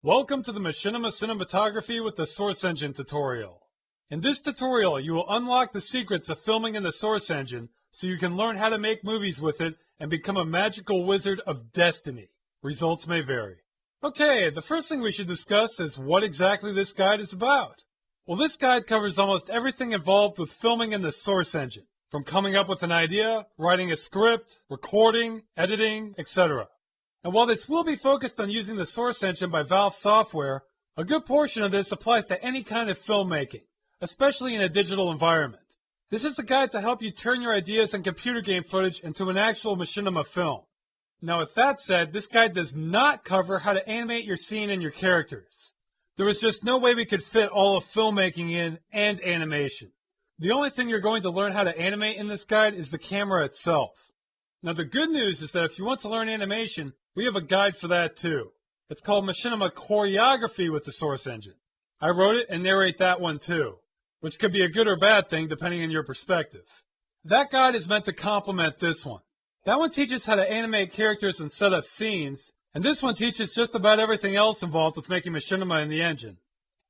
Welcome to the Machinima Cinematography with the Source Engine tutorial. In this tutorial, you will unlock the secrets of filming in the Source Engine so you can learn how to make movies with it and become a magical wizard of destiny. Results may vary. Okay, the first thing we should discuss is what exactly this guide is about. Well, this guide covers almost everything involved with filming in the Source Engine, from coming up with an idea, writing a script, recording, editing, etc. And while this will be focused on using the Source Engine by Valve Software, a good portion of this applies to any kind of filmmaking, especially in a digital environment. This is a guide to help you turn your ideas and computer game footage into an actual machinima film. Now with that said, this guide does not cover how to animate your scene and your characters. There is just no way we could fit all of filmmaking in and animation. The only thing you're going to learn how to animate in this guide is the camera itself. Now the good news is that if you want to learn animation, we have a guide for that too. It's called Machinima Choreography with the Source Engine. I wrote it and narrate that one too, which could be a good or bad thing depending on your perspective. That guide is meant to complement this one. That one teaches how to animate characters and set up scenes, and this one teaches just about everything else involved with making machinima in the engine.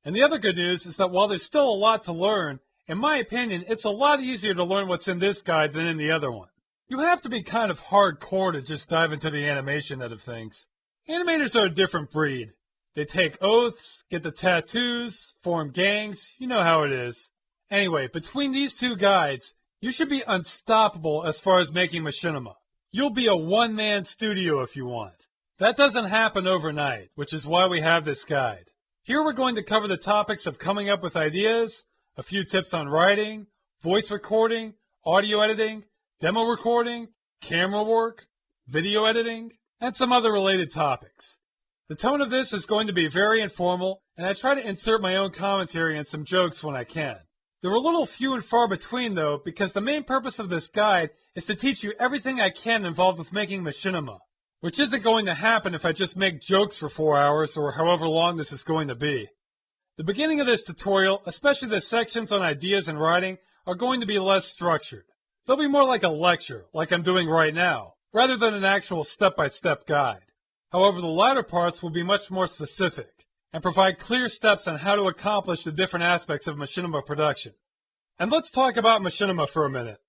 And the other good news is that while there's still a lot to learn, in my opinion, it's a lot easier to learn what's in this guide than in the other one. You have to be kind of hardcore to just dive into the animation end of things. Animators are a different breed. They take oaths, get the tattoos, form gangs, you know how it is. Anyway, between these two guides, you should be unstoppable as far as making machinima. You'll be a one-man studio if you want. That doesn't happen overnight, which is why we have this guide. Here we're going to cover the topics of coming up with ideas, a few tips on writing, voice recording, audio editing, demo recording, camera work, video editing, and some other related topics. The tone of this is going to be very informal, and I try to insert my own commentary and some jokes when I can. They're a little few and far between though, because the main purpose of this guide is to teach you everything I can involved with making machinima, which isn't going to happen if I just make jokes for 4 hours or however long this is going to be. The beginning of this tutorial, especially the sections on ideas and writing, are going to be less structured. They'll be more like a lecture, like I'm doing right now, rather than an actual step-by-step guide. However, the latter parts will be much more specific and provide clear steps on how to accomplish the different aspects of machinima production. And let's talk about machinima for a minute.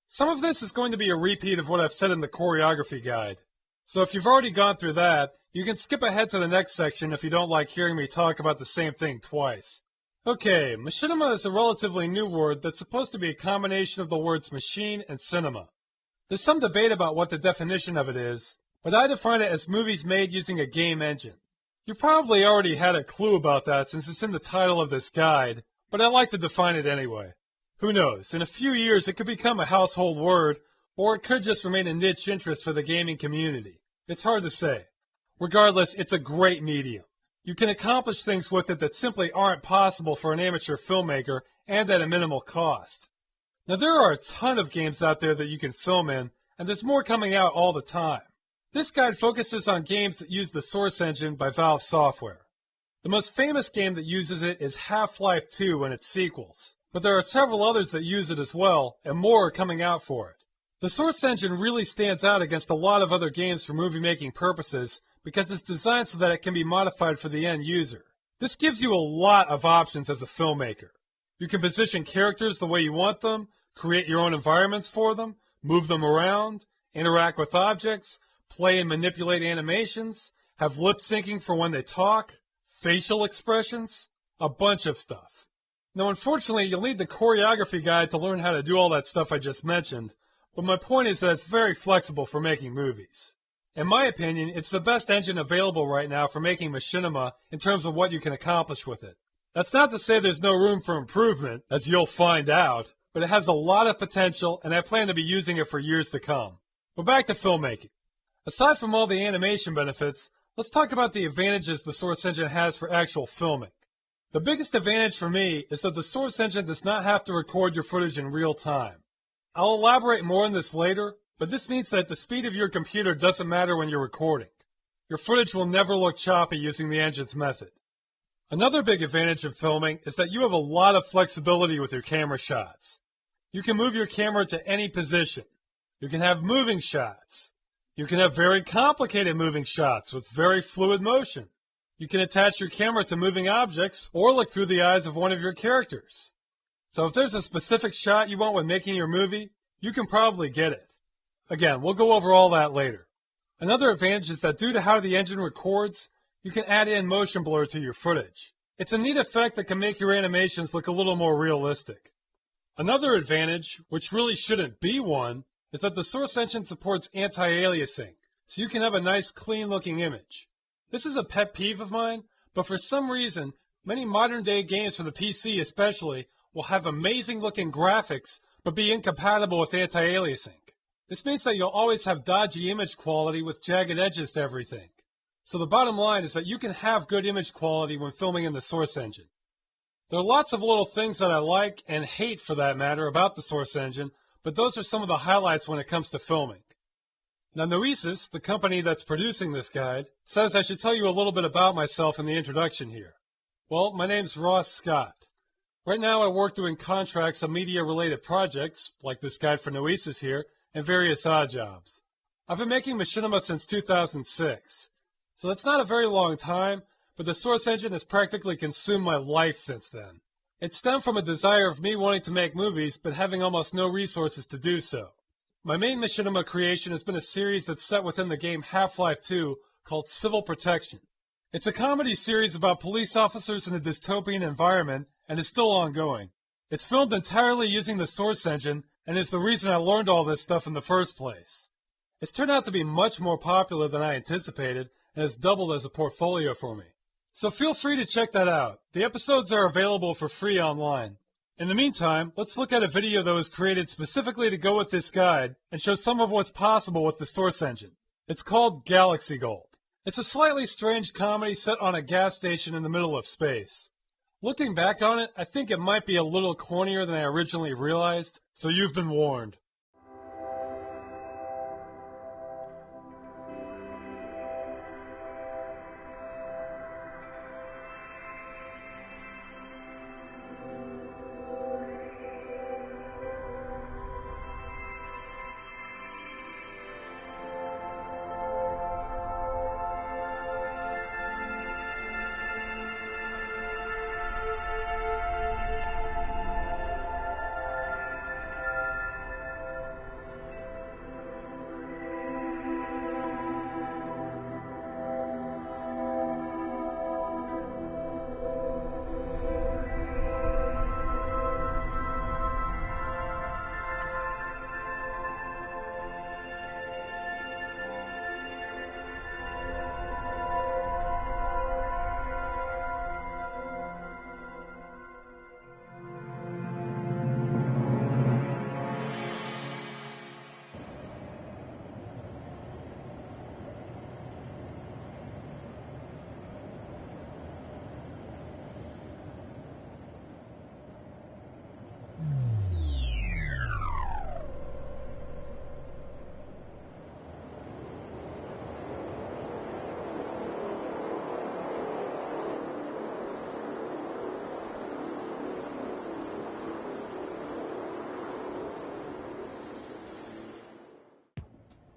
Some of this is going to be a repeat of what I've said in the choreography guide. So if you've already gone through that, you can skip ahead to the next section if you don't like hearing me talk about the same thing twice. Okay, machinima is a relatively new word that's supposed to be a combination of the words machine and cinema. There's some debate about what the definition of it is, but I define it as movies made using a game engine. You probably already had a clue about that since it's in the title of this guide, but I like to define it anyway. Who knows, in a few years it could become a household word, or it could just remain a niche interest for the gaming community. It's hard to say. Regardless, it's a great medium. You can accomplish things with it that simply aren't possible for an amateur filmmaker and at a minimal cost. Now there are a ton of games out there that you can film in, and there's more coming out all the time. This guide focuses on games that use the Source Engine by Valve Software. The most famous game that uses it is Half-Life 2 and its sequels, but there are several others that use it as well, and more are coming out for it. The Source Engine really stands out against a lot of other games for movie-making purposes because it's designed so that it can be modified for the end user. This gives you a lot of options as a filmmaker. You can position characters the way you want them, create your own environments for them, move them around, interact with objects, play and manipulate animations, have lip syncing for when they talk, facial expressions, a bunch of stuff. Now unfortunately you'll need the choreography guide to learn how to do all that stuff I just mentioned, but my point is that it's very flexible for making movies. In my opinion, it's the best engine available right now for making machinima in terms of what you can accomplish with it. That's not to say there's no room for improvement, as you'll find out, but it has a lot of potential and I plan to be using it for years to come. But back to filmmaking. Aside from all the animation benefits, let's talk about the advantages the Source Engine has for actual filming. The biggest advantage for me is that the Source Engine does not have to record your footage in real time. I'll elaborate more on this later, but this means that the speed of your computer doesn't matter when you're recording. Your footage will never look choppy using the engine's method. Another big advantage of filming is that you have a lot of flexibility with your camera shots. You can move your camera to any position. You can have moving shots. You can have very complicated moving shots with very fluid motion. You can attach your camera to moving objects or look through the eyes of one of your characters. So if there's a specific shot you want when making your movie, you can probably get it. Again, we'll go over all that later. Another advantage is that due to how the engine records, you can add in motion blur to your footage. It's a neat effect that can make your animations look a little more realistic. Another advantage, which really shouldn't be one, is that the source engine supports anti-aliasing, so you can have a nice clean-looking image. This is a pet peeve of mine, but for some reason, many modern-day games for the PC especially will have amazing-looking graphics but be incompatible with anti-aliasing. This means that you'll always have dodgy image quality with jagged edges to everything. So the bottom line is that you can have good image quality when filming in the source engine. There are lots of little things that I like, and hate for that matter, about the source engine, but those are some of the highlights when it comes to filming. Now Noesis, the company that's producing this guide, says I should tell you a little bit about myself in the introduction here. Well, my name's Ross Scott. Right now I work doing contracts on media-related projects, like this guide for Noesis here, and various odd jobs. I've been making Machinima since 2006, so that's not a very long time, but the source engine has practically consumed my life since then. It stemmed from a desire of me wanting to make movies, but having almost no resources to do so. My main Machinima creation has been a series that's set within the game Half-Life 2 called Civil Protection. It's a comedy series about police officers in a dystopian environment and is still ongoing. It's filmed entirely using the source engine and is the reason I learned all this stuff in the first place. It's turned out to be much more popular than I anticipated and has doubled as a portfolio for me. So feel free to check that out. The episodes are available for free online. In the meantime, let's look at a video that was created specifically to go with this guide and show some of what's possible with the source engine. It's called Galaxy Gold. It's a slightly strange comedy set on a gas station in the middle of space. Looking back on it, I think it might be a little cornier than I originally realized, so you've been warned.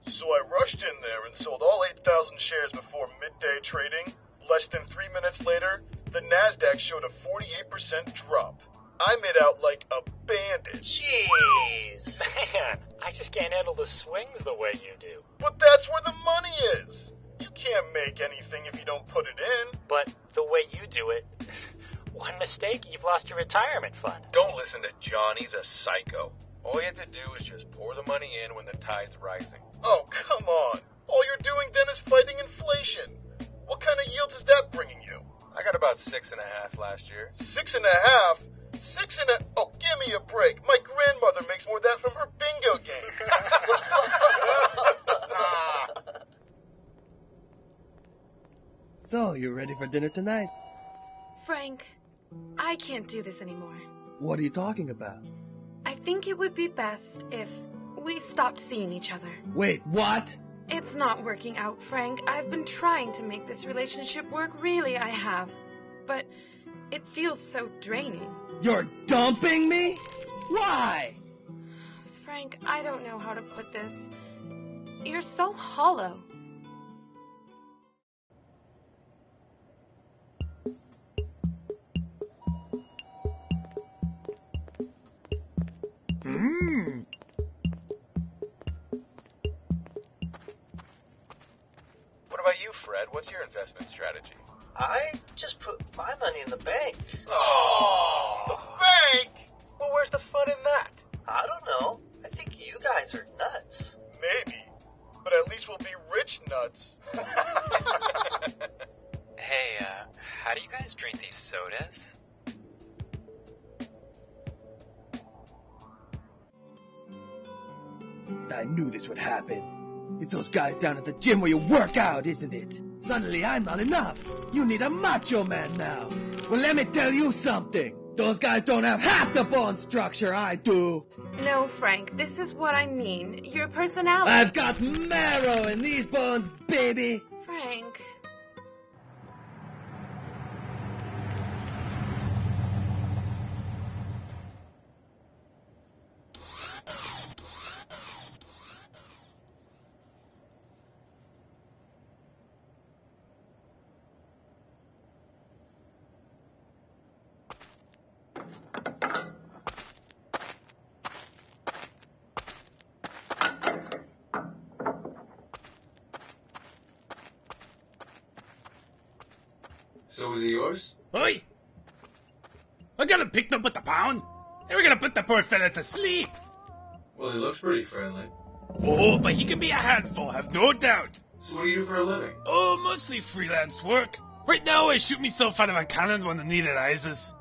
So I rushed in there and sold all 8,000 shares before midday trading. Less than 3 minutes later, the NASDAQ showed a 48% drop. I made out like a bandit. Jeez. Man, I just can't handle the swings the way you do. But that's where the money is. You can't make anything if you don't put it in. But the way you do it, one mistake, you've lost your retirement fund. Don't listen to John, he's a psycho. All you have to do is just pour the money in when the tide's rising. Oh, come on. All you're doing then is fighting inflation. What kind of yields is that bringing you? I got about 6.5 last year. 6.5? Oh, give me a break. My grandmother makes more of that from her bingo game. So, you ready for dinner tonight? Frank, I can't do this anymore. What are you talking about? I think it would be best if we stopped seeing each other. Wait, what? It's not working out, Frank. I've been trying to make this relationship work, really I have. But it feels so draining. You're dumping me? Why? Frank, I don't know how to put this. You're so hollow. investment strategy? I just put my money in the bank. Oh, the bank! Well, where's the fun in that? I don't know. I think you guys are nuts. Maybe. But at least we'll be rich nuts. Hey, how do you guys drink these sodas? I knew this would happen. It's those guys down at the gym where you work out, isn't it? Suddenly I'm not enough. You need a macho man now. Well, let me tell you something. Those guys don't have half the bone structure I do. No, Frank, this is what I mean. Your personality. I've got marrow in these bones, baby. Frank. So is it yours? Oi! I got him picked up with the pound. And we're gonna put the poor fella to sleep. Well, he looks pretty friendly. Oh, but he can be a handful, have no doubt. So what do you do for a living? Oh, mostly freelance work. Right now, I shoot myself out of a cannon when the need arises.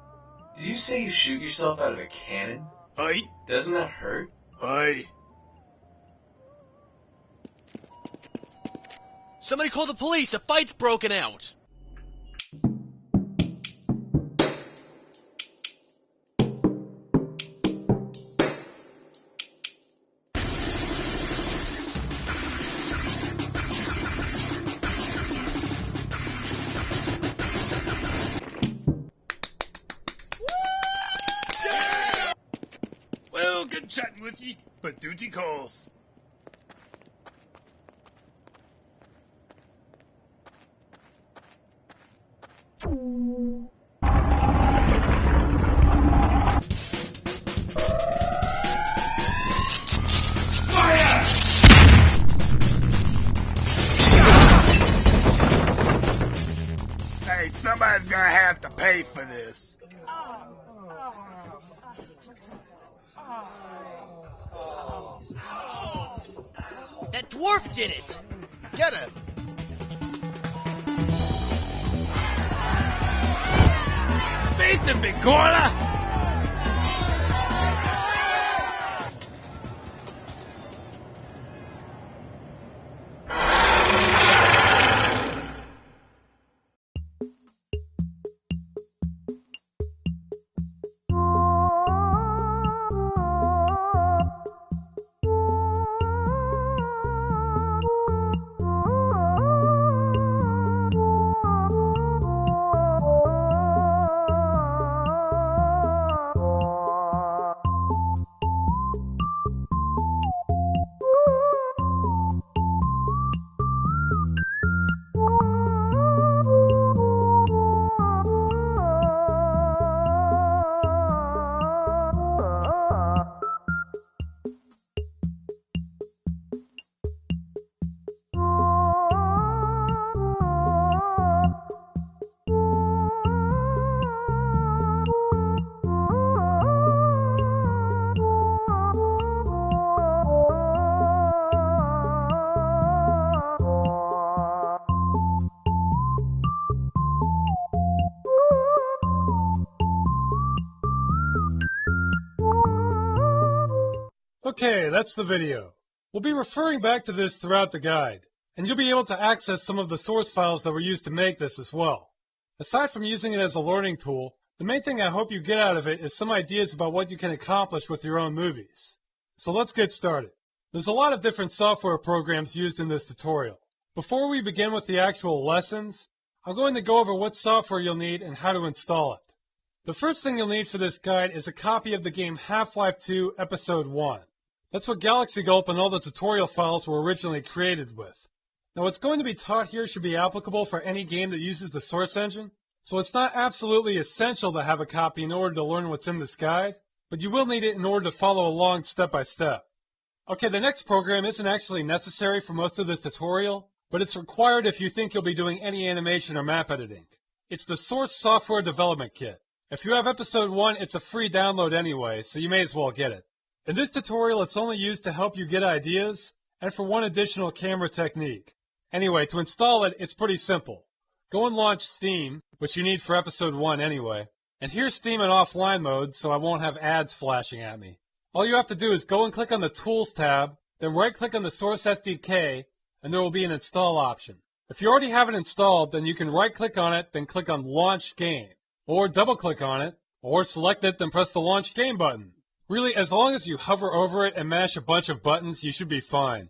Did you say you shoot yourself out of a cannon? Oi! Doesn't that hurt? Oi! Somebody call the police! A fight's broken out! Well, good chatting with ye, but duty calls. Hey, somebody's gonna have to pay for this. That dwarf did it! Get him! Beat him, big corner! Okay, that's the video. We'll be referring back to this throughout the guide, and you'll be able to access some of the source files that were used to make this as well. Aside from using it as a learning tool, the main thing I hope you get out of it is some ideas about what you can accomplish with your own movies. So let's get started. There's a lot of different software programs used in this tutorial. Before we begin with the actual lessons, I'm going to go over what software you'll need and how to install it. The first thing you'll need for this guide is a copy of the game Half-Life 2 Episode 1. That's what Galaxy Gulp and all the tutorial files were originally created with. Now what's going to be taught here should be applicable for any game that uses the source engine, so it's not absolutely essential to have a copy in order to learn what's in this guide, but you will need it in order to follow along step by step. Okay, the next program isn't actually necessary for most of this tutorial, but it's required if you think you'll be doing any animation or map editing. It's the Source Software Development Kit. If you have episode 1, it's a free download anyway, so you may as well get it. In this tutorial, it's only used to help you get ideas and for one additional camera technique. Anyway, to install it, it's pretty simple. Go and launch Steam, which you need for episode 1 anyway. And here's Steam in offline mode, so I won't have ads flashing at me. All you have to do is go and click on the Tools tab, then right-click on the Source SDK, and there will be an Install option. If you already have it installed, then you can right-click on it, then click on Launch Game. Or double-click on it, or select it, then press the Launch Game button. Really, as long as you hover over it and mash a bunch of buttons, you should be fine.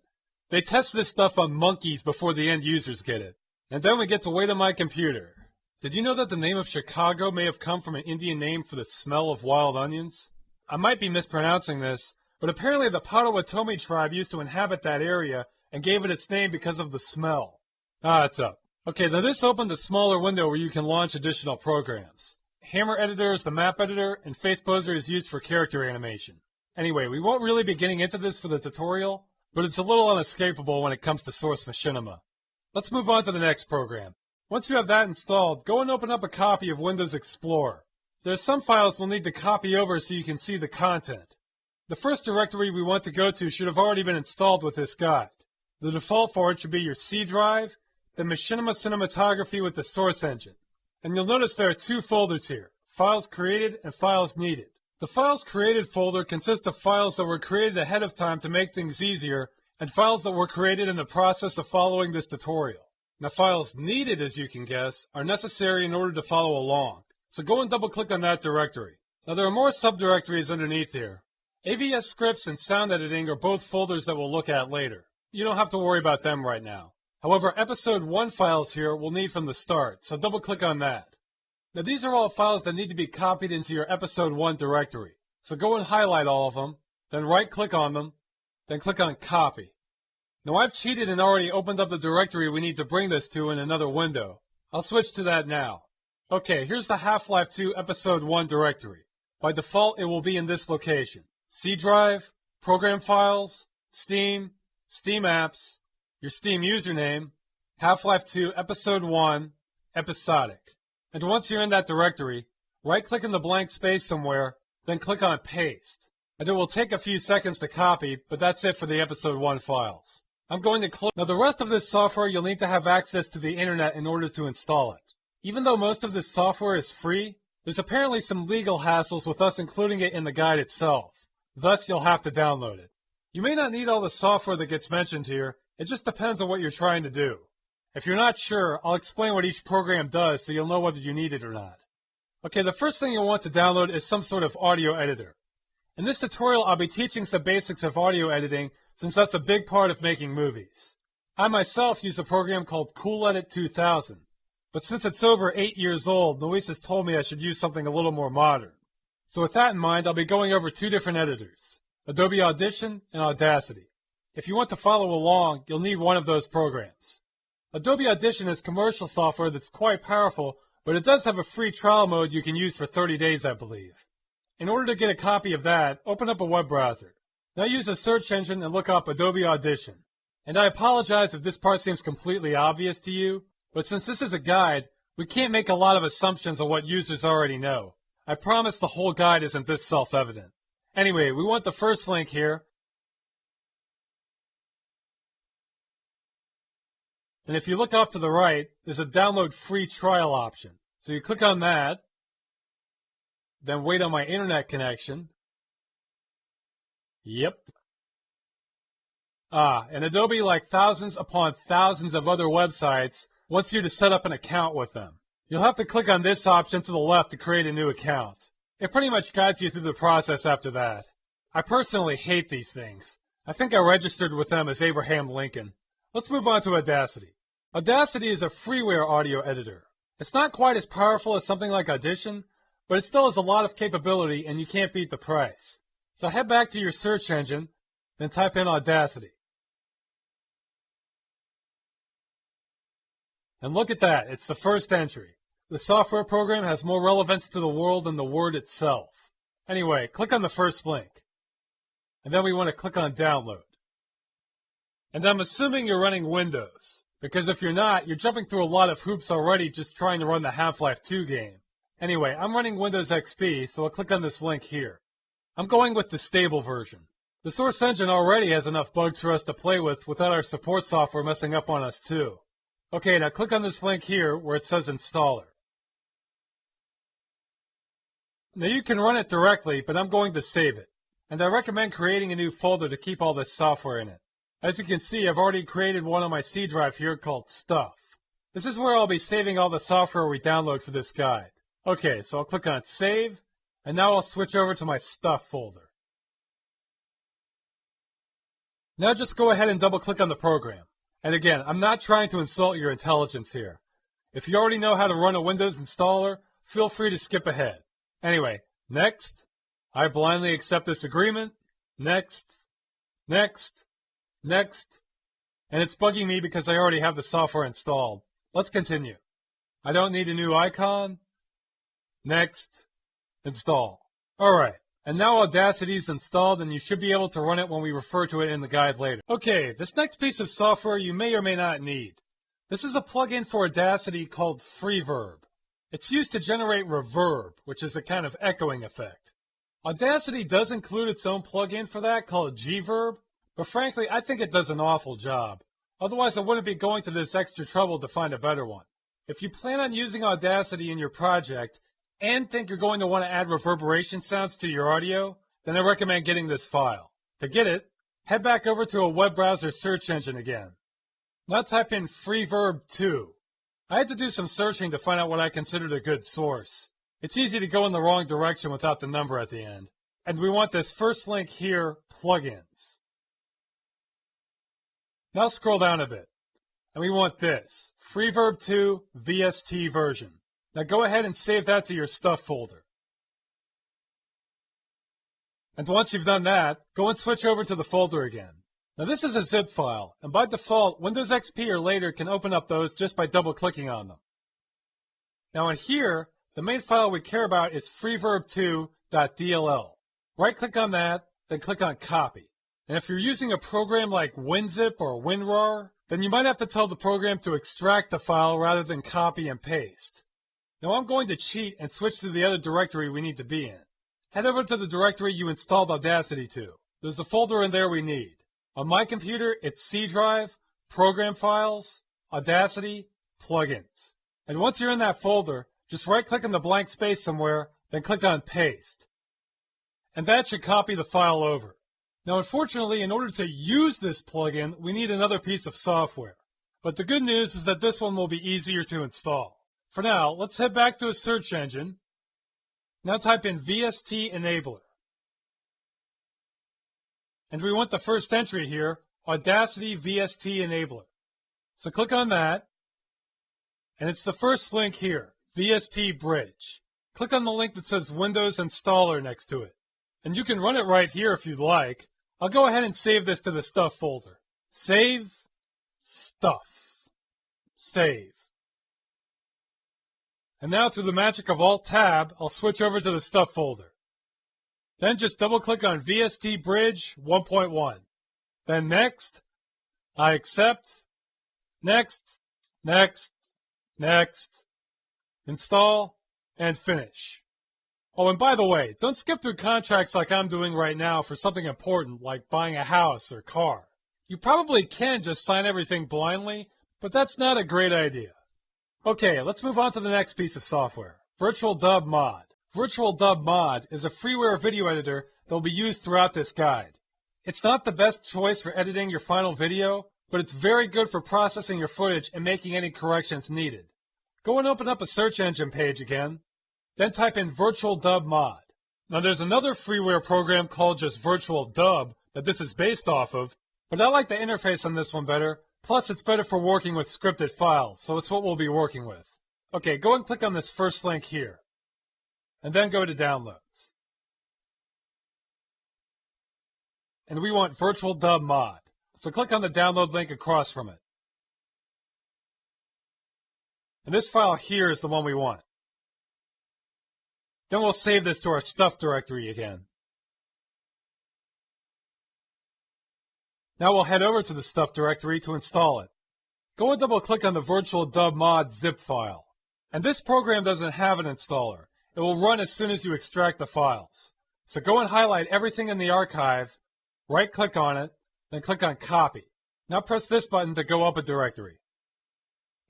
They test this stuff on monkeys before the end users get it. And then we get to wait on my computer. Did you know that the name of Chicago may have come from an Indian name for the smell of wild onions? I might be mispronouncing this, but apparently the Potawatomi tribe used to inhabit that area and gave it its name because of the smell. It's up. Okay, now this opened a smaller window where you can launch additional programs. Hammer Editor is the map editor, and Face Poser is used for character animation. Anyway, we won't really be getting into this for the tutorial, but it's a little unescapable when it comes to Source Machinima. Let's move on to the next program. Once you have that installed, go and open up a copy of Windows Explorer. There are some files we'll need to copy over so you can see the content. The first directory we want to go to should have already been installed with this guide. The default for it should be your C drive, then Machinima Cinematography with the source engine. And you'll notice there are 2 folders here, Files Created and Files Needed. The Files Created folder consists of files that were created ahead of time to make things easier, and files that were created in the process of following this tutorial. Now, files needed, as you can guess, are necessary in order to follow along. So go and double-click on that directory. Now, there are more subdirectories underneath here. AVS scripts and sound editing are both folders that we'll look at later. You don't have to worry about them right now. However, episode 1 files here we'll need from the start, so double-click on that. Now, these are all files that need to be copied into your episode 1 directory. So go and highlight all of them, then right-click on them, then click on Copy. Now, I've cheated and already opened up the directory we need to bring this to in another window. I'll switch to that now. Okay, here's the Half-Life 2 Episode 1 directory. By default, it will be in this location. C drive, Program Files, Steam, Steam Apps, your Steam username, Half-Life 2 Episode 1, Episodic. And once you're in that directory, right-click in the blank space somewhere, then click on Paste. And it will take a few seconds to copy, but that's it for the Episode 1 files. I'm going to close. Now, the rest of this software, you'll need to have access to the internet in order to install it. Even though most of this software is free, there's apparently some legal hassles with us including it in the guide itself. Thus, you'll have to download it. You may not need all the software that gets mentioned here. It just depends on what you're trying to do. If you're not sure, I'll explain what each program does so you'll know whether you need it or not. Okay, the first thing you'll want to download is some sort of audio editor. In this tutorial, I'll be teaching some basics of audio editing since that's a big part of making movies. I myself use a program called CoolEdit 2000, but since it's over 8 years old, Luis has told me I should use something a little more modern. So with that in mind, I'll be going over 2 different editors, Adobe Audition and Audacity. If you want to follow along, you'll need one of those programs. Adobe Audition is commercial software that's quite powerful, but it does have a free trial mode you can use for 30 days, I believe. In order to get a copy of that, open up a web browser. Now use a search engine and look up Adobe Audition. And I apologize if this part seems completely obvious to you, but since this is a guide, we can't make a lot of assumptions on what users already know. I promise the whole guide isn't this self-evident. Anyway, we want the first link here. And if you look off to the right, there's a download free trial option. So you click on that, then wait on my internet connection. Yep. And Adobe, like thousands upon thousands of other websites, wants you to set up an account with them. You'll have to click on this option to the left to create a new account. It pretty much guides you through the process after that. I personally hate these things. I think I registered with them as Abraham Lincoln. Let's move on to Audacity. Audacity is a freeware audio editor. It's not quite as powerful as something like Audition, but it still has a lot of capability and you can't beat the price. So head back to your search engine, then type in Audacity. And look at that, it's the first entry. The software program has more relevance to the world than the word itself. Anyway, click on the first link. And then we want to click on Download. And I'm assuming you're running Windows, Because if you're not, you're jumping through a lot of hoops already just trying to run the Half-Life 2 game. Anyway, I'm running Windows XP, so I'll click on this link here. I'm going with the stable version. The source engine already has enough bugs for us to play with without our support software messing up on us too. Okay, now click on this link here where it says Installer. Now you can run it directly, but I'm going to save it. And I recommend creating a new folder to keep all this software in it. As you can see, I've already created one on my C drive here called Stuff. This is where I'll be saving all the software we download for this guide. Okay, so I'll click on Save, and now I'll switch over to my Stuff folder. Now just go ahead and double-click on the program. And again, I'm not trying to insult your intelligence here. If you already know how to run a Windows installer, feel free to skip ahead. Anyway, next. I blindly accept this agreement. Next. Next. Next. And it's bugging me because I already have the software installed. Let's continue. I don't need a new icon. Next. Install. Alright. And now Audacity is installed and you should be able to run it when we refer to it in the guide later. Okay, this next piece of software you may or may not need. This is a plugin for Audacity called Freeverb. It's used to generate reverb, which is a kind of echoing effect. Audacity does include its own plugin for that called Gverb, but frankly I think it does an awful job. Otherwise I wouldn't be going to this extra trouble to find a better one. If you plan on using Audacity in your project, and think you're going to want to add reverberation sounds to your audio, then I recommend getting this file. To get it, head back over to a web browser search engine again. Now type in Freeverb2. I had to do some searching to find out what I considered a good source. It's easy to go in the wrong direction without the number at the end. And we want this first link here, Plugins. Now scroll down a bit. And we want this, Freeverb2 VST version. Now go ahead and save that to your Stuff folder. And once you've done that, go and switch over to the folder again. Now this is a zip file, and by default, Windows XP or later can open up those just by double-clicking on them. Now in here, the main file we care about is freeverb2.dll. Right-click on that, then click on Copy. And if you're using a program like WinZip or WinRAR, then you might have to tell the program to extract the file rather than copy and paste. Now I'm going to cheat and switch to the other directory we need to be in. Head over to the directory you installed Audacity to. There's a folder in there we need. On my computer, it's C drive, Program Files, Audacity, Plugins. And once you're in that folder, just right-click on the blank space somewhere, then click on Paste. And that should copy the file over. Now unfortunately, in order to use this plugin, we need another piece of software. But the good news is that this one will be easier to install. For now, let's head back to a search engine. Now type in VST Enabler. And we want the first entry here, Audacity VST Enabler. So click on that. And it's the first link here, VST Bridge. Click on the link that says Windows Installer next to it. And you can run it right here if you'd like. I'll go ahead and save this to the Stuff folder. Save, Stuff, Save. And now through the magic of Alt-Tab, I'll switch over to the Stuff folder. Then just double-click on VST Bridge 1.1. Then Next, I accept, Next, Next, Next, Install, and Finish. Oh, and by the way, don't skip through contracts like I'm doing right now for something important like buying a house or car. You probably can just sign everything blindly, but that's not a great idea. Okay, let's move on to the next piece of software, Virtual Dub Mod. Virtual Dub Mod is a freeware video editor that will be used throughout this guide. It's not the best choice for editing your final video, but it's very good for processing your footage and making any corrections needed. Go and open up a search engine page again, then type in Virtual Dub Mod. Now there's another freeware program called just Virtual Dub that this is based off of, but I like the interface on this one better. Plus, it's better for working with scripted files, so it's what we'll be working with. Okay, go and click on this first link here, and then go to Downloads. And we want Virtual Dub Mod, so click on the download link across from it. And this file here is the one we want. Then we'll save this to our Stuff directory again. Now we'll head over to the Stuff directory to install it. go and double-click on the Virtual Dub Mod zip file. And this program doesn't have an installer. It will run as soon as you extract the files. So go and highlight everything in the archive, right-click on it, then click on Copy. Now press this button to go up a directory.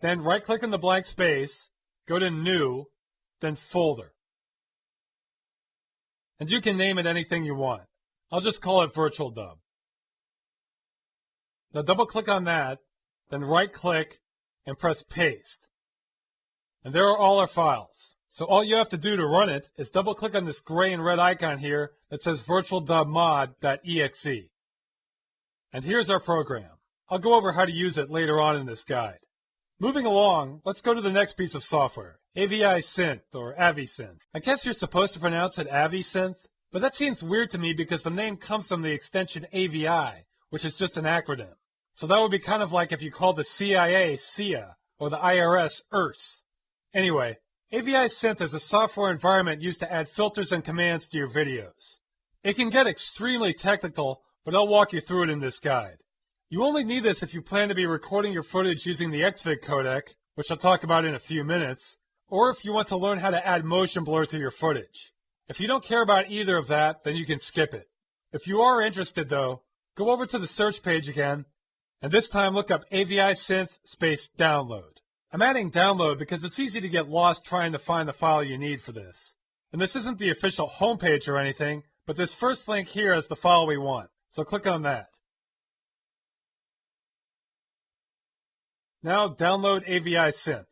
Then right-click in the blank space, go to New, then Folder. And you can name it anything you want. I'll just call it Virtual Dub. Now double-click on that, then right-click and press Paste. And there are all our files. So all you have to do to run it is double-click on this gray and red icon here that says virtualdubmod.exe. And here's our program. I'll go over how to use it later on in this guide. Moving along, let's go to the next piece of software, AVI Synth or AviSynth. I guess you're supposed to pronounce it AviSynth, but that seems weird to me because the name comes from the extension AVI, which is just an acronym. So that would be kind of like if you called the CIA CIA or the IRS IRS. Anyway, AVI Synth is a software environment used to add filters and commands to your videos. It can get extremely technical, but I'll walk you through it in this guide. You only need this if you plan to be recording your footage using the XVID codec, which I'll talk about in a few minutes, or if you want to learn how to add motion blur to your footage. If you don't care about either of that, then you can skip it. If you are interested though, go over to the search page again, and this time look up AVI Synth space download. I'm adding download because it's easy to get lost trying to find the file you need for this. And this isn't the official homepage or anything, but this first link here is the file we want, so click on that. Now download AVI Synth.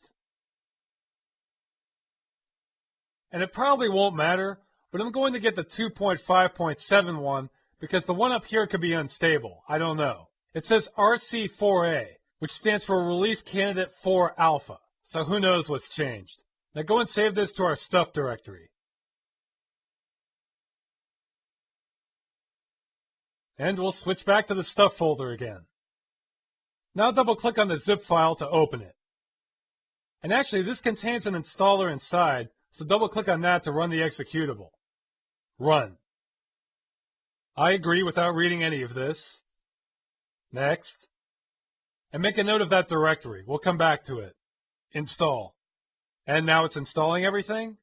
And it probably won't matter, but I'm going to get the 2.5.7 one because the one up here could be unstable. I don't know. It says RC4A, which stands for Release Candidate 4 Alpha, so who knows what's changed. Now go and save this to our stuff directory. And we'll switch back to the stuff folder again. Now double-click on the zip file to open it. And actually, this contains an installer inside, so double-click on that to run the executable. Run. I agree without reading any of this. Next. And make a note of that directory. We'll come back to it. Install. And now it's installing everything.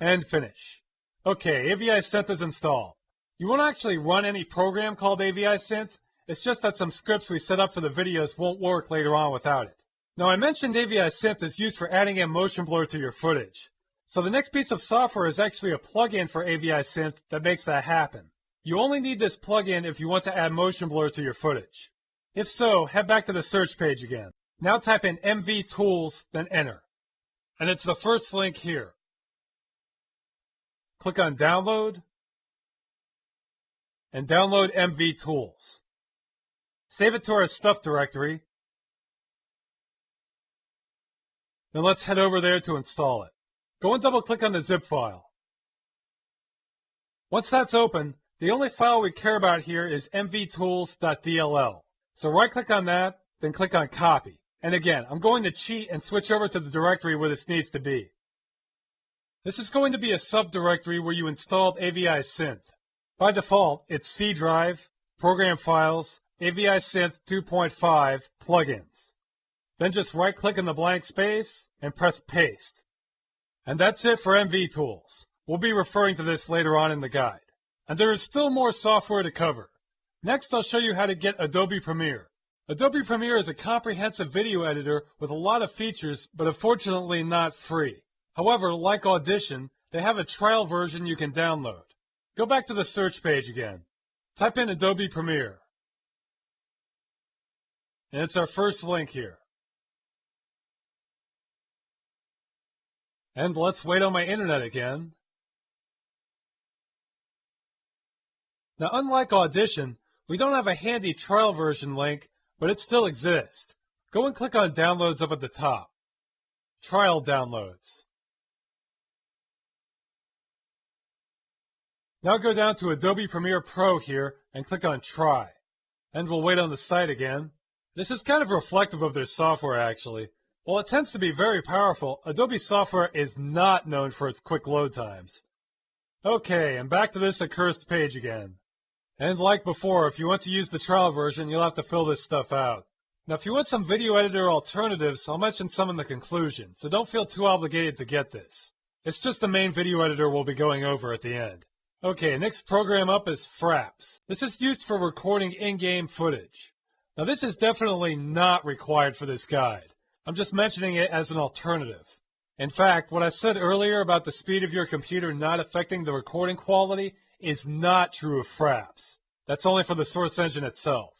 And finish. Okay, AVI Synth is installed. You won't actually run any program called AVI Synth. It's just that some scripts we set up for the videos won't work later on without it. Now I mentioned AVI Synth is used for adding in motion blur to your footage. So the next piece of software is actually a plugin for AVI Synth that makes that happen. You only need this plugin if you want to add motion blur to your footage. If so, head back to the search page again. Now type in MV Tools, then enter. And it's the first link here. Click on Download, and download MV Tools. Save it to our stuff directory. Then let's head over there to install it. Go and double-click on the zip file. Once that's open, the only file we care about here is mvtools.dll. So right-click on that, then click on Copy. And again, I'm going to cheat and switch over to the directory where this needs to be. This is going to be a subdirectory where you installed AVI Synth. By default, it's C drive, Program Files, AVI Synth 2.5, Plugins. Then just right-click in the blank space and press Paste. And that's it for MV Tools. We'll be referring to this later on in the guide. And there is still more software to cover. Next, I'll show you how to get Adobe Premiere. Adobe Premiere is a comprehensive video editor with a lot of features, but unfortunately not free. However, like Audition, they have a trial version you can download. Go back to the search page again. Type in Adobe Premiere. And it's our first link here. And let's wait on my internet again. Now, unlike Audition, we don't have a handy trial version link, but it still exists. Go and click on Downloads up at the top. Trial Downloads. Now go down to Adobe Premiere Pro here and click on Try. And we'll wait on the site again. This is kind of reflective of their software actually. While it tends to be very powerful, Adobe software is not known for its quick load times. Okay, and back to this accursed page again. And like before, if you want to use the trial version, you'll have to fill this stuff out. Now, if you want some video editor alternatives, I'll mention some in the conclusion, so don't feel too obligated to get this. It's just the main video editor we'll be going over at the end. Okay, next program up is Fraps. This is used for recording in-game footage. Now, this is definitely not required for this guide. I'm just mentioning it as an alternative. In fact, what I said earlier about the speed of your computer not affecting the recording quality is not true of Fraps. That's only for the source engine itself.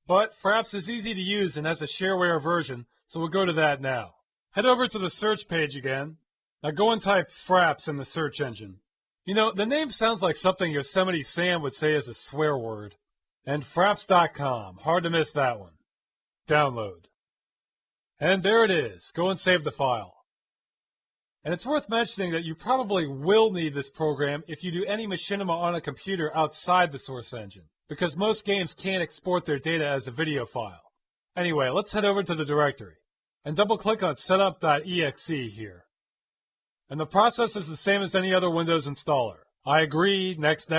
But Fraps is easy to use and has a shareware version, so we'll go to that now. Head over to the search page again. Now go and type Fraps in the search engine. You know, the name sounds like something Yosemite Sam would say as a swear word. And Fraps.com, hard to miss that one. Download. And there it is. Go and save the file. And it's worth mentioning that you probably will need this program if you do any machinima on a computer outside the source engine, because most games can't export their data as a video file. Anyway, let's head over to the directory, and double-click on setup.exe here. And the process is the same as any other Windows installer. I agree, next,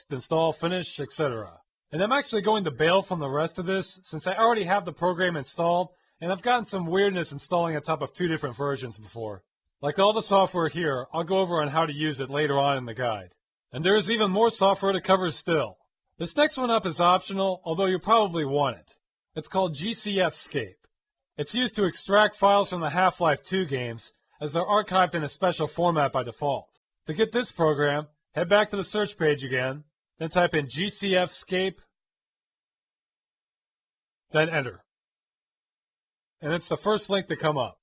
install, finish, etc. And I'm actually going to bail from the rest of this, since I already have the program installed, and I've gotten some weirdness installing on top of 2 different versions before. Like all the software here, I'll go over on how to use it later on in the guide. And there is even more software to cover still. This next one up is optional, although you probably want it. It's called GCFscape. It's used to extract files from the Half-Life 2 games, as they're archived in a special format by default. To get this program, head back to the search page again, then type in GCFscape, then enter. And it's the first link to come up.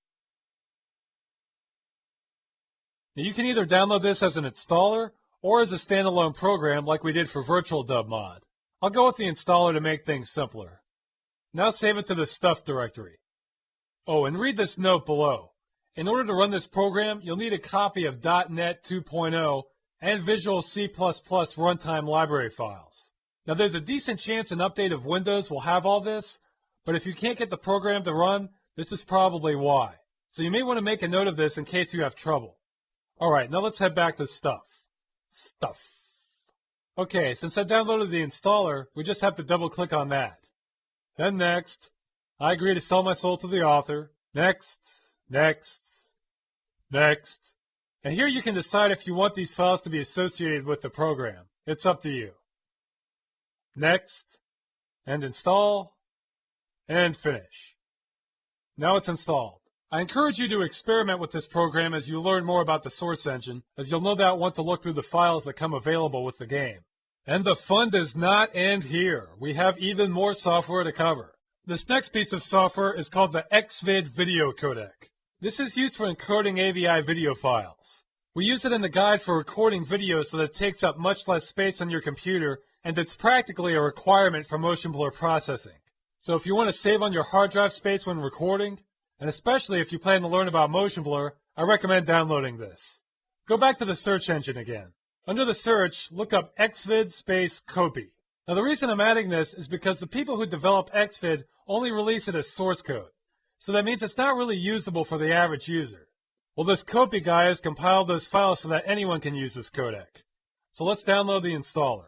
Now you can either download this as an installer or as a standalone program like we did for Virtual Dub Mod. I'll go with the installer to make things simpler. Now save it to the Stuff directory. Oh, and read this note below. In order to run this program, you'll need a copy of .NET 2.0 and Visual C++ runtime library files. Now there's a decent chance an update of Windows will have all this, but if you can't get the program to run, this is probably why. So you may want to make a note of this in case you have trouble. Alright, now let's head back to Stuff. Okay, since I downloaded the installer, we just have to double-click on that. Then next, I agree to sell my soul to the author. Next. And here you can decide if you want these files to be associated with the program. It's up to you. Next, and install, and finish. Now it's installed. I encourage you to experiment with this program as you learn more about the source engine, as you'll no doubt want to look through the files that come available with the game. And the fun does not end here. We have even more software to cover. This next piece of software is called the XVID video codec. This is used for encoding AVI video files. We use it in the guide for recording video so that it takes up much less space on your computer, and it's practically a requirement for motion blur processing. So if you want to save on your hard drive space when recording, and especially if you plan to learn about motion blur, I recommend downloading this. Go back to the search engine again. Under the search, look up XVID space copy. Now the reason I'm adding this is because the people who developed XVID only release it as source code. So that means it's not really usable for the average user. Well, this copy guy has compiled those files so that anyone can use this codec. So let's download the installer.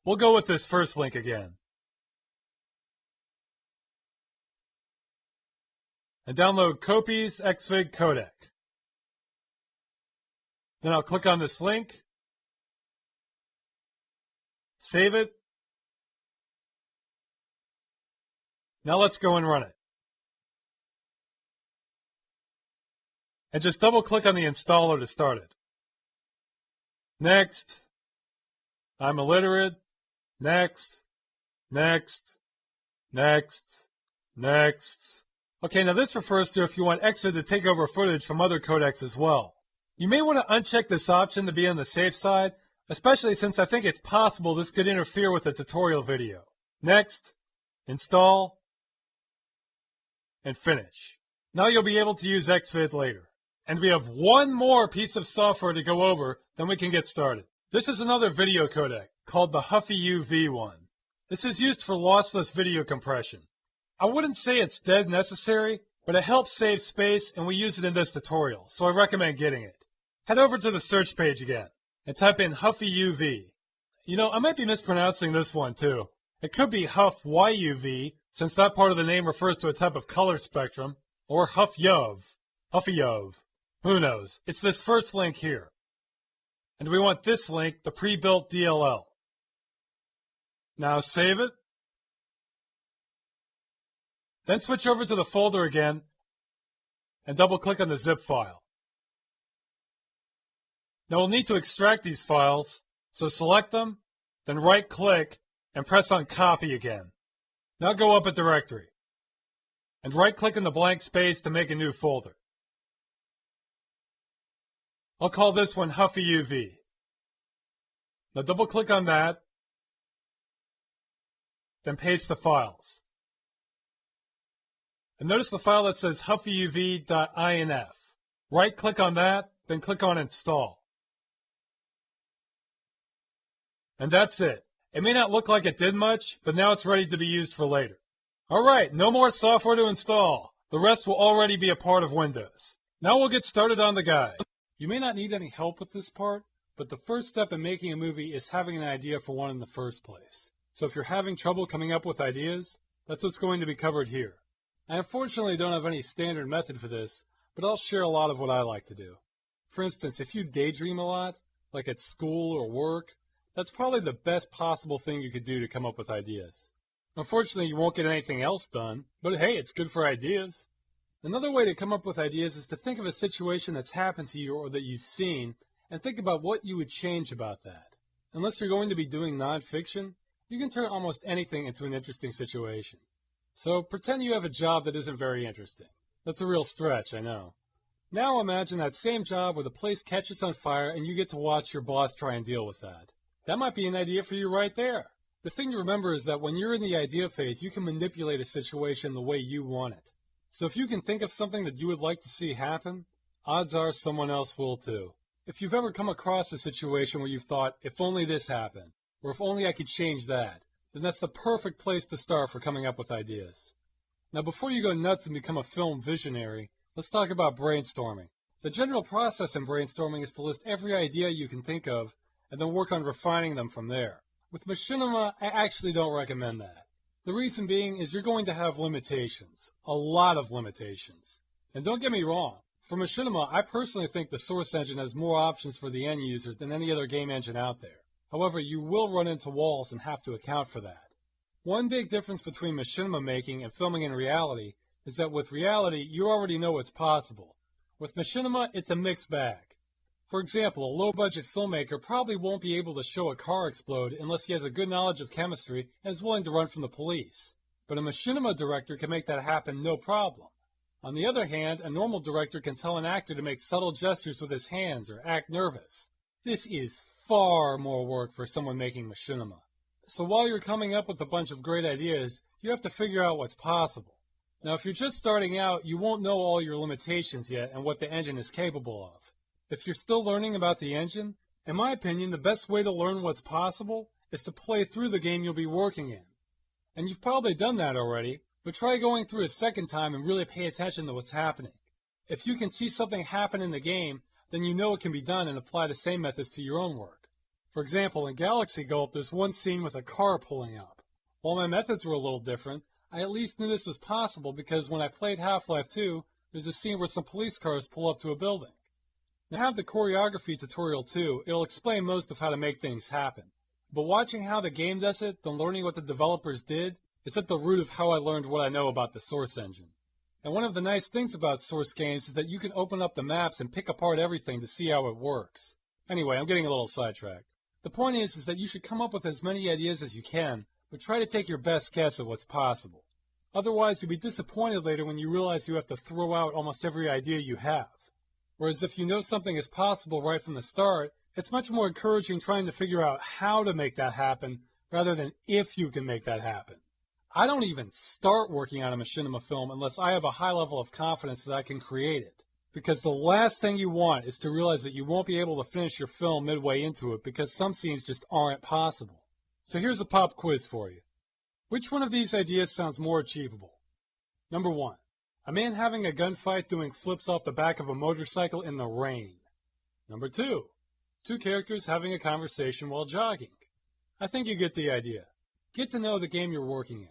We'll go with this first link again. And download Copies XVID codec. Then I'll click on this link, save it. Now let's go and run it. And just double click on the installer to start it. Next. I'm illiterate. Next. Okay, now this refers to if you want XVID to take over footage from other codecs as well. You may want to uncheck this option to be on the safe side, especially since I think it's possible this could interfere with the tutorial video. Next, install, and finish. Now you'll be able to use XVID later. And we have one more piece of software to go over, then we can get started. This is another video codec called the Huffy UV1. This is used for lossless video compression. I wouldn't say it's dead necessary, but it helps save space and we use it in this tutorial, so I recommend getting it. Head over to the search page again and type in Huffy UV. You know, I might be mispronouncing this one too. It could be Huff YUV, since that part of the name refers to a type of color spectrum, or Huff Yov, Huffy Yov. Who knows? It's this first link here. And we want this link, the pre-built DLL. Now save it. Then switch over to the folder again and double-click on the zip file. Now we'll need to extract these files, so select them, then right-click and press on Copy again. Now go up a directory and right-click in the blank space to make a new folder. I'll call this one Huffy UV. Now double-click on that, then paste the files. And notice the file that says huffyuv.inf. Right-click on that, then click on Install. And that's it. It may not look like it did much, but now it's ready to be used for later. Alright, no more software to install. The rest will already be a part of Windows. Now we'll get started on the guide. You may not need any help with this part, but the first step in making a movie is having an idea for one in the first place. So if you're having trouble coming up with ideas, that's what's going to be covered here. I unfortunately don't have any standard method for this, but I'll share a lot of what I like to do. For instance, if you daydream a lot, like at school or work, that's probably the best possible thing you could do to come up with ideas. Unfortunately, you won't get anything else done, but hey, it's good for ideas. Another way to come up with ideas is to think of a situation that's happened to you or that you've seen, and think about what you would change about that. Unless you're going to be doing nonfiction, you can turn almost anything into an interesting situation. So pretend you have a job that isn't very interesting. That's a real stretch, I know. Now imagine that same job where the place catches on fire and you get to watch your boss try and deal with that. That might be an idea for you right there. The thing to remember is that when you're in the idea phase, you can manipulate a situation the way you want it. So if you can think of something that you would like to see happen, odds are someone else will too. If you've ever come across a situation where you've thought, if only this happened, or if only I could change that, then that's the perfect place to start for coming up with ideas. Now before you go nuts and become a film visionary, let's talk about brainstorming. The general process in brainstorming is to list every idea you can think of and then work on refining them from there. With Machinima, I actually don't recommend that. The reason being is you're going to have limitations, a lot of limitations. And don't get me wrong, for Machinima, I personally think the source engine has more options for the end user than any other game engine out there. However, you will run into walls and have to account for that. One big difference between Machinima making and filming in reality is that with reality, you already know what's possible. With Machinima, it's a mixed bag. For example, a low-budget filmmaker probably won't be able to show a car explode unless he has a good knowledge of chemistry and is willing to run from the police. But a Machinima director can make that happen no problem. On the other hand, a normal director can tell an actor to make subtle gestures with his hands or act nervous. This is far more work for someone making Machinima. So while you're coming up with a bunch of great ideas, you have to figure out what's possible. Now, if you're just starting out, you won't know all your limitations yet and what the engine is capable of. If you're still learning about the engine, in my opinion, the best way to learn what's possible is to play through the game you'll be working in. And you've probably done that already, but try going through a second time and really pay attention to what's happening. If you can see something happen in the game, then you know it can be done and apply the same methods to your own work. For example, in Galaxy Gulp, there's one scene with a car pulling up. While my methods were a little different, I at least knew this was possible because when I played Half-Life 2, there's a scene where some police cars pull up to a building. I have the choreography tutorial too. It'll explain most of how to make things happen. But watching how the game does it, then learning what the developers did, is at the root of how I learned what I know about the Source engine. And one of the nice things about Source games is that you can open up the maps and pick apart everything to see how it works. Anyway, I'm getting a little sidetracked. The point is that you should come up with as many ideas as you can, but try to take your best guess at what's possible. Otherwise, you'll be disappointed later when you realize you have to throw out almost every idea you have. Whereas if you know something is possible right from the start, it's much more encouraging trying to figure out how to make that happen rather than if you can make that happen. I don't even start working on a Machinima film unless I have a high level of confidence that I can create it. Because the last thing you want is to realize that you won't be able to finish your film midway into it because some scenes just aren't possible. So here's a pop quiz for you. Which one of these ideas sounds more achievable? Number 1. A man having a gunfight doing flips off the back of a motorcycle in the rain. Number 2. Two characters having a conversation while jogging. I think you get the idea. Get to know the game you're working in.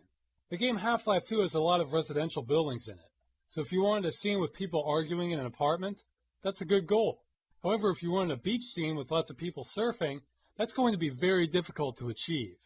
The game Half-Life 2 has a lot of residential buildings in it, so if you wanted a scene with people arguing in an apartment, that's a good goal. However, if you wanted a beach scene with lots of people surfing, that's going to be very difficult to achieve.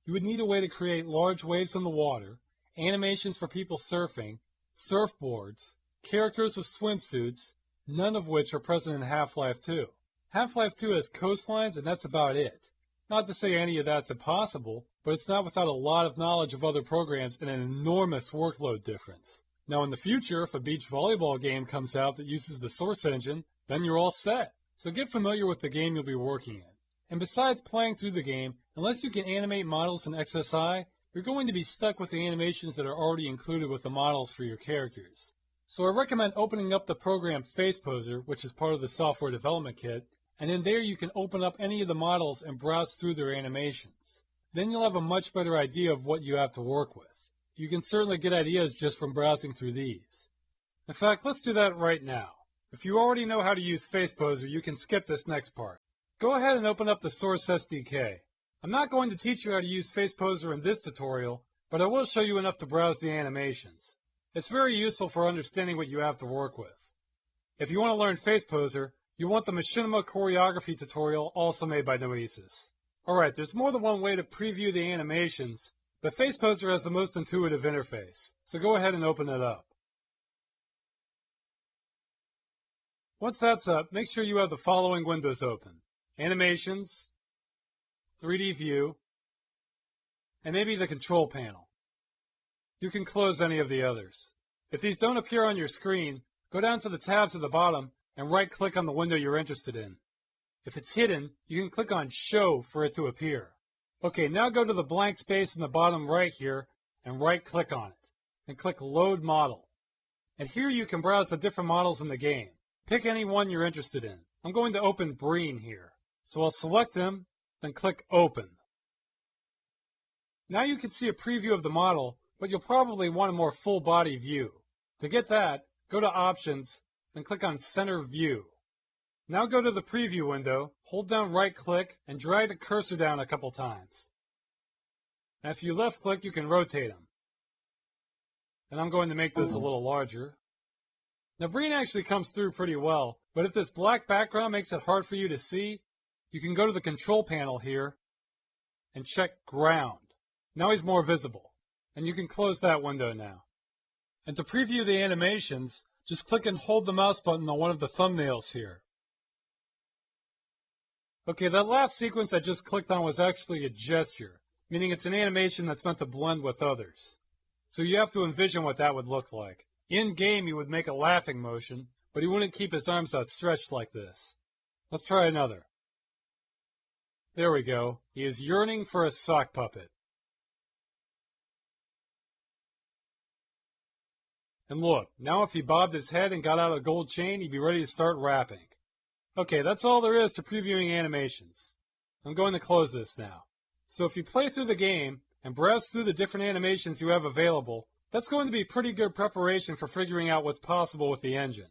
You would need a way to create large waves on the water, animations for people surfing, surfboards, characters with swimsuits, none of which are present in Half-Life 2. Half-Life 2 has coastlines, and that's about it. Not to say any of that's impossible, but it's not without a lot of knowledge of other programs and an enormous workload difference. Now in the future, if a beach volleyball game comes out that uses the Source engine, then you're all set. So get familiar with the game you'll be working in. And besides playing through the game, unless you can animate models in XSI, you're going to be stuck with the animations that are already included with the models for your characters. So I recommend opening up the program FacePoser, which is part of the software development kit, and in there you can open up any of the models and browse through their animations. Then you'll have a much better idea of what you have to work with. You can certainly get ideas just from browsing through these. In fact, let's do that right now. If you already know how to use FacePoser, you can skip this next part. Go ahead and open up the Source SDK. I'm not going to teach you how to use FacePoser in this tutorial, but I will show you enough to browse the animations. It's very useful for understanding what you have to work with. If you want to learn FacePoser, you want the Machinima choreography tutorial also made by Noesis. Alright, there's more than one way to preview the animations, but FacePoser has the most intuitive interface, so go ahead and open it up. Once that's up, make sure you have the following windows open: Animations, 3D View, and maybe the Control Panel. You can close any of the others. If these don't appear on your screen, go down to the tabs at the bottom and right-click on the window you're interested in. If it's hidden, you can click on Show for it to appear. Okay, now go to the blank space in the bottom right here and right-click on it, and click Load Model. And here you can browse the different models in the game. Pick any one you're interested in. I'm going to open Breen here, so I'll select him, then click Open. Now you can see a preview of the model, but you'll probably want a more full-body view. To get that, go to Options, then click on Center View. Now go to the preview window, hold down right-click, and drag the cursor down a couple times. And if you left-click, you can rotate them. And I'm going to make this a little larger. Now Breen actually comes through pretty well, but if this black background makes it hard for you to see, you can go to the Control Panel here and check Ground. Now he's more visible, and you can close that window now. And to preview the animations, just click and hold the mouse button on one of the thumbnails here. Okay, that last sequence I just clicked on was actually a gesture, meaning it's an animation that's meant to blend with others. So you have to envision what that would look like. In-game, he would make a laughing motion, but he wouldn't keep his arms outstretched like this. Let's try another. There we go. He is yearning for a sock puppet. And look, now if he bobbed his head and got out a gold chain, he'd be ready to start rapping. Okay, that's all there is to previewing animations. I'm going to close this now. So if you play through the game and browse through the different animations you have available, that's going to be pretty good preparation for figuring out what's possible with the engine.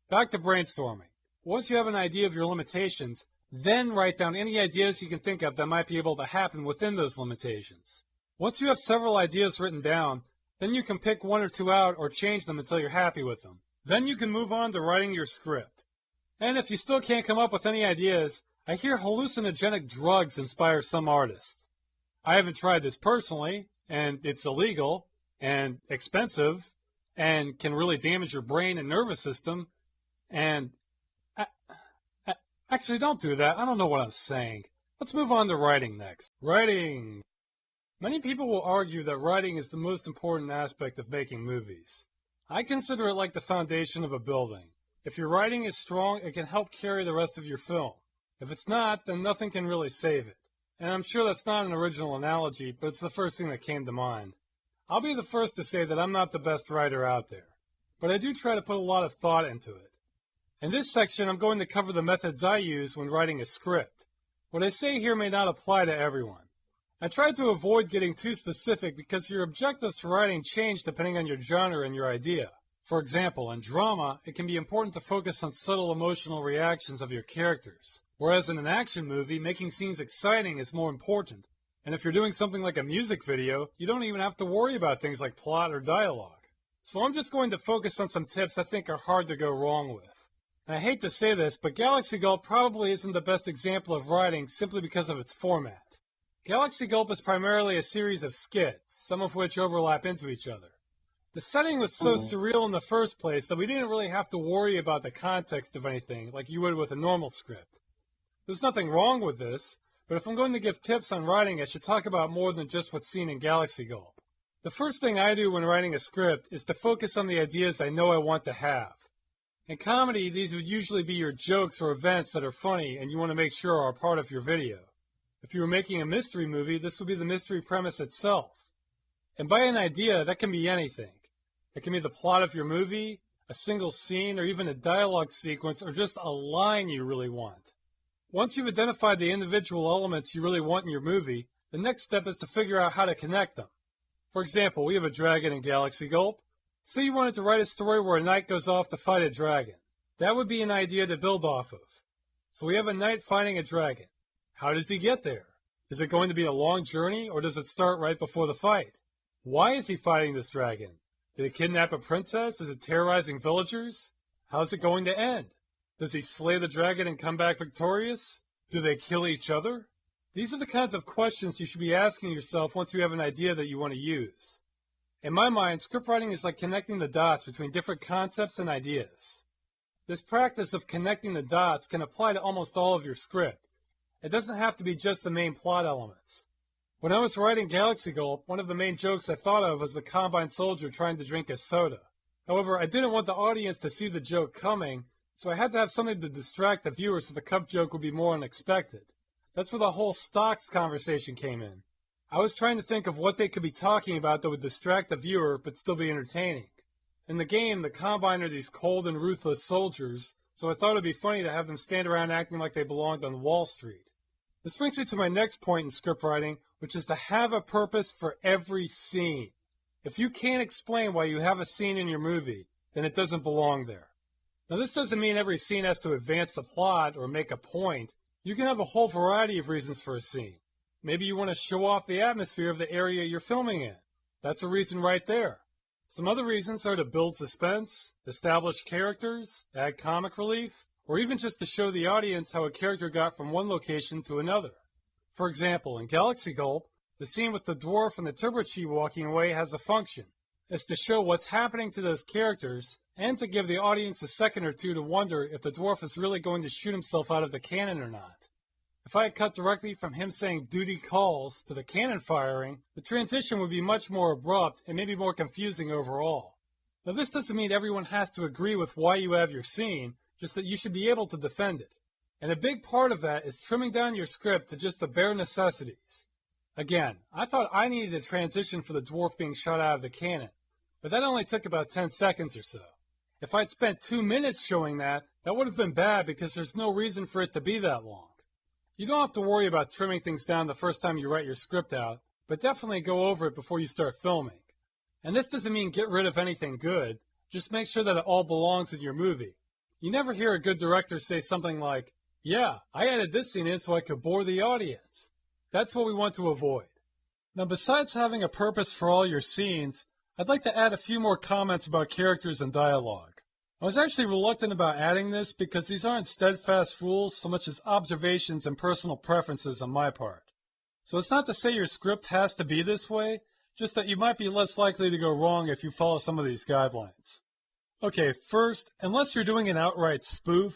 Back to brainstorming. Once you have an idea of your limitations, then write down any ideas you can think of that might be able to happen within those limitations. Once you have several ideas written down, then you can pick one or two out or change them until you're happy with them. Then you can move on to writing your script. And if you still can't come up with any ideas, I hear hallucinogenic drugs inspire some artists. I haven't tried this personally, and it's illegal, and expensive, and can really damage your brain and nervous system, and... Actually, don't do that. I don't know what I'm saying. Let's move on to writing next. Writing. Many people will argue that writing is the most important aspect of making movies. I consider it like the foundation of a building. If your writing is strong, it can help carry the rest of your film. If it's not, then nothing can really save it. And I'm sure that's not an original analogy, but it's the first thing that came to mind. I'll be the first to say that I'm not the best writer out there, but I do try to put a lot of thought into it. In this section, I'm going to cover the methods I use when writing a script. What I say here may not apply to everyone. I tried to avoid getting too specific because your objectives for writing change depending on your genre and your idea. For example, in drama, it can be important to focus on subtle emotional reactions of your characters, whereas in an action movie, making scenes exciting is more important, And if you're doing something like a music video, you don't even have to worry about things like plot or dialogue. So I'm just going to focus on some tips I think are hard to go wrong with. And I hate to say this, but Galaxy Gulp probably isn't the best example of writing simply because of its format. Galaxy Gulp is primarily a series of skits, some of which overlap into each other. The setting was so surreal in the first place that we didn't really have to worry about the context of anything like you would with a normal script. There's nothing wrong with this, but if I'm going to give tips on writing, I should talk about more than just what's seen in Galaxy Gulp. The first thing I do when writing a script is to focus on the ideas I know I want to have. In comedy, these would usually be your jokes or events that are funny and you want to make sure are a part of your video. If you were making a mystery movie, this would be the mystery premise itself. And by an idea, that can be anything. It can be the plot of your movie, a single scene, or even a dialogue sequence, or just a line you really want. Once you've identified the individual elements you really want in your movie, the next step is to figure out how to connect them. For example, we have a dragon in Galaxy Gulp. Say you wanted to write a story where a knight goes off to fight a dragon. That would be an idea to build off of. So we have a knight fighting a dragon. How does he get there? Is it going to be a long journey, or does it start right before the fight? Why is he fighting this dragon? Did he kidnap a princess? Is it terrorizing villagers? How's it going to end? Does he slay the dragon and come back victorious? Do they kill each other? These are the kinds of questions you should be asking yourself once you have an idea that you want to use. In my mind, scriptwriting is like connecting the dots between different concepts and ideas. This practice of connecting the dots can apply to almost all of your script. It doesn't have to be just the main plot elements. When I was writing Galaxy Gulp, one of the main jokes I thought of was the Combine soldier trying to drink a soda. However, I didn't want the audience to see the joke coming, so I had to have something to distract the viewer so the cup joke would be more unexpected. That's where the whole stocks conversation came in. I was trying to think of what they could be talking about that would distract the viewer but still be entertaining. In the game, the Combine are these cold and ruthless soldiers, so I thought it would be funny to have them stand around acting like they belonged on Wall Street. This brings me to my next point in scriptwriting, which is to have a purpose for every scene. If you can't explain why you have a scene in your movie, then it doesn't belong there. Now, this doesn't mean every scene has to advance the plot or make a point. You can have a whole variety of reasons for a scene. Maybe you want to show off the atmosphere of the area you're filming in. That's a reason right there. Some other reasons are to build suspense, establish characters, add comic relief, or even just to show the audience how a character got from one location to another. For example, in Galaxy Gulp, the scene with the dwarf and the turbo chi walking away has a function. It's to show what's happening to those characters and to give the audience a second or two to wonder if the dwarf is really going to shoot himself out of the cannon or not. If I had cut directly from him saying duty calls to the cannon firing, the transition would be much more abrupt and maybe more confusing overall. Now, this doesn't mean everyone has to agree with why you have your scene, just that you should be able to defend it. And a big part of that is trimming down your script to just the bare necessities. Again, I thought I needed a transition for the dwarf being shot out of the cannon, but that only took about 10 seconds or so. If I'd spent 2 minutes showing that, that would have been bad because there's no reason for it to be that long. You don't have to worry about trimming things down the first time you write your script out, but definitely go over it before you start filming. And this doesn't mean get rid of anything good, just make sure that it all belongs in your movie. You never hear a good director say something like, "Yeah, I added this scene in so I could bore the audience." That's what we want to avoid. Now, besides having a purpose for all your scenes, I'd like to add a few more comments about characters and dialogue. I was actually reluctant about adding this because these aren't steadfast rules so much as observations and personal preferences on my part. So it's not to say your script has to be this way, just that you might be less likely to go wrong if you follow some of these guidelines. Okay, first, unless you're doing an outright spoof,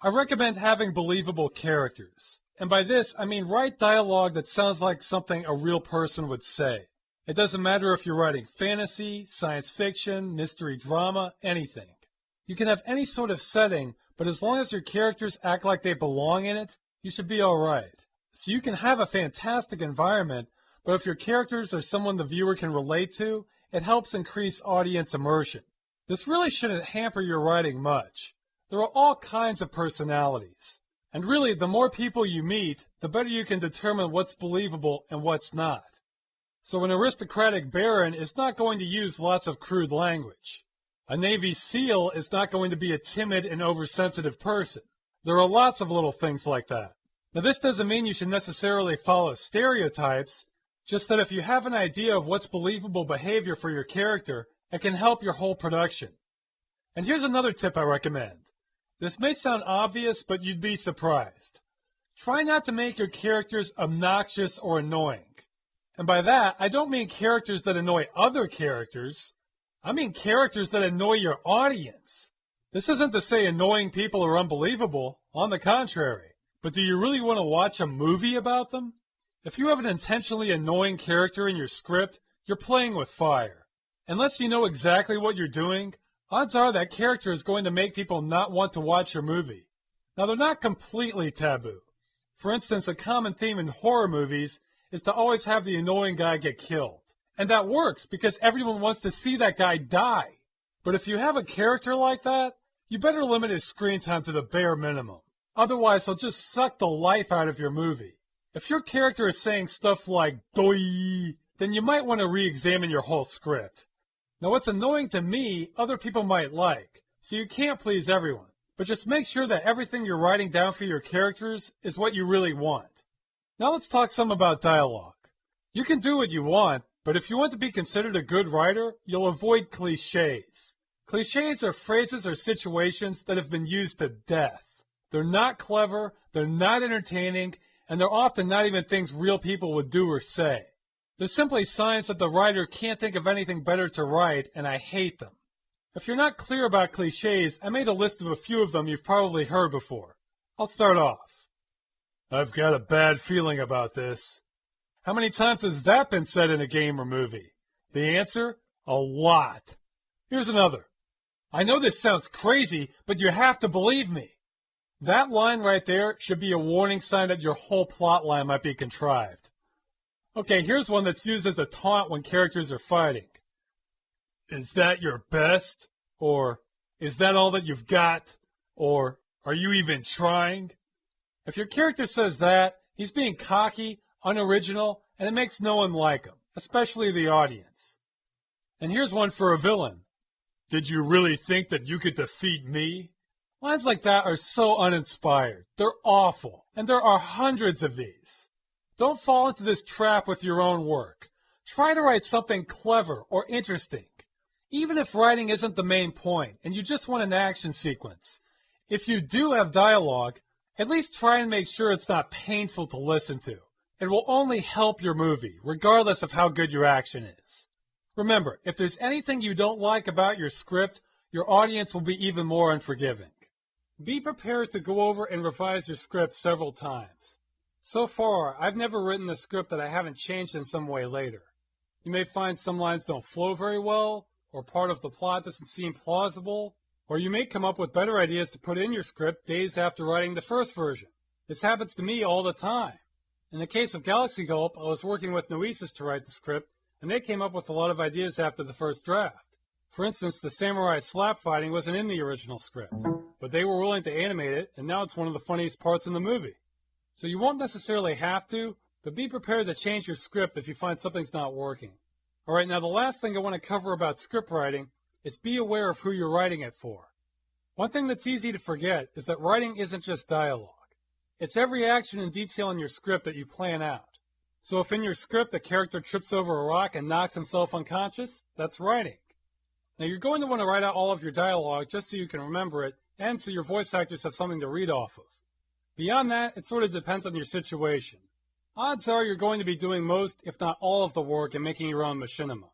I recommend having believable characters. And by this, I mean write dialogue that sounds like something a real person would say. It doesn't matter if you're writing fantasy, science fiction, mystery drama, anything. You can have any sort of setting, but as long as your characters act like they belong in it, you should be alright. So you can have a fantastic environment, but if your characters are someone the viewer can relate to, it helps increase audience immersion. This really shouldn't hamper your writing much. There are all kinds of personalities. And really, the more people you meet, the better you can determine what's believable and what's not. So an aristocratic baron is not going to use lots of crude language. A Navy SEAL is not going to be a timid and oversensitive person. There are lots of little things like that. Now, this doesn't mean you should necessarily follow stereotypes. Just that if you have an idea of what's believable behavior for your character, it can help your whole production. And here's another tip I recommend. This may sound obvious, but you'd be surprised. Try not to make your characters obnoxious or annoying. And by that, I don't mean characters that annoy other characters. I mean characters that annoy your audience. This isn't to say annoying people are unbelievable. On the contrary. But do you really want to watch a movie about them? If you have an intentionally annoying character in your script, you're playing with fire. Unless you know exactly what you're doing, odds are that character is going to make people not want to watch your movie. Now, they're not completely taboo. For instance, a common theme in horror movies is to always have the annoying guy get killed. And that works because everyone wants to see that guy die. But if you have a character like that, you better limit his screen time to the bare minimum. Otherwise, he'll just suck the life out of your movie. If your character is saying stuff like, "Doi," then you might want to re-examine your whole script. Now, what's annoying to me, other people might like, so you can't please everyone. But just make sure that everything you're writing down for your characters is what you really want. Now let's talk some about dialogue. You can do what you want, but if you want to be considered a good writer, you'll avoid cliches. Cliches are phrases or situations that have been used to death. They're not clever, they're not entertaining, and they're often not even things real people would do or say. They're simply signs that the writer can't think of anything better to write, and I hate them. If you're not clear about cliches, I made a list of a few of them you've probably heard before. I'll start off. I've got a bad feeling about this. How many times has that been said in a game or movie? The answer? A lot. Here's another. I know this sounds crazy, but you have to believe me. That line right there should be a warning sign that your whole plot line might be contrived. Okay, here's one that's used as a taunt when characters are fighting. Is that your best? Or, is that all that you've got? Or, are you even trying? If your character says that, he's being cocky, unoriginal, and it makes no one like him, especially the audience. And here's one for a villain. Did you really think that you could defeat me? Lines like that are so uninspired. They're awful, and there are hundreds of these. Don't fall into this trap with your own work. Try to write something clever or interesting. Even if writing isn't the main point, and you just want an action sequence. If you do have dialogue, at least try and make sure it's not painful to listen to. It will only help your movie, regardless of how good your action is. Remember, if there's anything you don't like about your script, your audience will be even more unforgiving. Be prepared to go over and revise your script several times. So far, I've never written a script that I haven't changed in some way later. You may find some lines don't flow very well, or part of the plot doesn't seem plausible, or you may come up with better ideas to put in your script days after writing the first version. This happens to me all the time. In the case of Galaxy Gulp, I was working with Noesis to write the script, and they came up with a lot of ideas after the first draft. For instance, the samurai slap fighting wasn't in the original script, but they were willing to animate it, and now it's one of the funniest parts in the movie. So you won't necessarily have to, but be prepared to change your script if you find something's not working. Alright, now the last thing I want to cover about script writing is be aware of who you're writing it for. One thing that's easy to forget is that writing isn't just dialogue. It's every action and detail in your script that you plan out. So if in your script a character trips over a rock and knocks himself unconscious, that's writing. Now you're going to want to write out all of your dialogue just so you can remember it and so your voice actors have something to read off of. Beyond that, it sort of depends on your situation. Odds are you're going to be doing most, if not all of the work in making your own machinima.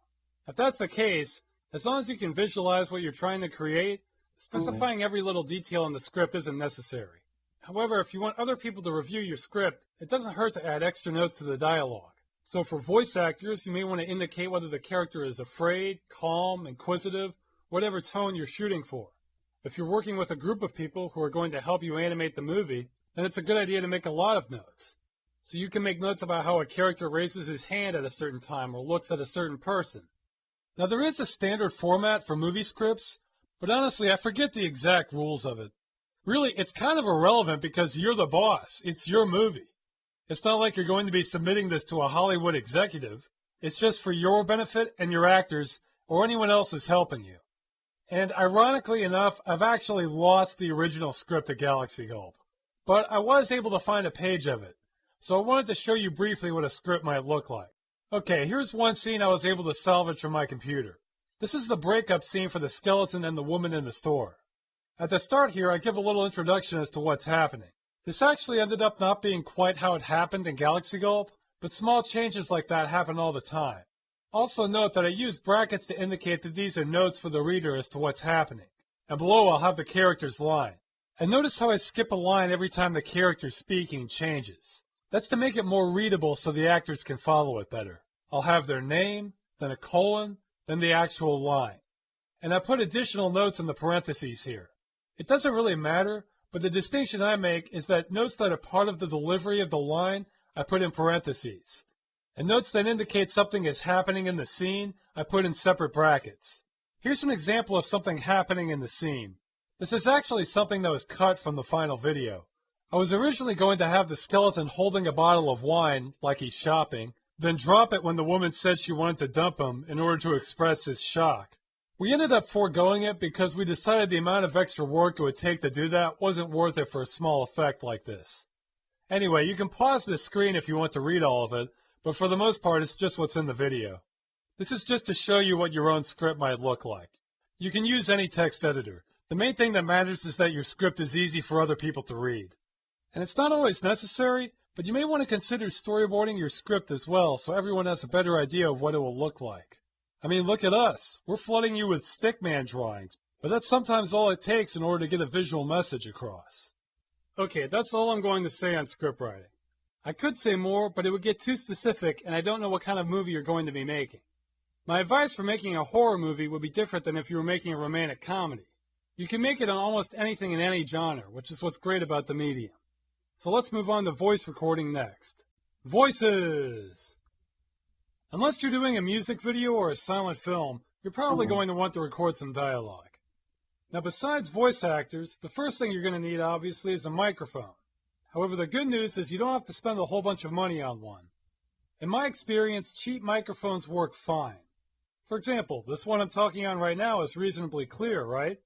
If that's the case, as long as you can visualize what you're trying to create, specifying every little detail in the script isn't necessary. However, if you want other people to review your script, it doesn't hurt to add extra notes to the dialogue. So for voice actors, you may want to indicate whether the character is afraid, calm, inquisitive, whatever tone you're shooting for. If you're working with a group of people who are going to help you animate the movie, then it's a good idea to make a lot of notes. So you can make notes about how a character raises his hand at a certain time or looks at a certain person. Now there is a standard format for movie scripts, but honestly I forget the exact rules of it. Really, it's kind of irrelevant because you're the boss. It's your movie. It's not like you're going to be submitting this to a Hollywood executive. It's just for your benefit and your actors or anyone else who's helping you. And ironically enough, I've actually lost the original script of Galaxy Gulp. But I was able to find a page of it. So I wanted to show you briefly what a script might look like. Okay, here's one scene I was able to salvage from my computer. This is the breakup scene for the skeleton and the woman in the store. At the start here, I give a little introduction as to what's happening. This actually ended up not being quite how it happened in Galaxy Gulp, but small changes like that happen all the time. Also note that I use brackets to indicate that these are notes for the reader as to what's happening. And below I'll have the character's line. And notice how I skip a line every time the character speaking changes. That's to make it more readable so the actors can follow it better. I'll have their name, then a colon, then the actual line. And I put additional notes in the parentheses here. It doesn't really matter, but the distinction I make is that notes that are part of the delivery of the line, I put in parentheses. And notes that indicate something is happening in the scene, I put in separate brackets. Here's an example of something happening in the scene. This is actually something that was cut from the final video. I was originally going to have the skeleton holding a bottle of wine, like he's shopping, then drop it when the woman said she wanted to dump him in order to express his shock. We ended up foregoing it because we decided the amount of extra work it would take to do that wasn't worth it for a small effect like this. Anyway, you can pause this screen if you want to read all of it, but for the most part it's just what's in the video. This is just to show you what your own script might look like. You can use any text editor. The main thing that matters is that your script is easy for other people to read. And it's not always necessary, but you may want to consider storyboarding your script as well so everyone has a better idea of what it will look like. I mean, look at us. We're flooding you with stickman drawings, but that's sometimes all it takes in order to get a visual message across. Okay, that's all I'm going to say on script writing. I could say more, but it would get too specific, and I don't know what kind of movie you're going to be making. My advice for making a horror movie would be different than if you were making a romantic comedy. You can make it on almost anything in any genre, which is what's great about the medium. So let's move on to voice recording next. Voices! Unless you're doing a music video or a silent film, you're probably going to want to record some dialogue. Now besides voice actors, the first thing you're going to need obviously is a microphone. However, the good news is you don't have to spend a whole bunch of money on one. In my experience, cheap microphones work fine. For example, this one I'm talking on right now is reasonably clear, right?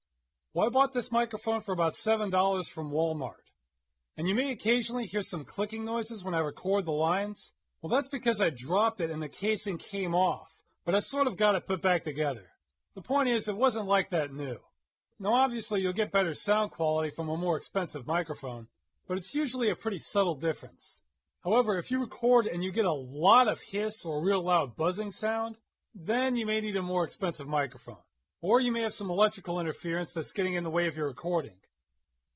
Well, I bought this microphone for about $7 from Walmart. And you may occasionally hear some clicking noises when I record the lines. Well, that's because I dropped it and the casing came off, but I sort of got it put back together. The point is, it wasn't like that new. Now, obviously, you'll get better sound quality from a more expensive microphone, but it's usually a pretty subtle difference. However, if you record and you get a lot of hiss or real loud buzzing sound, then you may need a more expensive microphone. Or you may have some electrical interference that's getting in the way of your recording.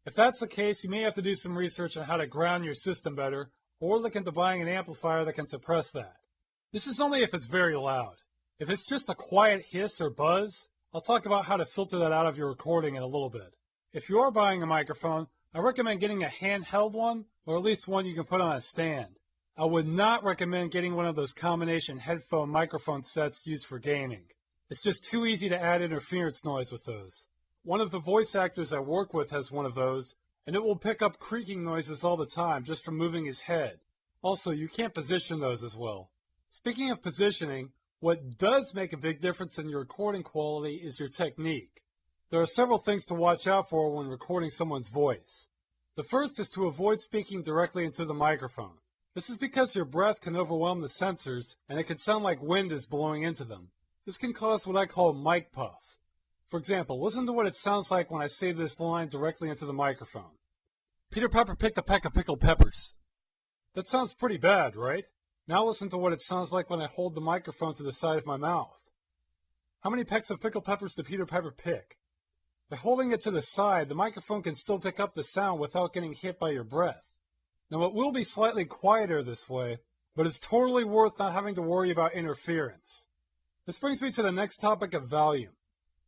If that's the case, you may have to do some research on how to ground your system better, or look into buying an amplifier that can suppress that. This is only if it's very loud. If it's just a quiet hiss or buzz, I'll talk about how to filter that out of your recording in a little bit. If you are buying a microphone, I recommend getting a handheld one, or at least one you can put on a stand. I would not recommend getting one of those combination headphone microphone sets used for gaming. It's just too easy to add interference noise with those. One of the voice actors I work with has one of those, and it will pick up creaking noises all the time just from moving his head. Also, you can't position those as well. Speaking of positioning, what does make a big difference in your recording quality is your technique. There are several things to watch out for when recording someone's voice. The first is to avoid speaking directly into the microphone. This is because your breath can overwhelm the sensors, and it can sound like wind is blowing into them. This can cause what I call mic puff. For example, listen to what it sounds like when I say this line directly into the microphone. Peter Pepper picked a peck of pickled peppers. That sounds pretty bad, right? Now listen to what it sounds like when I hold the microphone to the side of my mouth. How many pecks of pickled peppers did Peter Pepper pick? By holding it to the side, the microphone can still pick up the sound without getting hit by your breath. Now it will be slightly quieter this way, but it's totally worth not having to worry about interference. This brings me to the next topic of volume.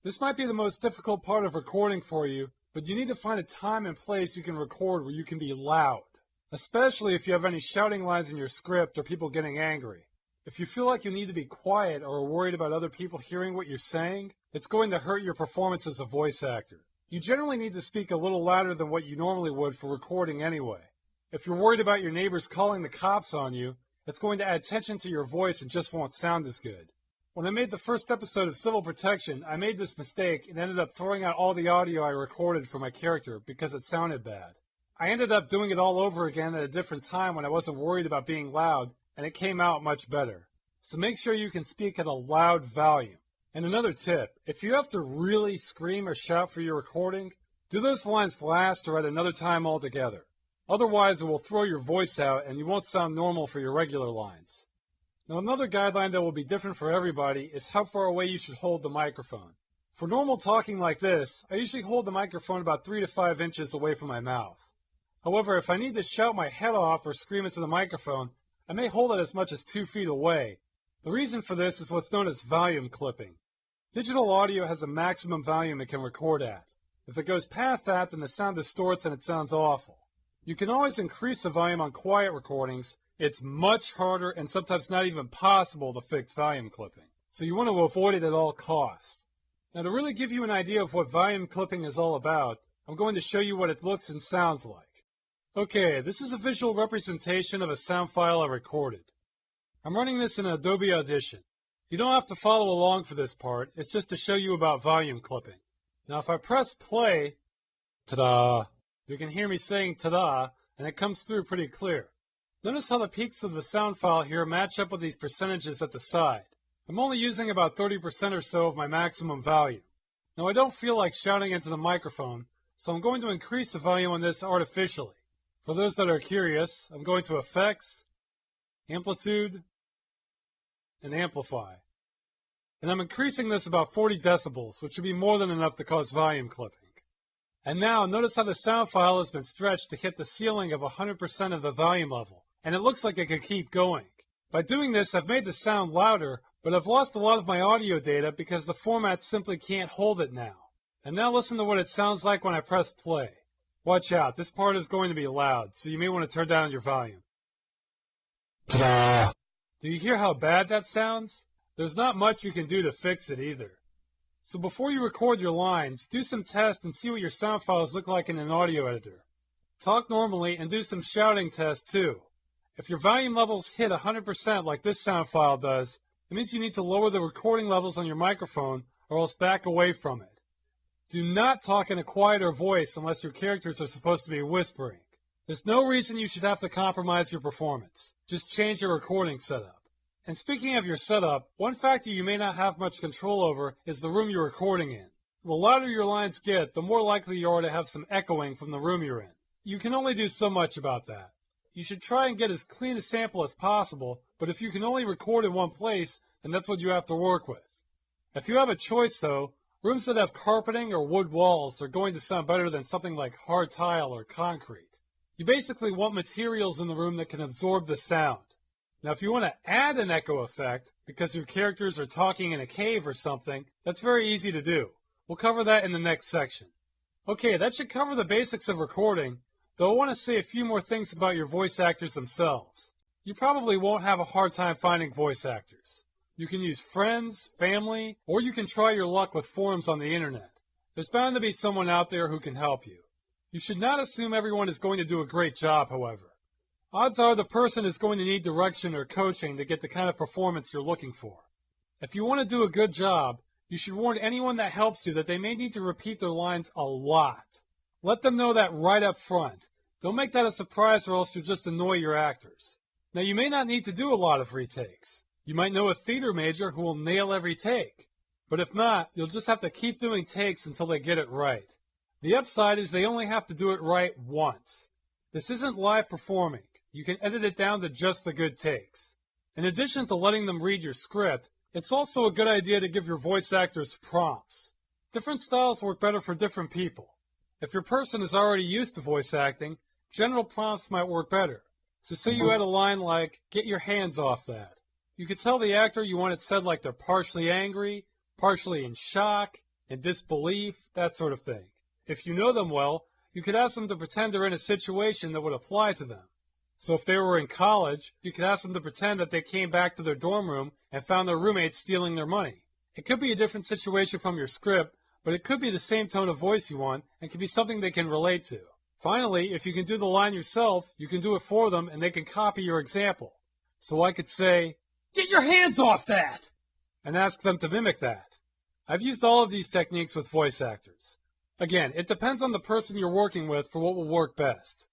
This might be the most difficult part of recording for you, but you need to find a time and place you can record where you can be loud, especially if you have any shouting lines in your script or people getting angry. If you feel like you need to be quiet or are worried about other people hearing what you're saying, it's going to hurt your performance as a voice actor. You generally need to speak a little louder than what you normally would for recording anyway. If you're worried about your neighbors calling the cops on you, it's going to add tension to your voice and just won't sound as good. When I made the first episode of Civil Protection, I made this mistake and ended up throwing out all the audio I recorded for my character because it sounded bad. I ended up doing it all over again at a different time when I wasn't worried about being loud, and it came out much better. so make sure you can speak at a loud volume. And another tip, if you have to really scream or shout for your recording, do those lines last or at another time altogether. Otherwise, it will throw your voice out and you won't sound normal for your regular lines. Now, another guideline that will be different for everybody is how far away you should hold the microphone. For normal talking like this, I usually hold the microphone about 3 to 5 inches away from my mouth. However, if I need to shout my head off or scream into the microphone, I may hold it as much as 2 feet away. The reason for this is what's known as volume clipping. Digital audio has a maximum volume it can record at. If it goes past that, then the sound distorts and it sounds awful. You can always increase the volume on quiet recordings. It's much harder and sometimes not even possible to fix volume clipping. So you want to avoid it at all costs. Now, to really give you an idea of what volume clipping is all about, I'm going to show you what it looks and sounds like. Okay, this is a visual representation of a sound file I recorded. I'm running this in Adobe Audition. You don't have to follow along for this part, it's just to show you about volume clipping. Now if I press play, ta-da, you can hear me saying ta-da, and it comes through pretty clear. Notice how the peaks of the sound file here match up with these percentages at the side. I'm only using about 30% or so of my maximum volume. Now I don't feel like shouting into the microphone, so I'm going to increase the volume on this artificially. For those that are curious, I'm going to Effects, Amplitude, and Amplify. And I'm increasing this about 40 decibels, which should be more than enough to cause volume clipping. And now notice how the sound file has been stretched to hit the ceiling of 100% of the volume level, and it looks like it could keep going. By doing this, I've made the sound louder, but I've lost a lot of my audio data because the format simply can't hold it now. And now listen to what it sounds like when I press play. Watch out, this part is going to be loud, so you may want to turn down your volume. Ta-da! Do you hear how bad that sounds? There's not much you can do to fix it either. So before you record your lines, do some tests and see what your sound files look like in an audio editor. Talk normally and do some shouting tests too. If your volume levels hit 100% like this sound file does, it means you need to lower the recording levels on your microphone or else back away from it. Do not talk in a quieter voice unless your characters are supposed to be whispering. There's no reason you should have to compromise your performance. Just change your recording setup. And speaking of your setup, one factor you may not have much control over is the room you're recording in. The louder your lines get, the more likely you are to have some echoing from the room you're in. You can only do so much about that. You should try and get as clean a sample as possible, but if you can only record in one place, then that's what you have to work with. If you have a choice though, rooms that have carpeting or wood walls are going to sound better than something like hard tile or concrete. You basically want materials in the room that can absorb the sound. Now if you want to add an echo effect, because your characters are talking in a cave or something, that's very easy to do. We'll cover that in the next section. Okay, that should cover the basics of recording, though I want to say a few more things about your voice actors themselves. You probably won't have a hard time finding voice actors. You can use friends, family, or you can try your luck with forums on the internet. There's bound to be someone out there who can help you. You should not assume everyone is going to do a great job, however. Odds are the person is going to need direction or coaching to get the kind of performance you're looking for. If you want to do a good job, you should warn anyone that helps you that they may need to repeat their lines a lot. Let them know that right up front. Don't make that a surprise or else you'll just annoy your actors. Now you may not need to do a lot of retakes. You might know a theater major who will nail every take. But if not, you'll just have to keep doing takes until they get it right. The upside is they only have to do it right once. This isn't live performing. You can edit it down to just the good takes. In addition to letting them read your script, it's also a good idea to give your voice actors prompts. Different styles work better for different people. If your person is already used to voice acting, general prompts might work better. So say you add a line like, "Get your hands off that." You could tell the actor you want it said like they're partially angry, partially in shock, in disbelief, that sort of thing. If you know them well, you could ask them to pretend they're in a situation that would apply to them. So if they were in college, you could ask them to pretend that they came back to their dorm room and found their roommates stealing their money. It could be a different situation from your script, but it could be the same tone of voice you want and could be something they can relate to. Finally, if you can do the line yourself, you can do it for them and they can copy your example. So I could say, "Get your hands off that!" and ask them to mimic that. I've used all of these techniques with voice actors. Again, it depends on the person you're working with for what will work best.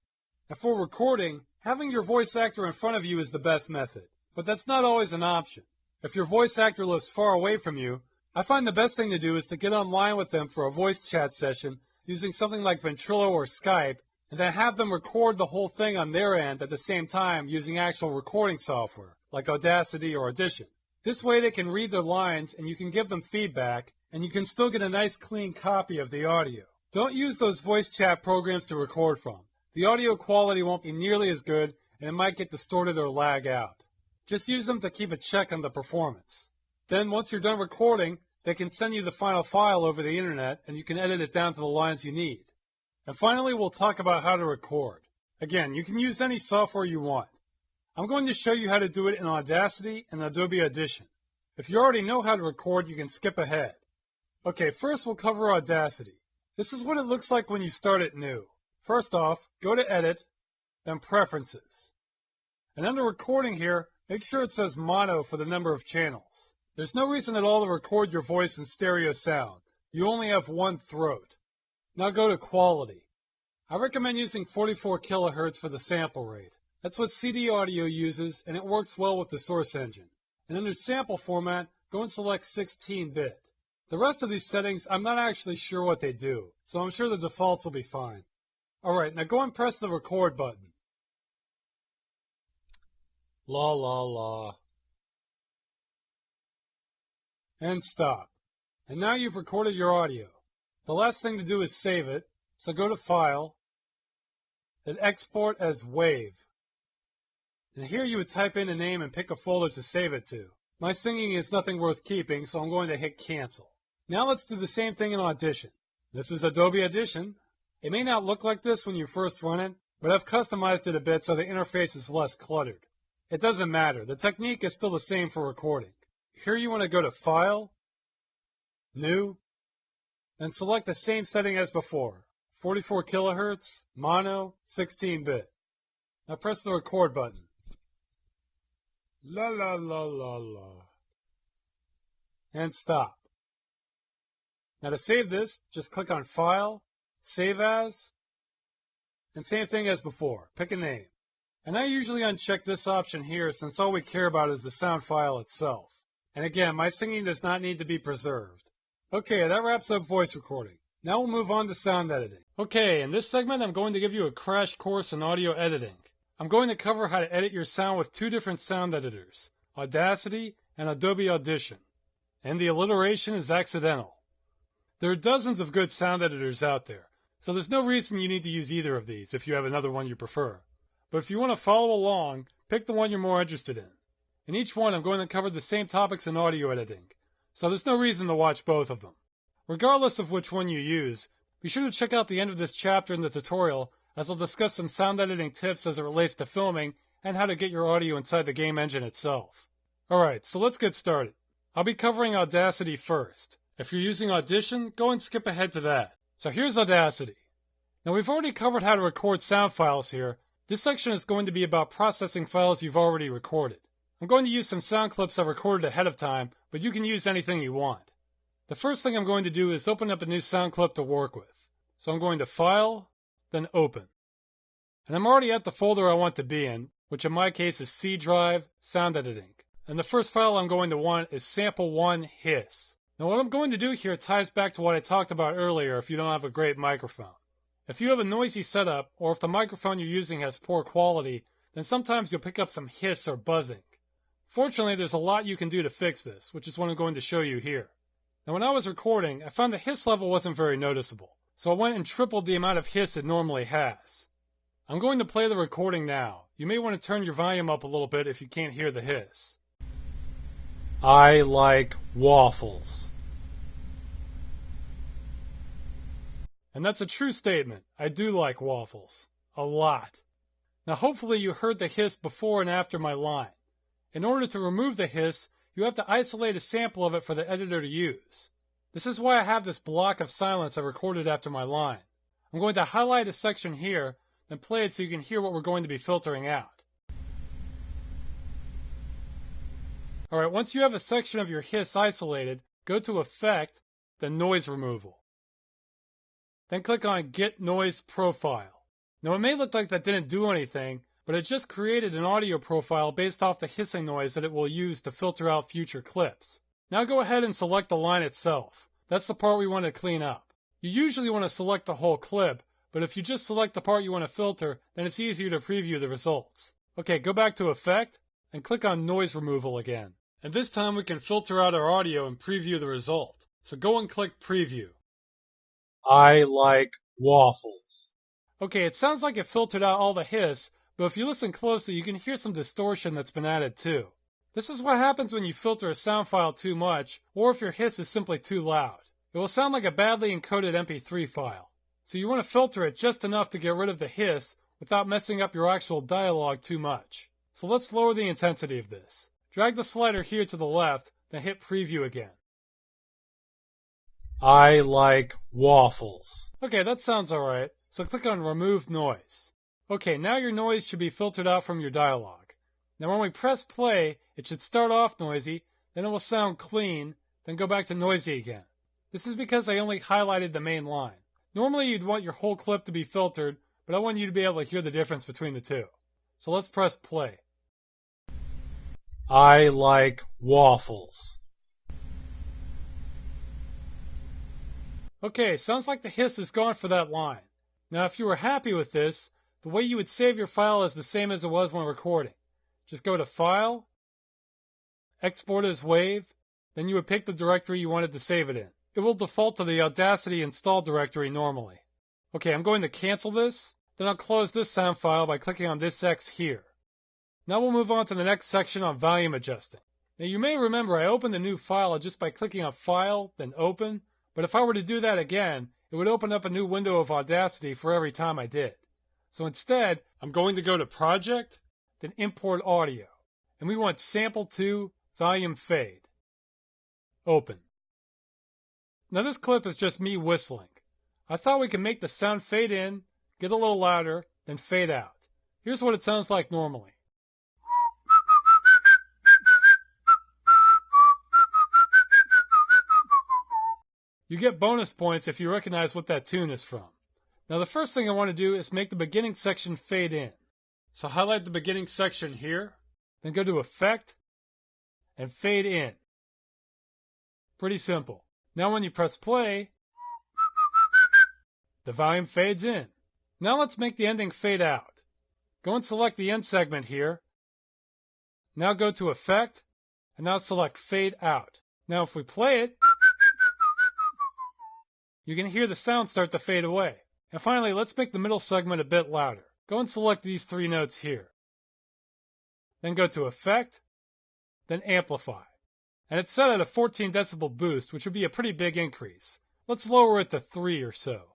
And for recording, having your voice actor in front of you is the best method, but that's not always an option. If your voice actor lives far away from you, I find the best thing to do is to get online with them for a voice chat session using something like Ventrilo or Skype, and then have them record the whole thing on their end at the same time using actual recording software, like Audacity or Audition. This way they can read their lines and you can give them feedback, and you can still get a nice clean copy of the audio. Don't use those voice chat programs to record from. The audio quality won't be nearly as good, and it might get distorted or lag out. Just use them to keep a check on the performance. Then once you're done recording, they can send you the final file over the internet and you can edit it down to the lines you need. And finally, we'll talk about how to record. Again, you can use any software you want. I'm going to show you how to do it in Audacity and Adobe Audition. If you already know how to record, you can skip ahead. Okay, first we'll cover Audacity. This is what it looks like when you start it new. First off, go to Edit, then Preferences. And under Recording here, make sure it says Mono for the number of channels. There's no reason at all to record your voice in stereo sound. You only have one throat. Now go to Quality. I recommend using 44 kilohertz for the sample rate. That's what CD audio uses, and it works well with the source engine. And under Sample Format, go and select 16-bit. The rest of these settings, I'm not actually sure what they do, so I'm sure the defaults will be fine. Alright, now go and press the Record button. La la la. And stop. And now you've recorded your audio. The last thing to do is save it, so go to File, and Export as WAV. And here you would type in a name and pick a folder to save it to. My singing is nothing worth keeping, so I'm going to hit Cancel. Now let's do the same thing in Audition. This is Adobe Audition. It may not look like this when you first run it, but I've customized it a bit so the interface is less cluttered. It doesn't matter. The technique is still the same for recording. Here you want to go to File, New, and select the same setting as before, 44 kilohertz, mono, 16-bit. Now press the Record button. La la la la la. And stop. Now to save this, just click on File, Save As, and same thing as before, pick a name. And I usually uncheck this option here since all we care about is the sound file itself. And again, my singing does not need to be preserved. Okay, that wraps up voice recording. Now we'll move on to sound editing. Okay, in this segment I'm going to give you a crash course in audio editing. I'm going to cover how to edit your sound with two different sound editors, Audacity and Adobe Audition. And the alliteration is accidental. There are dozens of good sound editors out there, so there's no reason you need to use either of these if you have another one you prefer. But if you want to follow along, pick the one you're more interested in. In each one, I'm going to cover the same topics in audio editing, so there's no reason to watch both of them. Regardless of which one you use, be sure to check out the end of this chapter in the tutorial, as I'll discuss some sound editing tips as it relates to filming and how to get your audio inside the game engine itself. Alright, so let's get started. I'll be covering Audacity first. If you're using Audition, go and skip ahead to that. So here's Audacity. Now we've already covered how to record sound files here. This section is going to be about processing files you've already recorded. I'm going to use some sound clips I've recorded ahead of time, but you can use anything you want. The first thing I'm going to do is open up a new sound clip to work with. So I'm going to File, then Open. And I'm already at the folder I want to be in, which in my case is C drive, Sound Editing. And the first file I'm going to want is Sample1 Hiss. Now what I'm going to do here ties back to what I talked about earlier if you don't have a great microphone. If you have a noisy setup, or if the microphone you're using has poor quality, then sometimes you'll pick up some hiss or buzzing. Fortunately, there's a lot you can do to fix this, which is what I'm going to show you here. Now when I was recording, I found the hiss level wasn't very noticeable, so I went and tripled the amount of hiss it normally has. I'm going to play the recording now. You may want to turn your volume up a little bit if you can't hear the hiss. I like waffles. And that's a true statement. I do like waffles. A lot. Now hopefully you heard the hiss before and after my line. In order to remove the hiss, you have to isolate a sample of it for the editor to use. This is why I have this block of silence I recorded after my line. I'm going to highlight a section here, then play it so you can hear what we're going to be filtering out. Alright, once you have a section of your hiss isolated, go to Effect, then Noise Removal. Then click on Get Noise Profile. Now it may look like that didn't do anything, but it just created an audio profile based off the hissing noise that it will use to filter out future clips. Now go ahead and select the line itself. That's the part we want to clean up. You usually want to select the whole clip, but if you just select the part you want to filter, then it's easier to preview the results. Okay, go back to Effect, and click on Noise Removal again. And this time we can filter out our audio and preview the result. So go and click Preview. I like waffles. Okay, it sounds like it filtered out all the hiss, but if you listen closely, you can hear some distortion that's been added too. This is what happens when you filter a sound file too much, or if your hiss is simply too loud. It will sound like a badly encoded MP3 file. So you want to filter it just enough to get rid of the hiss without messing up your actual dialogue too much. So let's lower the intensity of this. Drag the slider here to the left, then hit Preview again. I like waffles. Okay, that sounds alright, so click on Remove Noise. Okay, now your noise should be filtered out from your dialogue. Now when we press play, it should start off noisy, then it will sound clean, then go back to noisy again. This is because I only highlighted the main line. Normally you'd want your whole clip to be filtered, but I want you to be able to hear the difference between the two. So let's press play. I like waffles. Okay, sounds like the hiss is gone for that line. Now if you were happy with this, the way you would save your file is the same as it was when recording. Just go to File, Export as WAV, then you would pick the directory you wanted to save it in. It will default to the Audacity install directory normally. Okay, I'm going to cancel this, then I'll close this sound file by clicking on this X here. Now we'll move on to the next section on volume adjusting. Now you may remember I opened a new file just by clicking on File, then Open, but if I were to do that again, it would open up a new window of Audacity for every time I did. So instead, I'm going to go to Project, then Import Audio, and we want Sample 2, Volume Fade. Open. Now this clip is just me whistling. I thought we could make the sound fade in, get a little louder, then fade out. Here's what it sounds like normally. You get bonus points if you recognize what that tune is from. Now the first thing I want to do is make the beginning section fade in. So highlight the beginning section here, then go to Effect, and Fade In. Pretty simple. Now when you press play, the volume fades in. Now let's make the ending fade out. Go and select the end segment here. Now go to Effect, and now select Fade Out. Now if we play it, you can hear the sound start to fade away. And finally, let's make the middle segment a bit louder. Go and select these three notes here. Then go to Effect, then Amplify. And it's set at a 14 decibel boost, which would be a pretty big increase. Let's lower it to 3 or so.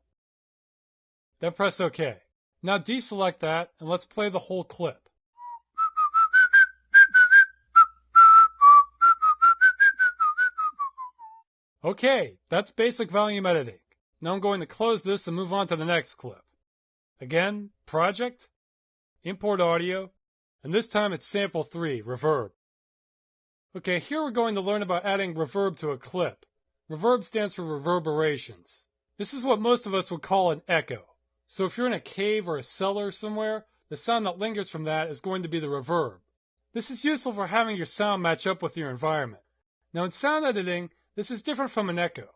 Then press OK. Now deselect that, and let's play the whole clip. Okay, that's basic volume editing. Now I'm going to close this and move on to the next clip. Again, Project, Import Audio, and this time it's Sample 3, Reverb. Okay, here we're going to learn about adding reverb to a clip. Reverb stands for reverberations. This is what most of us would call an echo. So if you're in a cave or a cellar somewhere, the sound that lingers from that is going to be the reverb. This is useful for having your sound match up with your environment. Now in sound editing, this is different from an echo.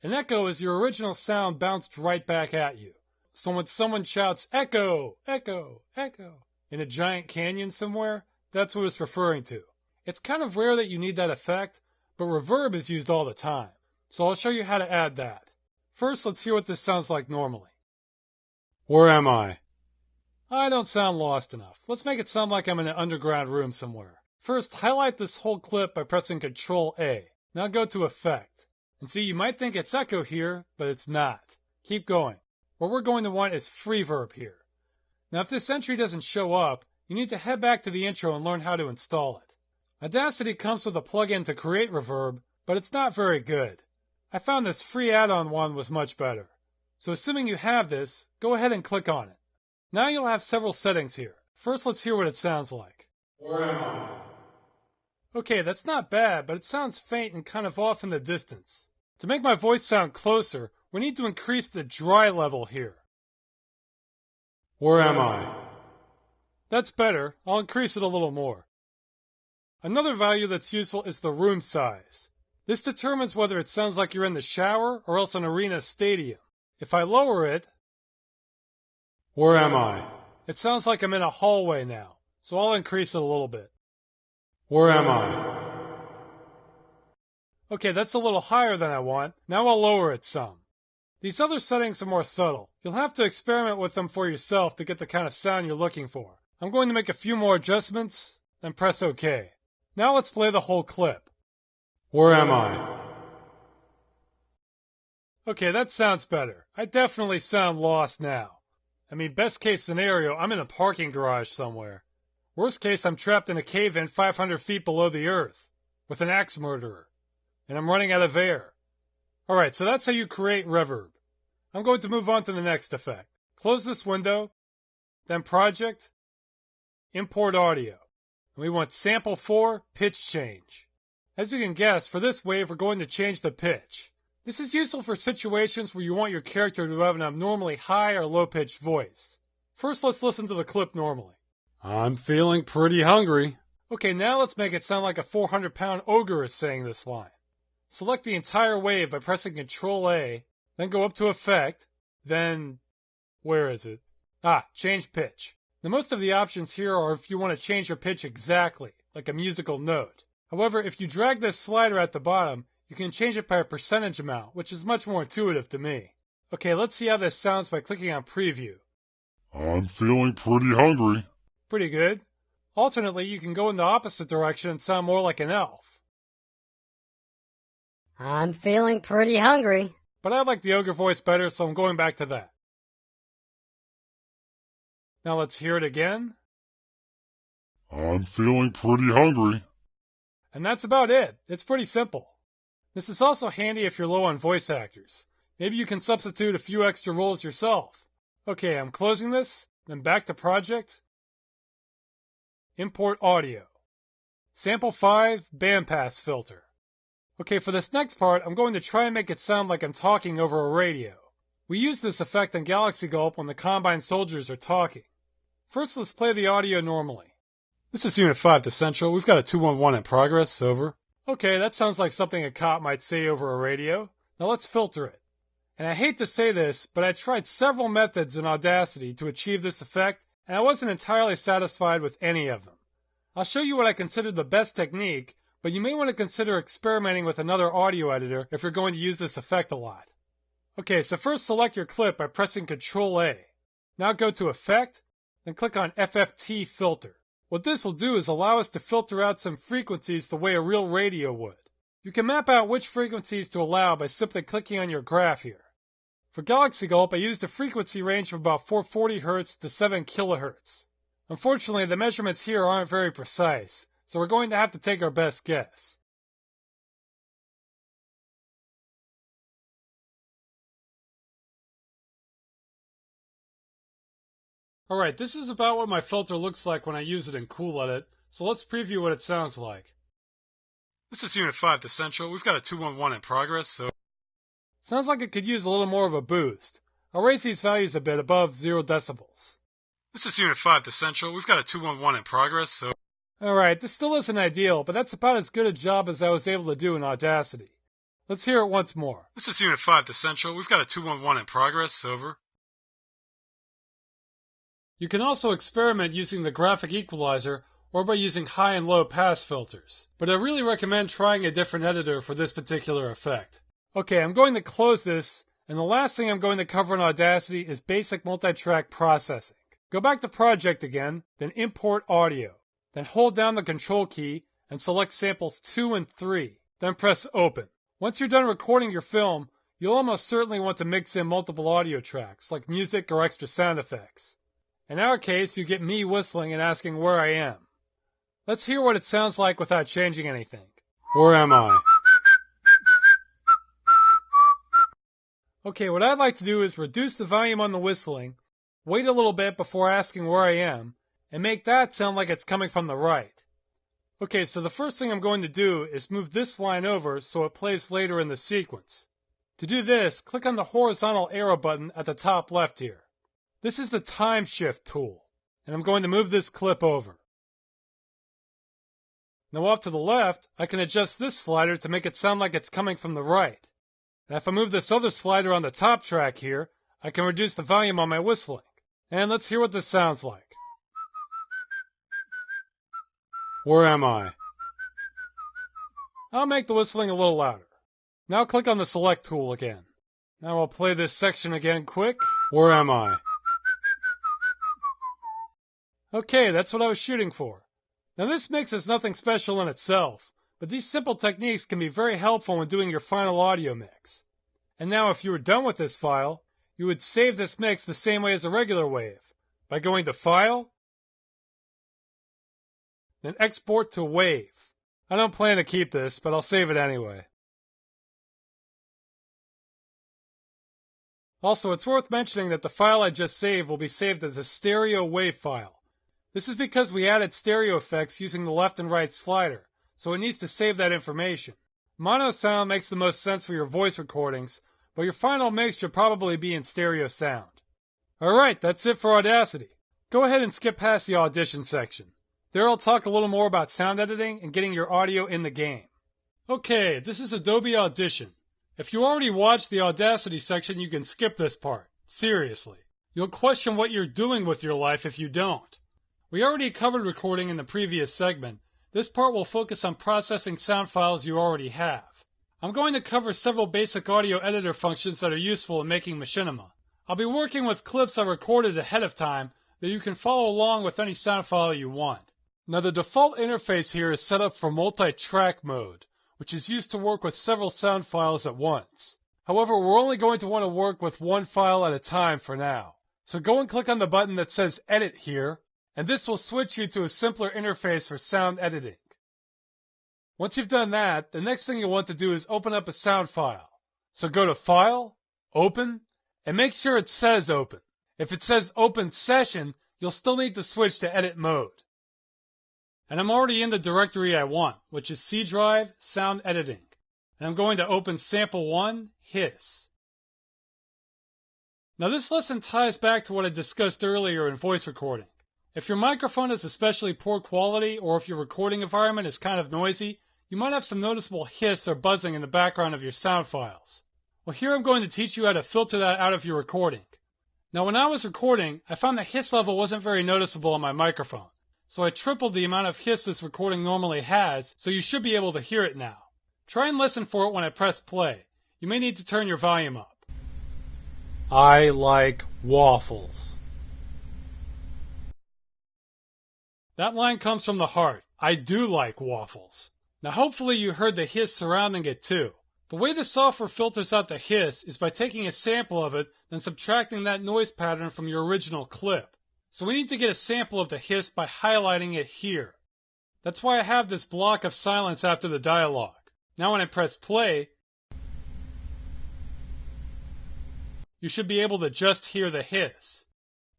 An echo is your original sound bounced right back at you. So when someone shouts, echo, echo, echo, in a giant canyon somewhere, that's what it's referring to. It's kind of rare that you need that effect, but reverb is used all the time. So I'll show you how to add that. First, let's hear what this sounds like normally. Where am I? I don't sound lost enough. Let's make it sound like I'm in an underground room somewhere. First, highlight this whole clip by pressing Ctrl-A. Now go to Effect. And see, you might think it's echo here, but it's not. Keep going. What we're going to want is freeverb here. Now if this entry doesn't show up, you need to head back to the intro and learn how to install it. Audacity comes with a plugin to create reverb, but it's not very good. I found this free add-on one was much better. So assuming you have this, go ahead and click on it. Now you'll have several settings here. First, let's hear what it sounds like. Where am I? Okay, that's not bad, but it sounds faint and kind of off in the distance. To make my voice sound closer, we need to increase the dry level here. Where am I? That's better. I'll increase it a little more. Another value that's useful is the room size. This determines whether it sounds like you're in the shower or else an arena stadium. If I lower it, Where am I? it sounds like I'm in a hallway now, so I'll increase it a little bit. Where am I? Okay, that's a little higher than I want. Now I'll lower it some. These other settings are more subtle. You'll have to experiment with them for yourself to get the kind of sound you're looking for. I'm going to make a few more adjustments, then press OK. Now let's play the whole clip. Where am I? Okay, that sounds better. I definitely sound lost now. I mean, best case scenario, I'm in a parking garage somewhere. Worst case, I'm trapped in a cave-in 500 feet below the earth, with an axe murderer, and I'm running out of air. Alright, so that's how you create reverb. I'm going to move on to the next effect. Close this window, then Project, Import Audio. And we want Sample 4, Pitch Change. As you can guess, for this wave, we're going to change the pitch. This is useful for situations where you want your character to have an abnormally high or low-pitched voice. First, let's listen to the clip normally. I'm feeling pretty hungry. Okay, now let's make it sound like a 400-pound ogre is saying this line. Select the entire wave by pressing Ctrl-A, then go up to Effect, then... where is it? Change pitch. Now most of the options here are if you want to change your pitch exactly, like a musical note. However, if you drag this slider at the bottom, you can change it by a percentage amount, which is much more intuitive to me. Okay, let's see how this sounds by clicking on Preview. I'm feeling pretty hungry. Pretty good. Alternately, you can go in the opposite direction and sound more like an elf. I'm feeling pretty hungry. But I like the ogre voice better, so I'm going back to that. Now let's hear it again. I'm feeling pretty hungry. And that's about it. It's pretty simple. This is also handy if you're low on voice actors. Maybe you can substitute a few extra roles yourself. Okay, I'm closing this, then back to Project. Import Audio. Sample 5, Bandpass Filter. Okay, for this next part, I'm going to try and make it sound like I'm talking over a radio. We use this effect in Galaxy Gulp when the Combine soldiers are talking. First, let's play the audio normally. This is Unit 5 to Central. We've got a 211 in progress. Over. Okay, that sounds like something a cop might say over a radio. Now let's filter it. And I hate to say this, but I tried several methods in Audacity to achieve this effect, and I wasn't entirely satisfied with any of them. I'll show you what I consider the best technique, but you may want to consider experimenting with another audio editor if you're going to use this effect a lot. Okay, so first select your clip by pressing Ctrl-A. Now go to Effect, then click on FFT Filter. What this will do is allow us to filter out some frequencies the way a real radio would. You can map out which frequencies to allow by simply clicking on your graph here. For Galaxy Gulp, I used a frequency range of about 440 Hz to 7 kHz. Unfortunately, the measurements here aren't very precise, so we're going to have to take our best guess. Alright, this is about what my filter looks like when I use it in Cool Edit, so let's preview what it sounds like. This is Unit 5 to Central. We've got a 211 in progress, so... Sounds like it could use a little more of a boost. I'll raise these values a bit above 0 decibels. This is Unit 5 to Central. We've got a 211 in progress, so... Alright, this still isn't ideal, but that's about as good a job as I was able to do in Audacity. Let's hear it once more. This is Unit 5 to Central. We've got a 211 in progress, over. You can also experiment using the graphic equalizer or by using high and low pass filters, but I really recommend trying a different editor for this particular effect. Okay, I'm going to close this, and the last thing I'm going to cover in Audacity is basic multi-track processing. Go back to Project again, then Import Audio, then hold down the Control key and select samples 2 and 3, then press Open. Once you're done recording your film, you'll almost certainly want to mix in multiple audio tracks, like music or extra sound effects. In our case, you get me whistling and asking where I am. Let's hear what it sounds like without changing anything. Where am I? Okay, what I'd like to do is reduce the volume on the whistling, wait a little bit before asking where I am, and make that sound like it's coming from the right. Okay, so the first thing I'm going to do is move this line over so it plays later in the sequence. To do this, click on the horizontal arrow button at the top left here. This is the Time Shift tool. and I'm going to move this clip over. Now off to the left, I can adjust this slider to make it sound like it's coming from the right. And if I move this other slider on the top track here, I can reduce the volume on my whistling. And let's hear what this sounds like. Where am I? I'll make the whistling a little louder. Now click on the select tool again. Now I'll play this section again quick. Where am I? Okay, that's what I was shooting for. Now this mix is nothing special in itself, but these simple techniques can be very helpful when doing your final audio mix. And now if you were done with this file, you would save this mix the same way as a regular wave, by going to File, then Export to Wave. I don't plan to keep this, but I'll save it anyway. Also, it's worth mentioning that the file I just saved will be saved as a stereo wave file. This is because we added stereo effects using the left and right slider, so it needs to save that information. Mono sound makes the most sense for your voice recordings, but your final mix should probably be in stereo sound. Alright, that's it for Audacity. Go ahead and skip past the audition section. There I'll talk a little more about sound editing and getting your audio in the game. Okay, this is Adobe Audition. If you already watched the Audacity section, you can skip this part. Seriously. You'll question what you're doing with your life if you don't. We already covered recording in the previous segment. This part will focus on processing sound files you already have. I'm going to cover several basic audio editor functions that are useful in making Machinima. I'll be working with clips I recorded ahead of time that you can follow along with any sound file you want. Now the default interface here is set up for multi-track mode, which is used to work with several sound files at once. However, we're only going to want to work with one file at a time for now. So go and click on the button that says Edit here, and this will switch you to a simpler interface for sound editing. Once you've done that, the next thing you'll want to do is open up a sound file. So go to File, Open, and make sure it says Open. If it says Open Session, you'll still need to switch to Edit mode. And I'm already in the directory I want, which is C Drive Sound Editing. And I'm going to open Sample 1, Hiss. Now this lesson ties back to what I discussed earlier in voice recording. If your microphone is especially poor quality, or if your recording environment is kind of noisy, you might have some noticeable hiss or buzzing in the background of your sound files. Well, here I'm going to teach you how to filter that out of your recording. Now when I was recording, I found the hiss level wasn't very noticeable on my microphone. So I tripled the amount of hiss this recording normally has, so you should be able to hear it now. Try and listen for it when I press play. You may need to turn your volume up. I like waffles. That line comes from the heart. I do like waffles. Now hopefully you heard the hiss surrounding it too. The way the software filters out the hiss is by taking a sample of it and subtracting that noise pattern from your original clip. So we need to get a sample of the hiss by highlighting it here. That's why I have this block of silence after the dialogue. Now when I press play, you should be able to just hear the hiss.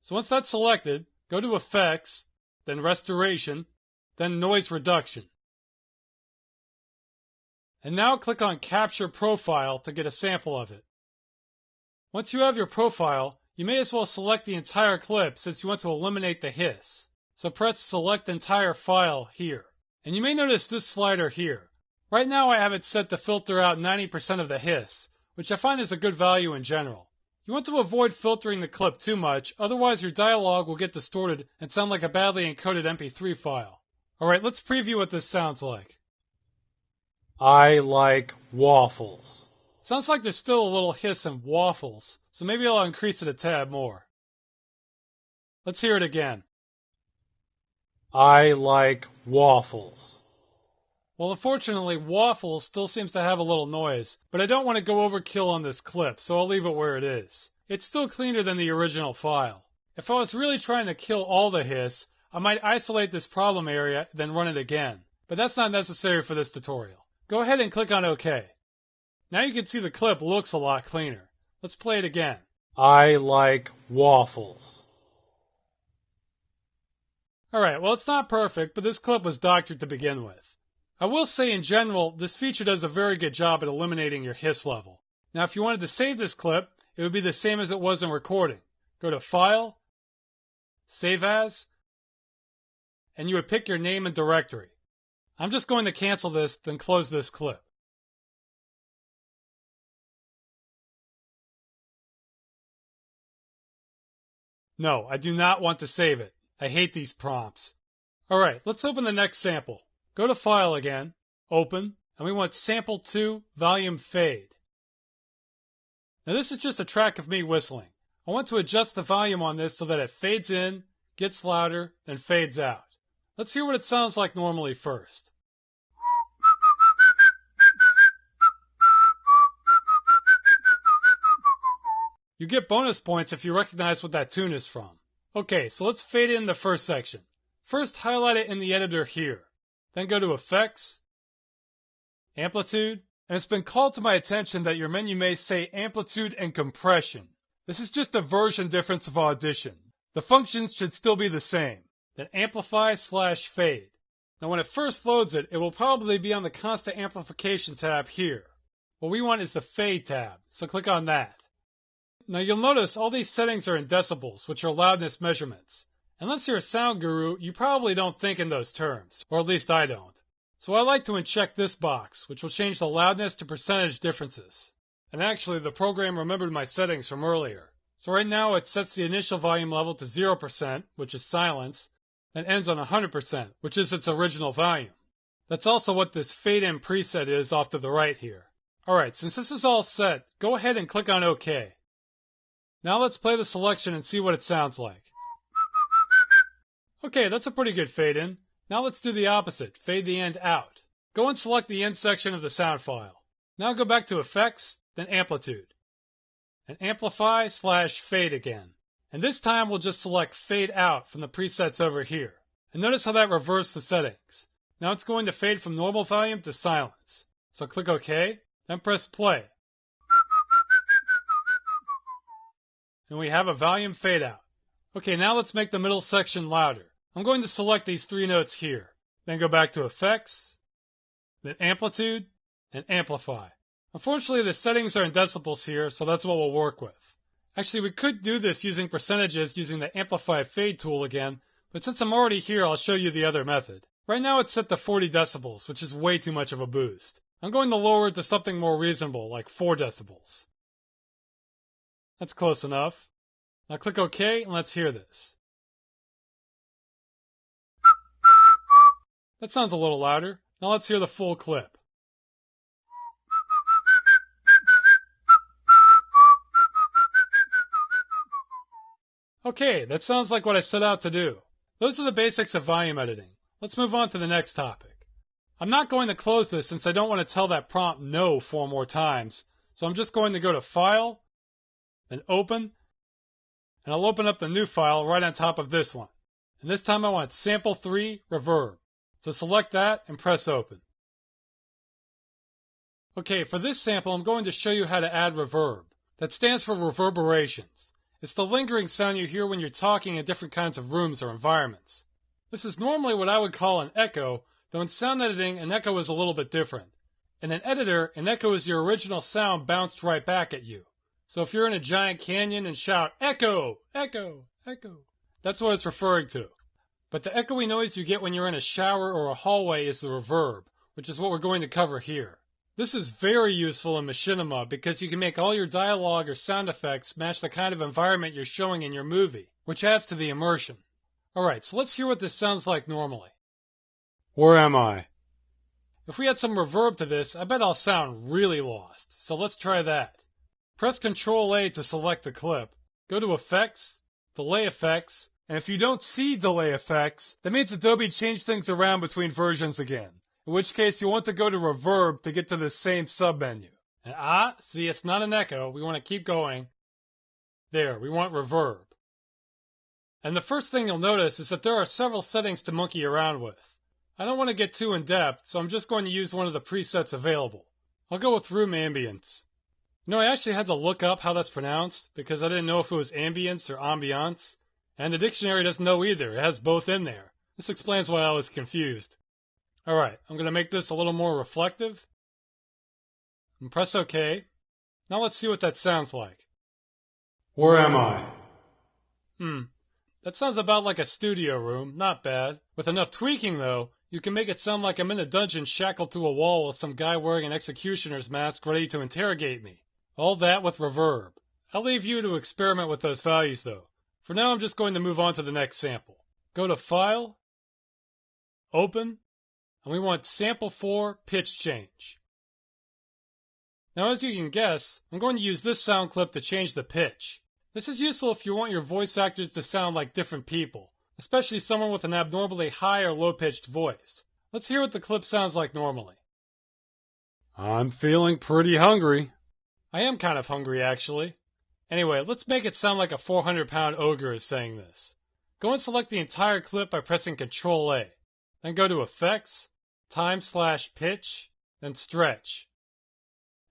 So once that's selected, go to Effects, then Restoration, then Noise Reduction. And now click on Capture Profile to get a sample of it. Once you have your profile, you may as well select the entire clip since you want to eliminate the hiss. So press Select Entire File here. And you may notice this slider here. Right now I have it set to filter out 90% of the hiss, which I find is a good value in general. You want to avoid filtering the clip too much, otherwise your dialogue will get distorted and sound like a badly encoded MP3 file. Alright, let's preview what this sounds like. I like waffles. Sounds like there's still a little hiss in waffles, so maybe I'll increase it a tad more. Let's hear it again. I like waffles. Well, unfortunately, waffles still seems to have a little noise, but I don't want to go overkill on this clip, so I'll leave it where it is. It's still cleaner than the original file. If I was really trying to kill all the hiss, I might isolate this problem area, then run it again. But that's not necessary for this tutorial. Go ahead and click on OK. Now you can see the clip looks a lot cleaner. Let's play it again. I like waffles. Alright, well it's not perfect, but this clip was doctored to begin with. I will say in general, this feature does a very good job at eliminating your hiss level. Now if you wanted to save this clip, it would be the same as it was in recording. Go to File, Save As, and you would pick your name and directory. I'm just going to cancel this, then close this clip. No, I do not want to save it. I hate these prompts. Alright, let's open the next sample. Go to File again, Open, and we want Sample 2, Volume Fade. Now this is just a track of me whistling. I want to adjust the volume on this so that it fades in, gets louder, and fades out. Let's hear what it sounds like normally first. You get bonus points if you recognize what that tune is from. Okay, so let's fade in the first section. First, highlight it in the editor here. Then go to Effects, Amplitude, and it's been called to my attention that your menu may say Amplitude and Compression. This is just a version difference of Audition. The functions should still be the same. Then Amplify/Fade. Now when it first loads it, it will probably be on the Constant Amplification tab here. What we want is the Fade tab, so click on that. Now you'll notice all these settings are in decibels, which are loudness measurements. Unless you're a sound guru, you probably don't think in those terms, or at least I don't. So I like to uncheck this box, which will change the loudness to percentage differences. And actually, the program remembered my settings from earlier. So right now it sets the initial volume level to 0%, which is silence, and ends on 100%, which is its original volume. That's also what this fade in preset is off to the right here. Alright, since this is all set, go ahead and click on OK. Now let's play the selection and see what it sounds like. Okay, that's a pretty good fade in. Now let's do the opposite, fade the end out. Go and select the end section of the sound file. Now go back to Effects, then Amplitude. And Amplify/Fade again. And this time we'll just select Fade Out from the presets over here. And notice how that reversed the settings. Now it's going to fade from normal volume to silence. So click OK, then press play. And we have a volume fade out. Okay, now let's make the middle section louder. I'm going to select these three notes here. Then go back to Effects, then Amplitude, and Amplify. Unfortunately, the settings are in decibels here, so that's what we'll work with. Actually, we could do this using percentages using the Amplify Fade tool again, but since I'm already here, I'll show you the other method. Right now it's set to 40 decibels, which is way too much of a boost. I'm going to lower it to something more reasonable, like 4 decibels. That's close enough. Now click OK and let's hear this. That sounds a little louder. Now let's hear the full clip. Okay, that sounds like what I set out to do. Those are the basics of volume editing. Let's move on to the next topic. I'm not going to close this since I don't want to tell that prompt no 4 more times, so I'm just going to go to File, then Open, and I'll open up the new file right on top of this one. And this time I want Sample 3 Reverb. So select that and press Open. Okay, for this sample I'm going to show you how to add reverb. That stands for reverberations. It's the lingering sound you hear when you're talking in different kinds of rooms or environments. This is normally what I would call an echo, though in sound editing an echo is a little bit different. In an editor, an echo is your original sound bounced right back at you. So if you're in a giant canyon and shout, "Echo! Echo! Echo!" that's what it's referring to. But the echoey noise you get when you're in a shower or a hallway is the reverb, which is what we're going to cover here. This is very useful in Machinima because you can make all your dialogue or sound effects match the kind of environment you're showing in your movie, which adds to the immersion. Alright, so let's hear what this sounds like normally. Where am I? If we add some reverb to this, I bet I'll sound really lost, so let's try that. Press Ctrl-A to select the clip. Go to Effects, Delay Effects, and if you don't see Delay Effects, that means Adobe changed things around between versions again. In which case you'll want to go to Reverb to get to the same submenu. And see, it's not an echo, we want to keep going. There, we want Reverb. And the first thing you'll notice is that there are several settings to monkey around with. I don't want to get too in-depth, so I'm just going to use one of the presets available. I'll go with Room Ambience. You know, I actually had to look up how that's pronounced, because I didn't know if it was ambience or ambiance. And the dictionary doesn't know either, it has both in there. This explains why I was confused. Alright, I'm going to make this a little more reflective. And press OK. Now let's see what that sounds like. Where am I? That sounds about like a studio room, not bad. With enough tweaking though, you can make it sound like I'm in a dungeon shackled to a wall with some guy wearing an executioner's mask ready to interrogate me. All that with reverb. I'll leave you to experiment with those values though. For now I'm just going to move on to the next sample. Go to File, Open, and we want Sample 4 Pitch Change. Now as you can guess, I'm going to use this sound clip to change the pitch. This is useful if you want your voice actors to sound like different people, especially someone with an abnormally high or low-pitched voice. Let's hear what the clip sounds like normally. I'm feeling pretty hungry. I am kind of hungry actually. Anyway, let's make it sound like a 400-pound ogre is saying this. Go and select the entire clip by pressing Ctrl-A. Then go to Effects, Time/Pitch, then Stretch.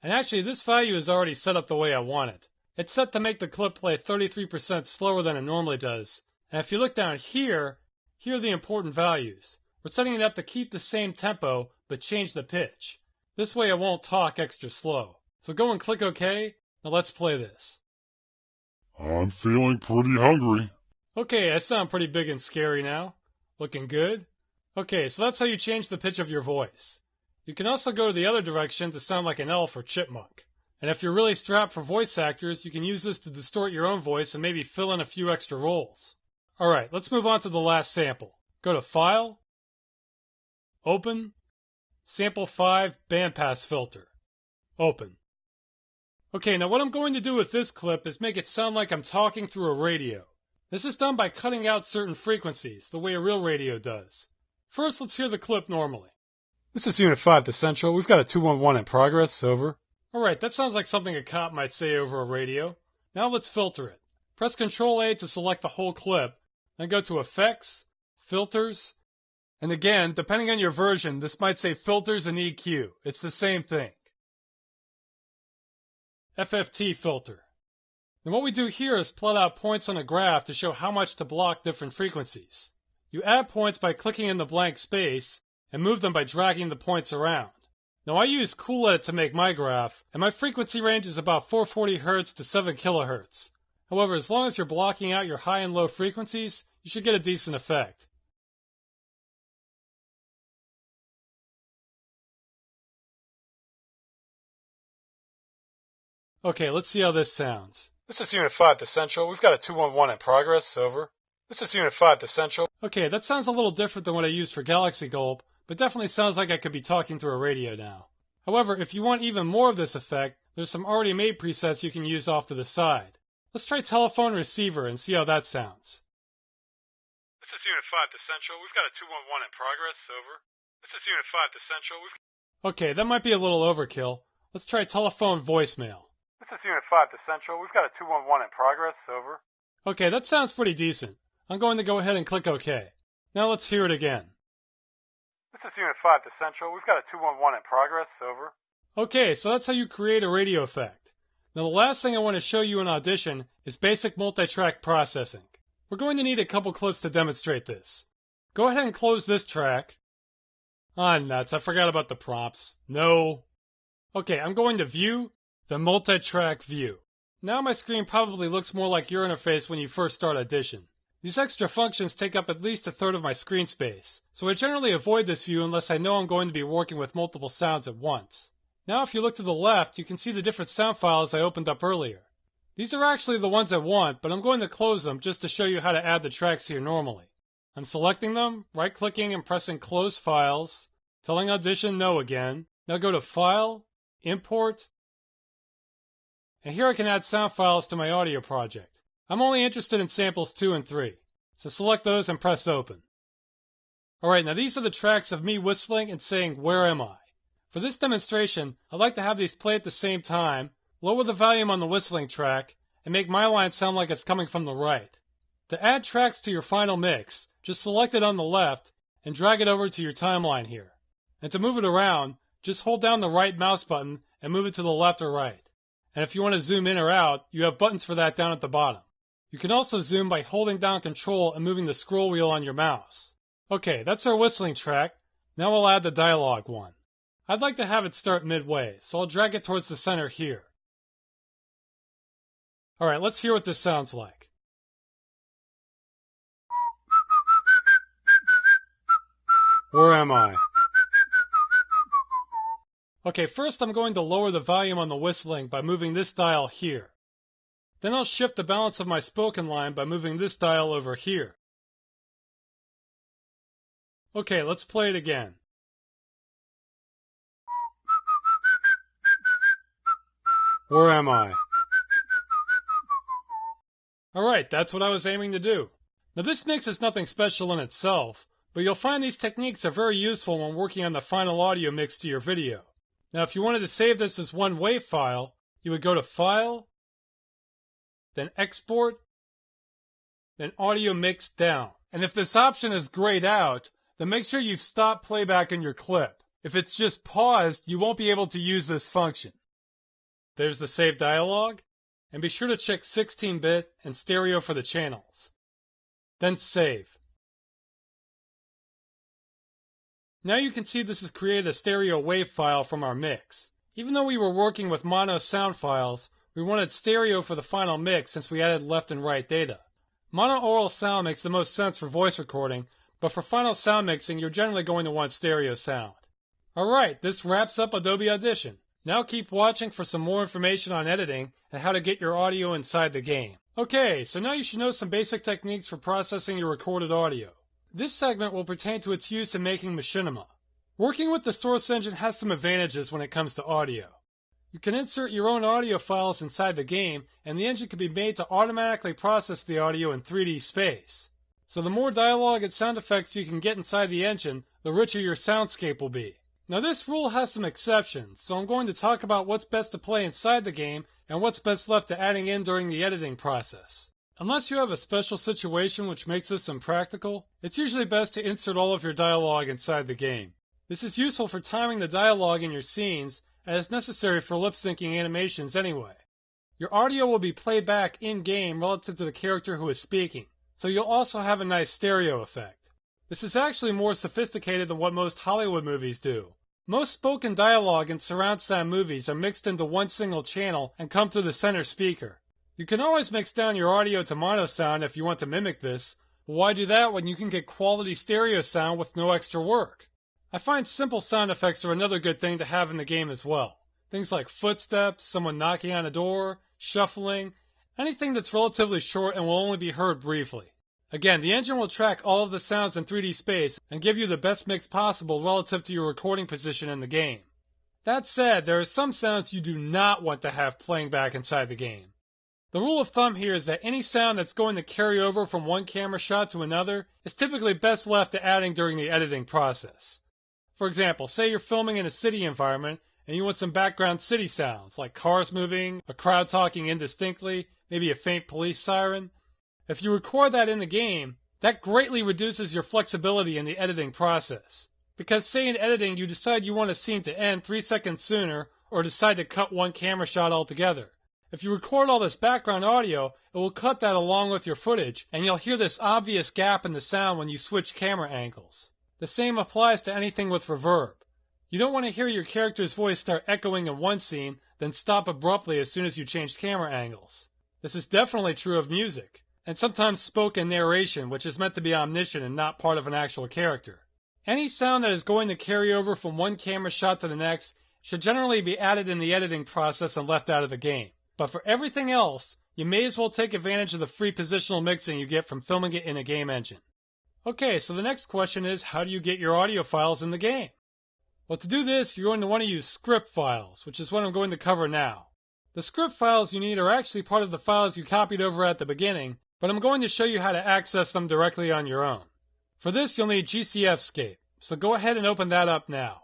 And actually, this value is already set up the way I want it. It's set to make the clip play 33% slower than it normally does. And if you look down here, here are the important values. We're setting it up to keep the same tempo, but change the pitch. This way it won't talk extra slow. So go and click OK. Now let's play this. I'm feeling pretty hungry. Okay, I sound pretty big and scary now. Looking good? Okay, so that's how you change the pitch of your voice. You can also go to the other direction to sound like an elf or chipmunk. And if you're really strapped for voice actors, you can use this to distort your own voice and maybe fill in a few extra roles. Alright, let's move on to the last sample. Go to File, Open, Sample 5 Bandpass Filter. Open. Okay, now what I'm going to do with this clip is make it sound like I'm talking through a radio. This is done by cutting out certain frequencies, the way a real radio does. First, let's hear the clip normally. This is Unit 5 to Central. We've got a 211 in progress. Over. Alright, that sounds like something a cop might say over a radio. Now let's filter it. Press Ctrl-A to select the whole clip, then go to Effects, Filters, and again, depending on your version, this might say Filters and EQ. It's the same thing. FFT filter. And what we do here is plot out points on a graph to show how much to block different frequencies. You add points by clicking in the blank space, and move them by dragging the points around. Now I use CoolEdit to make my graph, and my frequency range is about 440 Hz to 7 kHz. However, as long as you're blocking out your high and low frequencies, you should get a decent effect. Okay, let's see how this sounds. This is Unit 5 to Central. We've got a 211 in progress. Over. This is Unit 5 to Central. Okay, that sounds a little different than what I used for Galaxy Gulp, but definitely sounds like I could be talking through a radio now. However, if you want even more of this effect, there's some already made presets you can use off to the side. Let's try telephone receiver and see how that sounds. This is Unit 5 to Central. We've got a 211 in progress. Over. This is Unit 5 to Central. Okay, that might be a little overkill. Let's try telephone voicemail. This is Unit 5 to Central. We've got a 211 in progress. Over. Okay, that sounds pretty decent. I'm going to go ahead and click OK. Now let's hear it again. This is Unit 5 to Central. We've got a 211 in progress. Over. Okay, so that's how you create a radio effect. Now the last thing I want to show you in Audition is basic multi-track processing. We're going to need a couple clips to demonstrate this. Go ahead and close this track. Ah, nuts, I forgot about the prompts. No. Okay, I'm going to View, the multi-track view. Now my screen probably looks more like your interface when you first start Audition. These extra functions take up at least a third of my screen space, so I generally avoid this view unless I know I'm going to be working with multiple sounds at once. Now if you look to the left, you can see the different sound files I opened up earlier. These are actually the ones I want, but I'm going to close them just to show you how to add the tracks here normally. I'm selecting them, right-clicking and pressing Close Files, telling Audition No again. Now go to File, Import, and here I can add sound files to my audio project. I'm only interested in samples 2 and 3, so select those and press Open. Alright, now these are the tracks of me whistling and saying, "Where am I?" For this demonstration, I'd like to have these play at the same time, lower the volume on the whistling track, and make my line sound like it's coming from the right. To add tracks to your final mix, just select it on the left and drag it over to your timeline here. And to move it around, just hold down the right mouse button and move it to the left or right. And if you want to zoom in or out, you have buttons for that down at the bottom. You can also zoom by holding down Control and moving the scroll wheel on your mouse. Okay, that's our whistling track. Now we'll add the dialogue one. I'd like to have it start midway, so I'll drag it towards the center here. Alright, let's hear what this sounds like. Where am I? Okay, first I'm going to lower the volume on the whistling by moving this dial here. Then I'll shift the balance of my spoken line by moving this dial over here. Okay, let's play it again. Where am I? Alright, that's what I was aiming to do. Now this mix is nothing special in itself, but you'll find these techniques are very useful when working on the final audio mix to your video. Now if you wanted to save this as one WAV file, you would go to File, then Export, then Audio Mix Down. And if this option is grayed out, then make sure you've stopped playback in your clip. If it's just paused, you won't be able to use this function. There's the save dialog, and be sure to check 16-bit and stereo for the channels. Then save. Now you can see this has created a stereo WAV file from our mix. Even though we were working with mono sound files, we wanted stereo for the final mix since we added left and right data. Mono-aural sound makes the most sense for voice recording, but for final sound mixing you're generally going to want stereo sound. Alright, this wraps up Adobe Audition. Now keep watching for some more information on editing and how to get your audio inside the game. Okay, so now you should know some basic techniques for processing your recorded audio. This segment will pertain to its use in making Machinima. Working with the source engine has some advantages when it comes to audio. You can insert your own audio files inside the game, and the engine can be made to automatically process the audio in 3D space. So the more dialogue and sound effects you can get inside the engine, the richer your soundscape will be. Now this rule has some exceptions, so I'm going to talk about what's best to play inside the game and what's best left to adding in during the editing process. Unless you have a special situation which makes this impractical, it's usually best to insert all of your dialogue inside the game. This is useful for timing the dialogue in your scenes, and is necessary for lip-syncing animations anyway. Your audio will be played back in-game relative to the character who is speaking, so you'll also have a nice stereo effect. This is actually more sophisticated than what most Hollywood movies do. Most spoken dialogue in surround sound movies are mixed into one single channel and come through the center speaker. You can always mix down your audio to mono sound if you want to mimic this, but why do that when you can get quality stereo sound with no extra work? I find simple sound effects are another good thing to have in the game as well. Things like footsteps, someone knocking on a door, shuffling, anything that's relatively short and will only be heard briefly. Again, the engine will track all of the sounds in 3D space and give you the best mix possible relative to your recording position in the game. That said, there are some sounds you do not want to have playing back inside the game. The rule of thumb here is that any sound that's going to carry over from one camera shot to another is typically best left to adding during the editing process. For example, say you're filming in a city environment and you want some background city sounds like cars moving, a crowd talking indistinctly, maybe a faint police siren. If you record that in the game, that greatly reduces your flexibility in the editing process. Because say in editing you decide you want a scene to end 3 seconds sooner or decide to cut one camera shot altogether. If you record all this background audio, it will cut that along with your footage, and you'll hear this obvious gap in the sound when you switch camera angles. The same applies to anything with reverb. You don't want to hear your character's voice start echoing in one scene, then stop abruptly as soon as you change camera angles. This is definitely true of music, and sometimes spoken narration, which is meant to be omniscient and not part of an actual character. Any sound that is going to carry over from one camera shot to the next should generally be added in the editing process and left out of the game. But for everything else, you may as well take advantage of the free positional mixing you get from filming it in a game engine. Okay, so the next question is, how do you get your audio files in the game? Well, to do this, you're going to want to use script files, which is what I'm going to cover now. The script files you need are actually part of the files you copied over at the beginning, but I'm going to show you how to access them directly on your own. For this, you'll need GCFscape, so go ahead and open that up now.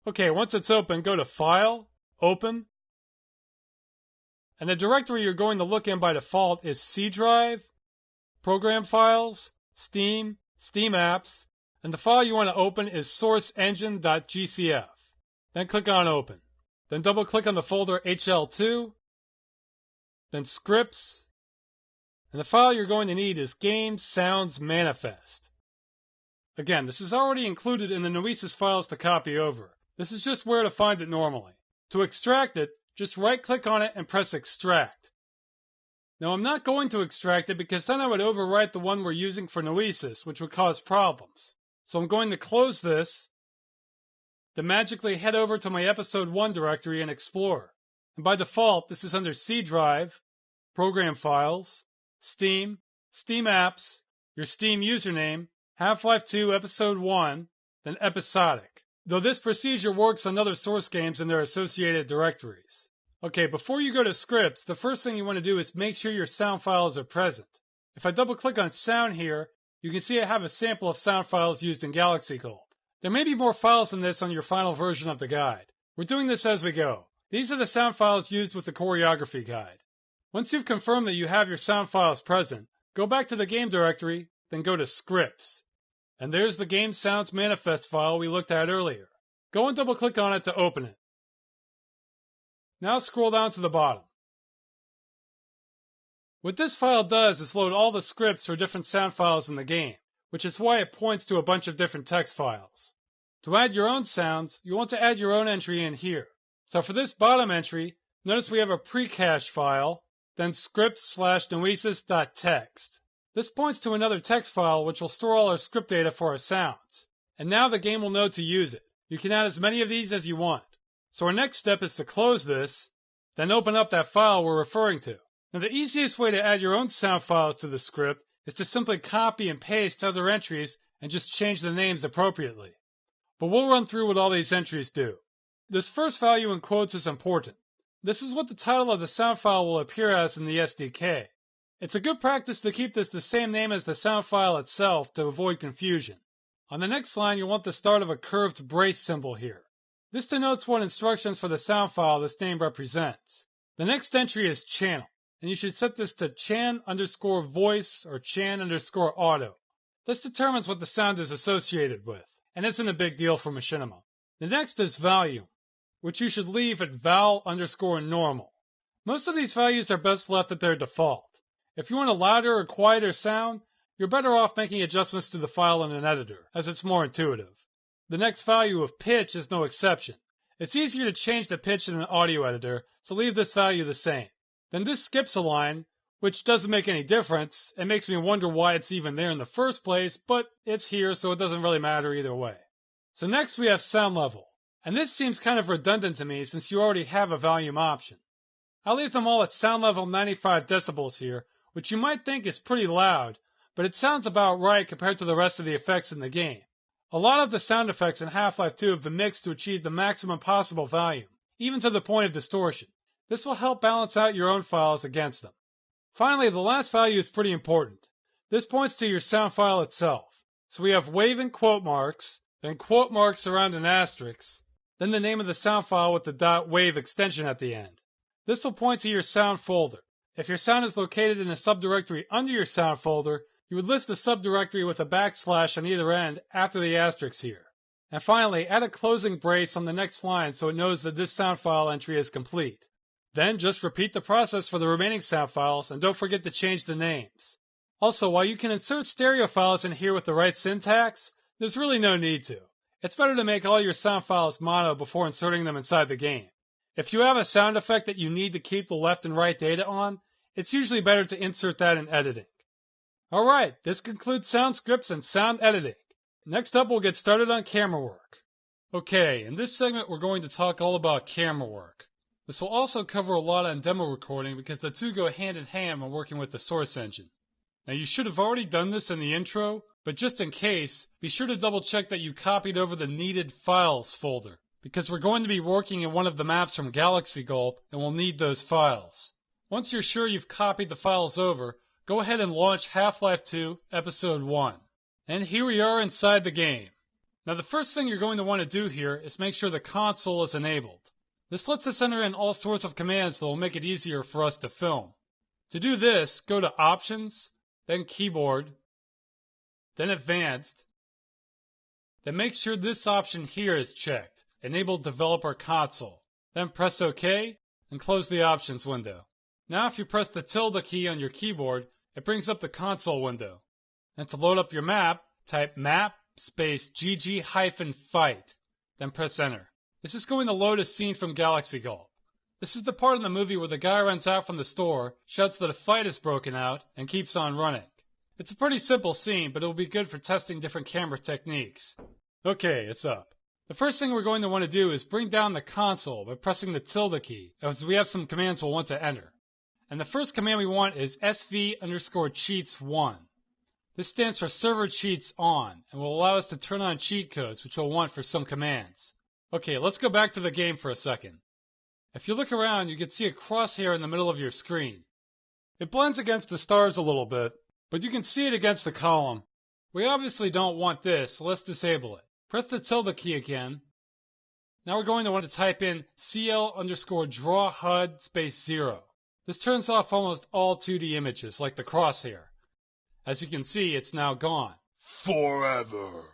Okay, once it's open, go to File, Open, and the directory you're going to look in by default is C Drive, Program Files, Steam, Steam Apps, and the file you want to open is sourceengine.gcf. Then click on Open. Then double-click on the folder HL2, then Scripts, and the file you're going to need is Game Sounds Manifest. Again, this is already included in the Noesis files to copy over. This is just where to find it normally. To extract it, just right-click on it and press Extract. Now I'm not going to extract it because then I would overwrite the one we're using for Noesis, which would cause problems. So I'm going to close this, then magically head over to my episode 1 directory and explore. And by default, this is under C drive, program files, Steam, Steam apps, your Steam username, Half-Life 2 episode 1, then episodic. Though this procedure works on other source games and their associated directories. Okay, before you go to scripts, the first thing you want to do is make sure your sound files are present. If I double click on sound here, you can see I have a sample of sound files used in Galaxy Gulp. There may be more files than this on your final version of the guide. We're doing this as we go. These are the sound files used with the choreography guide. Once you've confirmed that you have your sound files present, go back to the game directory, then go to scripts. And there's the game sounds manifest file we looked at earlier. Go and double click on it to open it. Now scroll down to the bottom. What this file does is load all the scripts for different sound files in the game, which is why it points to a bunch of different text files. To add your own sounds, you want to add your own entry in here. So for this bottom entry, notice we have a pre-cache file, then scripts/noesis.txt. This points to another text file which will store all our script data for our sounds. And now the game will know to use it. You can add as many of these as you want. So our next step is to close this, then open up that file we're referring to. Now the easiest way to add your own sound files to the script is to simply copy and paste other entries and just change the names appropriately. But we'll run through what all these entries do. This first value in quotes is important. This is what the title of the sound file will appear as in the SDK. It's a good practice to keep this the same name as the sound file itself to avoid confusion. On the next line, you'll want the start of a curved brace symbol here. This denotes what instructions for the sound file this name represents. The next entry is channel, and you should set this to chan_voice or chan_auto. This determines what the sound is associated with, and isn't a big deal for Machinima. The next is volume, which you should leave at val_normal. Most of these values are best left at their default. If you want a louder or quieter sound, you're better off making adjustments to the file in an editor, as it's more intuitive. The next value of pitch is no exception. It's easier to change the pitch in an audio editor, so leave this value the same. Then this skips a line, which doesn't make any difference. It makes me wonder why it's even there in the first place, but it's here, so it doesn't really matter either way. So next we have sound level, and this seems kind of redundant to me since you already have a volume option. I'll leave them all at sound level 95 decibels here, which you might think is pretty loud, but it sounds about right compared to the rest of the effects in the game. A lot of the sound effects in Half-Life 2 have been mixed to achieve the maximum possible volume, even to the point of distortion. This will help balance out your own files against them. Finally, the last value is pretty important. This points to your sound file itself. So we have wave and quote marks, then quote marks around an asterisk, then the name of the sound file with the .wave extension at the end. This will point to your sound folder. If your sound is located in a subdirectory under your sound folder, you would list the subdirectory with a backslash on either end after the asterisk here. And finally, add a closing brace on the next line so it knows that this sound file entry is complete. Then just repeat the process for the remaining sound files and don't forget to change the names. Also, while you can insert stereo files in here with the right syntax, there's really no need to. It's better to make all your sound files mono before inserting them inside the game. If you have a sound effect that you need to keep the left and right data on, it's usually better to insert that in editing. Alright, this concludes sound scripts and sound editing. Next up, we'll get started on camera work. Okay, in this segment we're going to talk all about camera work. This will also cover a lot on demo recording because the two go hand in hand when working with the source engine. Now you should have already done this in the intro, but just in case, be sure to double check that you copied over the needed files folder, because we're going to be working in one of the maps from Galaxy Gulp and we'll need those files. Once you're sure you've copied the files over, go ahead and launch Half-Life 2 Episode 1. And here we are inside the game. Now the first thing you're going to want to do here is make sure the console is enabled. This lets us enter in all sorts of commands that will make it easier for us to film. To do this, go to Options, then Keyboard, then Advanced, then make sure this option here is checked, Enable Developer Console. Then press OK and close the Options window. Now if you press the tilde key on your keyboard, it brings up the console window. And to load up your map, type map space GG-fight, then press enter. This is going to load a scene from Galaxy Gulp. This is the part in the movie where the guy runs out from the store, shouts that a fight has broken out, and keeps on running. It's a pretty simple scene, but it will be good for testing different camera techniques. Okay, it's up. The first thing we're going to want to do is bring down the console by pressing the tilde key, as we have some commands we'll want to enter. And the first command we want is SV_cheats1. This stands for server cheats on, and will allow us to turn on cheat codes, which we'll want for some commands. Okay, let's go back to the game for a second. If you look around, you can see a crosshair in the middle of your screen. It blends against the stars a little bit, but you can see it against the column. We obviously don't want this, so let's disable it. Press the tilde key again. Now we're going to want to type in CL_draw HUD space 0. This turns off almost all 2D images, like the crosshair. As you can see, it's now gone. Forever.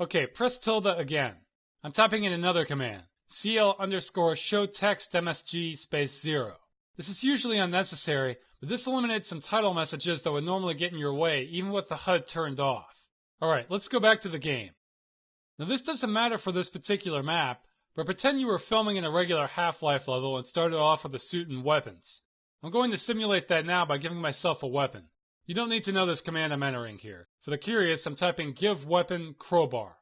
Okay, press tilde again. I'm typing in another command. CL_showTextMSG space 0. This is usually unnecessary, but this eliminates some title messages that would normally get in your way, even with the HUD turned off. Alright, let's go back to the game. Now this doesn't matter for this particular map, but pretend you were filming in a regular Half-Life level and started off with a suit and weapons. I'm going to simulate that now by giving myself a weapon. You don't need to know this command I'm entering here. For the curious, I'm typing give weapon crowbar.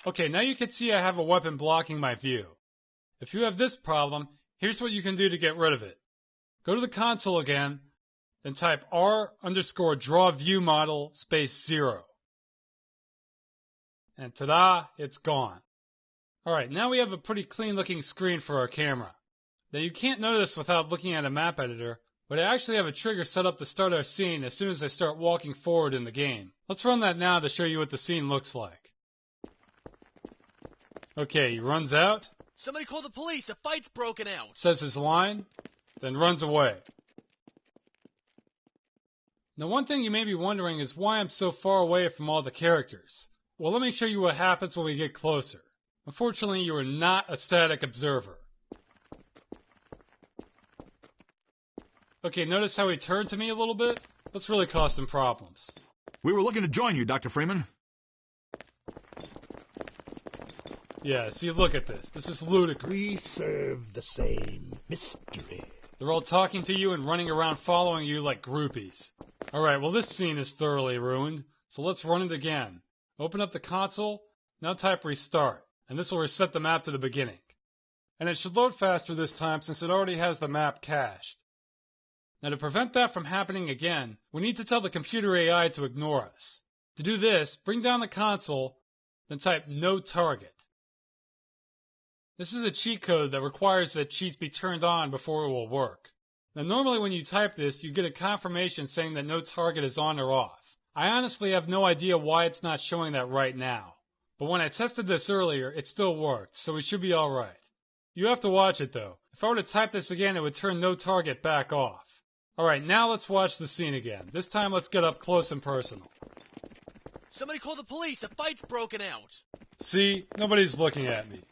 Okay, now you can see I have a weapon blocking my view. If you have this problem, here's what you can do to get rid of it. Go to the console again, then type R_draw_view_model space 0. And ta-da, it's gone. Alright, now we have a pretty clean looking screen for our camera. Now you can't notice without looking at a map editor, but I actually have a trigger set up to start our scene as soon as I start walking forward in the game. Let's run that now to show you what the scene looks like. Okay, he runs out. Somebody call the police, a fight's broken out. Says his line, then runs away. Now one thing you may be wondering is why I'm so far away from all the characters. Well, let me show you what happens when we get closer. Unfortunately, you are not a static observer. Okay, notice how he turned to me a little bit? Let's really cause some problems. We were looking to join you, Dr. Freeman. Yeah, see, look at this. This is ludicrous. We serve the same mystery. They're all talking to you and running around following you like groupies. Alright, well this scene is thoroughly ruined, so let's run it again. Open up the console, now type restart, and this will reset the map to the beginning. And it should load faster this time since it already has the map cached. Now to prevent that from happening again, we need to tell the computer AI to ignore us. To do this, bring down the console, then type no target. This is a cheat code that requires that cheats be turned on before it will work. Now normally when you type this, you get a confirmation saying that no target is on or off. I honestly have no idea why it's not showing that right now. But when I tested this earlier, it still worked, so we should be alright. You have to watch it though. If I were to type this again, it would turn no target back off. Alright, now let's watch the scene again. This time let's get up close and personal. Somebody call the police, a fight's broken out. See, nobody's looking at me.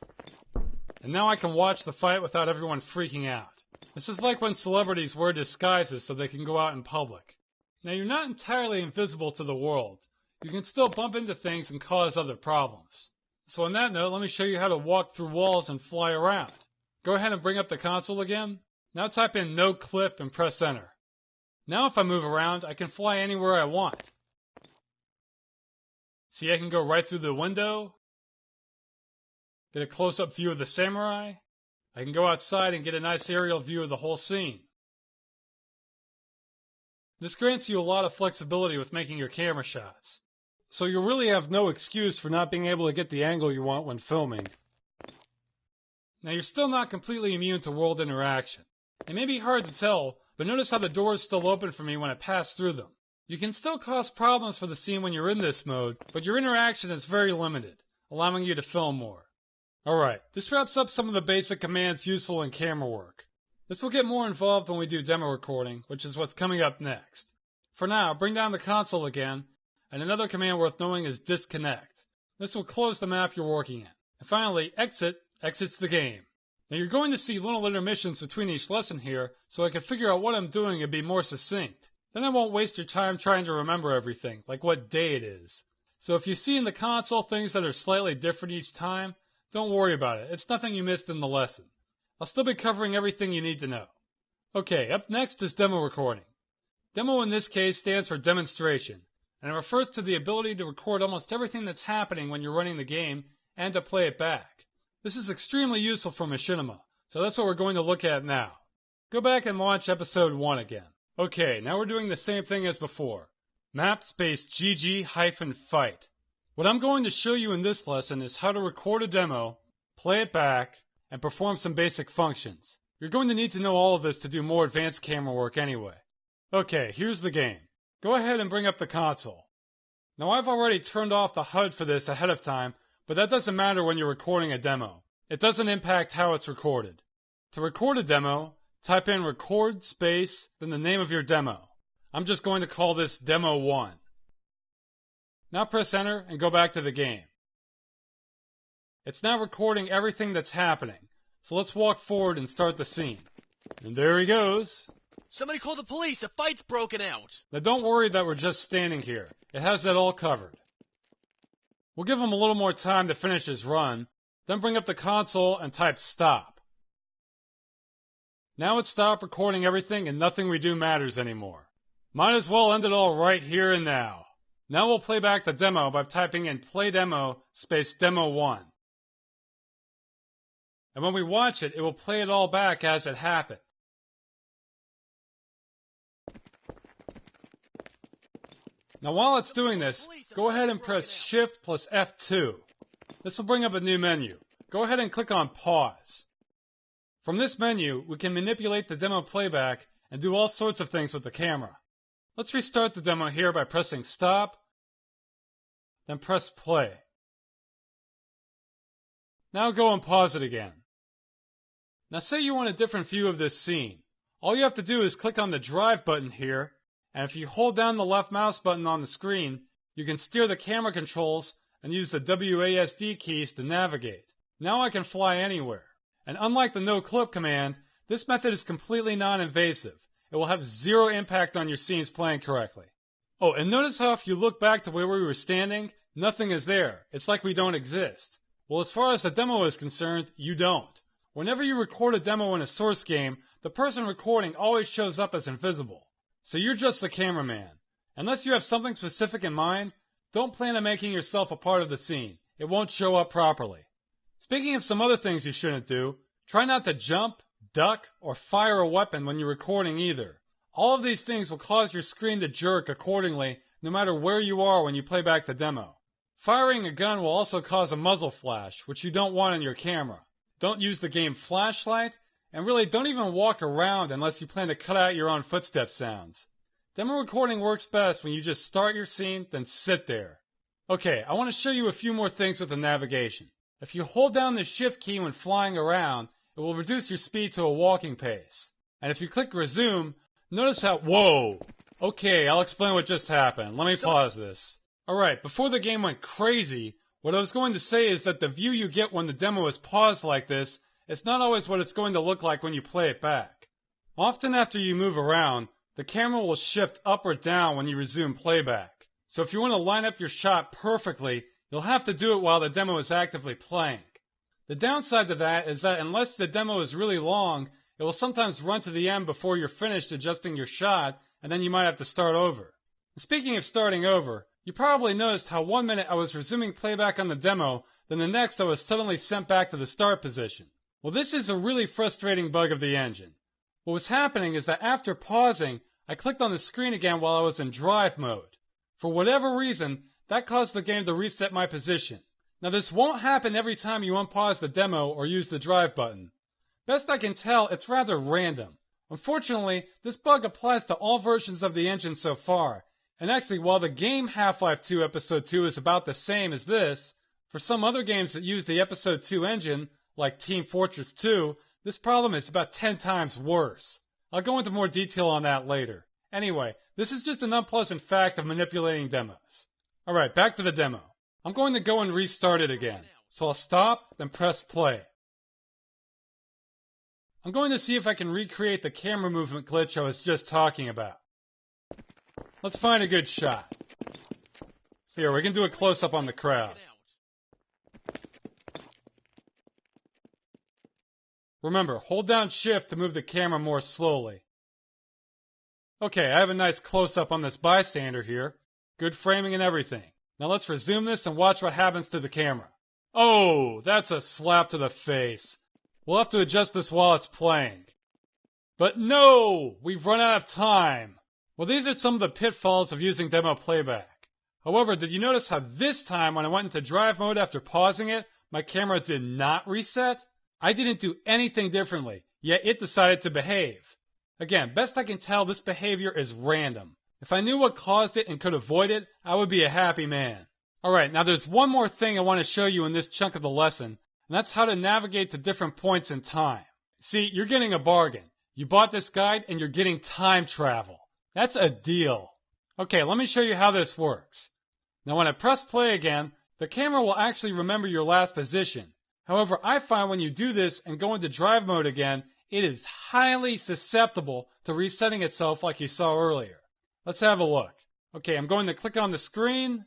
And now I can watch the fight without everyone freaking out. This is like when celebrities wear disguises so they can go out in public. Now you're not entirely invisible to the world. You can still bump into things and cause other problems. So on that note, let me show you how to walk through walls and fly around. Go ahead and bring up the console again. Now type in no clip and press enter. Now if I move around, I can fly anywhere I want. See, I can go right through the window. Get a close-up view of the samurai. I can go outside and get a nice aerial view of the whole scene. This grants you a lot of flexibility with making your camera shots. So you'll really have no excuse for not being able to get the angle you want when filming. Now you're still not completely immune to world interaction. It may be hard to tell, but notice how the doors still open for me when I pass through them. You can still cause problems for the scene when you're in this mode, but your interaction is very limited, allowing you to film more. Alright, this wraps up some of the basic commands useful in camera work. This will get more involved when we do demo recording, which is what's coming up next. For now, bring down the console again, and another command worth knowing is disconnect. This will close the map you're working in. And finally, exit exits the game. Now you're going to see little intermissions between each lesson here, so I can figure out what I'm doing and be more succinct. Then I won't waste your time trying to remember everything, like what day it is. So if you see in the console things that are slightly different each time, don't worry about it. It's nothing you missed in the lesson. I'll still be covering everything you need to know. Okay, up next is demo recording. Demo in this case stands for demonstration, and it refers to the ability to record almost everything that's happening when you're running the game and to play it back. This is extremely useful for Machinima, so that's what we're going to look at now. Go back and launch episode 1 again. Okay, now we're doing the same thing as before. Map space GG-fight. What I'm going to show you in this lesson is how to record a demo, play it back, and perform some basic functions. You're going to need to know all of this to do more advanced camera work anyway. Okay, here's the game. Go ahead and bring up the console. Now I've already turned off the HUD for this ahead of time, but that doesn't matter when you're recording a demo. It doesn't impact how it's recorded. To record a demo, type in record space, then the name of your demo. I'm just going to call this Demo 1. Now press enter and go back to the game. It's now recording everything that's happening, so let's walk forward and start the scene. And there he goes. Somebody call the police, a fight's broken out! Now don't worry that we're just standing here. It has that all covered. We'll give him a little more time to finish his run, then bring up the console and type stop. Now it's stopped recording everything and nothing we do matters anymore. Might as well end it all right here and now. Now we'll play back the demo by typing in play demo space demo 1. And when we watch it, it will play it all back as it happened. Now while it's doing this, go ahead and press Shift plus F2. This will bring up a new menu. Go ahead and click on Pause. From this menu, we can manipulate the demo playback and do all sorts of things with the camera. Let's restart the demo here by pressing Stop, then press Play. Now go and pause it again. Now say you want a different view of this scene. All you have to do is click on the Drive button here, and if you hold down the left mouse button on the screen, you can steer the camera controls and use the WASD keys to navigate. Now I can fly anywhere. And unlike the no clip command, this method is completely non-invasive. It will have zero impact on your scenes playing correctly. Oh, and notice how if you look back to where we were standing, nothing is there. It's like we don't exist. Well, as far as the demo is concerned, you don't. Whenever you record a demo in a source game, the person recording always shows up as invisible. So you're just the cameraman. Unless you have something specific in mind, don't plan on making yourself a part of the scene. It won't show up properly. Speaking of some other things you shouldn't do, try not to jump, duck, or fire a weapon when you're recording either. All of these things will cause your screen to jerk accordingly no matter where you are when you play back the demo. Firing a gun will also cause a muzzle flash, which you don't want in your camera. Don't use the game flashlight, and really don't even walk around unless you plan to cut out your own footstep sounds. Demo recording works best when you just start your scene, then sit there. Okay, I want to show you a few more things with the navigation. If you hold down the shift key when flying around, it will reduce your speed to a walking pace. And if you click resume, notice how, whoa! Okay, I'll explain what just happened. Let me pause this. Alright, before the game went crazy, what I was going to say is that the view you get when the demo is paused like this is not always what it's going to look like when you play it back. Often after you move around, the camera will shift up or down when you resume playback. So if you want to line up your shot perfectly, you'll have to do it while the demo is actively playing. The downside to that is that unless the demo is really long, it will sometimes run to the end before you're finished adjusting your shot, and then you might have to start over. And speaking of starting over, you probably noticed how 1 minute I was resuming playback on the demo, then the next I was suddenly sent back to the start position. Well, this is a really frustrating bug of the engine. What was happening is that after pausing, I clicked on the screen again while I was in drive mode. For whatever reason, that caused the game to reset my position. Now this won't happen every time you unpause the demo or use the drive button. Best I can tell, it's rather random. Unfortunately, this bug applies to all versions of the engine so far. And actually, while the game Half-Life 2 Episode 2 is about the same as this, for some other games that use the Episode 2 engine, like Team Fortress 2, this problem is about 10 times worse. I'll go into more detail on that later. Anyway, this is just an unpleasant fact of manipulating demos. Alright, back to the demo. I'm going to go and restart it again. So I'll stop, then press play. I'm going to see if I can recreate the camera movement glitch I was just talking about. Let's find a good shot. Here, we can do a close-up on the crowd. Remember, hold down shift to move the camera more slowly. Okay, I have a nice close-up on this bystander here. Good framing and everything. Now let's resume this and watch what happens to the camera. Oh, that's a slap to the face. We'll have to adjust this while it's playing. But no! We've run out of time! Well, these are some of the pitfalls of using demo playback. However, did you notice how this time when I went into drive mode after pausing it, my camera did not reset? I didn't do anything differently, yet it decided to behave. Again, best I can tell, this behavior is random. If I knew what caused it and could avoid it, I would be a happy man. Alright, now there's one more thing I want to show you in this chunk of the lesson, and that's how to navigate to different points in time. See, you're getting a bargain. You bought this guide and you're getting time travel. That's a deal. Okay, let me show you how this works. Now when I press play again, the camera will actually remember your last position. However, I find when you do this and go into drive mode again, it is highly susceptible to resetting itself like you saw earlier. Let's have a look. Okay, I'm going to click on the screen.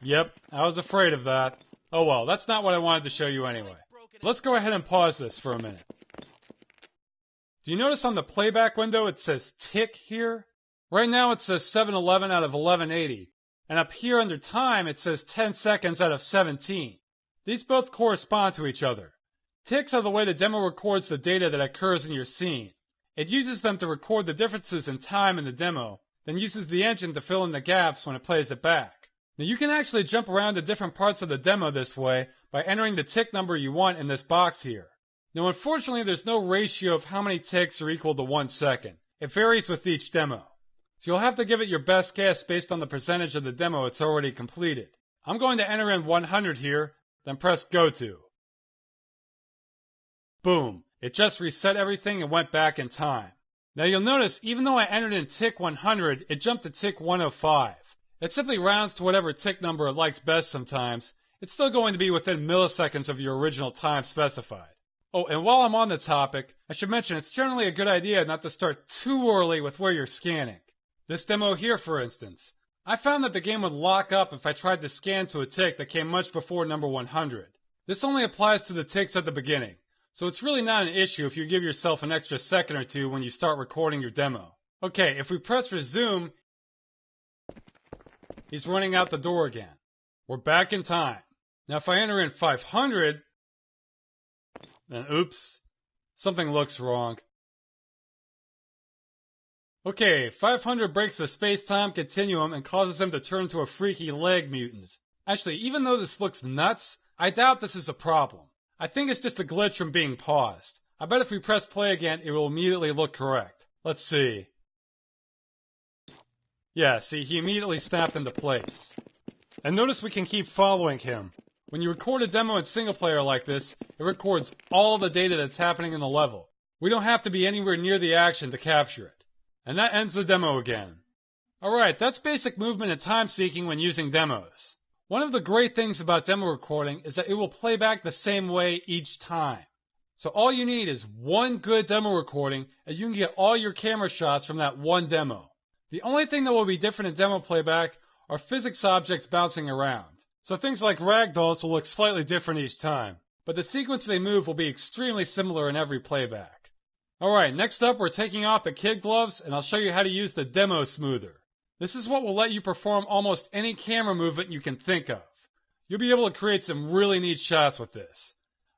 Yep, I was afraid of that. Oh well, that's not what I wanted to show you anyway. Let's go ahead and pause this for a minute. Do you notice on the playback window it says tick here? Right now it says 711 out of 1180. And up here under time it says 10 seconds out of 17. These both correspond to each other. Ticks are the way the demo records the data that occurs in your scene. It uses them to record the differences in time in the demo, then uses the engine to fill in the gaps when it plays it back. Now you can actually jump around to different parts of the demo this way by entering the tick number you want in this box here. Now unfortunately there's no ratio of how many ticks are equal to 1 second. It varies with each demo. So you'll have to give it your best guess based on the percentage of the demo it's already completed. I'm going to enter in 100 here, then press go to. Boom, it just reset everything and went back in time. Now you'll notice even though I entered in tick 100, it jumped to tick 105. It simply rounds to whatever tick number it likes best sometimes. It's still going to be within milliseconds of your original time specified. Oh, and while I'm on the topic, I should mention it's generally a good idea not to start too early with where you're scanning. This demo here, for instance. I found that the game would lock up if I tried to scan to a tick that came much before number 100. This only applies to the ticks at the beginning, so it's really not an issue if you give yourself an extra second or two when you start recording your demo. Okay, if we press resume, he's running out the door again. We're back in time. Now if I enter in 500, then oops, something looks wrong. Okay, 500 breaks the space-time continuum and causes him to turn into a freaky leg mutant. Actually, even though this looks nuts, I doubt this is a problem. I think it's just a glitch from being paused. I bet if we press play again, it will immediately look correct. Let's see. Yeah, see, he immediately snapped into place. And notice we can keep following him. When you record a demo in single player like this, it records all the data that's happening in the level. We don't have to be anywhere near the action to capture it. And that ends the demo again. Alright, that's basic movement and time seeking when using demos. One of the great things about demo recording is that it will play back the same way each time. So all you need is one good demo recording and you can get all your camera shots from that one demo. The only thing that will be different in demo playback are physics objects bouncing around. So things like ragdolls will look slightly different each time, but the sequence they move will be extremely similar in every playback. Alright, next up we're taking off the kid gloves and I'll show you how to use the demo smoother. This is what will let you perform almost any camera movement you can think of. You'll be able to create some really neat shots with this.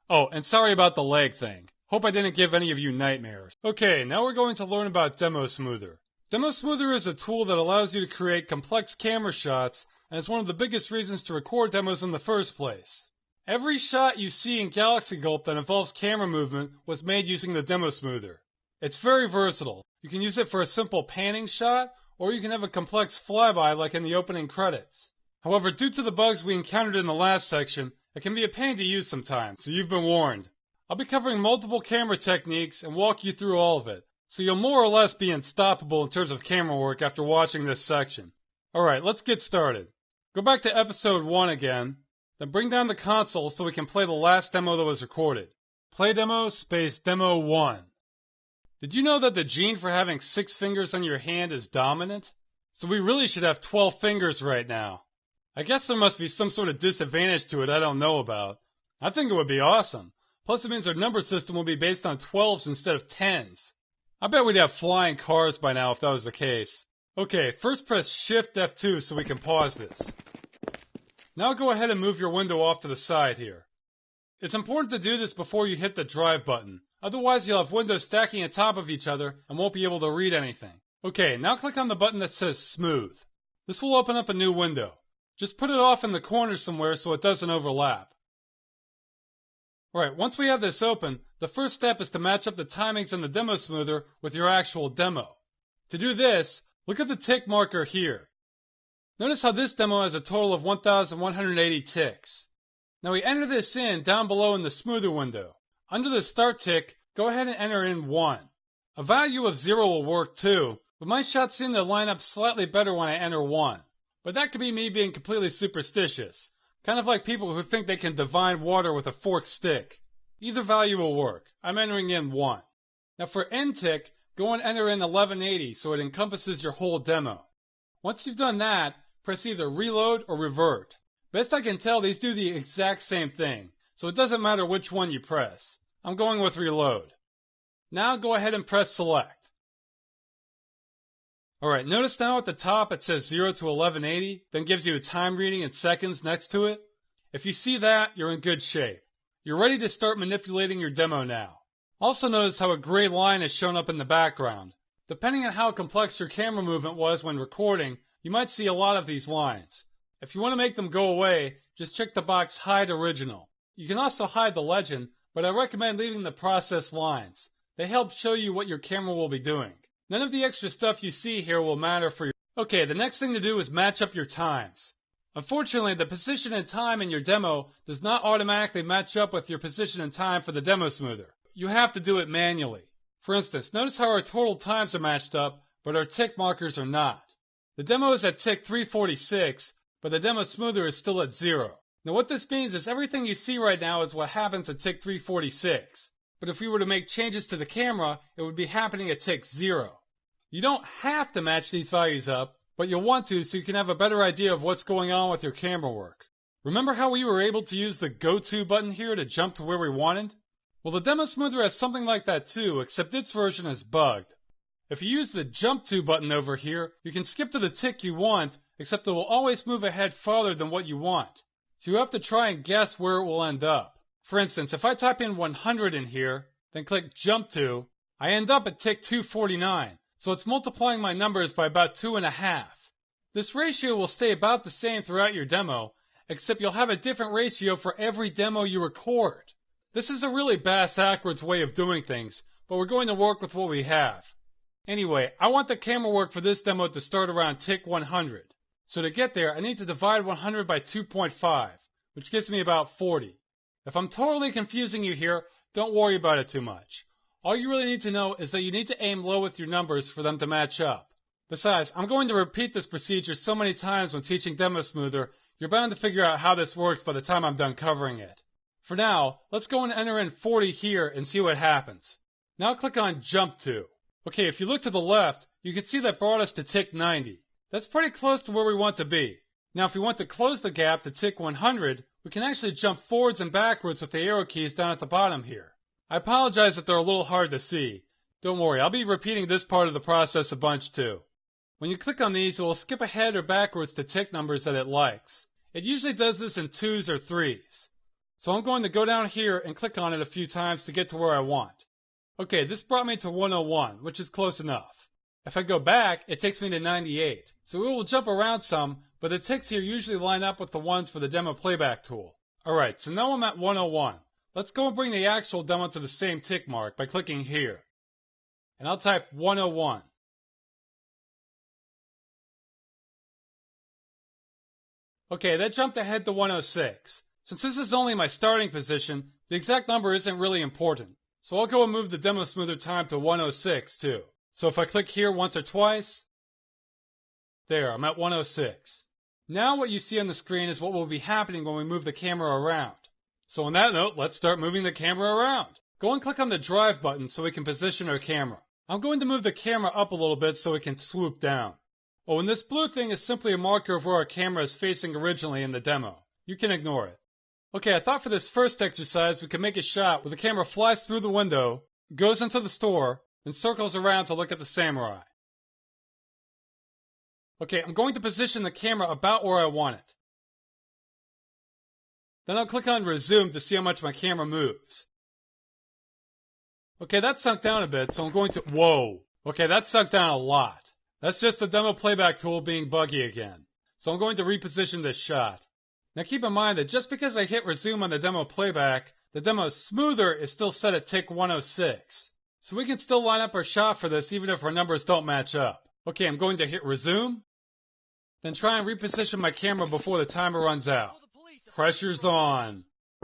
Oh, and sorry about the leg thing. Hope I didn't give any of you nightmares. Okay, now we're going to learn about Demo Smoother. Demo Smoother is a tool that allows you to create complex camera shots and is one of the biggest reasons to record demos in the first place. Every shot you see in Galaxy Gulp that involves camera movement was made using the Demo Smoother. It's very versatile. You can use it for a simple panning shot, or you can have a complex flyby like in the opening credits. However, due to the bugs we encountered in the last section, it can be a pain to use sometimes, so you've been warned. I'll be covering multiple camera techniques and walk you through all of it, so you'll more or less be unstoppable in terms of camera work after watching this section. Alright, let's get started. Go back to episode 1 again, then bring down the console so we can play the last demo that was recorded. Play demo space demo 1. Did you know that the gene for having 6 fingers on your hand is dominant? So we really should have 12 fingers right now. I guess there must be some sort of disadvantage to it I don't know about. I think it would be awesome. Plus it means our number system will be based on 12s instead of 10s. I bet we'd have flying cars by now if that was the case. Okay, first press Shift F2 so we can pause this. Now go ahead and move your window off to the side here. It's important to do this before you hit the drive button. Otherwise you'll have windows stacking on top of each other and won't be able to read anything. Okay, now click on the button that says Smooth. This will open up a new window. Just put it off in the corner somewhere so it doesn't overlap. Alright, once we have this open, the first step is to match up the timings in the demo smoother with your actual demo. To do this, look at the tick marker here. Notice how this demo has a total of 1,180 ticks. Now we enter this in down below in the smoother window. Under the start tick, go ahead and enter in 1. A value of 0 will work too, but my shots seem to line up slightly better when I enter 1. But that could be me being completely superstitious. Kind of like people who think they can divine water with a forked stick. Either value will work. I'm entering in 1. Now for end tick, go and enter in 1180 so it encompasses your whole demo. Once you've done that, press either reload or revert. Best I can tell, these do the exact same thing, so it doesn't matter which one you press. I'm going with reload. Now go ahead and press select. Alright, notice now at the top it says 0 to 1180, then gives you a time reading in seconds next to it. If you see that, you're in good shape. You're ready to start manipulating your demo now. Also notice how a gray line is shown up in the background. Depending on how complex your camera movement was when recording, you might see a lot of these lines. If you want to make them go away, just check the box Hide Original. You can also hide the legend, but I recommend leaving the process lines. They help show you what your camera will be doing. None of the extra stuff you see here will matter for you. Okay, the next thing to do is match up your times. Unfortunately, the position and time in your demo does not automatically match up with your position and time for the demo smoother. You have to do it manually. For instance, notice how our total times are matched up, but our tick markers are not. The demo is at tick 346, but the demo smoother is still at 0. Now what this means is everything you see right now is what happens at tick 346. But if we were to make changes to the camera, it would be happening at tick 0. You don't have to match these values up, but you'll want to so you can have a better idea of what's going on with your camera work. Remember how we were able to use the Go To button here to jump to where we wanted? Well, the demo smoother has something like that too, except its version is bugged. If you use the Jump To button over here, you can skip to the tick you want, except it will always move ahead farther than what you want. So you have to try and guess where it will end up. For instance, if I type in 100 in here, then click Jump To, I end up at tick 249. So it's multiplying my numbers by about 2.5. This ratio will stay about the same throughout your demo, except you'll have a different ratio for every demo you record. This is a really bass-backwards way of doing things, but we're going to work with what we have. Anyway, I want the camera work for this demo to start around tick 100. So to get there, I need to divide 100 by 2.5, which gives me about 40. If I'm totally confusing you here, don't worry about it too much. All you really need to know is that you need to aim low with your numbers for them to match up. Besides, I'm going to repeat this procedure so many times when teaching Demo Smoother, you're bound to figure out how this works by the time I'm done covering it. For now, let's go and enter in 40 here and see what happens. Now click on Jump To. Okay, if you look to the left, you can see that brought us to tick 90. That's pretty close to where we want to be. Now if we want to close the gap to tick 100, we can actually jump forwards and backwards with the arrow keys down at the bottom here. I apologize that they're a little hard to see. Don't worry, I'll be repeating this part of the process a bunch too. When you click on these, it will skip ahead or backwards to tick numbers that it likes. It usually does this in 2s or 3s. So I'm going to go down here and click on it a few times to get to where I want. Okay, this brought me to 101, which is close enough. If I go back, it takes me to 98. So it will jump around some, but the ticks here usually line up with the ones for the demo playback tool. Alright, so now I'm at 101. Let's go and bring the actual demo to the same tick mark by clicking here. And I'll type 101. Okay, that jumped ahead to 106. Since this is only my starting position, the exact number isn't really important. So I'll go and move the demo smoother time to 106 too. So if I click here once or twice, there, I'm at 106. Now what you see on the screen is what will be happening when we move the camera around. So on that note, let's start moving the camera around. Go and click on the drive button so we can position our camera. I'm going to move the camera up a little bit so it can swoop down. Oh, and this blue thing is simply a marker of where our camera is facing originally in the demo. You can ignore it. Okay, I thought for this first exercise we could make a shot where the camera flies through the window, goes into the store, then circles around to look at the samurai. Okay, I'm going to position the camera about where I want it. Then I'll click on resume to see how much my camera moves. Okay, that sunk down a bit, so I'm going to... Whoa! Okay, that sunk down a lot. That's just the demo playback tool being buggy again. So I'm going to reposition this shot. Now keep in mind that just because I hit resume on the demo playback, the demo smoother is still set at tick 106. So we can still line up our shot for this even if our numbers don't match up. Okay, I'm going to hit resume, then try and reposition my camera before the timer runs out. Pressure's on.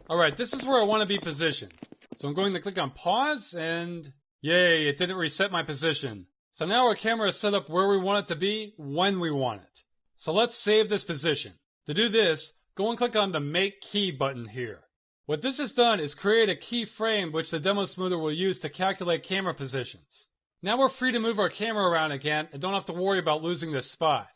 Alright, this is where I want to be positioned. So I'm going to click on pause and... Yay, it didn't reset my position. So now our camera is set up where we want it to be, when we want it. So let's save this position. To do this, go and click on the Make Key button here. What this has done is create a keyframe which the demo smoother will use to calculate camera positions. Now we're free to move our camera around again and don't have to worry about losing this spot.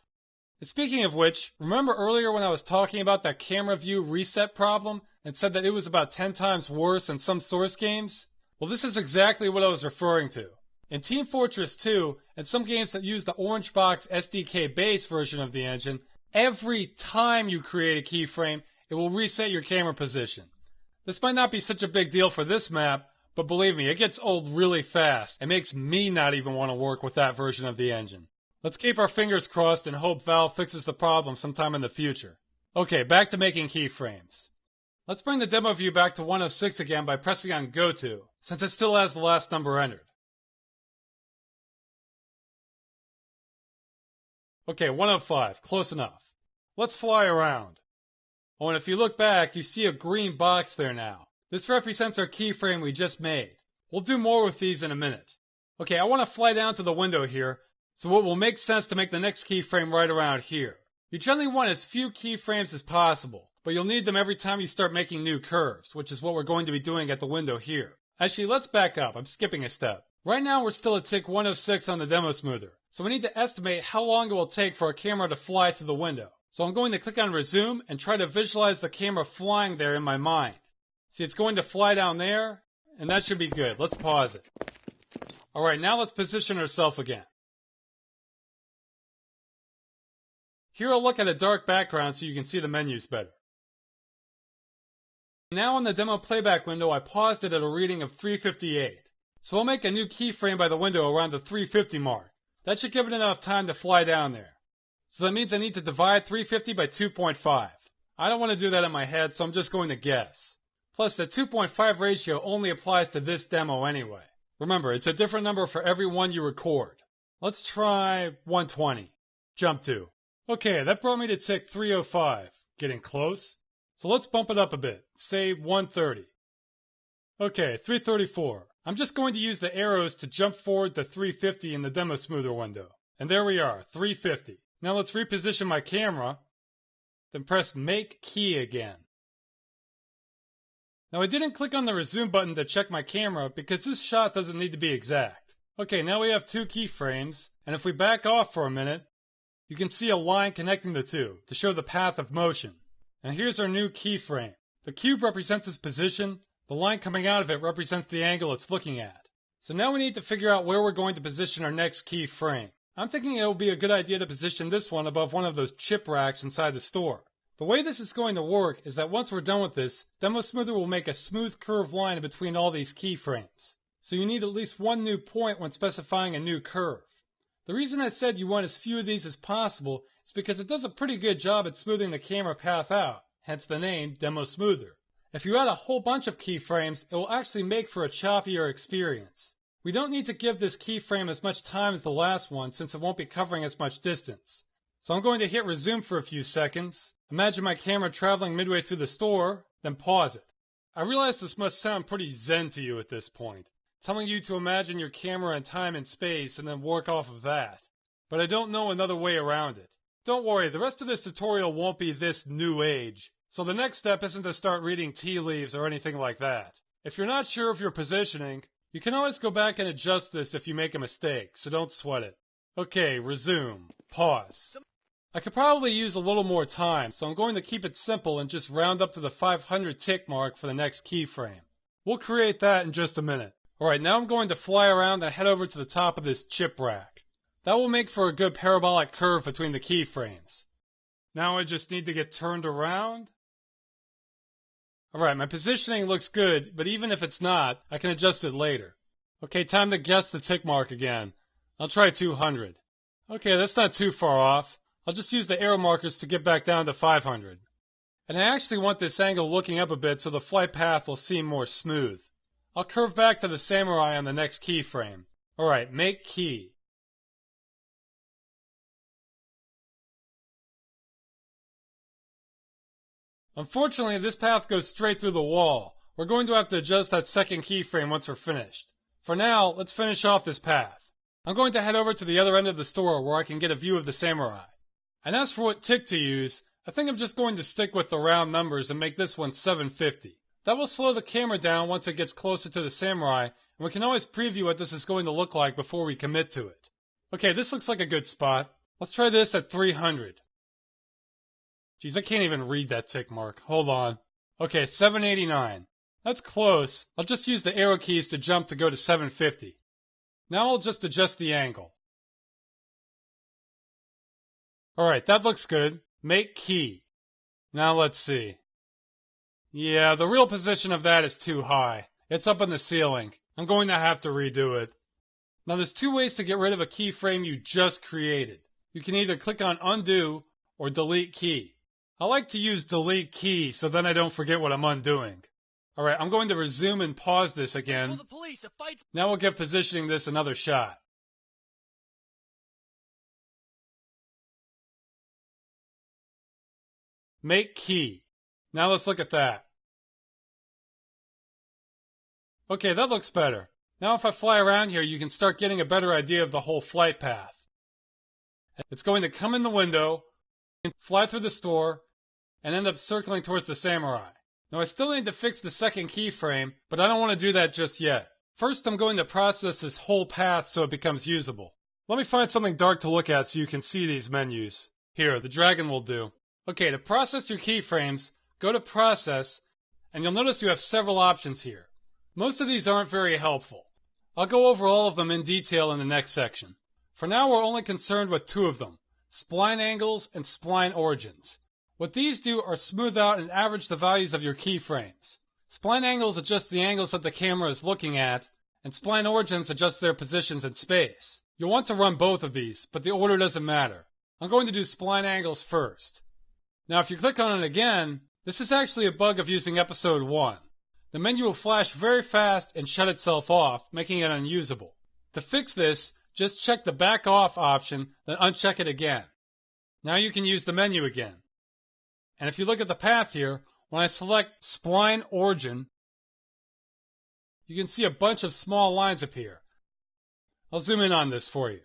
And speaking of which, remember earlier when I was talking about that camera view reset problem and said that it was about 10 times worse in some Source games? Well, this is exactly what I was referring to. In Team Fortress 2, and some games that use the Orange Box SDK base version of the engine, every time you create a keyframe, it will reset your camera position. This might not be such a big deal for this map, but believe me, it gets old really fast. It makes me not even want to work with that version of the engine. Let's keep our fingers crossed and hope Valve fixes the problem sometime in the future. Okay, back to making keyframes. Let's bring the demo view back to 106 again by pressing on Go To, since it still has the last number entered. Okay, 105, close enough. Let's fly around. Oh, and if you look back, you see a green box there now. This represents our keyframe we just made. We'll do more with these in a minute. Okay, I want to fly down to the window here, so it will make sense to make the next keyframe right around here. You generally want as few keyframes as possible, but you'll need them every time you start making new curves, which is what we're going to be doing at the window here. Actually, let's back up. I'm skipping a step. Right now, we're still at tick 106 on the demo smoother, so we need to estimate how long it will take for our camera to fly to the window. So I'm going to click on resume and try to visualize the camera flying there in my mind. See, it's going to fly down there, and that should be good. Let's pause it. Alright, now let's position ourselves again. Here I'll look at a dark background so you can see the menus better. Now in the demo playback window, I paused it at a reading of 358. So I'll make a new keyframe by the window around the 350 mark. That should give it enough time to fly down there. So that means I need to divide 350 by 2.5. I don't want to do that in my head, so I'm just going to guess. Plus, the 2.5 ratio only applies to this demo anyway. Remember, it's a different number for every one you record. Let's try 120. Jump to. Okay, that brought me to tick 305. Getting close? So let's bump it up a bit. Say 130. Okay, 334. I'm just going to use the arrows to jump forward to 350 in the demo smoother window. And there we are, 350. Now let's reposition my camera, then press Make Key again. Now I didn't click on the resume button to check my camera because this shot doesn't need to be exact. Okay, now we have two keyframes, and if we back off for a minute, you can see a line connecting the two to show the path of motion. And here's our new keyframe. The cube represents its position, the line coming out of it represents the angle it's looking at. So now we need to figure out where we're going to position our next keyframe. I'm thinking it will be a good idea to position this one above one of those chip racks inside the store. The way this is going to work is that once we're done with this, Demo Smoother will make a smooth curved line in between all these keyframes. So you need at least one new point when specifying a new curve. The reason I said you want as few of these as possible is because it does a pretty good job at smoothing the camera path out, hence the name Demo Smoother. If you add a whole bunch of keyframes, it will actually make for a choppier experience. We don't need to give this keyframe as much time as the last one since it won't be covering as much distance. So I'm going to hit resume for a few seconds, imagine my camera traveling midway through the store, then pause it. I realize this must sound pretty zen to you at this point, telling you to imagine your camera in time and space and then work off of that. But I don't know another way around it. Don't worry, the rest of this tutorial won't be this new age, so the next step isn't to start reading tea leaves or anything like that. If you're not sure of your positioning, you can always go back and adjust this if you make a mistake, so don't sweat it. Okay, resume. Pause. I could probably use a little more time, so I'm going to keep it simple and just round up to the 500 tick mark for the next keyframe. We'll create that in just a minute. Alright, now I'm going to fly around and head over to the top of this chip rack. That will make for a good parabolic curve between the keyframes. Now I just need to get turned around. Alright, my positioning looks good, but even if it's not, I can adjust it later. Okay, time to guess the tick mark again. I'll try 200. Okay, that's not too far off. I'll just use the arrow markers to get back down to 500. And I actually want this angle looking up a bit so the flight path will seem more smooth. I'll curve back to the samurai on the next keyframe. Alright, make key. Unfortunately, this path goes straight through the wall. We're going to have to adjust that second keyframe once we're finished. For now, let's finish off this path. I'm going to head over to the other end of the store where I can get a view of the samurai. And as for what tick to use, I think I'm just going to stick with the round numbers and make this one 750. That will slow the camera down once it gets closer to the samurai, and we can always preview what this is going to look like before we commit to it. Okay, this looks like a good spot. Let's try this at 300. Geez, I can't even read that tick mark. Hold on. Okay, 789. That's close. I'll just use the arrow keys to jump to go to 750. Now I'll just adjust the angle. Alright, that looks good. Make key. Now let's see. Yeah, the real position of that is too high. It's up in the ceiling. I'm going to have to redo it. Now there's two ways to get rid of a keyframe you just created. You can either click on undo or delete key. I like to use delete key so then I don't forget what I'm undoing. Alright, I'm going to resume and pause this again. Now we'll give positioning this another shot. Make key. Now let's look at that. Okay, that looks better. Now if I fly around here, you can start getting a better idea of the whole flight path. It's going to come in the window, fly through the store, and end up circling towards the samurai. Now I still need to fix the second keyframe, but I don't want to do that just yet. First I'm going to process this whole path so it becomes usable. Let me find something dark to look at so you can see these menus. Here, the dragon will do. Okay, to process your keyframes, go to Process, and you'll notice you have several options here. Most of these aren't very helpful. I'll go over all of them in detail in the next section. For now we're only concerned with two of them, spline angles and spline origins. What these do are smooth out and average the values of your keyframes. Spline angles adjust the angles that the camera is looking at, and spline origins adjust their positions in space. You'll want to run both of these, but the order doesn't matter. I'm going to do spline angles first. Now if you click on it again, this is actually a bug of using episode 1. The menu will flash very fast and shut itself off, making it unusable. To fix this, just check the back off option, then uncheck it again. Now you can use the menu again. And if you look at the path here, when I select spline origin, you can see a bunch of small lines appear. I'll zoom in on this for you.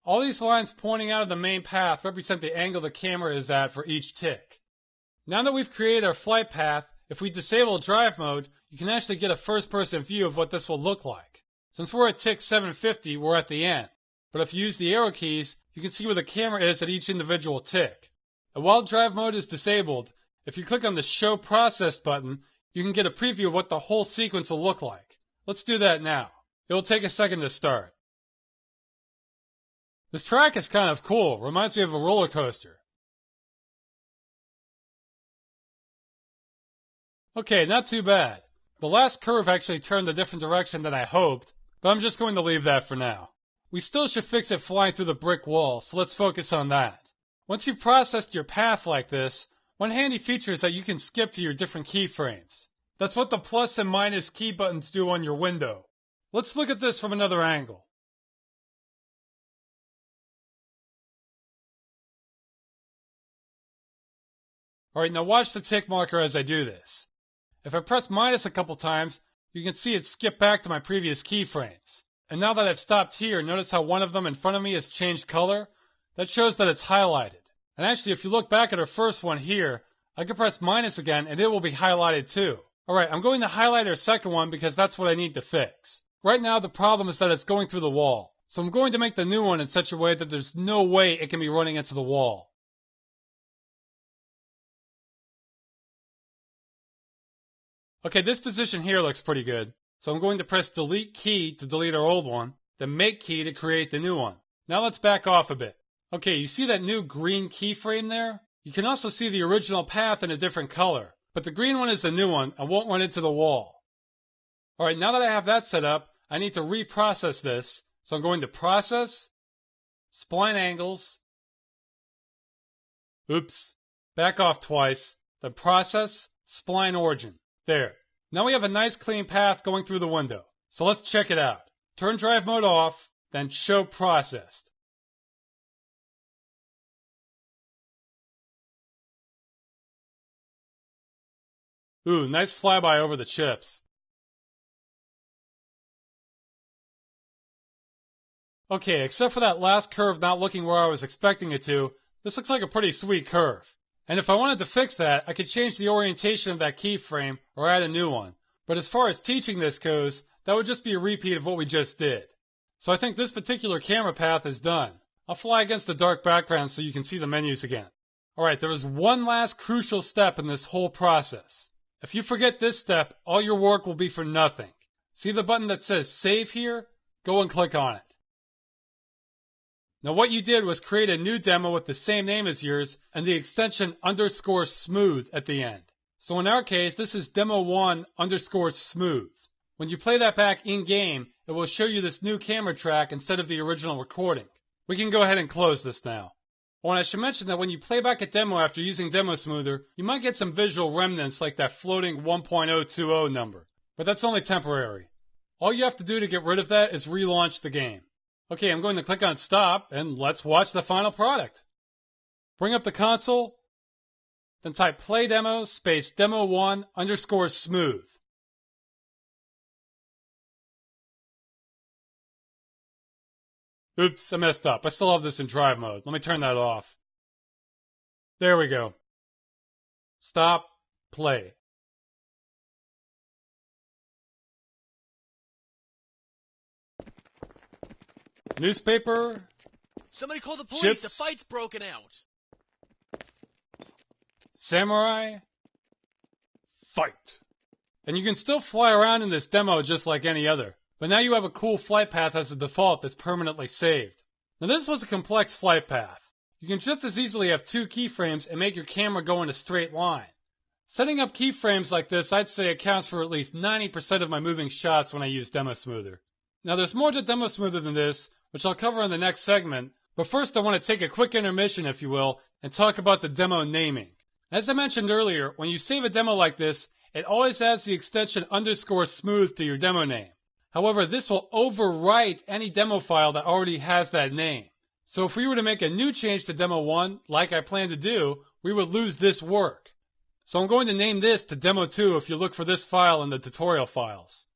All these lines pointing out of the main path represent the angle the camera is at for each tick. Now that we've created our flight path, if we disable drive mode, you can actually get a first-person view of what this will look like. Since we're at tick 750, we're at the end. But if you use the arrow keys, you can see where the camera is at each individual tick. And while drive mode is disabled, if you click on the Show Process button, you can get a preview of what the whole sequence will look like. Let's do that now. It will take a second to start. This track is kind of cool. Reminds me of a roller coaster. Okay, not too bad. The last curve actually turned a different direction than I hoped, but I'm just going to leave that for now. We still should fix it flying through the brick wall, so let's focus on that. Once you've processed your path like this, one handy feature is that you can skip to your different keyframes. That's what the plus and minus key buttons do on your window. Let's look at this from another angle. Alright, now watch the tick marker as I do this. If I press minus a couple times, you can see it skip back to my previous keyframes. And now that I've stopped here, notice how one of them in front of me has changed color? That shows that it's highlighted. And actually, if you look back at our first one here, I can press minus again and it will be highlighted too. Alright, I'm going to highlight our second one because that's what I need to fix. Right now, the problem is that it's going through the wall. So I'm going to make the new one in such a way that there's no way it can be running into the wall. Okay, this position here looks pretty good. So I'm going to press delete key to delete our old one, then make key to create the new one. Now let's back off a bit. Okay, you see that new green keyframe there? You can also see the original path in a different color, but the green one is the new one and won't run into the wall. Alright, now that I have that set up, I need to reprocess this. So I'm going to Process, Spline Angles, oops, back off twice, then Process, Spline Origin. There. Now we have a nice clean path going through the window. So let's check it out. Turn drive mode off, then Show Processed. Ooh, nice flyby over the chips. Okay, except for that last curve not looking where I was expecting it to, this looks like a pretty sweet curve. And if I wanted to fix that, I could change the orientation of that keyframe or add a new one. But as far as teaching this goes, that would just be a repeat of what we just did. So I think this particular camera path is done. I'll fly against a dark background so you can see the menus again. Alright, there is one last crucial step in this whole process. If you forget this step, all your work will be for nothing. See the button that says Save here? Go and click on it. Now what you did was create a new demo with the same name as yours and the extension _smooth at the end. So in our case, this is demo1 _smooth. When you play that back in-game, it will show you this new camera track instead of the original recording. We can go ahead and close this now. Oh, and I should mention that when you play back a demo after using Demo Smoother, you might get some visual remnants like that floating 1.020 number. But that's only temporary. All you have to do to get rid of that is relaunch the game. Okay, I'm going to click on Stop, and let's watch the final product. Bring up the console, then type play demo space demo1 _smooth. Oops, I messed up. I still have this in drive mode. Let me turn that off. There we go. Stop, play. Newspaper. Somebody call the police. Ships. A fight's broken out. Samurai. Fight. And you can still fly around in this demo just like any other. But now you have a cool flight path as a default that's permanently saved. Now this was a complex flight path. You can just as easily have two keyframes and make your camera go in a straight line. Setting up keyframes like this I'd say accounts for at least 90% of my moving shots when I use Demo Smoother. Now there's more to Demo Smoother than this, which I'll cover in the next segment, but first I want to take a quick intermission, if you will, and talk about the demo naming. As I mentioned earlier, when you save a demo like this, it always adds the extension _smooth to your demo name. However, this will overwrite any demo file that already has that name. So if we were to make a new change to Demo 1, like I plan to do, we would lose this work. So I'm going to name this to Demo 2 if you look for this file in the tutorial files.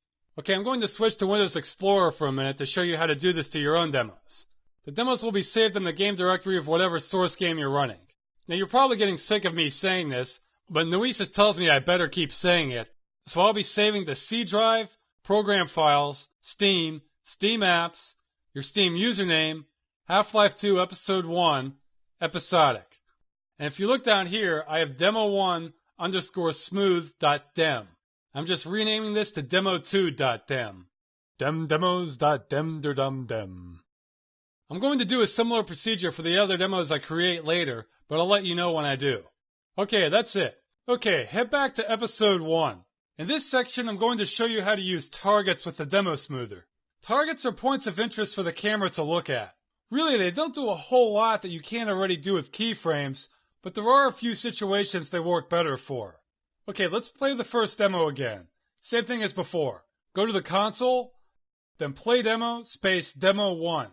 Okay, I'm going to switch to Windows Explorer for a minute to show you how to do this to your own demos. The demos will be saved in the game directory of whatever source game you're running. Now you're probably getting sick of me saying this, but Noesis tells me I better keep saying it, so I'll be saving the C drive, Program Files, Steam, Steam Apps, your Steam username, Half-Life 2 Episode 1, Episodic. And if you look down here, I have demo1 _smooth.dem. I'm just renaming this to demo2.dem. Demdemos.dem. I'm going to do a similar procedure for the other demos I create later, but I'll let you know when I do. Okay, that's it. Okay, head back to Episode 1. In this section, I'm going to show you how to use targets with the Demo Smoother. Targets are points of interest for the camera to look at. Really, they don't do a whole lot that you can't already do with keyframes, but there are a few situations they work better for. Okay, let's play the first demo again. Same thing as before. Go to the console, then play demo space demo 1.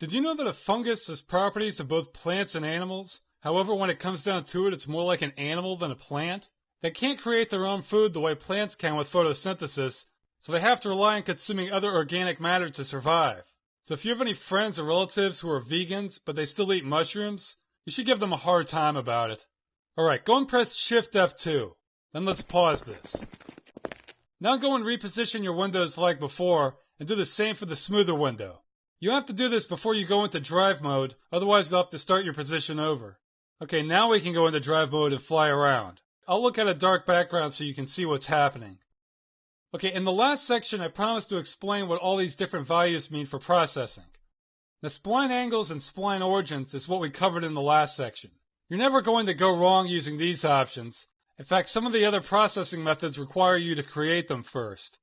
Did you know that a fungus has properties of both plants and animals? However, when it comes down to it, it's more like an animal than a plant. They can't create their own food the way plants can with photosynthesis, so they have to rely on consuming other organic matter to survive. So if you have any friends or relatives who are vegans, but they still eat mushrooms, you should give them a hard time about it. Alright, go and press Shift F2. Then let's pause this. Now go and reposition your windows like before, and do the same for the smoother window. You have to do this before you go into drive mode, otherwise you'll have to start your position over. Okay, now we can go into drive mode and fly around. I'll look at a dark background so you can see what's happening. Okay, in the last section I promised to explain what all these different values mean for processing. The spline angles and spline origins is what we covered in the last section. You're never going to go wrong using these options. In fact, some of the other processing methods require you to create them first.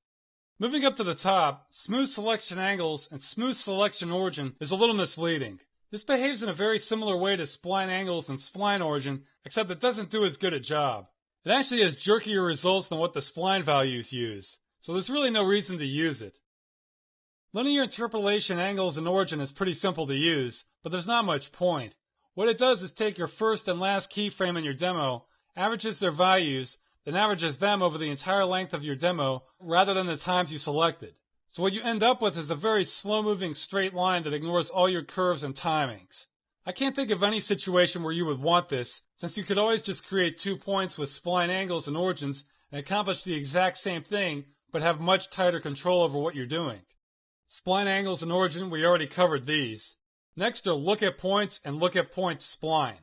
Moving up to the top, smooth selection angles and smooth selection origin is a little misleading. This behaves in a very similar way to spline angles and spline origin, except it doesn't do as good a job. It actually has jerkier results than what the spline values use, so there's really no reason to use it. Linear interpolation angles and origin is pretty simple to use, but there's not much point. What it does is take your first and last keyframe in your demo, averages their values, then averages them over the entire length of your demo rather than the times you selected. So what you end up with is a very slow-moving straight line that ignores all your curves and timings. I can't think of any situation where you would want this, since you could always just create 2 points with spline angles and origins and accomplish the exact same thing, but have much tighter control over what you're doing. Spline angles and origin, we already covered these. Next are look at points and look at points spline.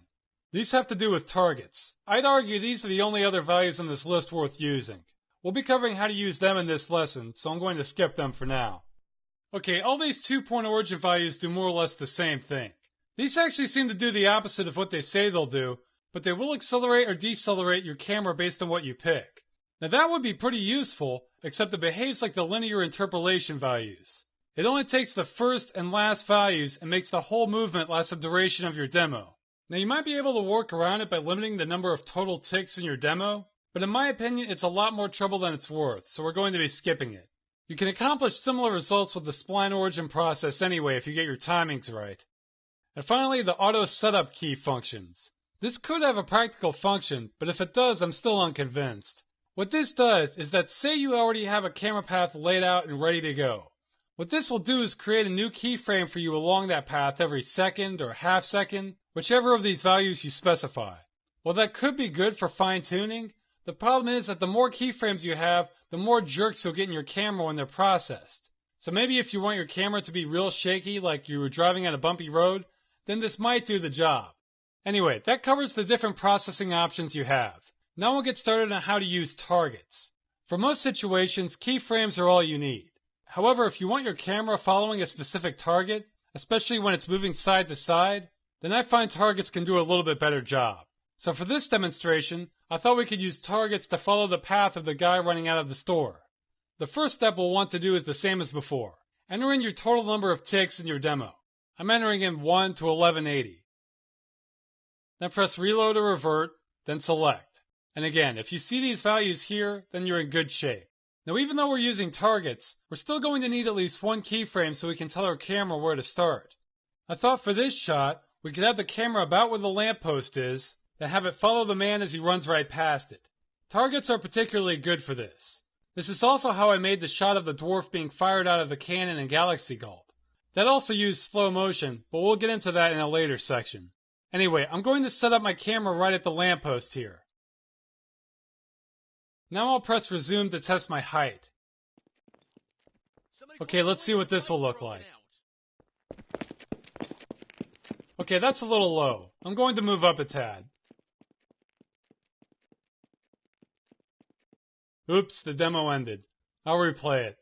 These have to do with targets. I'd argue these are the only other values on this list worth using. We'll be covering how to use them in this lesson, so I'm going to skip them for now. Okay, all these 2-point origin values do more or less the same thing. These actually seem to do the opposite of what they say they'll do, but they will accelerate or decelerate your camera based on what you pick. Now that would be pretty useful, except it behaves like the linear interpolation values. It only takes the first and last values and makes the whole movement last the duration of your demo. Now you might be able to work around it by limiting the number of total ticks in your demo, but in my opinion it's a lot more trouble than it's worth, so we're going to be skipping it. You can accomplish similar results with the spline origin process anyway if you get your timings right. And finally, the auto setup key functions. This could have a practical function, but if it does, I'm still unconvinced. What this does is that say you already have a camera path laid out and ready to go. What this will do is create a new keyframe for you along that path every second or half second, whichever of these values you specify. While that could be good for fine-tuning, the problem is that the more keyframes you have, the more jerks you'll get in your camera when they're processed. So maybe if you want your camera to be real shaky like you were driving on a bumpy road, then this might do the job. Anyway, that covers the different processing options you have. Now we'll get started on how to use targets. For most situations, keyframes are all you need. However, if you want your camera following a specific target, especially when it's moving side to side, then I find targets can do a little bit better job. So for this demonstration, I thought we could use targets to follow the path of the guy running out of the store. The first step we'll want to do is the same as before. Enter in your total number of ticks in your demo. I'm entering in 1 to 1180. Then press reload or revert, then select. And again, if you see these values here, then you're in good shape. Now even though we're using targets, we're still going to need at least one keyframe so we can tell our camera where to start. I thought for this shot, we could have the camera about where the lamppost is, then have it follow the man as he runs right past it. Targets are particularly good for this. This is also how I made the shot of the dwarf being fired out of the cannon in Galaxy Gulp. That also used slow motion, but we'll get into that in a later section. Anyway, I'm going to set up my camera right at the lamppost here. Now I'll press resume to test my height. Okay, let's see what this will look like. Okay, that's a little low. I'm going to move up a tad. Oops, the demo ended. I'll replay it.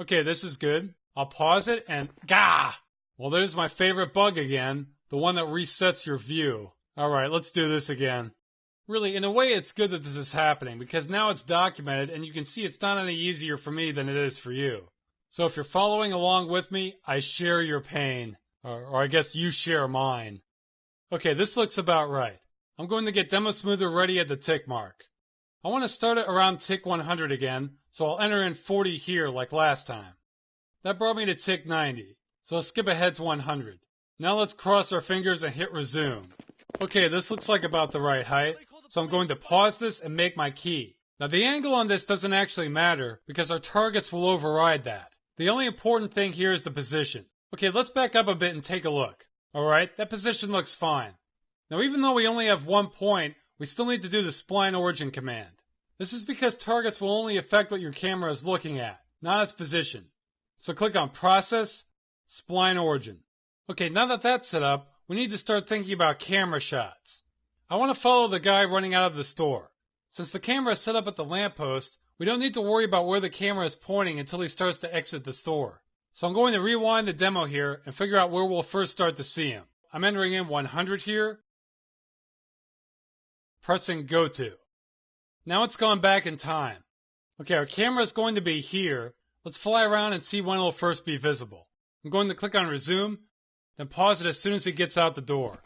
Okay, this is good. I'll pause it and gah! Well, there's my favorite bug again, the one that resets your view. Alright, let's do this again. Really, in a way it's good that this is happening, because now it's documented and you can see it's not any easier for me than it is for you. So if you're following along with me, I share your pain. Or I guess you share mine. Okay, this looks about right. I'm going to get Demo Smoother ready at the tick mark. I want to start it around tick 100 again, so I'll enter in 40 here like last time. That brought me to tick 90, so I'll skip ahead to 100. Now let's cross our fingers and hit resume. Okay, this looks like about the right height, so I'm going to pause this and make my key. Now the angle on this doesn't actually matter, because our targets will override that. The only important thing here is the position. Okay, let's back up a bit and take a look. Alright, that position looks fine. Now even though we only have one point, we still need to do the spline origin command. This is because targets will only affect what your camera is looking at, not its position. So click on Process, Spline Origin. Okay, now that that's set up, we need to start thinking about camera shots. I want to follow the guy running out of the store. Since the camera is set up at the lamppost, we don't need to worry about where the camera is pointing until he starts to exit the store. So I'm going to rewind the demo here and figure out where we'll first start to see him. I'm entering in 100 here, pressing go to. Now it's gone back in time. Okay, our camera is going to be here. Let's fly around and see when it'll first be visible. I'm going to click on resume, then pause it as soon as he gets out the door.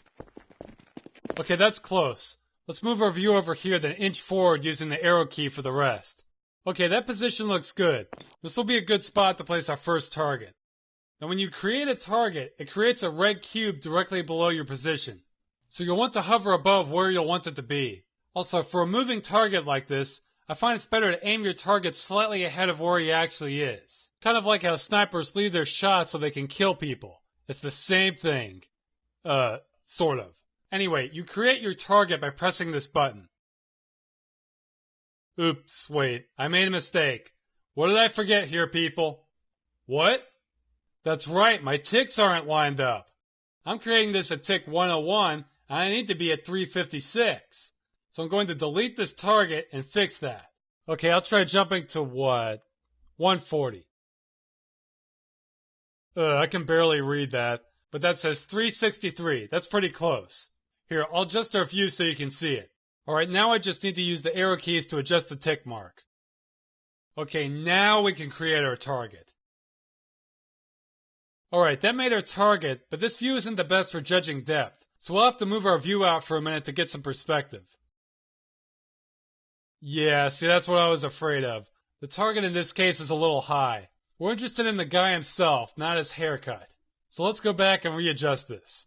Okay, that's close. Let's move our view over here, then inch forward using the arrow key for the rest. Okay, that position looks good. This will be a good spot to place our first target. Now when you create a target, it creates a red cube directly below your position. So you'll want to hover above where you'll want it to be. Also, for a moving target like this, I find it's better to aim your target slightly ahead of where he actually is. Kind of like how snipers leave their shots so they can kill people. It's the same thing. Sort of. Anyway, you create your target by pressing this button. Oops, wait, I made a mistake. What did I forget here, people? What? That's right, my ticks aren't lined up. I'm creating this at tick 101, and I need to be at 356. So I'm going to delete this target and fix that. Okay, I'll try jumping to what? 140. I can barely read that, but that says 363. That's pretty close. Here, I'll adjust our view so you can see it. Alright, now I just need to use the arrow keys to adjust the tick mark. Okay, now we can create our target. Alright, that made our target, but this view isn't the best for judging depth, so we'll have to move our view out for a minute to get some perspective. Yeah, see, that's what I was afraid of. The target in this case is a little high. We're interested in the guy himself, not his haircut. So let's go back and readjust this.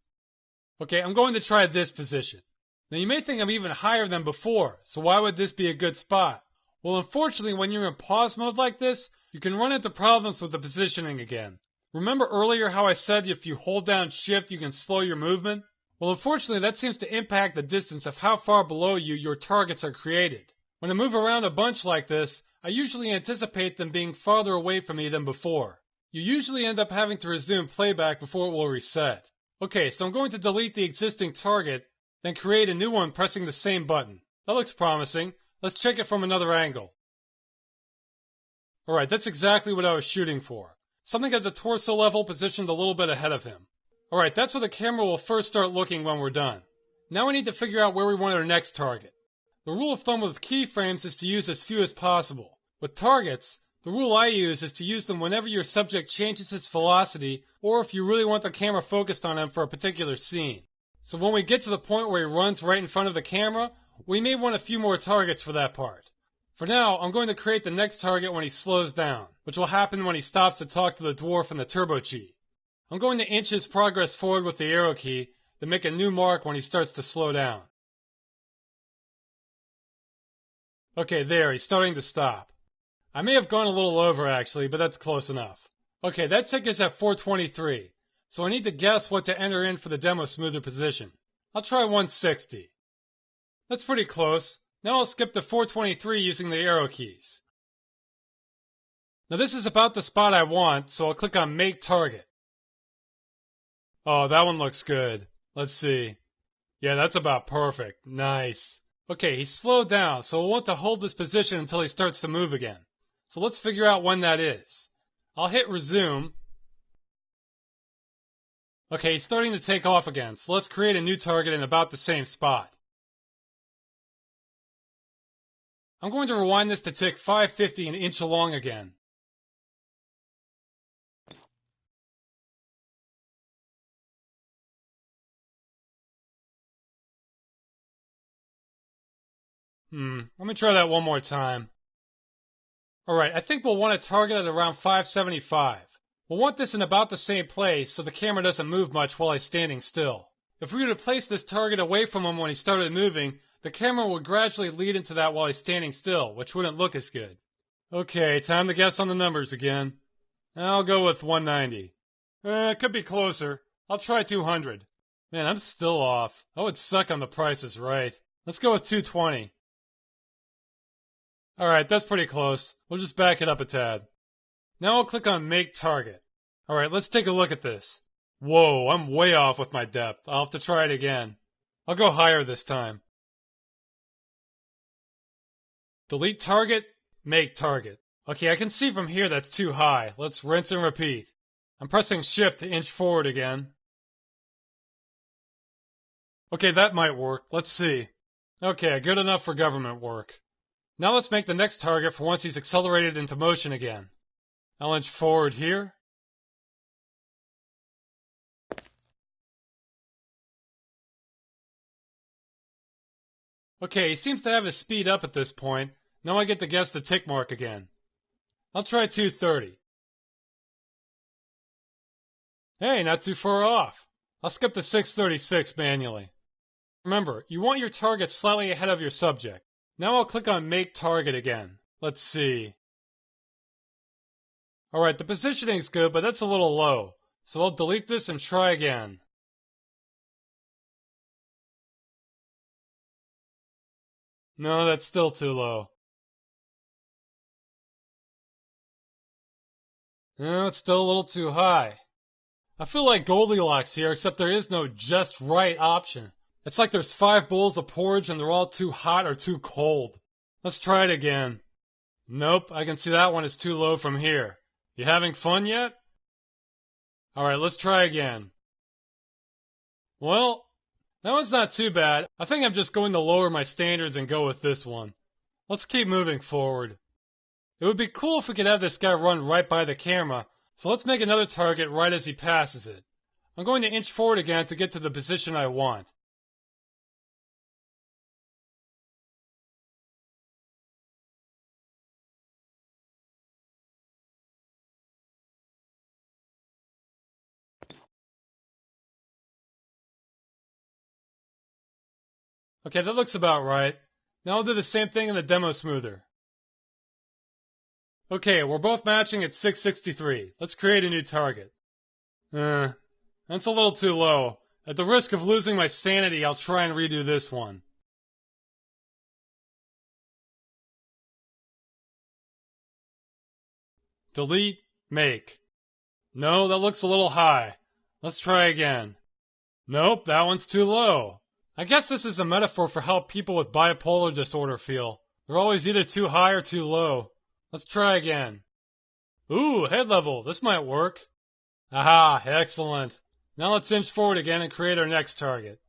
Okay, I'm going to try this position. Now you may think I'm even higher than before, so why would this be a good spot? Well, unfortunately, when you're in pause mode like this, you can run into problems with the positioning again. Remember earlier how I said if you hold down shift you can slow your movement? Well, unfortunately that seems to impact the distance of how far below you your targets are created. When I move around a bunch like this, I usually anticipate them being farther away from me than before. You usually end up having to resume playback before it will reset. Okay, so I'm going to delete the existing target, then create a new one pressing the same button. That looks promising. Let's check it from another angle. Alright, that's exactly what I was shooting for. Something at the torso level positioned a little bit ahead of him. Alright, that's where the camera will first start looking when we're done. Now we need to figure out where we want our next target. The rule of thumb with keyframes is to use as few as possible. With targets, the rule I use is to use them whenever your subject changes its velocity or if you really want the camera focused on him for a particular scene. So when we get to the point where he runs right in front of the camera, we may want a few more targets for that part. For now, I'm going to create the next target when he slows down, which will happen when he stops to talk to the dwarf and the turbo chi. I'm going to inch his progress forward with the arrow key, then make a new mark when he starts to slow down. Okay, there, he's starting to stop. I may have gone a little over actually, but that's close enough. Okay, that tick is at 423, so I need to guess what to enter in for the demo smoother position. I'll try 160. That's pretty close. Now I'll skip to 423 using the arrow keys. Now this is about the spot I want, so I'll click on Make Target. Oh, that one looks good. Let's see. Yeah, that's about perfect. Nice. Okay, he's slowed down, so we'll want to hold this position until he starts to move again. So let's figure out when that is. I'll hit resume. Okay, he's starting to take off again, so let's create a new target in about the same spot. I'm going to rewind this to tick 550 and inch along again. Let me try that one more time. Alright, I think we'll want to target at around 575. We'll want this in about the same place so the camera doesn't move much while he's standing still. If we were to place this target away from him when he started moving, the camera would gradually lead into that while he's standing still, which wouldn't look as good. Okay, time to guess on the numbers again. I'll go with 190. It could be closer. I'll try 200. Man, I'm still off. I would suck on the Price is Right. Let's go with 220. Alright, that's pretty close. We'll just back it up a tad. Now I'll click on Make Target. Alright, let's take a look at this. Whoa, I'm way off with my depth. I'll have to try it again. I'll go higher this time. Delete target, make target. Okay, I can see from here that's too high. Let's rinse and repeat. I'm pressing shift to inch forward again. Okay, that might work. Let's see. Okay, good enough for government work. Now let's make the next target for once he's accelerated into motion again. I'll inch forward here. Okay, he seems to have his speed up at this point. Now I get to guess the tick mark again. I'll try 230. Hey, not too far off. I'll skip to 636 manually. Remember, you want your target slightly ahead of your subject. Now I'll click on Make Target again. Let's see. Alright, the positioning's good, but that's a little low. So I'll delete this and try again. No, that's still too low. No, it's still a little too high. I feel like Goldilocks here, except there is no just right option. It's like there's 5 bowls of porridge and they're all too hot or too cold. Let's try it again. Nope, I can see that one is too low from here. You having fun yet? Alright, let's try again. Well, that one's not too bad. I think I'm just going to lower my standards and go with this one. Let's keep moving forward. It would be cool if we could have this guy run right by the camera, so let's make another target right as he passes it. I'm going to inch forward again to get to the position I want. Okay, that looks about right. Now I'll do the same thing in the demo smoother. Okay, we're both matching at 663. Let's create a new target. That's a little too low. At the risk of losing my sanity, I'll try and redo this one. Delete, make. No, that looks a little high. Let's try again. Nope, that one's too low. I guess this is a metaphor for how people with bipolar disorder feel. They're always either too high or too low. Let's try again. Ooh, head level. This might work. Aha, excellent. Now let's inch forward again and create our next target.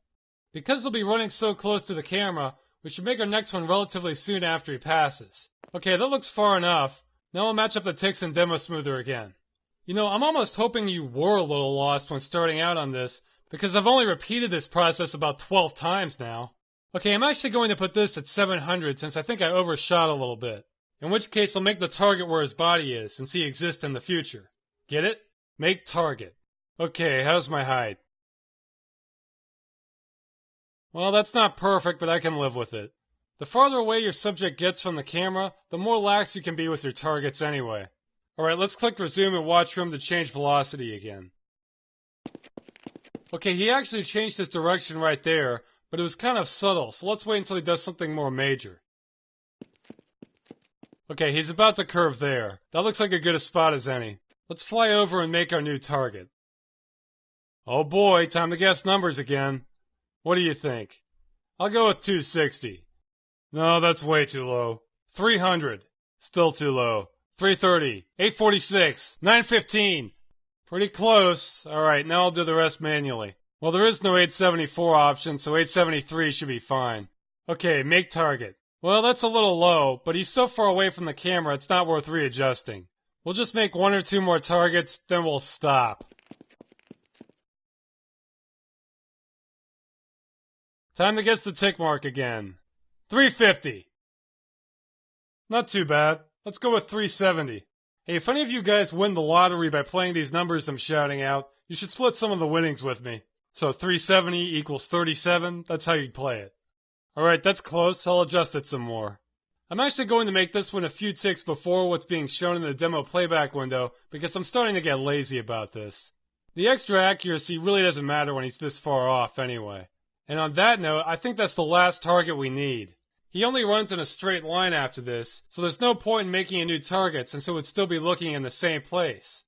Because he'll be running so close to the camera, we should make our next one relatively soon after he passes. Okay, that looks far enough. Now I'll match up the ticks in Demo Smoother again. You know, I'm almost hoping you were a little lost when starting out on this, because I've only repeated this process about 12 times now. Okay, I'm actually going to put this at 700 since I think I overshot a little bit. In which case I'll make the target where his body is since he exists in the future. Get it? Make target. Okay, how's my height? Well, that's not perfect, but I can live with it. The farther away your subject gets from the camera, the more lax you can be with your targets anyway. Alright, let's click resume and watch room to change velocity again. Okay, he actually changed his direction right there, but it was kind of subtle, so let's wait until he does something more major. Okay, he's about to curve there. That looks like as good a spot as any. Let's fly over and make our new target. Oh boy, time to guess numbers again. What do you think? I'll go with 260. No, that's way too low. 300. Still too low. 330. 846. 915. Pretty close. Alright, now I'll do the rest manually. Well, there is no 874 option, so 873 should be fine. Okay, make target. Well, that's a little low, but he's so far away from the camera it's not worth readjusting. We'll just make 1 or 2 more targets, then we'll stop. Time to guess the tick mark again. 350. Not too bad. Let's go with 370. Hey, if any of you guys win the lottery by playing these numbers I'm shouting out, you should split some of the winnings with me. So 370 equals 37, that's how you'd play it. Alright, that's close, I'll adjust it some more. I'm actually going to make this one a few ticks before what's being shown in the demo playback window because I'm starting to get lazy about this. The extra accuracy really doesn't matter when he's this far off anyway. And on that note, I think that's the last target we need. He only runs in a straight line after this, so there's no point in making a new target since it would still be looking in the same place.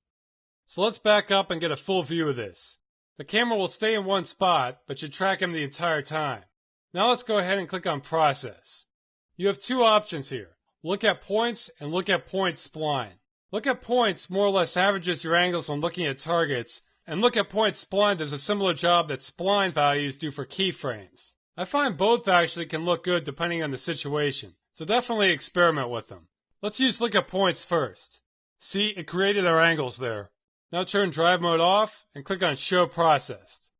So let's back up and get a full view of this. The camera will stay in one spot, but should track him the entire time. Now let's go ahead and click on Process. You have 2 options here. look at points, and look at point spline. Look at points more or less averages your angles when looking at targets, and look at point spline does a similar job that spline values do for keyframes. I find both actually can look good depending on the situation, so definitely experiment with them. Let's use look at points first. See, it created our angles there. Now turn drive mode off and click on show processed.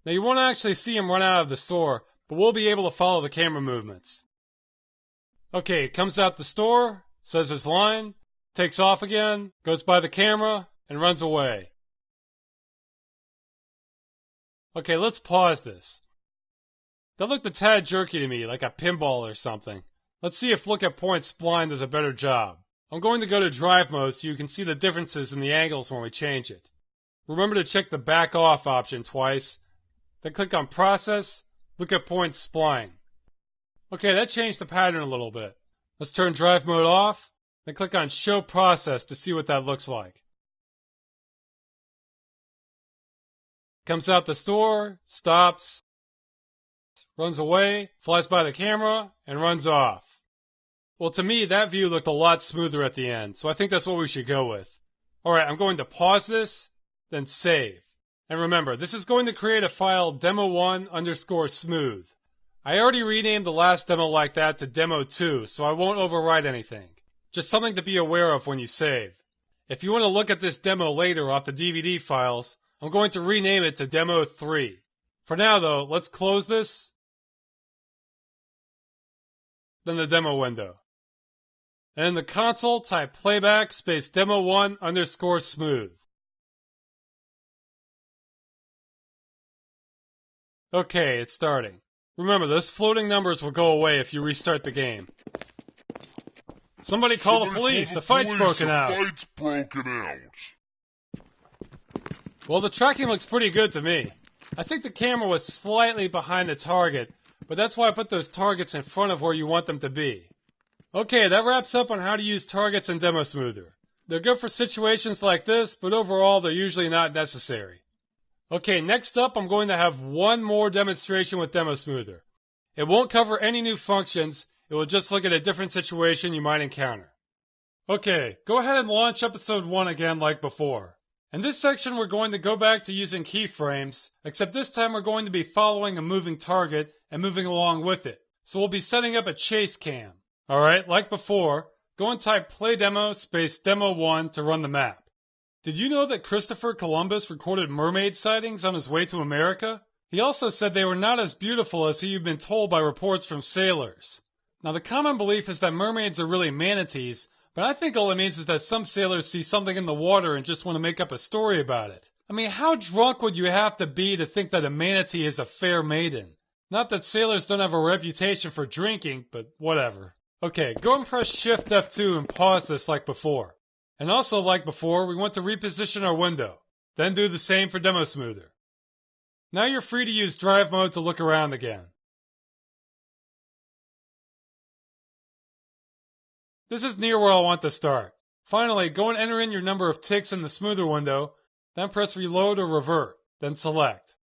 Now you won't actually see him run out of the store, but we'll be able to follow the camera movements. Okay, it comes out the store, says his line, takes off again, goes by the camera, and runs away. Okay, let's pause this. That looked a tad jerky to me, like a pinball or something. Let's see if look at point spline does a better job. I'm going to go to drive mode so you can see the differences in the angles when we change it. Remember to check the back off option twice. Then click on process, look at point spline. Okay, that changed the pattern a little bit. Let's turn drive mode off, then click on show process to see what that looks like. Comes out the store, stops, runs away, flies by the camera, and runs off. Well, to me, that view looked a lot smoother at the end, so I think that's what we should go with. Alright, I'm going to pause this, then save. And remember, this is going to create a file demo1_smooth. I already renamed the last demo like that to demo2, so I won't overwrite anything. Just something to be aware of when you save. If you want to look at this demo later off the DVD files, I'm going to rename it to demo3. For now though, let's close this, then the demo window. And in the console, type playback space demo1_smooth. Okay, it's starting. Remember, those floating numbers will go away if you restart the game. Somebody call the police! A fight's broken out! Well, the tracking looks pretty good to me. I think the camera was slightly behind the target, but that's why I put those targets in front of where you want them to be. Okay, that wraps up on how to use targets in Demo Smoother. They're good for situations like this, but overall they're usually not necessary. Okay, next up I'm going to have one more demonstration with Demo Smoother. It won't cover any new functions, it will just look at a different situation you might encounter. Okay, go ahead and launch episode 1 again like before. In this section we're going to go back to using keyframes, except this time we're going to be following a moving target and moving along with it. So we'll be setting up a chase cam. Alright, like before, go and type play demo space demo1 to run the map. Did you know that Christopher Columbus recorded mermaid sightings on his way to America? He also said they were not as beautiful as he had been told by reports from sailors. Now the common belief is that mermaids are really manatees, but I think all it means is that some sailors see something in the water and just want to make up a story about it. I mean, how drunk would you have to be to think that a manatee is a fair maiden? Not that sailors don't have a reputation for drinking, but whatever. Okay, go and press Shift F2 and pause this like before. And also like before, we want to reposition our window. Then do the same for Demo Smoother. Now you're free to use drive mode to look around again. This is near where I want to start. Finally, go and enter in your number of ticks in the smoother window, then press reload or revert, then select.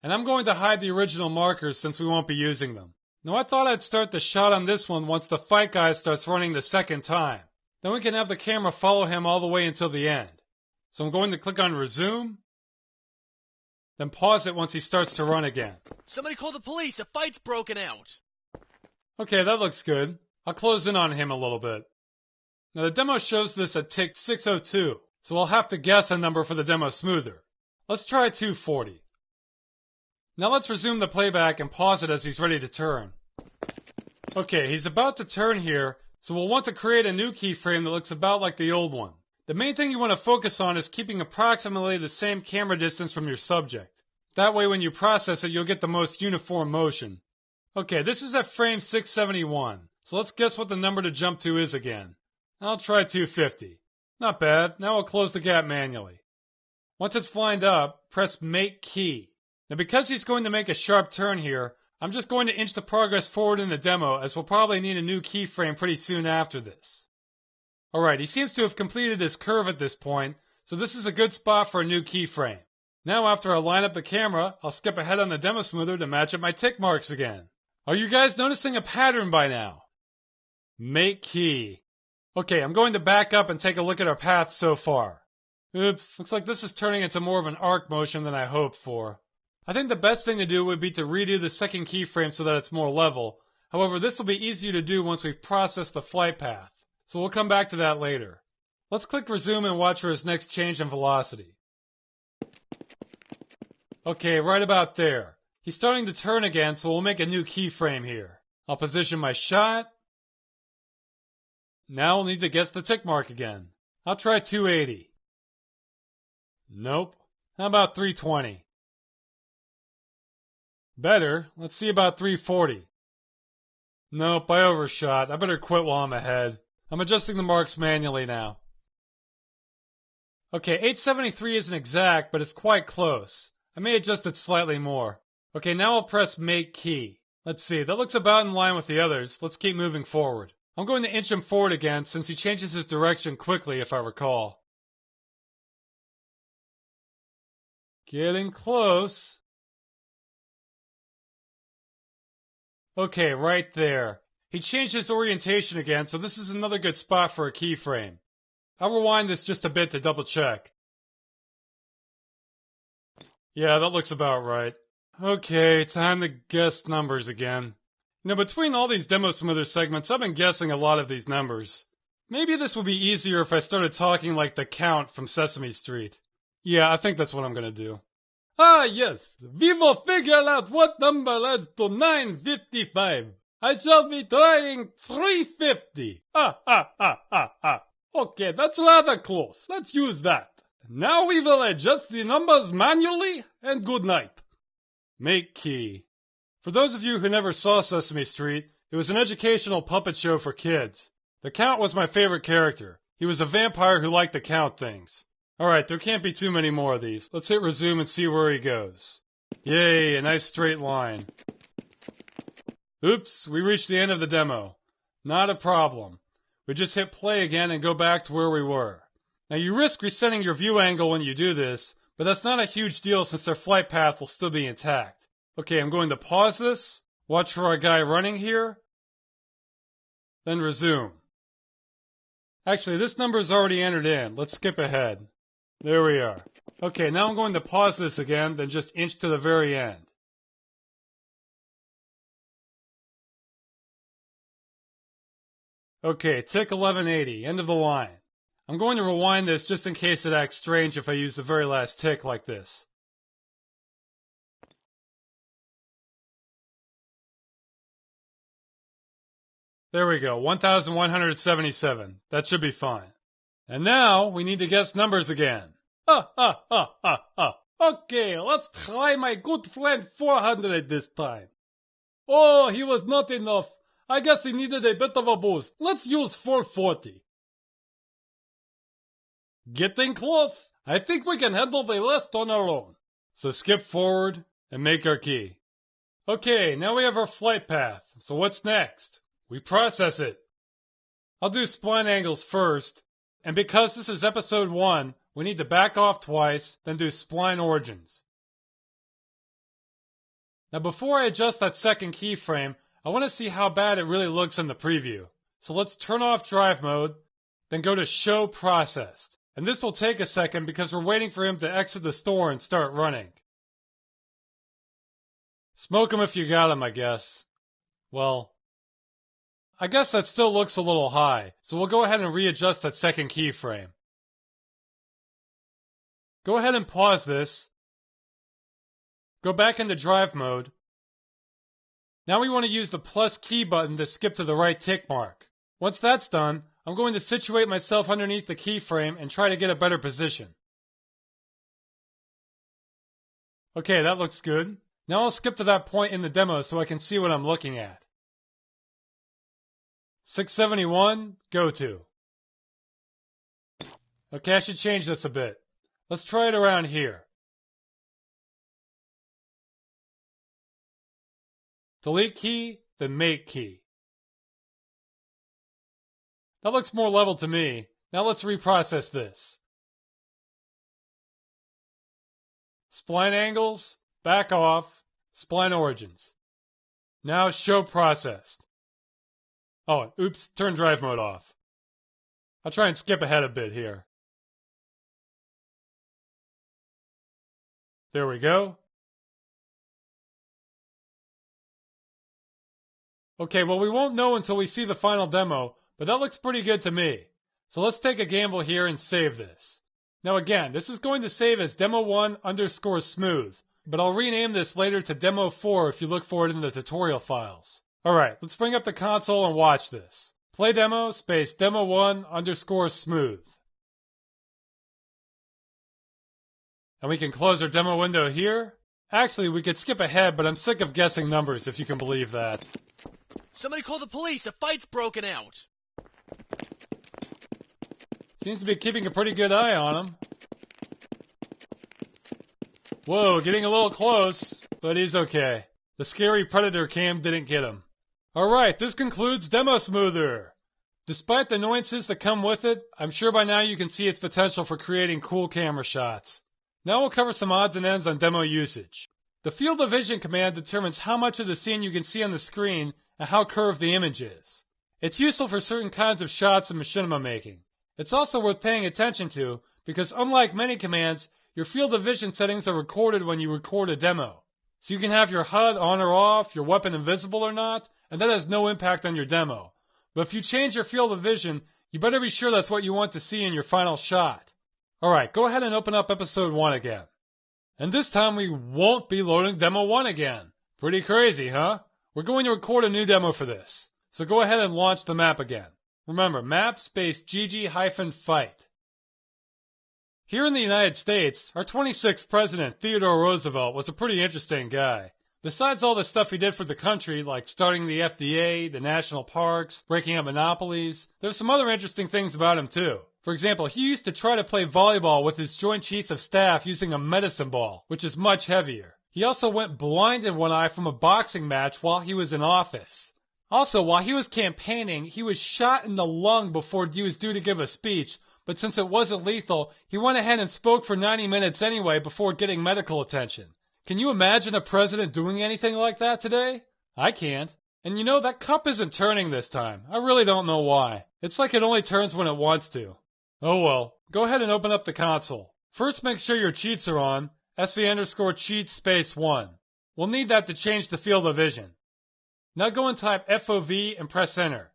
And I'm going to hide the original markers since we won't be using them. Now I thought I'd start the shot on this one once the fight guy starts running the second time. Then we can have the camera follow him all the way until the end. So I'm going to click on resume, then pause it once he starts to run again. Somebody call the police, a fight's broken out! Okay, that looks good. I'll close in on him a little bit. Now the demo shows this at tick 602, so I'll have to guess a number for the Demo Smoother. Let's try 240. Now let's resume the playback and pause it as he's ready to turn. Okay, he's about to turn here, so we'll want to create a new keyframe that looks about like the old one. The main thing you want to focus on is keeping approximately the same camera distance from your subject. That way when you process it, you'll get the most uniform motion. Okay, this is at frame 671, so let's guess what the number to jump to is again. I'll try 250. Not bad, now I'll close the gap manually. Once it's lined up, press Make Key. Now because he's going to make a sharp turn here, I'm just going to inch the progress forward in the demo as we'll probably need a new keyframe pretty soon after this. Alright, he seems to have completed his curve at this point, so this is a good spot for a new keyframe. Now after I line up the camera, I'll skip ahead on the Demo Smoother to match up my tick marks again. Are you guys noticing a pattern by now? Make key. Okay, I'm going to back up and take a look at our path so far. Oops, looks like this is turning into more of an arc motion than I hoped for. I think the best thing to do would be to redo the second keyframe so that it's more level. However, this will be easier to do once we've processed the flight path, so we'll come back to that later. Let's click resume and watch for his next change in velocity. Okay, right about there. He's starting to turn again, so we'll make a new keyframe here. I'll position my shot. Now we'll need to guess the tick mark again. I'll try 280. Nope. How about 320? Better. Let's see about 340. Nope, I overshot. I better quit while I'm ahead. I'm adjusting the marks manually now. Okay, 873 isn't exact, but it's quite close. I may adjust it slightly more. Okay, now I'll press Make Key. Let's see, that looks about in line with the others. Let's keep moving forward. I'm going to inch him forward again since he changes his direction quickly if I recall. Getting close. Okay, right there. He changed his orientation again, so this is another good spot for a keyframe. I'll rewind this just a bit to double check. Yeah, that looks about right. Okay, time to guess numbers again. You know, between all these Demo Smoother segments, I've been guessing a lot of these numbers. Maybe this would be easier if I started talking like the Count from Sesame Street. Yeah, I think that's what I'm gonna do. Ah, yes, we will figure out what number adds to 955. I shall be trying 350. Okay, that's rather close. Let's use that. Now we will adjust the numbers manually, and good night. Make key. For those of you who never saw Sesame Street, it was an educational puppet show for kids. The Count was my favorite character. He was a vampire who liked to count things. Alright, there can't be too many more of these. Let's hit resume and see where he goes. Yay, a nice straight line. Oops, we reached the end of the demo. Not a problem. We just hit play again and go back to where we were. Now you risk resetting your view angle when you do this, but that's not a huge deal since their flight path will still be intact. Okay, I'm going to pause this, watch for our guy running here, then resume. Actually, this number is already entered in. Let's skip ahead. There we are. Okay, now I'm going to pause this again, then just inch to the very end. Okay, tick 1180, end of the line. I'm going to rewind this just in case it acts strange if I use the very last tick like this. There we go, 1177. That should be fine. And now we need to guess numbers again. Okay, let's try my good friend 400 this time. Oh, he was not enough. I guess he needed a bit of a boost. Let's use 440. Getting close. I think we can handle the rest on our own. So skip forward and make our key. Okay, now we have our flight path. So what's next? We process it. I'll do spline angles first. And because this is episode 1, we need to back off twice, then do spline origins. Now before I adjust that second keyframe, I want to see how bad it really looks in the preview. So let's turn off drive mode, then go to show processed. And this will take a second because we're waiting for him to exit the store and start running. Smoke him if you got him, I guess. Well, I guess that still looks a little high, so we'll go ahead and readjust that second keyframe. Go ahead and pause this. Go back into drive mode. Now we want to use the plus key button to skip to the right tick mark. Once that's done, I'm going to situate myself underneath the keyframe and try to get a better position. Okay, that looks good. Now I'll skip to that point in the demo so I can see what I'm looking at. 671, go to. Okay, I should change this a bit. Let's try it around here. Delete key, then make key. That looks more level to me. Now let's reprocess this. Spline angles, back off, spline origins. Now show processed. Oh, oops, turn drive mode off. I'll try and skip ahead a bit here. There we go. Okay, well we won't know until we see the final demo, but that looks pretty good to me. So let's take a gamble here and save this. Now again, this is going to save as demo1_smooth, but I'll rename this later to demo4 if you look for it in the tutorial files. Alright, let's bring up the console and watch this. Play demo space demo1_smooth. And we can close our demo window here. Actually, we could skip ahead, but I'm sick of guessing numbers, if you can believe that. Somebody call the police! A fight's broken out! Seems to be keeping a pretty good eye on him. Whoa, getting a little close, but he's okay. The scary predator cam didn't get him. Alright, this concludes Demo Smoother. Despite the annoyances that come with it, I'm sure by now you can see its potential for creating cool camera shots. Now we'll cover some odds and ends on demo usage. The field of vision command determines how much of the scene you can see on the screen and how curved the image is. It's useful for certain kinds of shots in machinima making. It's also worth paying attention to because unlike many commands, your field of vision settings are recorded when you record a demo. So you can have your HUD on or off, your weapon invisible or not, and that has no impact on your demo. But if you change your field of vision, you better be sure that's what you want to see in your final shot. Alright, go ahead and open up episode 1 again. And this time we won't be loading demo 1 again. Pretty crazy, huh? We're going to record a new demo for this. So go ahead and launch the map again. Remember, map space GG-fight. Here in the United States, our 26th president, Theodore Roosevelt, was a pretty interesting guy. Besides all the stuff he did for the country, like starting the FDA, the national parks, breaking up monopolies, there's some other interesting things about him too. For example, he used to try to play volleyball with his Joint Chiefs of Staff using a medicine ball, which is much heavier. He also went blind in one eye from a boxing match while he was in office. Also, while he was campaigning, he was shot in the lung before he was due to give a speech, but since it wasn't lethal, he went ahead and spoke for 90 minutes anyway before getting medical attention. Can you imagine a president doing anything like that today? I can't. And you know, that cup isn't turning this time. I really don't know why. It's like it only turns when it wants to. Oh well. Go ahead and open up the console. First make sure your cheats are on. SV_cheats space 1. We'll need that to change the field of vision. Now go and type FOV and press enter.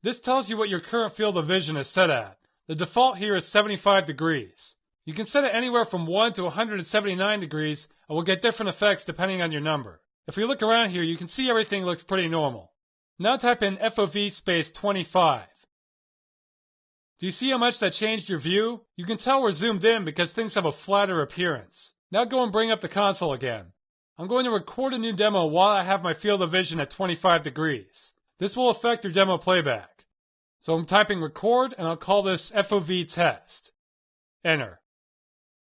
This tells you what your current field of vision is set at. The default here is 75 degrees. You can set it anywhere from 1 to 179 degrees and will get different effects depending on your number. If we look around here, you can see everything looks pretty normal. Now type in FOV space 25. Do you see how much that changed your view? You can tell we're zoomed in because things have a flatter appearance. Now go and bring up the console again. I'm going to record a new demo while I have my field of vision at 25 degrees. This will affect your demo playback. So I'm typing record and I'll call this FOV test. Enter.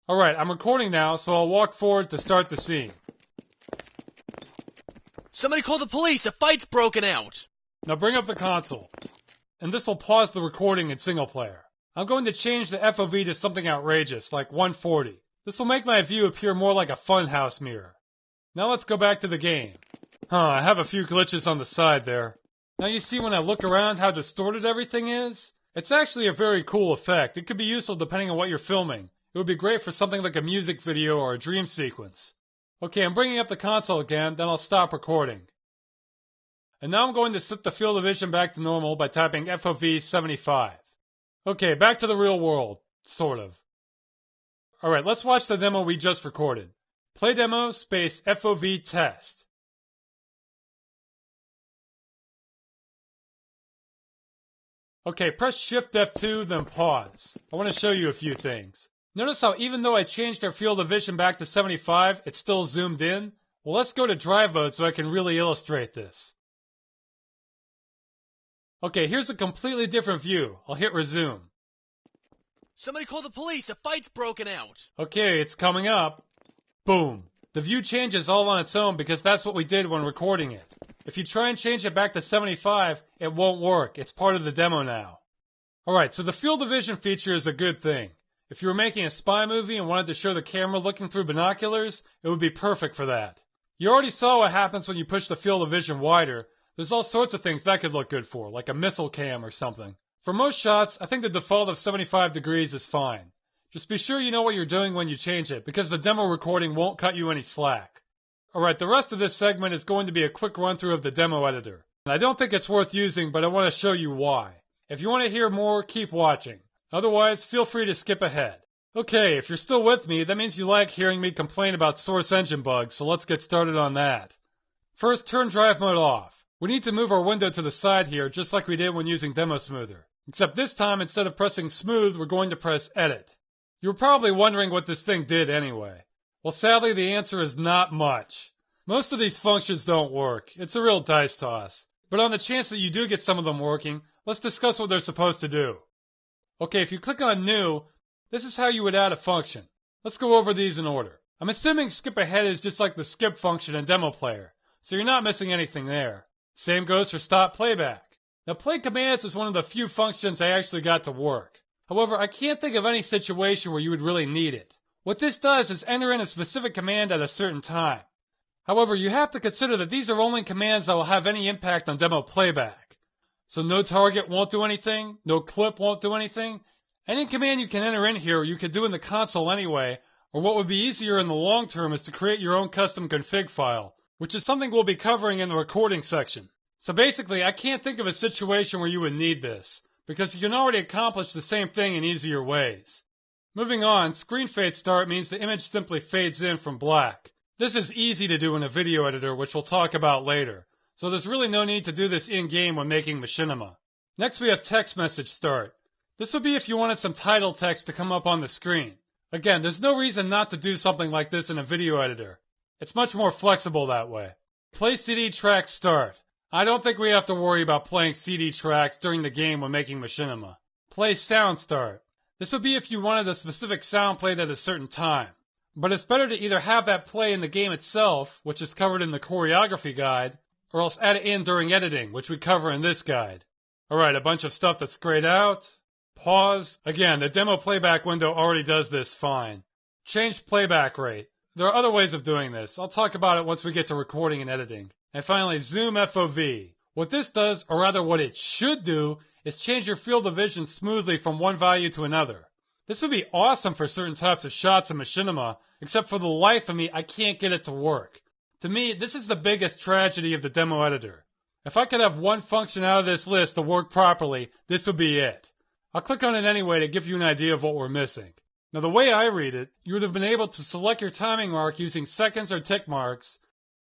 Alright, I'm recording now, so I'll walk forward to start the scene. Somebody call the police! A fight's broken out! Now bring up the console. And this will pause the recording in single player. I'm going to change the FOV to something outrageous, like 140. This will make my view appear more like a funhouse mirror. Now let's go back to the game. I have a few glitches on the side there. Now you see when I look around how distorted everything is? It's actually a very cool effect. It could be useful depending on what you're filming. It would be great for something like a music video or a dream sequence. Okay, I'm bringing up the console again, then I'll stop recording. And now I'm going to set the field of vision back to normal by typing FOV 75. Okay, back to the real world. Sort of. Alright, let's watch the demo we just recorded. Play demo space FOV test. Okay, press Shift F2, then pause. I want to show you a few things. Notice how even though I changed our field of vision back to 75, it's still zoomed in? Well, let's go to drive mode so I can really illustrate this. Okay, here's a completely different view. I'll hit resume. Somebody call the police! A fight's broken out! Okay, it's coming up. Boom. The view changes all on its own because that's what we did when recording it. If you try and change it back to 75, it won't work. It's part of the demo now. Alright, so the field of vision feature is a good thing. If you were making a spy movie and wanted to show the camera looking through binoculars, it would be perfect for that. You already saw what happens when you push the field of vision wider. There's all sorts of things that could look good for, like a missile cam or something. For most shots, I think the default of 75 degrees is fine. Just be sure you know what you're doing when you change it, because the demo recording won't cut you any slack. Alright, the rest of this segment is going to be a quick run through of the demo editor. And I don't think it's worth using, but I want to show you why. If you want to hear more, keep watching. Otherwise, feel free to skip ahead. Okay, if you're still with me, that means you like hearing me complain about source engine bugs, so let's get started on that. First, turn drive mode off. We need to move our window to the side here, just like we did when using Demo Smoother. Except this time, instead of pressing smooth, we're going to press edit. You were probably wondering what this thing did anyway. Well, sadly, the answer is not much. Most of these functions don't work. It's a real dice toss. But on the chance that you do get some of them working, let's discuss what they're supposed to do. Okay, if you click on New, this is how you would add a function. Let's go over these in order. I'm assuming skip ahead is just like the skip function in Demo Player, so you're not missing anything there. Same goes for stop playback. Now, play commands is one of the few functions I actually got to work. However, I can't think of any situation where you would really need it. What this does is enter in a specific command at a certain time. However, you have to consider that these are only commands that will have any impact on demo playback. So no target won't do anything, no clip won't do anything. Any command you can enter in here you could do in the console anyway, or what would be easier in the long term is to create your own custom config file, which is something we'll be covering in the recording section. So basically, I can't think of a situation where you would need this, because you can already accomplish the same thing in easier ways. Moving on, screen fade start means the image simply fades in from black. This is easy to do in a video editor, which we'll talk about later, so there's really no need to do this in-game when making Machinima. Next we have text message start. This would be if you wanted some title text to come up on the screen. Again, there's no reason not to do something like this in a video editor. It's much more flexible that way. Play CD track start. I don't think we have to worry about playing CD tracks during the game when making Machinima. Play sound start. This would be if you wanted a specific sound played at a certain time. But it's better to either have that play in the game itself, which is covered in the choreography guide, or else add it in during editing, which we cover in this guide. Alright, a bunch of stuff that's grayed out. Pause. Again, the demo playback window already does this fine. Change playback rate. There are other ways of doing this. I'll talk about it once we get to recording and editing. And finally, zoom FOV. What this does, or rather what it should do, is change your field of vision smoothly from one value to another. This would be awesome for certain types of shots in Machinima, except for the life of me, I can't get it to work. To me, this is the biggest tragedy of the demo editor. If I could have one function out of this list to work properly, this would be it. I'll click on it anyway to give you an idea of what we're missing. Now the way I read it, you would have been able to select your timing mark using seconds or tick marks,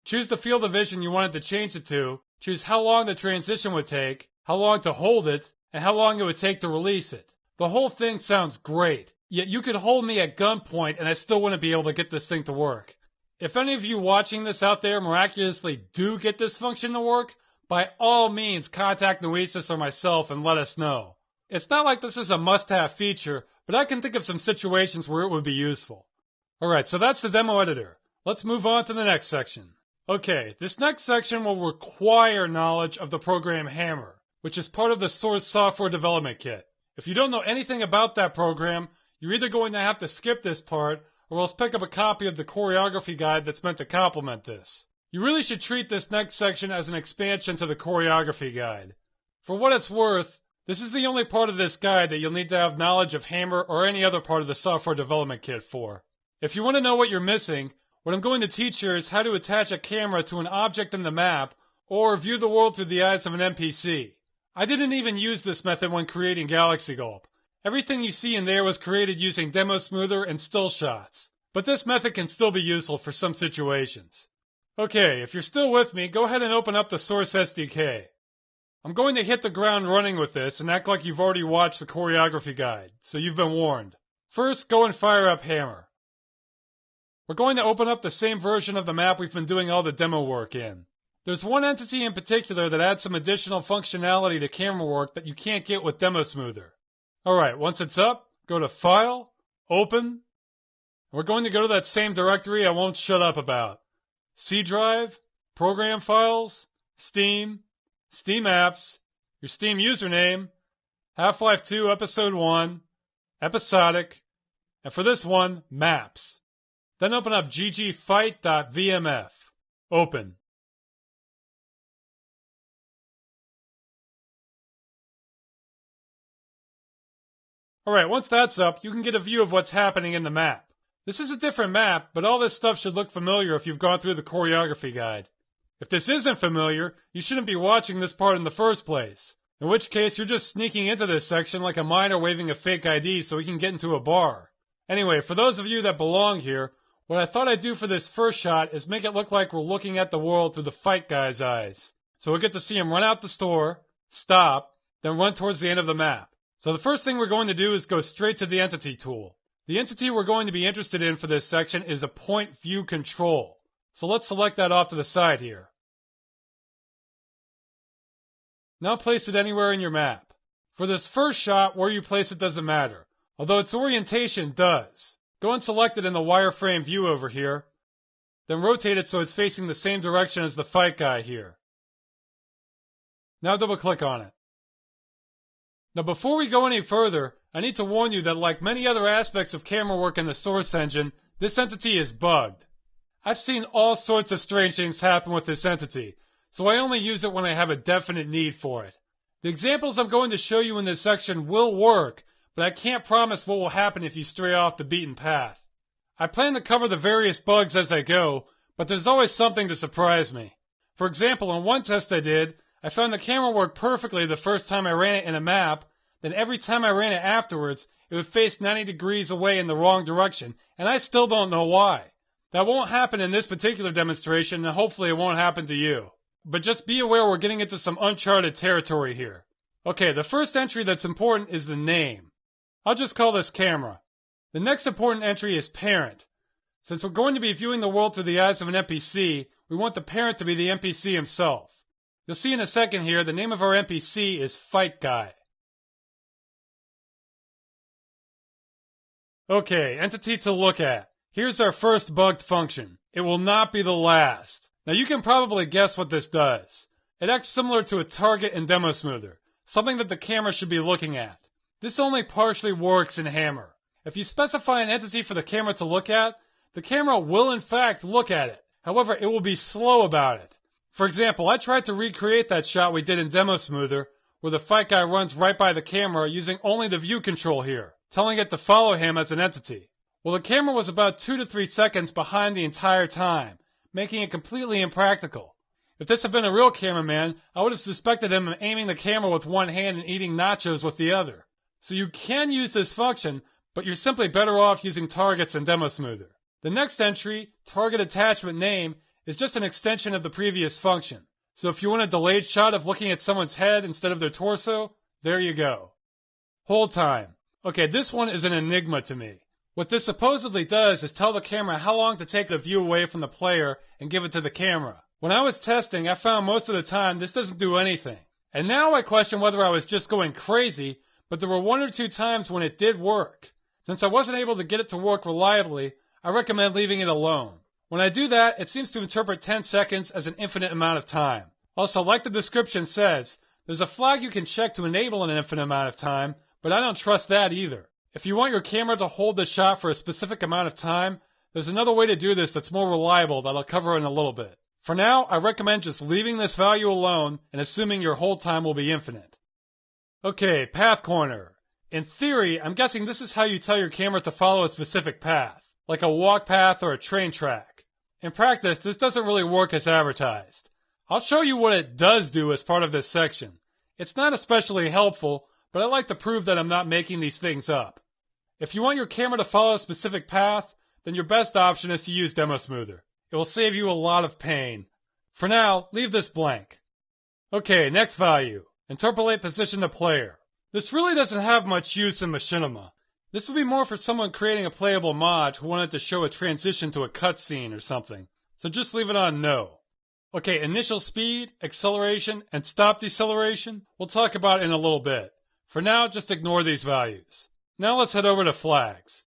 choose the field of vision you wanted to change it to, choose how long the transition would take, how long to hold it, and how long it would take to release it. The whole thing sounds great, yet you could hold me at gunpoint and I still wouldn't be able to get this thing to work. If any of you watching this out there miraculously do get this function to work, by all means contact Noesis or myself and let us know. It's not like this is a must-have feature, but I can think of some situations where it would be useful. Alright, so that's the demo editor. Let's move on to the next section. Okay, this next section will require knowledge of the program Hammer, which is part of the Source Software Development Kit. If you don't know anything about that program, you're either going to have to skip this part, or else pick up a copy of the choreography guide that's meant to complement this. You really should treat this next section as an expansion to the choreography guide. For what it's worth, this is the only part of this guide that you'll need to have knowledge of Hammer or any other part of the software development kit for. If you want to know what you're missing, what I'm going to teach here is how to attach a camera to an object in the map or view the world through the eyes of an NPC. I didn't even use this method when creating Galaxy Gulp. Everything you see in there was created using Demo Smoother and still shots. But this method can still be useful for some situations. Okay, if you're still with me, go ahead and open up the Source SDK. I'm going to hit the ground running with this and act like you've already watched the choreography guide, so you've been warned. First, go and fire up Hammer. We're going to open up the same version of the map we've been doing all the demo work in. There's one entity in particular that adds some additional functionality to camera work that you can't get with Demo Smoother. Alright, once it's up, go to File, Open. We're going to go to that same directory I won't shut up about. C drive, Program Files, Steam, Steam Apps, your Steam username, Half-Life 2 Episode 1, Episodic, and for this one, Maps. Then open up ggfight.vmf. Open. Alright, once that's up, you can get a view of what's happening in the map. This is a different map, but all this stuff should look familiar if you've gone through the choreography guide. If this isn't familiar, you shouldn't be watching this part in the first place. In which case, you're just sneaking into this section like a minor waving a fake ID so he can get into a bar. Anyway, for those of you that belong here, what I thought I'd do for this first shot is make it look like we're looking at the world through the fight guy's eyes. So we'll get to see him run out the store, stop, then run towards the end of the map. So the first thing we're going to do is go straight to the Entity tool. The entity we're going to be interested in for this section is a point view control. So let's select that off to the side here. Now place it anywhere in your map. For this first shot, where you place it doesn't matter, although its orientation does. Go and select it in the wireframe view over here, then rotate it so it's facing the same direction as the fight guy here. Now double click on it. Now before we go any further, I need to warn you that like many other aspects of camera work in the Source engine, this entity is bugged. I've seen all sorts of strange things happen with this entity, so I only use it when I have a definite need for it. The examples I'm going to show you in this section will work, but I can't promise what will happen if you stray off the beaten path. I plan to cover the various bugs as I go, but there's always something to surprise me. For example, on one test I did, I found the camera worked perfectly the first time I ran it in a map, then every time I ran it afterwards, it would face 90 degrees away in the wrong direction, and I still don't know why. That won't happen in this particular demonstration, and hopefully it won't happen to you. But just be aware we're getting into some uncharted territory here. Okay, the first entry that's important is the name. I'll just call this camera. The next important entry is parent. Since we're going to be viewing the world through the eyes of an NPC, we want the parent to be the NPC himself. You'll see in a second here, the name of our NPC is Fight Guy. Okay, entity to look at. Here's our first bugged function. It will not be the last. Now you can probably guess what this does. It acts similar to a target in Demo Smoother, something that the camera should be looking at. This only partially works in Hammer. If you specify an entity for the camera to look at, the camera will in fact look at it. However, it will be slow about it. For example, I tried to recreate that shot we did in Demo Smoother, where the fight guy runs right by the camera using only the view control here, telling it to follow him as an entity. Well, the camera was about 2 to 3 seconds behind the entire time, making it completely impractical. If this had been a real cameraman, I would have suspected him of aiming the camera with one hand and eating nachos with the other. So you can use this function, but you're simply better off using targets in Demo Smoother. The next entry, target attachment name, is just an extension of the previous function. So if you want a delayed shot of looking at someone's head instead of their torso, there you go. Hold time. Okay, this one is an enigma to me. What this supposedly does is tell the camera how long to take the view away from the player and give it to the camera. When I was testing, I found most of the time this doesn't do anything. And now I question whether I was just going crazy, but there were 1 or 2 times when it did work. Since I wasn't able to get it to work reliably, I recommend leaving it alone. When I do that, it seems to interpret 10 seconds as an infinite amount of time. Also, like the description says, there's a flag you can check to enable an infinite amount of time, but I don't trust that either. If you want your camera to hold the shot for a specific amount of time, there's another way to do this that's more reliable that I'll cover in a little bit. For now, I recommend just leaving this value alone and assuming your hold time will be infinite. Okay, path corner. In theory, I'm guessing this is how you tell your camera to follow a specific path, like a walk path or a train track. In practice, this doesn't really work as advertised. I'll show you what it does do as part of this section. It's not especially helpful, but I like to prove that I'm not making these things up. If you want your camera to follow a specific path, then your best option is to use Demo Smoother. It will save you a lot of pain. For now, leave this blank. Okay, next value. Interpolate position to player. This really doesn't have much use in Machinima. This would be more for someone creating a playable mod who wanted to show a transition to a cutscene or something. So just leave it on no. Okay, initial speed, acceleration, and stop deceleration, we'll talk about in a little bit. For now, just ignore these values. Now let's head over to flags.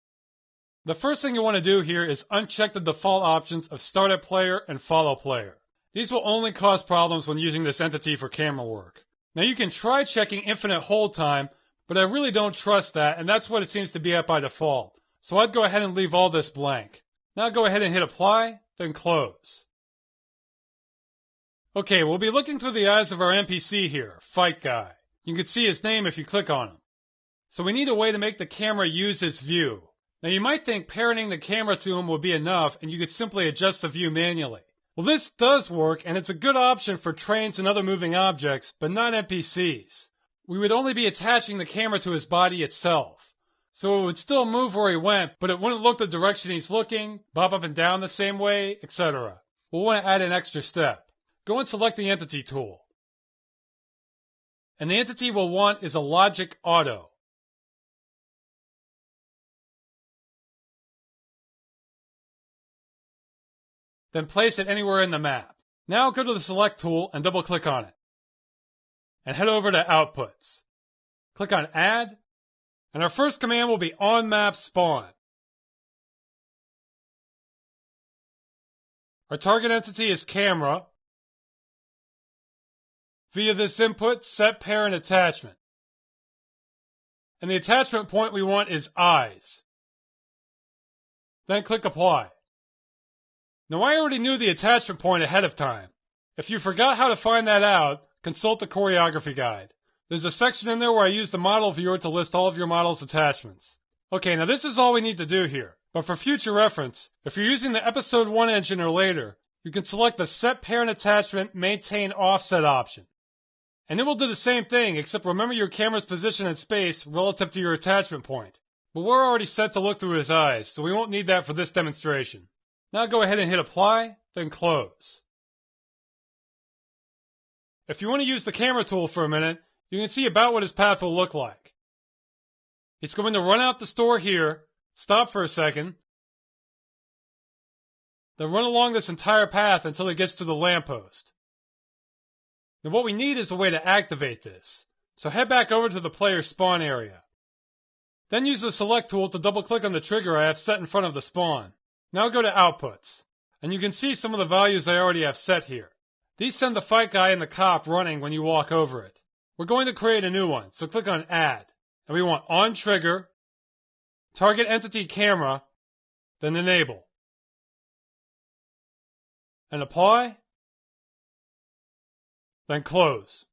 The first thing you want to do here is uncheck the default options of Start at Player and Follow Player. These will only cause problems when using this entity for camera work. Now you can try checking infinite hold time, but I really don't trust that, and that's what it seems to be at by default. So I'd go ahead and leave all this blank. Now go ahead and hit Apply, then Close. Okay, we'll be looking through the eyes of our NPC here, Fight Guy. You can see his name if you click on him. So we need a way to make the camera use his view. Now you might think parroting the camera to him would be enough and you could simply adjust the view manually. Well, this does work and it's a good option for trains and other moving objects, but not NPCs. We would only be attaching the camera to his body itself. So it would still move where he went, but it wouldn't look the direction he's looking, bob up and down the same way, etc. We'll want to add an extra step. Go and select the Entity tool. And the entity we'll want is a Logic Auto. Then place it anywhere in the map. Now go to the Select tool and double click on it. And head over to Outputs. Click on Add, and our first command will be On-Map Spawn. Our target entity is Camera. Via this input, set parent attachment. And the attachment point we want is Eyes. Then click Apply. Now I already knew the attachment point ahead of time. If you forgot how to find that out, consult the choreography guide. There's a section in there where I use the model viewer to list all of your model's attachments. Okay, now this is all we need to do here. But for future reference, if you're using the Episode 1 engine or later, you can select the Set Parent Attachment Maintain Offset option. And it will do the same thing, except remember your camera's position in space relative to your attachment point. But we're already set to look through his eyes, so we won't need that for this demonstration. Now go ahead and hit Apply, then Close. If you want to use the camera tool for a minute, you can see about what his path will look like. He's going to run out the store here, stop for a second, then run along this entire path until he gets to the lamppost. Now what we need is a way to activate this. So head back over to the player's spawn area. Then use the Select tool to double click on the trigger I have set in front of the spawn. Now go to Outputs, and you can see some of the values I already have set here. These send the Fight Guy and the cop running when you walk over it. We're going to create a new one, so click on Add. And we want On Trigger, Target Entity Camera, then Enable. And Apply, then Close.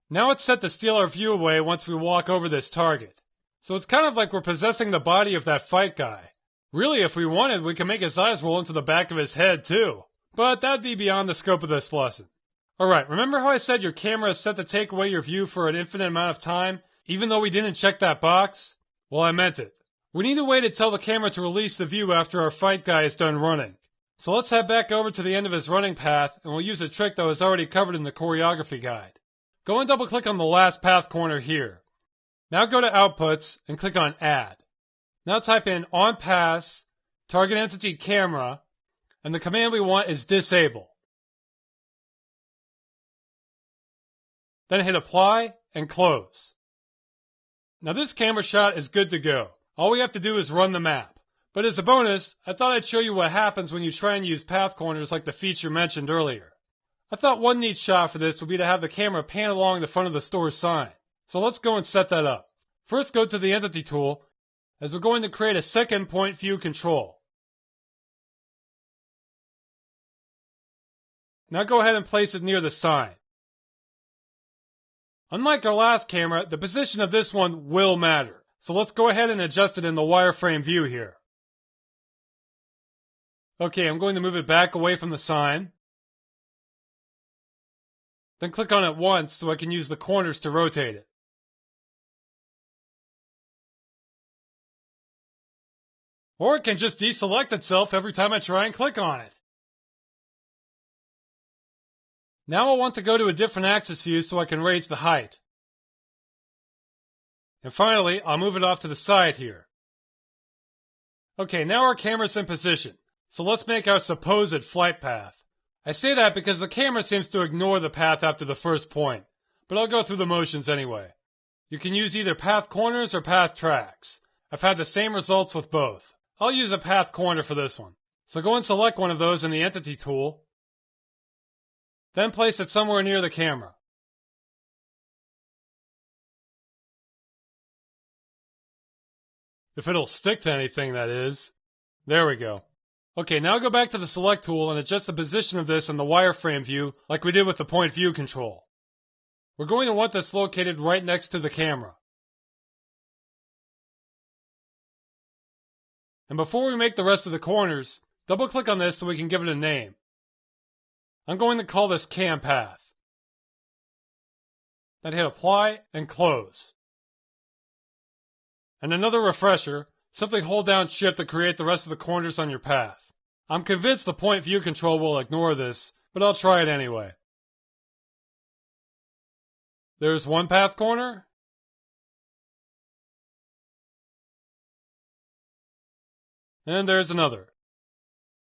Now it's set to steal our view away once we walk over this target. So it's kind of like we're possessing the body of that Fight Guy. Really, if we wanted, we can make his eyes roll into the back of his head too. But that'd be beyond the scope of this lesson. Alright, remember how I said your camera is set to take away your view for an infinite amount of time, even though we didn't check that box? Well, I meant it. We need a way to tell the camera to release the view after our Fight Guy is done running. So let's head back over to the end of his running path, and we'll use a trick that was already covered in the choreography guide. Go and double click on the last path corner here. Now go to Outputs and click on Add. Now type in On Pass, Target Entity Camera, and the command we want is Disable. Then hit Apply and Close. Now this camera shot is good to go. All we have to do is run the map. But as a bonus, I thought I'd show you what happens when you try and use path corners like the feature mentioned earlier. I thought one neat shot for this would be to have the camera pan along the front of the store sign. So let's go and set that up. First go to the Entity tool, as we're going to create a second point view control. Now go ahead and place it near the sign. Unlike our last camera, the position of this one will matter. So let's go ahead and adjust it in the wireframe view here. Okay, I'm going to move it back away from the sign. Then click on it once so I can use the corners to rotate it. Or it can just deselect itself every time I try and click on it. Now I want to go to a different axis view so I can raise the height. And finally, I'll move it off to the side here. Okay, now our camera's in position. So let's make our supposed flight path. I say that because the camera seems to ignore the path after the first point, but I'll go through the motions anyway. You can use either path corners or path tracks. I've had the same results with both. I'll use a path corner for this one. So go and select one of those in the Entity tool, then place it somewhere near the camera. If it'll stick to anything, that is. There we go. Okay, now go back to the select tool and adjust the position of this in the wireframe view like we did with the point view control. We're going to want this located right next to the camera. And before we make the rest of the corners, double click on this so we can give it a name. I'm going to call this Cam Path. Then hit Apply and Close. And another refresher, simply hold down Shift to create the rest of the corners on your path. I'm convinced the point view control will ignore this, but I'll try it anyway. There's one path corner. And there's another.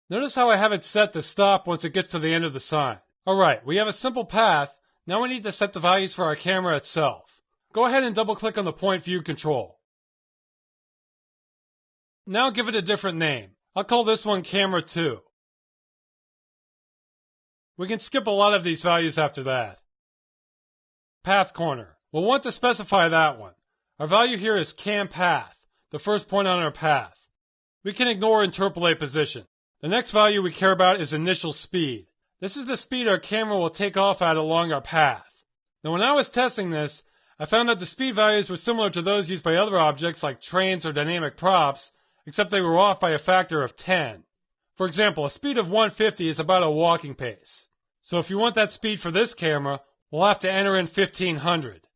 Notice how I have it set to stop once it gets to the end of the sign. Alright, we have a simple path. Now we need to set the values for our camera itself. Go ahead and double click on the point view control. Now give it a different name. I'll call this one Camera 2. We can skip a lot of these values after that. Path corner. We'll want to specify that one. Our value here is Cam Path, the first point on our path. We can ignore interpolate position. The next value we care about is initial speed. This is the speed our camera will take off at along our path. Now when I was testing this, I found that the speed values were similar to those used by other objects like trains or dynamic props, except they were off by a factor of 10. For example, a speed of 150 is about a walking pace. So if you want that speed for this camera, we'll have to enter in 1500.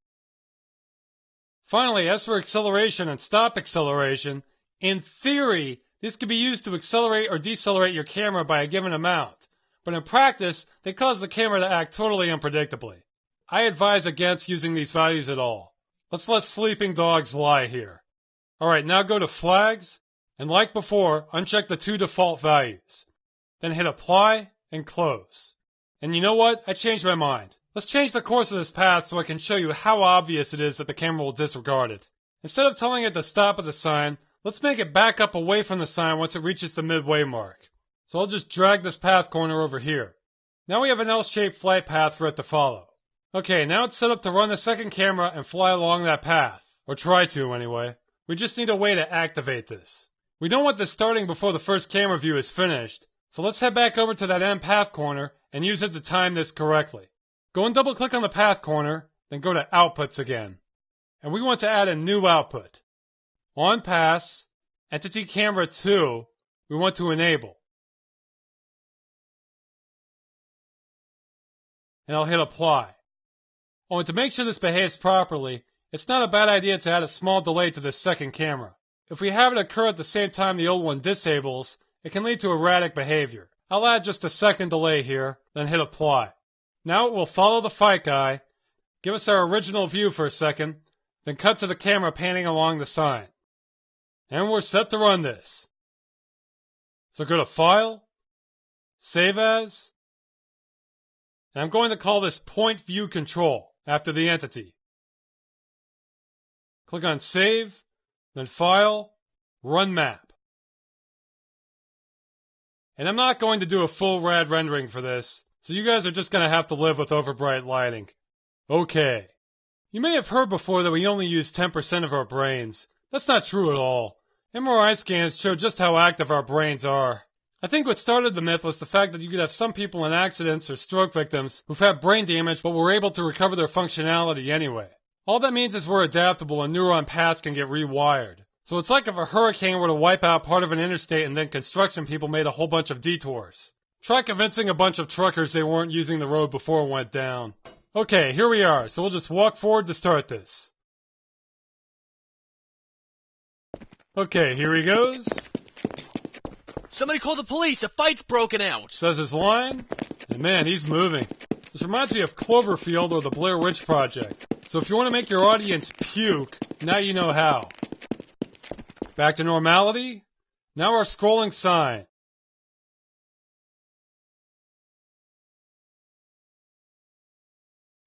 Finally, as for acceleration and stop acceleration, in theory, this could be used to accelerate or decelerate your camera by a given amount, but in practice, they cause the camera to act totally unpredictably. I advise against using these values at all. Let's let sleeping dogs lie here. Alright, now go to Flags, and like before, uncheck the two default values. Then hit Apply and Close. And you know what? I changed my mind. Let's change the course of this path so I can show you how obvious it is that the camera will disregard it. Instead of telling it to stop at the sign, let's make it back up away from the sign once it reaches the midway mark. So I'll just drag this path corner over here. Now we have an L-shaped flight path for it to follow. Okay, now it's set up to run the second camera and fly along that path. Or try to, anyway. We just need a way to activate this. We don't want this starting before the first camera view is finished, so let's head back over to that end path corner and use it to time this correctly. Go and double click on the path corner, then go to Outputs again. And we want to add a new output. On Pass, Entity Camera 2, we want to enable. And I'll hit Apply. Oh, and to make sure this behaves properly, it's not a bad idea to add a small delay to this second camera. If we have it occur at the same time the old one disables, it can lead to erratic behavior. I'll add just a second delay here, then hit Apply. Now it will follow the fight guy, give us our original view for a second, then cut to the camera panning along the sign. And we're set to run this. So go to File, Save As, and I'm going to call this Point View Control after the entity. Click on Save, then File, Run Map. And I'm not going to do a full rad rendering for this, so you guys are just going to have to live with overbright lighting. Okay. You may have heard before that we only use 10% of our brains. That's not true at all. MRI scans show just how active our brains are. I think what started the myth was the fact that you could have some people in accidents or stroke victims who've had brain damage but were able to recover their functionality anyway. All that means is we're adaptable and neuron paths can get rewired. So it's like if a hurricane were to wipe out part of an interstate and then construction people made a whole bunch of detours. Try convincing a bunch of truckers they weren't using the road before it went down. Okay, here we are, so we'll just walk forward to start this. Okay, here he goes. Somebody call the police, a fight's broken out! Says his line, and man, he's moving. This reminds me of Cloverfield or the Blair Witch Project. So if you want to make your audience puke, now you know how. Back to normality. Now our scrolling sign.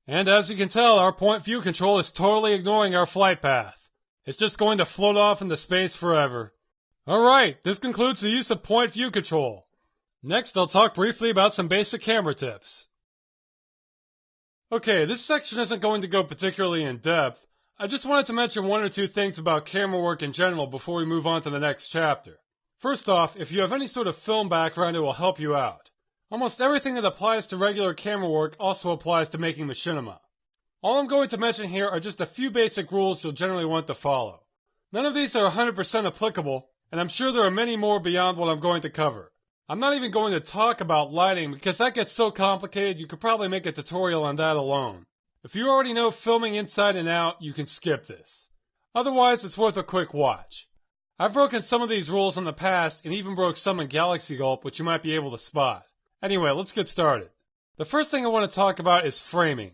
And as you can tell, our point view control is totally ignoring our flight path. It's just going to float off into space forever. Alright, this concludes the use of point view control. Next, I'll talk briefly about some basic camera tips. Okay, this section isn't going to go particularly in depth. I just wanted to mention one or two things about camera work in general before we move on to the next chapter. First off, if you have any sort of film background, it will help you out. Almost everything that applies to regular camera work also applies to making machinima. All I'm going to mention here are just a few basic rules you'll generally want to follow. None of these are 100% applicable, and I'm sure there are many more beyond what I'm going to cover. I'm not even going to talk about lighting because that gets so complicated you could probably make a tutorial on that alone. If you already know filming inside and out, you can skip this. Otherwise, it's worth a quick watch. I've broken some of these rules in the past and even broke some in Galaxy Gulp, which you might be able to spot. Anyway, let's get started. The first thing I want to talk about is framing.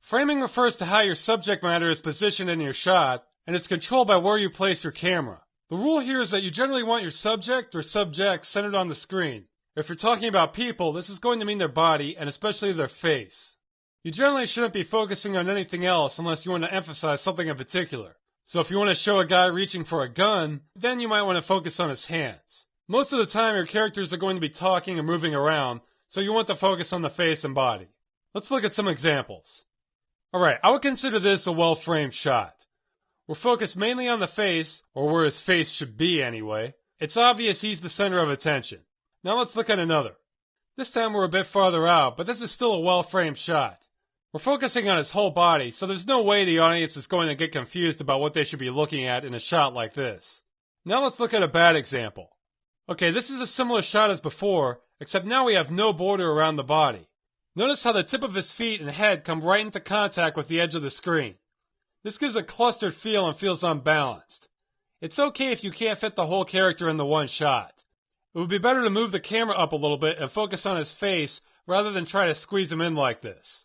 Framing refers to how your subject matter is positioned in your shot, and is controlled by where you place your camera. The rule here is that you generally want your subject or subjects centered on the screen. If you're talking about people, this is going to mean their body, and especially their face. You generally shouldn't be focusing on anything else unless you want to emphasize something in particular. So if you want to show a guy reaching for a gun, then you might want to focus on his hands. Most of the time your characters are going to be talking and moving around, so you want to focus on the face and body. Let's look at some examples. Alright, I would consider this a well-framed shot. We're focused mainly on the face, or where his face should be anyway. It's obvious he's the center of attention. Now let's look at another. This time we're a bit farther out, but this is still a well-framed shot. We're focusing on his whole body, so there's no way the audience is going to get confused about what they should be looking at in a shot like this. Now let's look at a bad example. Okay, this is a similar shot as before, except now we have no border around the body. Notice how the tip of his feet and head come right into contact with the edge of the screen. This gives a clustered feel and feels unbalanced. It's okay if you can't fit the whole character in the one shot. It would be better to move the camera up a little bit and focus on his face rather than try to squeeze him in like this.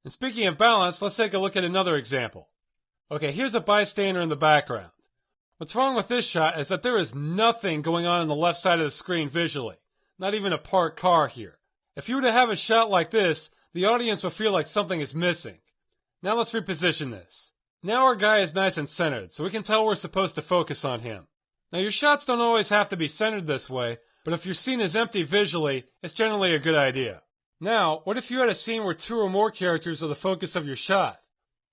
And speaking of balance, let's take a look at another example. Okay, here's a bystander in the background. What's wrong with this shot is that there is nothing going on the left side of the screen visually. Not even a parked car here. If you were to have a shot like this, the audience would feel like something is missing. Now let's reposition this. Now our guy is nice and centered, so we can tell we're supposed to focus on him. Now your shots don't always have to be centered this way, but if your scene is empty visually, it's generally a good idea. Now, what if you had a scene where two or more characters are the focus of your shot?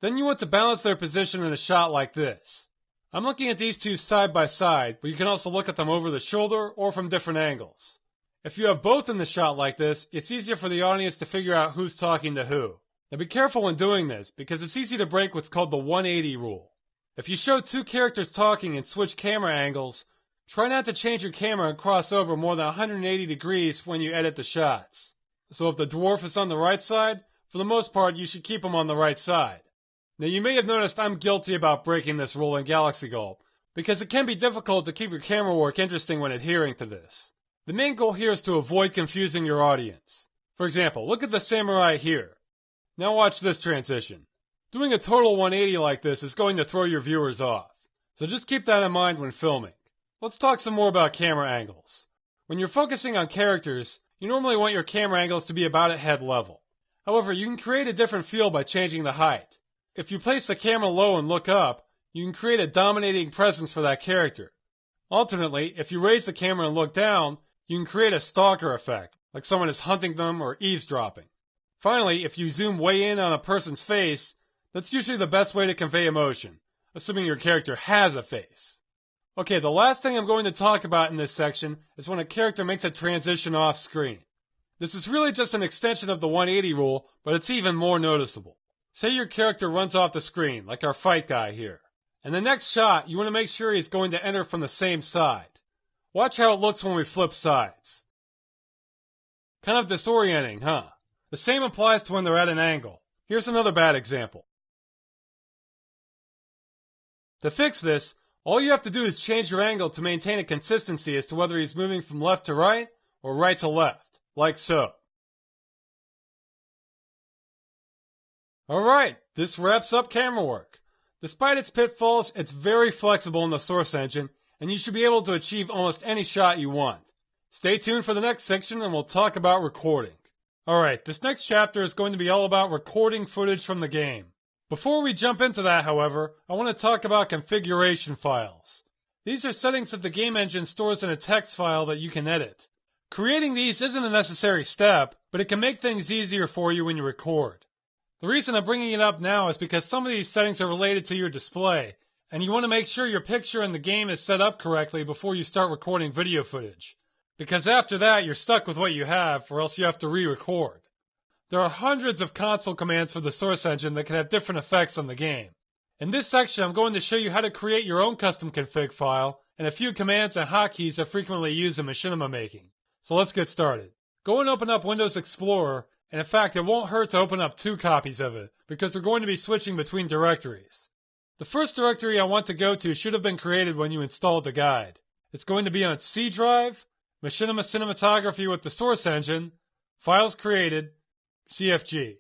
Then you want to balance their position in a shot like this. I'm looking at these two side by side, but you can also look at them over the shoulder or from different angles. If you have both in the shot like this, it's easier for the audience to figure out who's talking to who. Now be careful when doing this, because it's easy to break what's called the 180 rule. If you show two characters talking and switch camera angles, try not to change your camera and cross over more than 180 degrees when you edit the shots. So if the dwarf is on the right side, for the most part you should keep him on the right side. Now you may have noticed I'm guilty about breaking this rule in Galaxy Gulp, because it can be difficult to keep your camera work interesting when adhering to this. The main goal here is to avoid confusing your audience. For example, look at the samurai here. Now watch this transition. Doing a total 180 like this is going to throw your viewers off. So just keep that in mind when filming. Let's talk some more about camera angles. When you're focusing on characters, you normally want your camera angles to be about at head level. However, you can create a different feel by changing the height. If you place the camera low and look up, you can create a dominating presence for that character. Alternately, if you raise the camera and look down, you can create a stalker effect, like someone is hunting them or eavesdropping. Finally, if you zoom way in on a person's face, that's usually the best way to convey emotion, assuming your character has a face. Okay, the last thing I'm going to talk about in this section is when a character makes a transition off screen. This is really just an extension of the 180 rule, but it's even more noticeable. Say your character runs off the screen, like our fight guy here. In the next shot, you want to make sure he's going to enter from the same side. Watch how it looks when we flip sides. Kind of disorienting, huh? The same applies to when they're at an angle. Here's another bad example. To fix this, all you have to do is change your angle to maintain a consistency as to whether he's moving from left to right or right to left, like so. Alright, this wraps up camera work. Despite its pitfalls, it's very flexible in the Source Engine, and you should be able to achieve almost any shot you want. Stay tuned for the next section and we'll talk about recording. Alright, this next chapter is going to be all about recording footage from the game. Before we jump into that, however, I want to talk about configuration files. These are settings that the game engine stores in a text file that you can edit. Creating these isn't a necessary step, but it can make things easier for you when you record. The reason I'm bringing it up now is because some of these settings are related to your display, And you want to make sure your picture in the game is set up correctly before you start recording video footage. Because after that, you're stuck with what you have, or else you have to re-record. There are hundreds of console commands for the source engine that can have different effects on the game. In this section, I'm going to show you how to create your own custom config file and a few commands and hotkeys I frequently use in machinima making. So let's get started. Go and open up Windows Explorer, and in fact, it won't hurt to open up 2 copies of it, because we're going to be switching between directories. The first directory I want to go to should have been created when you installed the guide. It's going to be on C drive, Machinima Cinematography with the source engine, Files Created, CFG.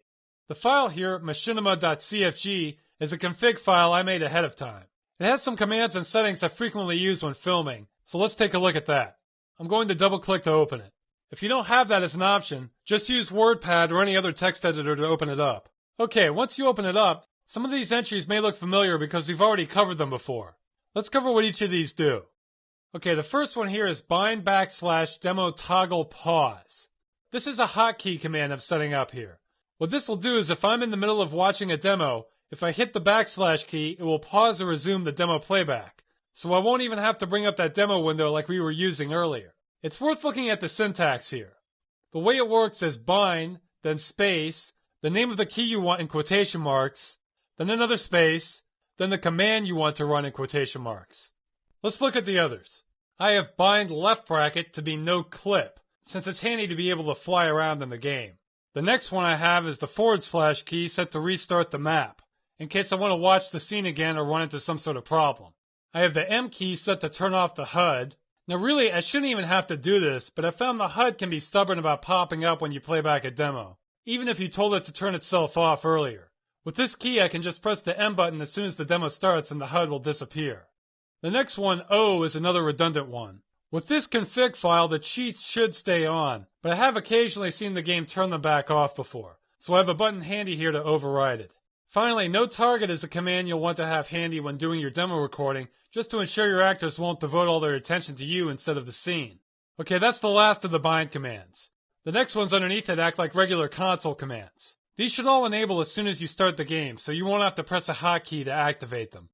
The file here, machinima.cfg, is a config file I made ahead of time. It has some commands and settings I frequently use when filming, so let's take a look at that. I'm going to double click to open it. If you don't have that as an option, just use WordPad or any other text editor to open it up. Okay, once you open it up, some of these entries may look familiar because we've already covered them before. Let's cover what each of these do. Okay, the first one here is bind / demo toggle pause. This is a hotkey command I'm setting up here. What this will do is if I'm in the middle of watching a demo, if I hit the / key, it will pause or resume the demo playback. So I won't even have to bring up that demo window like we were using earlier. It's worth looking at the syntax here. The way it works is bind, then space, the name of the key you want in quotation marks, then another space, then the command you want to run in quotation marks. Let's look at the others. I have bind left bracket to be no clip, since it's handy to be able to fly around in the game. The next one I have is the / key set to restart the map, in case I want to watch the scene again or run into some sort of problem. I have the M key set to turn off the HUD. Now really, I shouldn't even have to do this, but I found the HUD can be stubborn about popping up when you play back a demo, even if you told it to turn itself off earlier. With this key, I can just press the M button as soon as the demo starts and the HUD will disappear. The next one, O, is another redundant one. With this config file, the cheats should stay on, but I have occasionally seen the game turn them back off before, so I have a button handy here to override it. Finally, no target is a command you'll want to have handy when doing your demo recording, just to ensure your actors won't devote all their attention to you instead of the scene. Okay, that's the last of the bind commands. The next ones underneath it act like regular console commands. These should all enable as soon as you start the game, so you won't have to press a hotkey to activate them.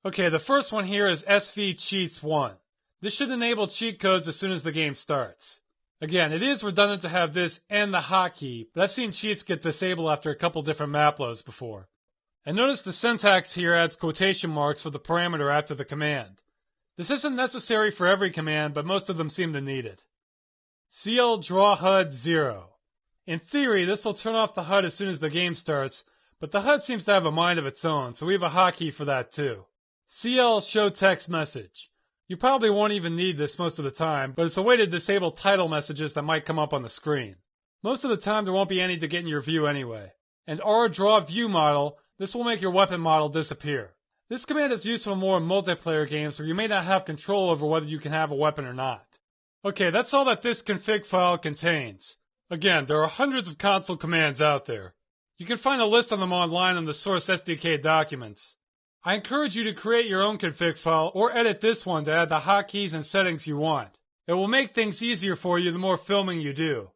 Okay, the first one here is svcheats1. This should enable cheat codes as soon as the game starts. Again, it is redundant to have this and the hotkey, but I've seen cheats get disabled after a couple different map loads before. And notice the syntax here adds quotation marks for the parameter after the command. This isn't necessary for every command, but most of them seem to need it. CL draw HUD 0. In theory, this will turn off the HUD as soon as the game starts, but the HUD seems to have a mind of its own, so we have a hotkey for that too. CL show text message. You probably won't even need this most of the time, but it's a way to disable title messages that might come up on the screen. Most of the time there won't be any to get in your view anyway. And R draw view model, this will make your weapon model disappear. This command is useful more in multiplayer games where you may not have control over whether you can have a weapon or not. Okay, that's all that this config file contains. Again, there are hundreds of console commands out there. You can find a list of them online in the source SDK documents. I encourage you to create your own config file or edit this one to add the hotkeys and settings you want. It will make things easier for you the more filming you do.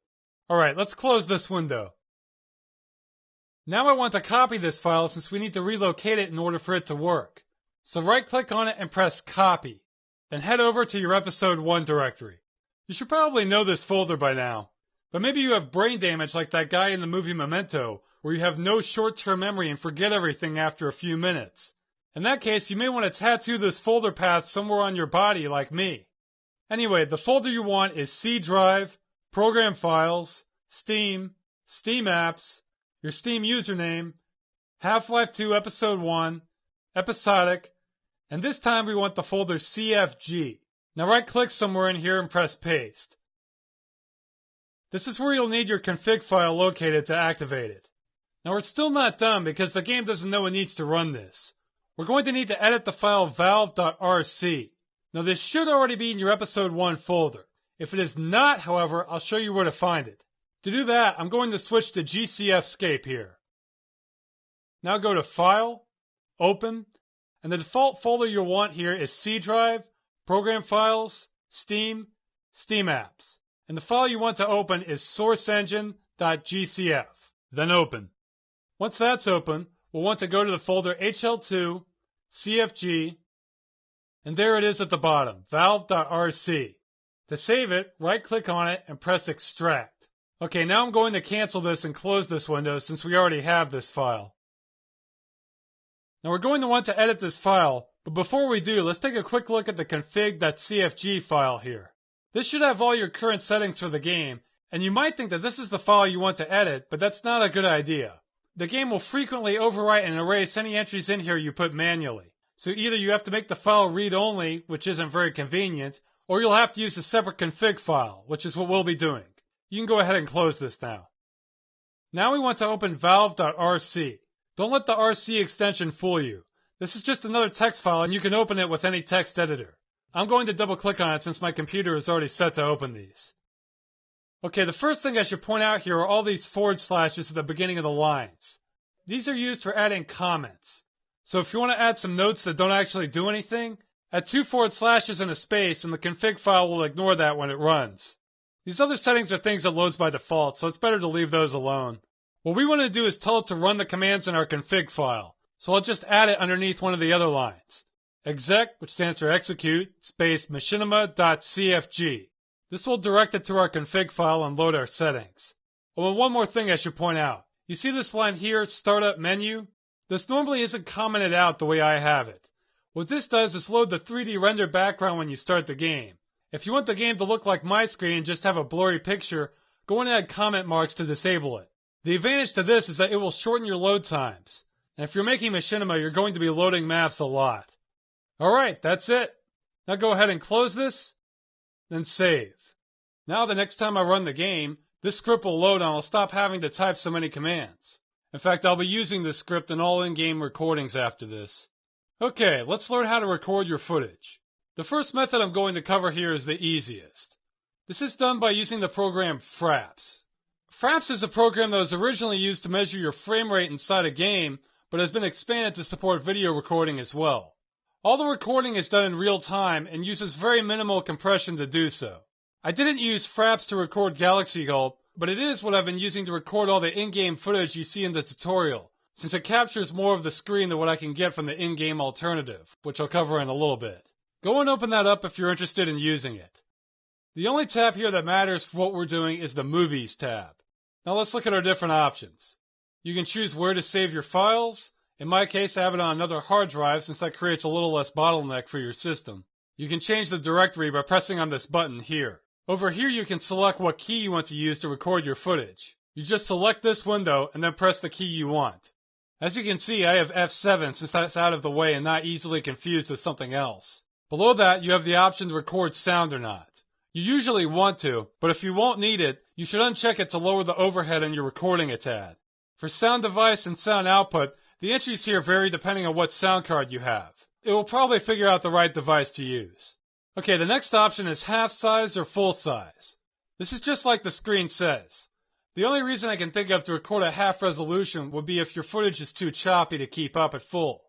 Alright, let's close this window. Now I want to copy this file since we need to relocate it in order for it to work. So right click on it and press copy. Then head over to your episode 1 directory. You should probably know this folder by now. But maybe you have brain damage like that guy in the movie Memento, where you have no short-term memory and forget everything after a few minutes. In that case, you may want to tattoo this folder path somewhere on your body like me. Anyway, the folder you want is C drive, Program Files, Steam, Steam Apps, your Steam username, Half-Life 2 Episode 1, Episodic, and this time we want the folder CFG. Now right-click somewhere in here and press Paste. This is where you'll need your config file located to activate it. Now we're still not done because the game doesn't know it needs to run this. We're going to need to edit the file valve.rc. Now this should already be in your episode 1 folder. If it is not, however, I'll show you where to find it. To do that, I'm going to switch to GCFscape here. Now go to File, Open, and the default folder you'll want here is C drive, Program Files, Steam, Steam Apps. And the file you want to open is sourceengine.gcf. Then open. Once that's open, we'll want to go to the folder HL2, CFG, And there it is at the bottom, valve.rc. To save it, right-click on it and press Extract. Okay, now I'm going to cancel this and close this window since we already have this file. Now we're going to want to edit this file, but before we do, let's take a quick look at the config.cfg file here. This should have all your current settings for the game, and you might think that this is the file you want to edit, but that's not a good idea. The game will frequently overwrite and erase any entries in here you put manually. So either you have to make the file read-only, which isn't very convenient, or you'll have to use a separate config file, which is what we'll be doing. You can go ahead and close this now. Now we want to open valve.rc. Don't let the RC extension fool you. This is just another text file and you can open it with any text editor. I'm going to double click on it since my computer is already set to open these. Okay, the first thing I should point out here are all these forward slashes at the beginning of the lines. These are used for adding comments. So if you want to add some notes that don't actually do anything, add 2 forward slashes and a space and the config file will ignore that when it runs. These other settings are things it loads by default, so it's better to leave those alone. What we want to do is tell it to run the commands in our config file, so I'll just add it underneath one of the other lines. Exec, which stands for execute, space machinima.cfg. This will direct it to our config file and load our settings. Oh, and one more thing I should point out. You see this line here, Startup Menu? This normally isn't commented out the way I have it. What this does is load the 3D render background when you start the game. If you want the game to look like my screen and just have a blurry picture, go and add comment marks to disable it. The advantage to this is that it will shorten your load times. And if you're making Machinima, you're going to be loading maps a lot. Alright, that's it. Now go ahead and close this, then save. Now the next time I run the game, this script will load and I'll stop having to type so many commands. In fact, I'll be using this script in all in-game recordings after this. Okay, let's learn how to record your footage. The first method I'm going to cover here is the easiest. This is done by using the program Fraps. Fraps is a program that was originally used to measure your frame rate inside a game, but has been expanded to support video recording as well. All the recording is done in real time and uses very minimal compression to do so. I didn't use Fraps to record Galaxy Gulp, but it is what I've been using to record all the in-game footage you see in the tutorial, since it captures more of the screen than what I can get from the in-game alternative, which I'll cover in a little bit. Go and open that up if you're interested in using it. The only tab here that matters for what we're doing is the Movies tab. Now let's look at our different options. You can choose where to save your files. In my case, I have it on another hard drive since that creates a little less bottleneck for your system. You can change the directory by pressing on this button here. Over here you can select what key you want to use to record your footage. You just select this window and then press the key you want. As you can see, I have F7 since that's out of the way and not easily confused with something else. Below that, you have the option to record sound or not. You usually want to, but if you won't need it, you should uncheck it to lower the overhead on your recording a tad. For sound device and sound output, the entries here vary depending on what sound card you have. It will probably figure out the right device to use. Okay, the next option is half size or full size. This is just like the screen says. The only reason I can think of to record at half resolution would be if your footage is too choppy to keep up at full.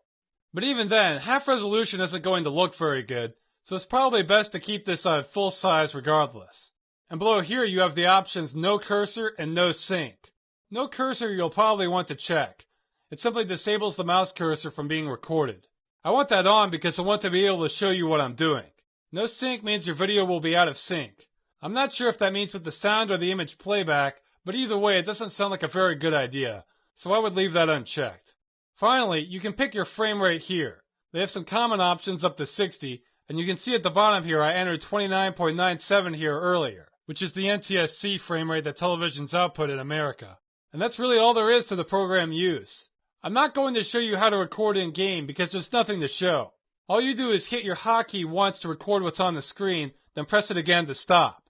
But even then, half resolution isn't going to look very good, so it's probably best to keep this at full size regardless. And below here you have the options no cursor and no sync. No cursor you'll probably want to check. It simply disables the mouse cursor from being recorded. I want that on because I want to be able to show you what I'm doing. No sync means your video will be out of sync. I'm not sure if that means with the sound or the image playback, but either way it doesn't sound like a very good idea, so I would leave that unchecked. Finally, you can pick your frame rate here. They have some common options up to 60, and you can see at the bottom here I entered 29.97 here earlier, which is the NTSC frame rate that televisions output in America. And that's really all there is to the program use. I'm not going to show you how to record in-game because there's nothing to show. All you do is hit your hotkey once to record what's on the screen, then press it again to stop.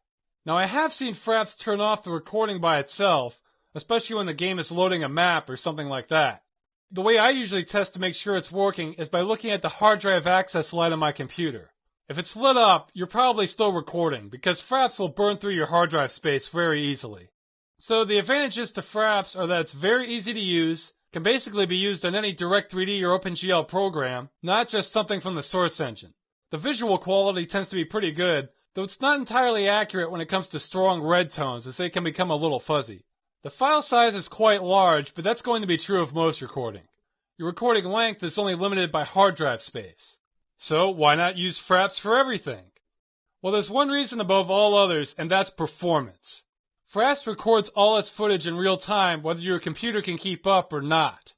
Now I have seen Fraps turn off the recording by itself, especially when the game is loading a map or something like that. The way I usually test to make sure it's working is by looking at the hard drive access light on my computer. If it's lit up, you're probably still recording because Fraps will burn through your hard drive space very easily. So the advantages to Fraps are that it's very easy to use, can basically be used on any Direct3D or OpenGL program, not just something from the source engine. The visual quality tends to be pretty good, though it's not entirely accurate when it comes to strong red tones as they can become a little fuzzy. The file size is quite large, but that's going to be true of most recording. Your recording length is only limited by hard drive space. So why not use Fraps for everything? Well, there's one reason above all others, and that's performance. Fraps records all its footage in real time, whether your computer can keep up or not.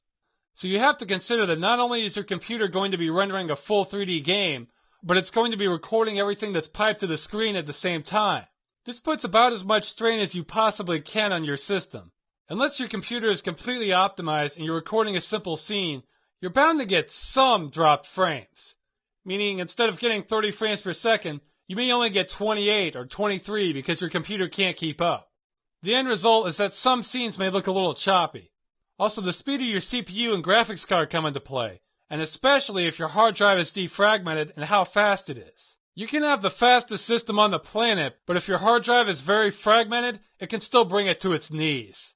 So you have to consider that not only is your computer going to be rendering a full 3D game, but it's going to be recording everything that's piped to the screen at the same time. This puts about as much strain as you possibly can on your system. Unless your computer is completely optimized and you're recording a simple scene, you're bound to get some dropped frames. Meaning, instead of getting 30 frames per second, you may only get 28 or 23 because your computer can't keep up. The end result is that some scenes may look a little choppy. Also, the speed of your CPU and graphics card come into play, and especially if your hard drive is defragmented and how fast it is. You can have the fastest system on the planet, but if your hard drive is very fragmented, it can still bring it to its knees.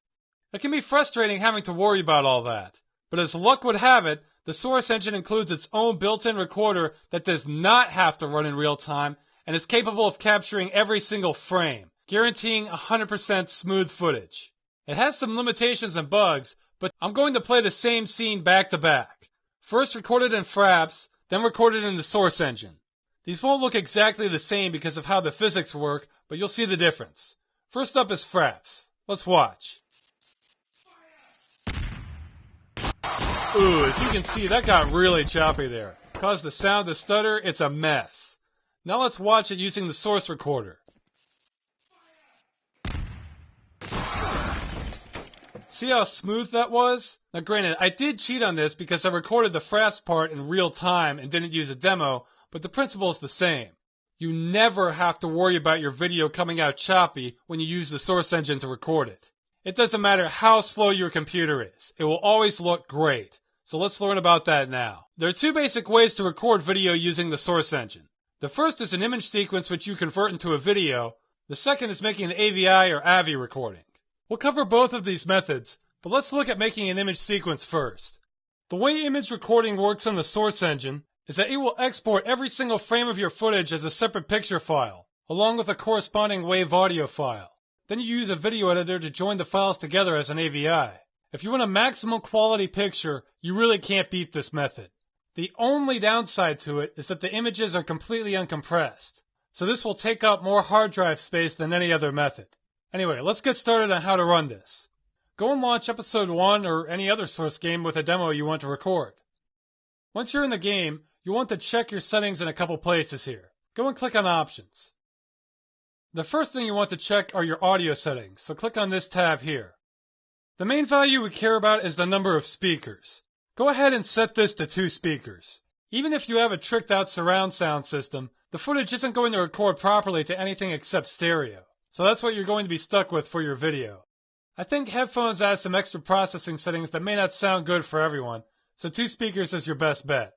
It can be frustrating having to worry about all that, but as luck would have it, the Source Engine includes its own built-in recorder that does not have to run in real time and is capable of capturing every single frame, guaranteeing 100% smooth footage. It has some limitations and bugs, but I'm going to play the same scene back to back. First recorded in Fraps, then recorded in the Source Engine. These won't look exactly the same because of how the physics work, but you'll see the difference. First up is Fraps. Let's watch. Ooh, as you can see, that got really choppy there. Caused the sound to stutter, it's a mess. Now let's watch it using the source recorder. See how smooth that was? Now granted, I did cheat on this because I recorded the Fraps part in real time and didn't use a demo, but the principle is the same. You never have to worry about your video coming out choppy when you use the Source Engine to record it. It doesn't matter how slow your computer is, it will always look great. So let's learn about that now. There are two basic ways to record video using the Source Engine. The first is an image sequence which you convert into a video. The second is making an AVI or AVI recording. We'll cover both of these methods, but let's look at making an image sequence first. The way image recording works on the Source Engine is that it will export every single frame of your footage as a separate picture file, along with a corresponding WAV audio file. Then you use a video editor to join the files together as an AVI. If you want a maximum quality picture, you really can't beat this method. The only downside to it is that the images are completely uncompressed, so this will take up more hard drive space than any other method. Anyway, let's get started on how to run this. Go and launch episode 1 or any other source game with a demo you want to record. Once you're in the game, you'll want to check your settings in a couple places here. Go and click on Options. The first thing you want to check are your audio settings, so click on this tab here. The main value we care about is the number of speakers. Go ahead and set this to 2 speakers. Even if you have a tricked out surround sound system, the footage isn't going to record properly to anything except stereo. So that's what you're going to be stuck with for your video. I think headphones add some extra processing settings that may not sound good for everyone, so 2 speakers is your best bet.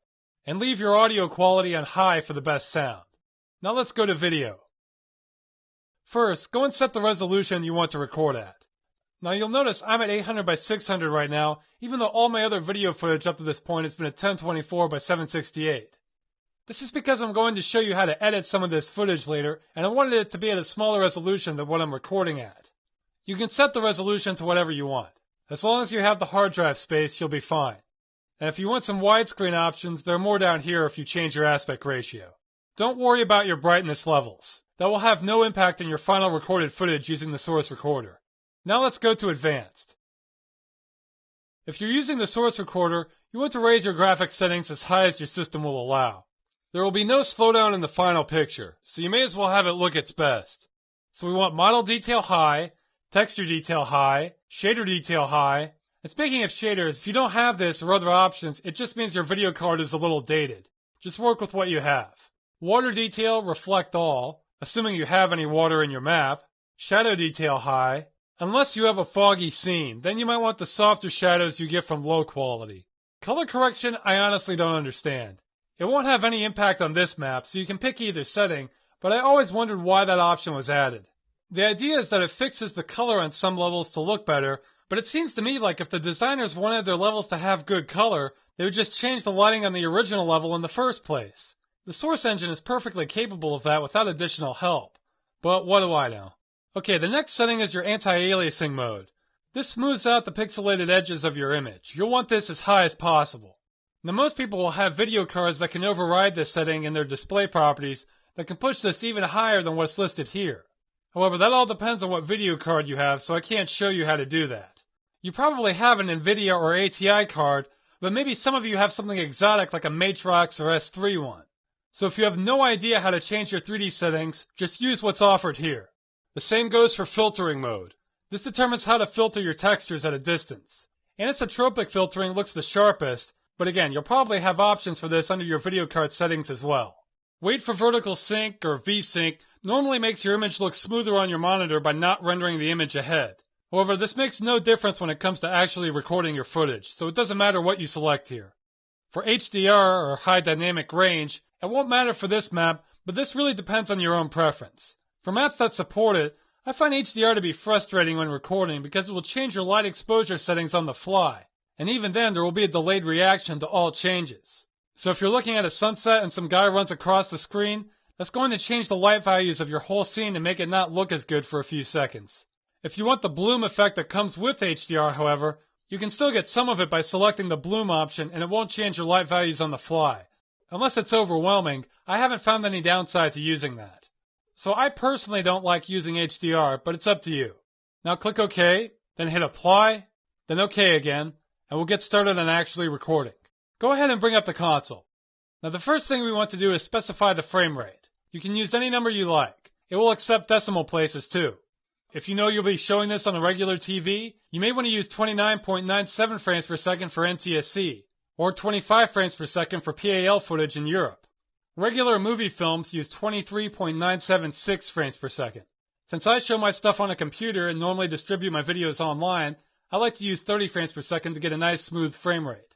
And leave your audio quality on high for the best sound. Now let's go to video. First, go and set the resolution you want to record at. Now you'll notice I'm at 800 by 600 right now, even though all my other video footage up to this point has been at 1024 by 768. This is because I'm going to show you how to edit some of this footage later, and I wanted it to be at a smaller resolution than what I'm recording at. You can set the resolution to whatever you want. As long as you have the hard drive space, you'll be fine. And if you want some widescreen options, there are more down here if you change your aspect ratio. Don't worry about your brightness levels. That will have no impact on your final recorded footage using the source recorder. Now let's go to Advanced. If you're using the source recorder, you want to raise your graphics settings as high as your system will allow. There will be no slowdown in the final picture, so you may as well have it look its best. So we want model detail high, texture detail high, shader detail high. And speaking of shaders, if you don't have this or other options, it just means your video card is a little dated. Just work with what you have. Water detail, reflect all, assuming you have any water in your map. Shadow detail high. Unless you have a foggy scene, then you might want the softer shadows you get from low quality. Color correction, I honestly don't understand. It won't have any impact on this map, so you can pick either setting, but I always wondered why that option was added. The idea is that it fixes the color on some levels to look better, but it seems to me like if the designers wanted their levels to have good color, they would just change the lighting on the original level in the first place. The Source Engine is perfectly capable of that without additional help. But what do I know? Okay, the next setting is your anti-aliasing mode. This smooths out the pixelated edges of your image. You'll want this as high as possible. Now most people will have video cards that can override this setting in their display properties that can push this even higher than what's listed here. However, that all depends on what video card you have, so I can't show you how to do that. You probably have an NVIDIA or ATI card, but maybe some of you have something exotic like a Matrox or S3 one. So if you have no idea how to change your 3D settings, just use what's offered here. The same goes for filtering mode. This determines how to filter your textures at a distance. Anisotropic filtering looks the sharpest, but again, you'll probably have options for this under your video card settings as well. Wait for vertical sync or V-sync normally makes your image look smoother on your monitor by not rendering the image ahead. However, this makes no difference when it comes to actually recording your footage, so it doesn't matter what you select here. For HDR, or high dynamic range, it won't matter for this map, but this really depends on your own preference. For maps that support it, I find HDR to be frustrating when recording because it will change your light exposure settings on the fly, and even then there will be a delayed reaction to all changes. So if you're looking at a sunset and some guy runs across the screen, that's going to change the light values of your whole scene and make it not look as good for a few seconds. If you want the bloom effect that comes with HDR, however, you can still get some of it by selecting the bloom option and it won't change your light values on the fly. Unless it's overwhelming, I haven't found any downside to using that. So I personally don't like using HDR, but it's up to you. Now click OK, then hit Apply, then OK again, and we'll get started on actually recording. Go ahead and bring up the console. Now the first thing we want to do is specify the frame rate. You can use any number you like. It will accept decimal places too. If you know you'll be showing this on a regular TV, you may want to use 29.97 frames per second for NTSC, or 25 frames per second for PAL footage in Europe. Regular movie films use 23.976 frames per second. Since I show my stuff on a computer and normally distribute my videos online, I like to use 30 frames per second to get a nice smooth frame rate.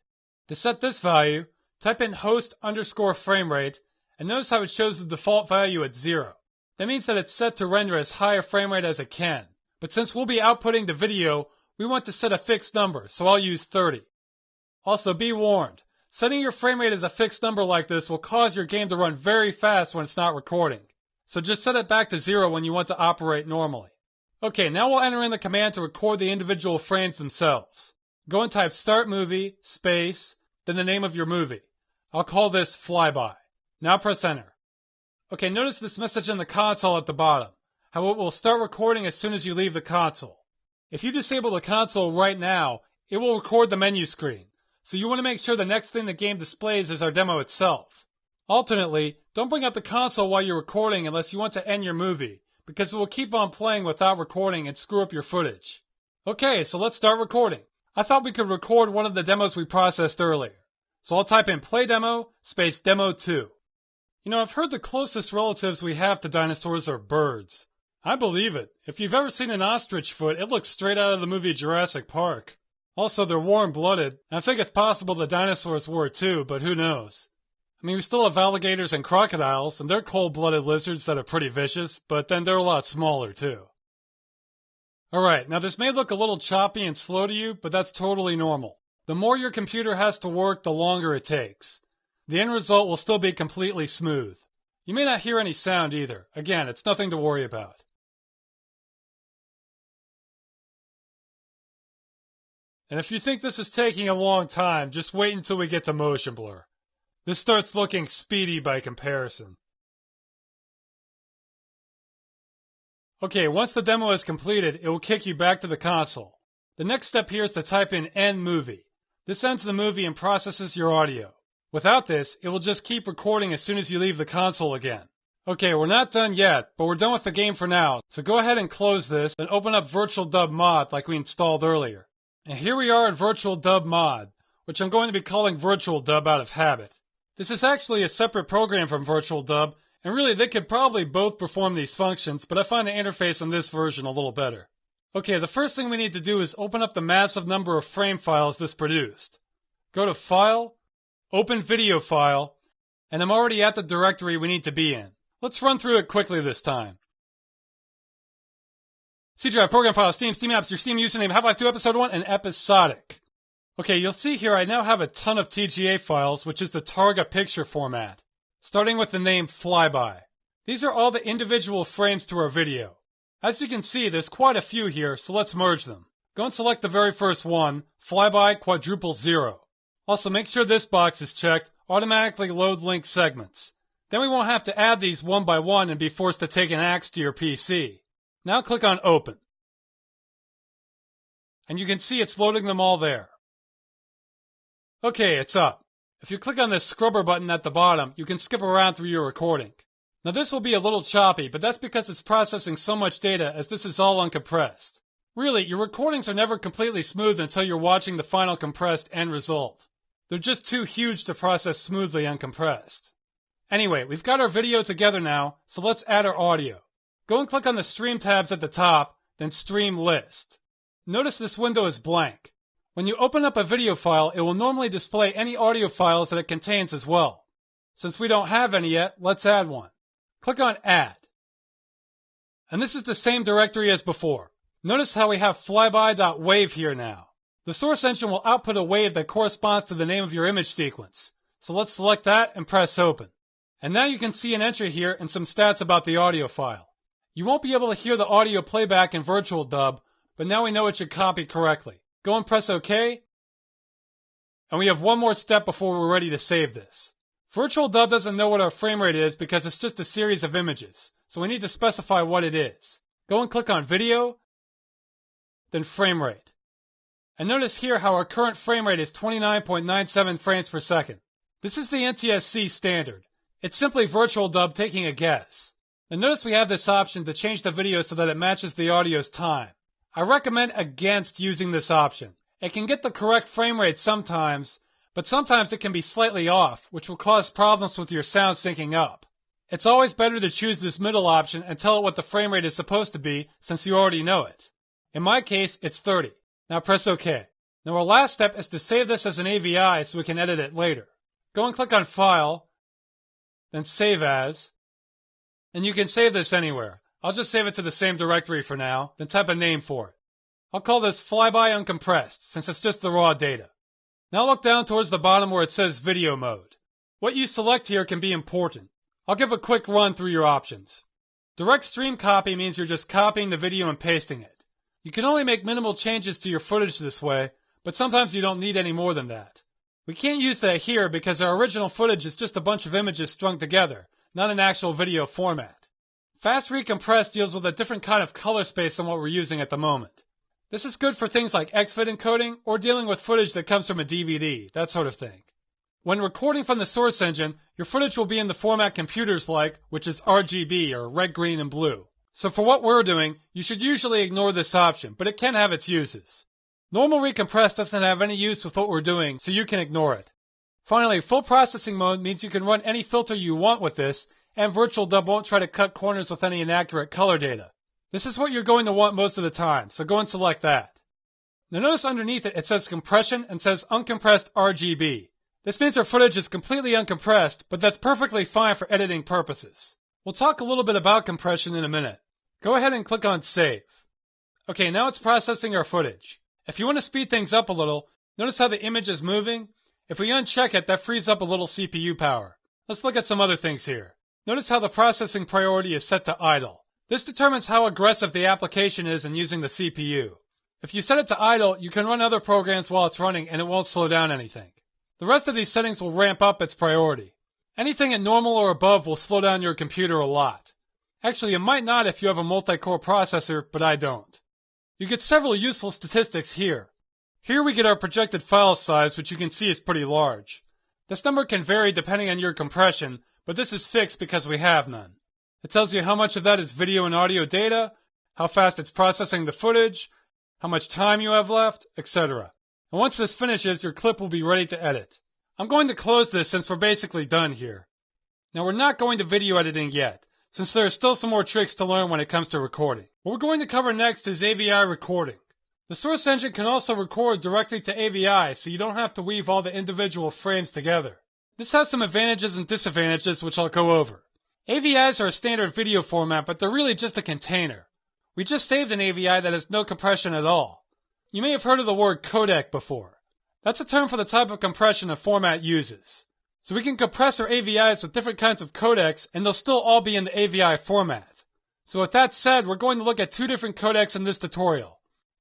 To set this value, type in host_frame rate, and notice how it shows the default value at 0. That means that it's set to render as high a frame rate as it can. But since we'll be outputting the video, we want to set a fixed number, so I'll use 30. Also, be warned, setting your frame rate as a fixed number like this will cause your game to run very fast when it's not recording. So just set it back to 0 when you want to operate normally. Okay, now we'll enter in the command to record the individual frames themselves. Go and type Start Movie, space, then the name of your movie. I'll call this Flyby. Now press Enter. Okay, notice this message in the console at the bottom, how it will start recording as soon as you leave the console. If you disable the console right now, it will record the menu screen, so you want to make sure the next thing the game displays is our demo itself. Alternately, don't bring up the console while you're recording unless you want to end your movie, because it will keep on playing without recording and screw up your footage. Okay, so let's start recording. I thought we could record one of the demos we processed earlier. So I'll type in play demo space demo 2. You know, I've heard the closest relatives we have to dinosaurs are birds. I believe it. If you've ever seen an ostrich foot, it looks straight out of the movie Jurassic Park. Also, they're warm-blooded, and I think it's possible the dinosaurs were too, but who knows. I mean, we still have alligators and crocodiles, and they're cold-blooded lizards that are pretty vicious, but then they're a lot smaller too. Alright, now this may look a little choppy and slow to you, but that's totally normal. The more your computer has to work, the longer it takes. The end result will still be completely smooth. You may not hear any sound either. Again, it's nothing to worry about. And if you think this is taking a long time, just wait until we get to motion blur. This starts looking speedy by comparison. Okay, once the demo is completed, it will kick you back to the console. The next step here is to type in End Movie. This ends the movie and processes your audio. Without this, it will just keep recording as soon as you leave the console again. Okay, we're not done yet, but we're done with the game for now, so go ahead and close this and open up Virtual Dub Mod like we installed earlier. And here we are in Virtual Dub Mod, which I'm going to be calling Virtual Dub out of habit. This is actually a separate program from Virtual Dub, and really they could probably both perform these functions, but I find the interface on this version a little better. Okay, the first thing we need to do is open up the massive number of frame files this produced. Go to File, Open Video File, and I'm already at the directory we need to be in. Let's run through it quickly this time. C drive, program file, Steam, Steam apps, your Steam username, Half-Life 2 Episode 1, and Episodic. Okay, you'll see here I now have a ton of TGA files, which is the Targa picture format, starting with the name Flyby. These are all the individual frames to our video. As you can see, there's quite a few here, so let's merge them. Go and select the very first one, Flyby Quadruple 0. Also, make sure this box is checked, automatically load link segments. Then we won't have to add these one by one and be forced to take an axe to your PC. Now click on Open. And you can see it's loading them all there. Okay, it's up. If you click on this scrubber button at the bottom, you can skip around through your recording. Now this will be a little choppy, but that's because it's processing so much data as this is all uncompressed. Really, your recordings are never completely smooth until you're watching the final compressed end result. They're just too huge to process smoothly uncompressed. Anyway, we've got our video together now, so let's add our audio. Go and click on the Stream tabs at the top, then Stream List. Notice this window is blank. When you open up a video file, it will normally display any audio files that it contains as well. Since we don't have any yet, let's add one. Click on Add. And this is the same directory as before. Notice how we have flyby.wave here now. The source engine will output a wave that corresponds to the name of your image sequence. So let's select that and press Open. And now you can see an entry here and some stats about the audio file. You won't be able to hear the audio playback in Virtual Dub, but now we know it should copy correctly. Go and press OK. And we have one more step before we're ready to save this. Virtual Dub doesn't know what our frame rate is because it's just a series of images, so we need to specify what it is. Go and click on Video, then Frame Rate. And notice here how our current frame rate is 29.97 frames per second. This is the NTSC standard. It's simply Virtual Dub taking a guess. And notice we have this option to change the video so that it matches the audio's time. I recommend against using this option. It can get the correct frame rate sometimes, but sometimes it can be slightly off, which will cause problems with your sound syncing up. It's always better to choose this middle option and tell it what the frame rate is supposed to be since you already know it. In my case, it's 30. Now press OK. Now our last step is to save this as an AVI so we can edit it later. Go and click on File, then Save As, and you can save this anywhere. I'll just save it to the same directory for now, then type a name for it. I'll call this Flyby Uncompressed, since it's just the raw data. Now look down towards the bottom where it says Video Mode. What you select here can be important. I'll give a quick run through your options. Direct Stream Copy means you're just copying the video and pasting it. You can only make minimal changes to your footage this way, but sometimes you don't need any more than that. We can't use that here because our original footage is just a bunch of images strung together, not an actual video format. Fast Recompress deals with a different kind of color space than what we're using at the moment. This is good for things like XVID encoding or dealing with footage that comes from a DVD, that sort of thing. When recording from the source engine, your footage will be in the format computers like, which is RGB or red, green, and blue. So for what we're doing, you should usually ignore this option, but it can have its uses. Normal Recompress doesn't have any use with what we're doing, so you can ignore it. Finally, full processing mode means you can run any filter you want with this, and Virtual Dub won't try to cut corners with any inaccurate color data. This is what you're going to want most of the time, so go and select that. Now notice underneath it, it says Compression and says Uncompressed RGB. This means our footage is completely uncompressed, but that's perfectly fine for editing purposes. We'll talk a little bit about compression in a minute. Go ahead and click on Save. Okay, now it's processing our footage. If you want to speed things up a little, notice how the image is moving? If we uncheck it, that frees up a little CPU power. Let's look at some other things here. Notice how the processing priority is set to idle. This determines how aggressive the application is in using the CPU. If you set it to idle, you can run other programs while it's running and it won't slow down anything. The rest of these settings will ramp up its priority. Anything at normal or above will slow down your computer a lot. Actually, it might not if you have a multi-core processor, but I don't. You get several useful statistics here. Here we get our projected file size, which you can see is pretty large. This number can vary depending on your compression, but this is fixed because we have none. It tells you how much of that is video and audio data, how fast it's processing the footage, how much time you have left, etc. And once this finishes, your clip will be ready to edit. I'm going to close this since we're basically done here. Now we're not going to video editing yet, since there are still some more tricks to learn when it comes to recording. What we're going to cover next is AVI recording. The source engine can also record directly to AVI, so you don't have to weave all the individual frames together. This has some advantages and disadvantages which I'll go over. AVIs are a standard video format, but they're really just a container. We just saved an AVI that has no compression at all. You may have heard of the word codec before. That's a term for the type of compression a format uses. So we can compress our AVIs with different kinds of codecs, and they'll still all be in the AVI format. So with that said, we're going to look at two different codecs in this tutorial.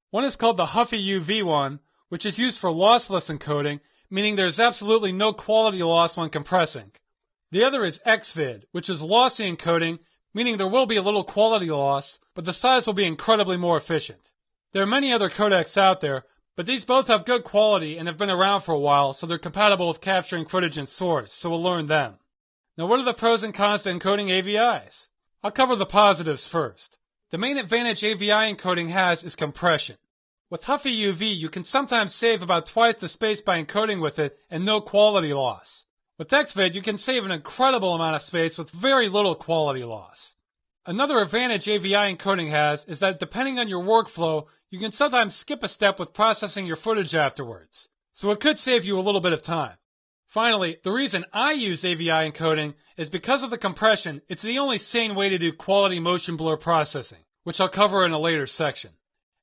One is called the Huffy UV one, which is used for lossless encoding, meaning there's absolutely no quality loss when compressing. The other is XVID, which is lossy encoding, meaning there will be a little quality loss, but the size will be incredibly more efficient. There are many other codecs out there, but these both have good quality and have been around for a while, so they're compatible with capturing footage in source, so we'll learn them. Now, what are the pros and cons to encoding AVIs? I'll cover the positives first. The main advantage AVI encoding has is compression. With Huffy UV, you can sometimes save about twice the space by encoding with it and no quality loss. With XVID, you can save an incredible amount of space with very little quality loss. Another advantage AVI encoding has is that depending on your workflow, you can sometimes skip a step with processing your footage afterwards. So it could save you a little bit of time. Finally, the reason I use AVI encoding is because of the compression. It's the only sane way to do quality motion blur processing, which I'll cover in a later section.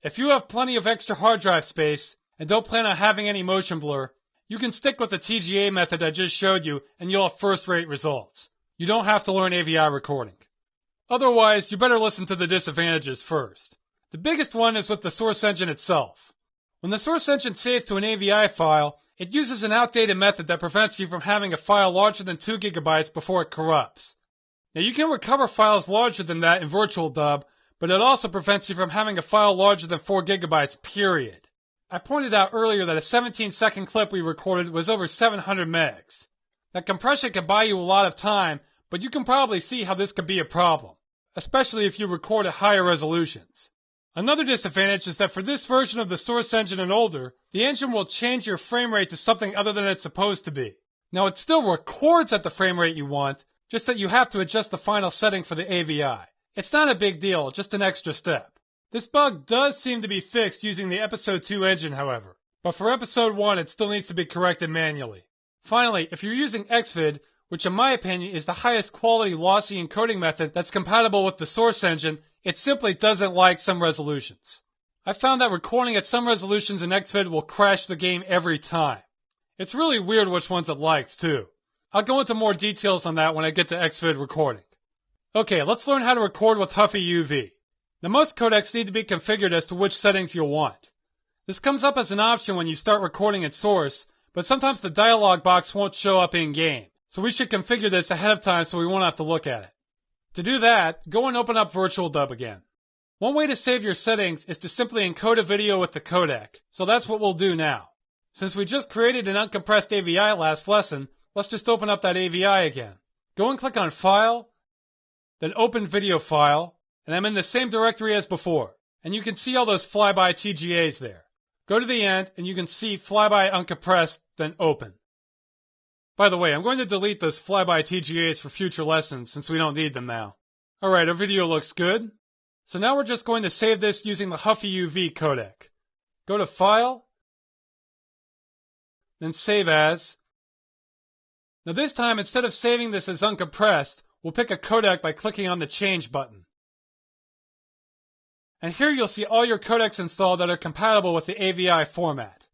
If you have plenty of extra hard drive space and don't plan on having any motion blur, you can stick with the TGA method I just showed you and you'll have first-rate results. You don't have to learn AVI recording. Otherwise, you better listen to the disadvantages first. The biggest one is with the source engine itself. When the source engine saves to an AVI file, it uses an outdated method that prevents you from having a file larger than 2 gigabytes before it corrupts. Now you can recover files larger than that in VirtualDub, but it also prevents you from having a file larger than 4 gigabytes, period. I pointed out earlier that a 17-second clip we recorded was over 700 megs. That compression can buy you a lot of time, but you can probably see how this could be a problem, especially if you record at higher resolutions. Another disadvantage is that for this version of the source engine and older, the engine will change your frame rate to something other than it's supposed to be. Now it still records at the frame rate you want, just that you have to adjust the final setting for the AVI. It's not a big deal, just an extra step. This bug does seem to be fixed using the Episode 2 engine, however, but for Episode 1 it still needs to be corrected manually. Finally, if you're using XVID, which in my opinion is the highest quality lossy encoding method that's compatible with the source engine, it simply doesn't like some resolutions. I found that recording at some resolutions in XVID will crash the game every time. It's really weird which ones it likes, too. I'll go into more details on that when I get to XVID recording. Okay, let's learn how to record with Huffy UV. Now most codecs need to be configured as to which settings you'll want. This comes up as an option when you start recording at source, but sometimes the dialog box won't show up in-game, so we should configure this ahead of time so we won't have to look at it. To do that, go and open up VirtualDub again. One way to save your settings is to simply encode a video with the codec, so that's what we'll do now. Since we just created an uncompressed AVI last lesson, let's just open up that AVI again. Go and click on File, then Open Video File, and I'm in the same directory as before, and you can see all those flyby TGAs there. Go to the end, and you can see Flyby Uncompressed, then Open. By the way, I'm going to delete those flyby TGAs for future lessons since we don't need them now. Alright, our video looks good. So now we're just going to save this using the Huffy UV codec. Go to File, then Save As. Now this time, instead of saving this as uncompressed, we'll pick a codec by clicking on the Change button. And here you'll see all your codecs installed that are compatible with the AVI format.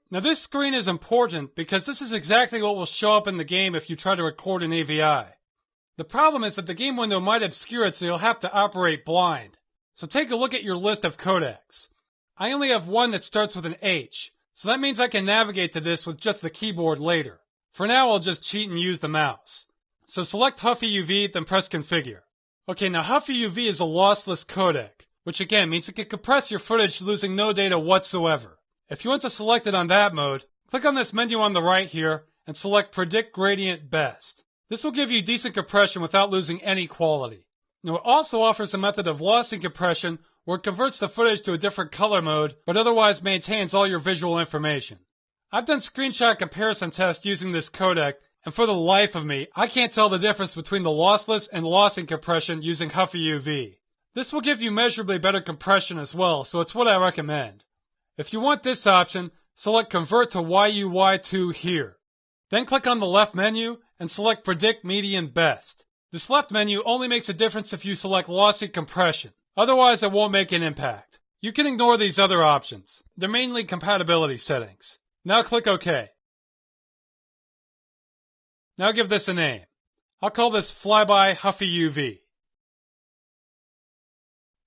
Now this screen is important because this is exactly what will show up in the game if you try to record an AVI. The problem is that the game window might obscure it, so you'll have to operate blind. So take a look at your list of codecs. I only have one that starts with an H, so that means I can navigate to this with just the keyboard later. For now I'll just cheat and use the mouse. So select Huffy UV, then press Configure. Okay, now Huffy UV is a lossless codec, which again means it can compress your footage losing no data whatsoever. If you want to select it on that mode, click on this menu on the right here and select Predict Gradient Best. This will give you decent compression without losing any quality. Now it also offers a method of lossy compression where it converts the footage to a different color mode, but otherwise maintains all your visual information. I've done screenshot comparison tests using this codec, and for the life of me, I can't tell the difference between the lossless and lossy compression using Huffy UV. This will give you measurably better compression as well, so it's what I recommend. If you want this option, select Convert to YUY2 here. Then click on the left menu and select Predict Median Best. This left menu only makes a difference if you select lossy compression. Otherwise, it won't make an impact. You can ignore these other options. They're mainly compatibility settings. Now click OK. Now give this a name. I'll call this Flyby Huffy UV.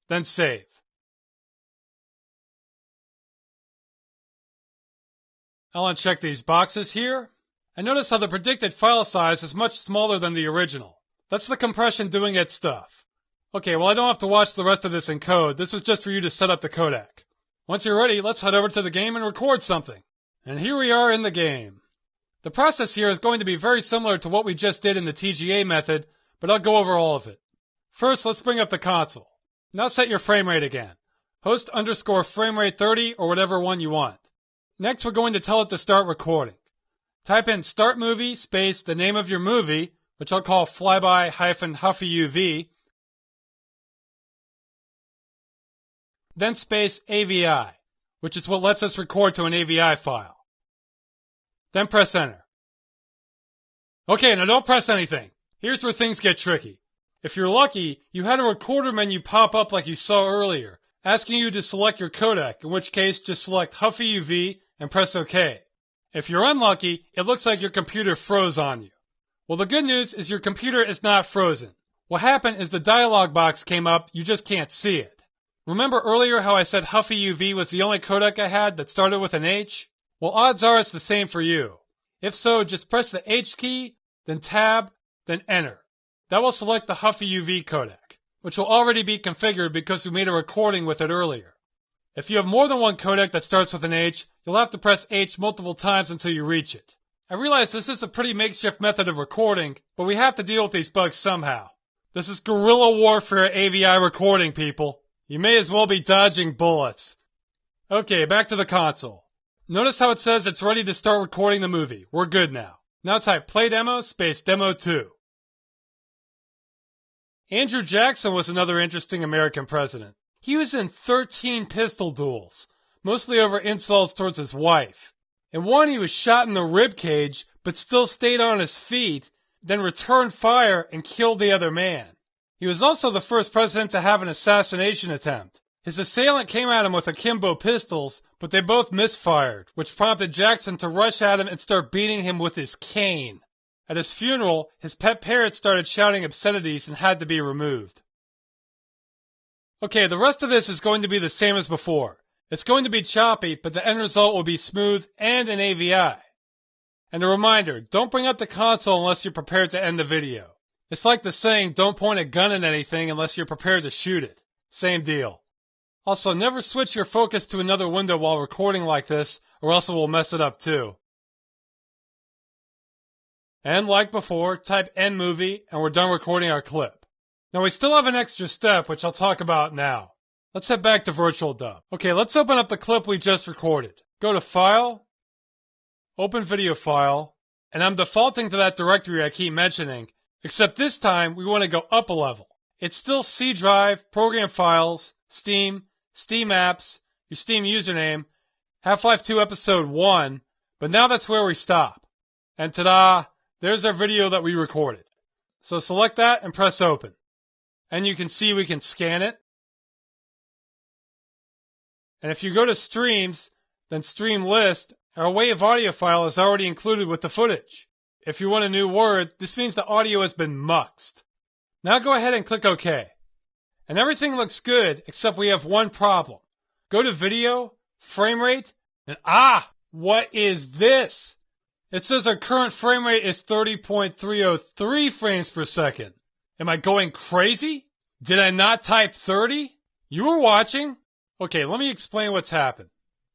Then save. I'll uncheck these boxes here. And notice how the predicted file size is much smaller than the original. That's the compression doing its stuff. Okay, well I don't have to watch the rest of this in code. This was just for you to set up the codec. Once you're ready, let's head over to the game and record something. And here we are in the game. The process here is going to be very similar to what we just did in the TGA method, but I'll go over all of it. First, let's bring up the console. Now set your frame rate again. Host _ frame rate 30 or whatever one you want. Next, we're going to tell it to start recording. Type in start movie space the name of your movie, which I'll call flyby-huffy-uv, then space AVI, which is what lets us record to an AVI file. Then press enter. Okay, now don't press anything. Here's where things get tricky. If you're lucky, you had a recorder menu pop up like you saw earlier, asking you to select your codec, in which case just select Huffy UV and press OK. If you're unlucky, it looks like your computer froze on you. Well, the good news is your computer is not frozen. What happened is the dialog box came up, you just can't see it. Remember earlier how I said Huffy UV was the only codec I had that started with an H? Well, odds are it's the same for you. If so, just press the H key, then Tab, then Enter. That will select the Huffy UV codec, which will already be configured because we made a recording with it earlier. If you have more than one codec that starts with an H, you'll have to press H multiple times until you reach it. I realize this is a pretty makeshift method of recording, but we have to deal with these bugs somehow. This is guerrilla warfare AVI recording, people. You may as well be dodging bullets. Okay, back to the console. Notice how it says it's ready to start recording the movie. We're good now. Now type play demo space demo 2. Andrew Jackson was another interesting American president. He was in 13 pistol duels, mostly over insults towards his wife. In one, he was shot in the rib cage, but still stayed on his feet, then returned fire and killed the other man. He was also the first president to have an assassination attempt. His assailant came at him with akimbo pistols, but they both misfired, which prompted Jackson to rush at him and start beating him with his cane. At his funeral, his pet parrot started shouting obscenities and had to be removed. Okay, the rest of this is going to be the same as before. It's going to be choppy, but the end result will be smooth and an AVI. And a reminder, don't bring up the console unless you're prepared to end the video. It's like the saying, don't point a gun at anything unless you're prepared to shoot it. Same deal. Also, never switch your focus to another window while recording like this, or else it will mess it up too. And like before, type end movie, and we're done recording our clip. Now we still have an extra step, which I'll talk about now. Let's head back to Virtual Dub. Okay, let's open up the clip we just recorded. Go to File, Open Video File, and I'm defaulting to that directory I keep mentioning, except this time we want to go up a level. It's still C Drive, Program Files, Steam, Steam Apps, your Steam username, Half-Life 2 Episode 1, but now that's where we stop. And ta-da, there's our video that we recorded. So select that and press Open. And you can see we can scan it. And if you go to Streams, then Stream List, our WAV audio file is already included with the footage. If you want a new word, this means the audio has been muxed. Now go ahead and click OK. And everything looks good, except we have one problem. Go to Video, Frame Rate, and what is this? It says our current frame rate is 30.303 frames per second. Am I going crazy? Did I not type 30? You were watching? Okay, let me explain what's happened.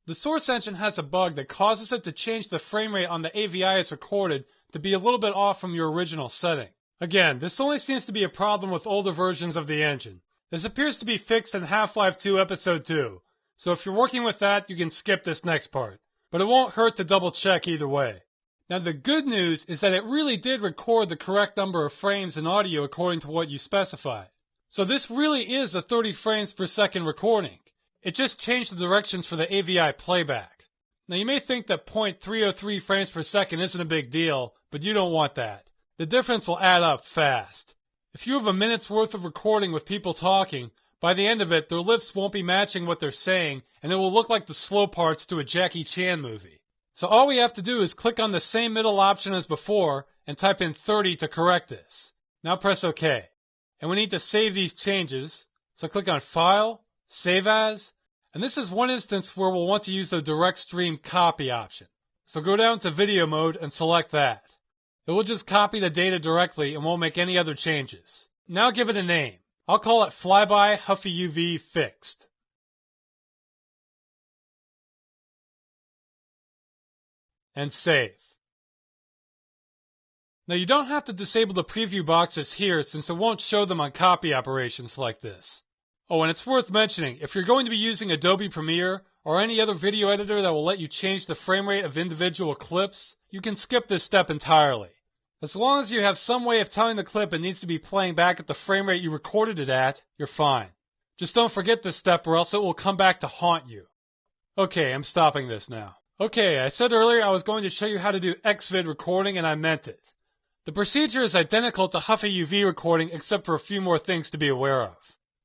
The Source Engine has a bug that causes it to change the frame rate on the AVI it's recorded to be a little bit off from your original setting. Again, this only seems to be a problem with older versions of the engine. This appears to be fixed in Half-Life 2 Episode 2, so if you're working with that, you can skip this next part. But it won't hurt to double check either way. Now the good news is that it really did record the correct number of frames in audio according to what you specified. So this really is a 30 frames per second recording. It just changed the directions for the AVI playback. Now you may think that 0.303 frames per second isn't a big deal, but you don't want that. The difference will add up fast. If you have a minute's worth of recording with people talking, by the end of it their lips won't be matching what they're saying and it will look like the slow parts to a Jackie Chan movie. So all we have to do is click on the same middle option as before and type in 30 to correct this. Now press OK. And we need to save these changes, so click on File, Save As, and this is one instance where we'll want to use the Direct Stream Copy option. So go down to video mode and select that. It will just copy the data directly and won't make any other changes. Now give it a name. I'll call it Flyby Huffy UV Fixed. And save. Now you don't have to disable the preview boxes here since it won't show them on copy operations like this. Oh, and it's worth mentioning, if you're going to be using Adobe Premiere or any other video editor that will let you change the frame rate of individual clips, you can skip this step entirely. As long as you have some way of telling the clip it needs to be playing back at the frame rate you recorded it at, you're fine. Just don't forget this step or else it will come back to haunt you. Okay, I'm stopping this now. Okay, I said earlier I was going to show you how to do XVID recording and I meant it. The procedure is identical to Huffy UV recording except for a few more things to be aware of.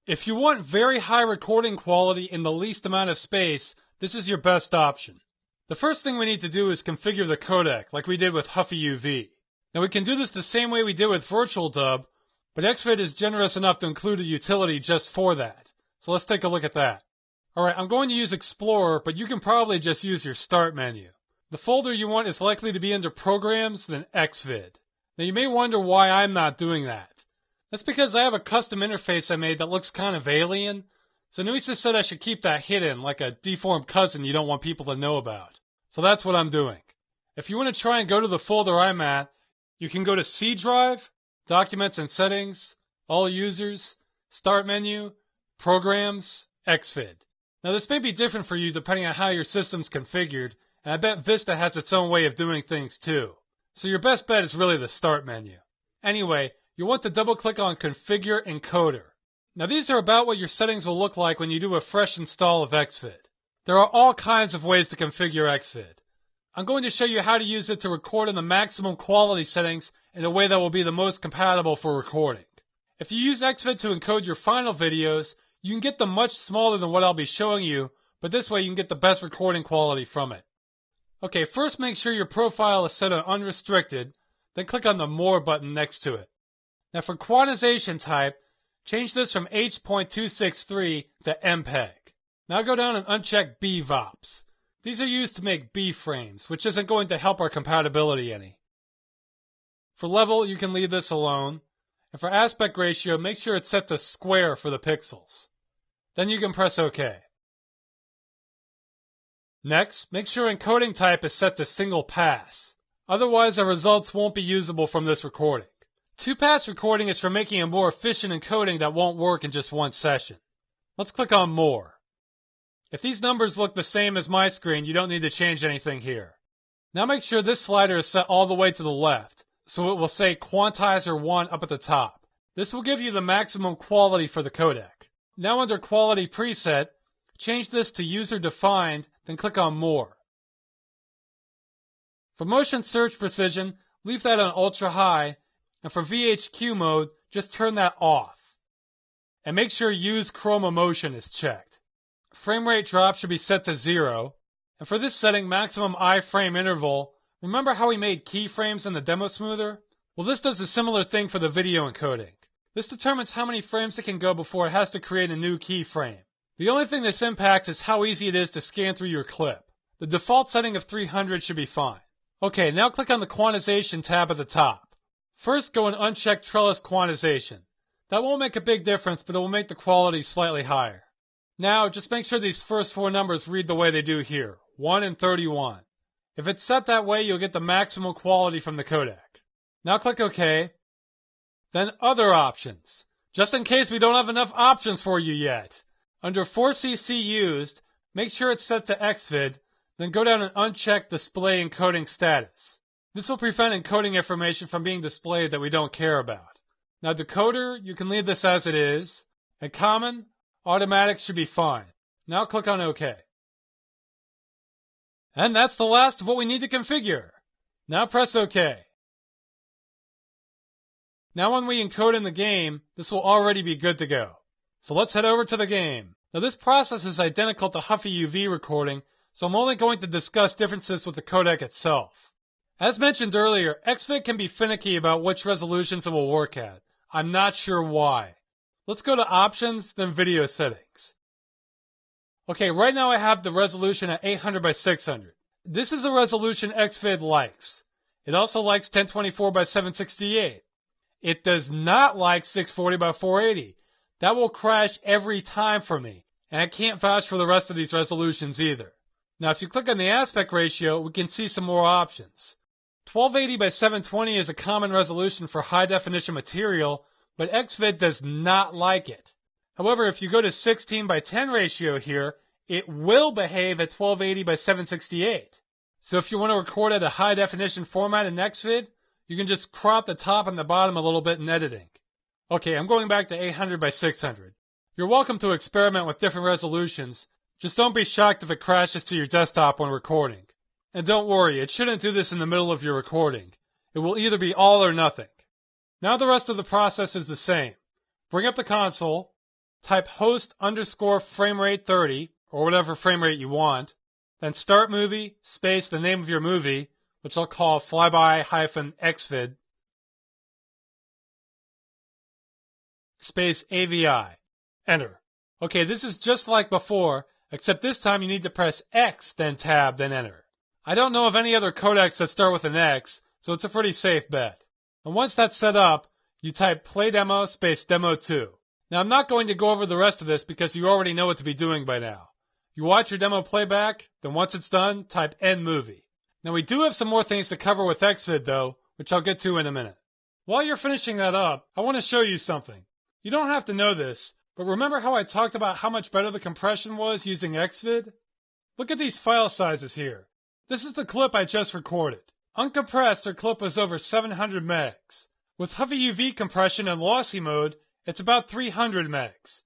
If you want very high recording quality in the least amount of space, this is your best option. The first thing we need to do is configure the codec like we did with Huffy UV. Now we can do this the same way we did with Virtual Dub, but XVID is generous enough to include a utility just for that. So let's take a look at that. Alright, I'm going to use Explorer, but you can probably just use your Start menu. The folder you want is likely to be under Programs, then XVID. Now you may wonder why I'm not doing that. That's because I have a custom interface I made that looks kind of alien, so Nuisa said I should keep that hidden like a deformed cousin you don't want people to know about. So that's what I'm doing. If you want to try and go to the folder I'm at, you can go to C Drive, Documents and Settings, All Users, Start Menu, Programs, XVID. Now this may be different for you depending on how your system's configured, and I bet Vista has its own way of doing things too. So your best bet is really the Start menu. Anyway, you'll want to double click on Configure Encoder. Now these are about what your settings will look like when you do a fresh install of XVID. There are all kinds of ways to configure XVID. I'm going to show you how to use it to record in the maximum quality settings in a way that will be the most compatible for recording. If you use XVID to encode your final videos, you can get them much smaller than what I'll be showing you, but this way you can get the best recording quality from it. Okay, first make sure your profile is set on unrestricted, then click on the More button next to it. Now for quantization type, change this from H.263 to MPEG. Now go down and uncheck BVOPs. These are used to make B frames, which isn't going to help our compatibility any. For level, you can leave this alone. And for aspect ratio, make sure it's set to square for the pixels. Then you can press OK. Next, make sure encoding type is set to single pass. Otherwise, our results won't be usable from this recording. Two-pass recording is for making a more efficient encoding that won't work in just one session. Let's click on More. If these numbers look the same as my screen, you don't need to change anything here. Now make sure this slider is set all the way to the left, so it will say Quantizer 1 up at the top. This will give you the maximum quality for the codec. Now under Quality Preset, change this to User Defined, then click on More. For Motion Search Precision, leave that on Ultra High, and for VHQ mode, just turn that off. And make sure Use Chroma Motion is checked. Frame rate drop should be set to 0, and for this setting, maximum iframe interval, remember how we made keyframes in the demo smoother? Well, this does a similar thing for the video encoding. This determines how many frames it can go before it has to create a new keyframe. The only thing this impacts is how easy it is to scan through your clip. The default setting of 300 should be fine. Okay, now click on the Quantization tab at the top. First, go and uncheck Trellis Quantization. That won't make a big difference, but it will make the quality slightly higher. Now, just make sure these first four numbers read the way they do here, 1 and 31. If it's set that way, you'll get the maximum quality from the codec. Now click OK. Then Other Options. Just in case we don't have enough options for you yet. Under 4cc Used, make sure it's set to XVID, then go down and uncheck Display Encoding Status. This will prevent encoding information from being displayed that we don't care about. Now Decoder, you can leave this as it is, and Common, Automatic should be fine. Now click on OK. And that's the last of what we need to configure. Now press OK. Now when we encode in the game, this will already be good to go. So let's head over to the game. Now this process is identical to Huffy UV recording, so I'm only going to discuss differences with the codec itself. As mentioned earlier, XVID can be finicky about which resolutions it will work at. I'm not sure why. Let's go to Options, then Video Settings. Okay, right now I have the resolution at 800 by 600. This is a resolution Xvid likes. It also likes 1024 by 768. It does not like 640 by 480. That will crash every time for me, and I can't vouch for the rest of these resolutions either. Now if you click on the aspect ratio, we can see some more options. 1280 by 720 is a common resolution for high definition material, but Xvid does not like it. However, if you go to 16 by 10 ratio here, it will behave at 1280 by 768. So if you want to record at a high definition format in Xvid, you can just crop the top and the bottom a little bit in editing. Okay, I'm going back to 800 by 600. You're welcome to experiment with different resolutions, just don't be shocked if it crashes to your desktop when recording. And don't worry, it shouldn't do this in the middle of your recording. It will either be all or nothing. Now the rest of the process is the same. Bring up the console, type host underscore framerate 30, or whatever frame rate you want, then start movie, space the name of your movie, which I'll call flyby-xvid, space AVI. Enter. Okay, this is just like before, except this time you need to press X, then tab, then enter. I don't know of any other codecs that start with an X, so it's a pretty safe bet. And once that's set up, you type play demo space demo 2. Now I'm not going to go over the rest of this because you already know what to be doing by now. You watch your demo playback, then once it's done, type end movie. Now we do have some more things to cover with Xvid though, which I'll get to in a minute. While you're finishing that up, I want to show you something. You don't have to know this, but remember how I talked about how much better the compression was using Xvid? Look at these file sizes here. This is the clip I just recorded. Uncompressed, our clip was over 700 megs. With heavy UV compression and lossy mode, it's about 300 megs.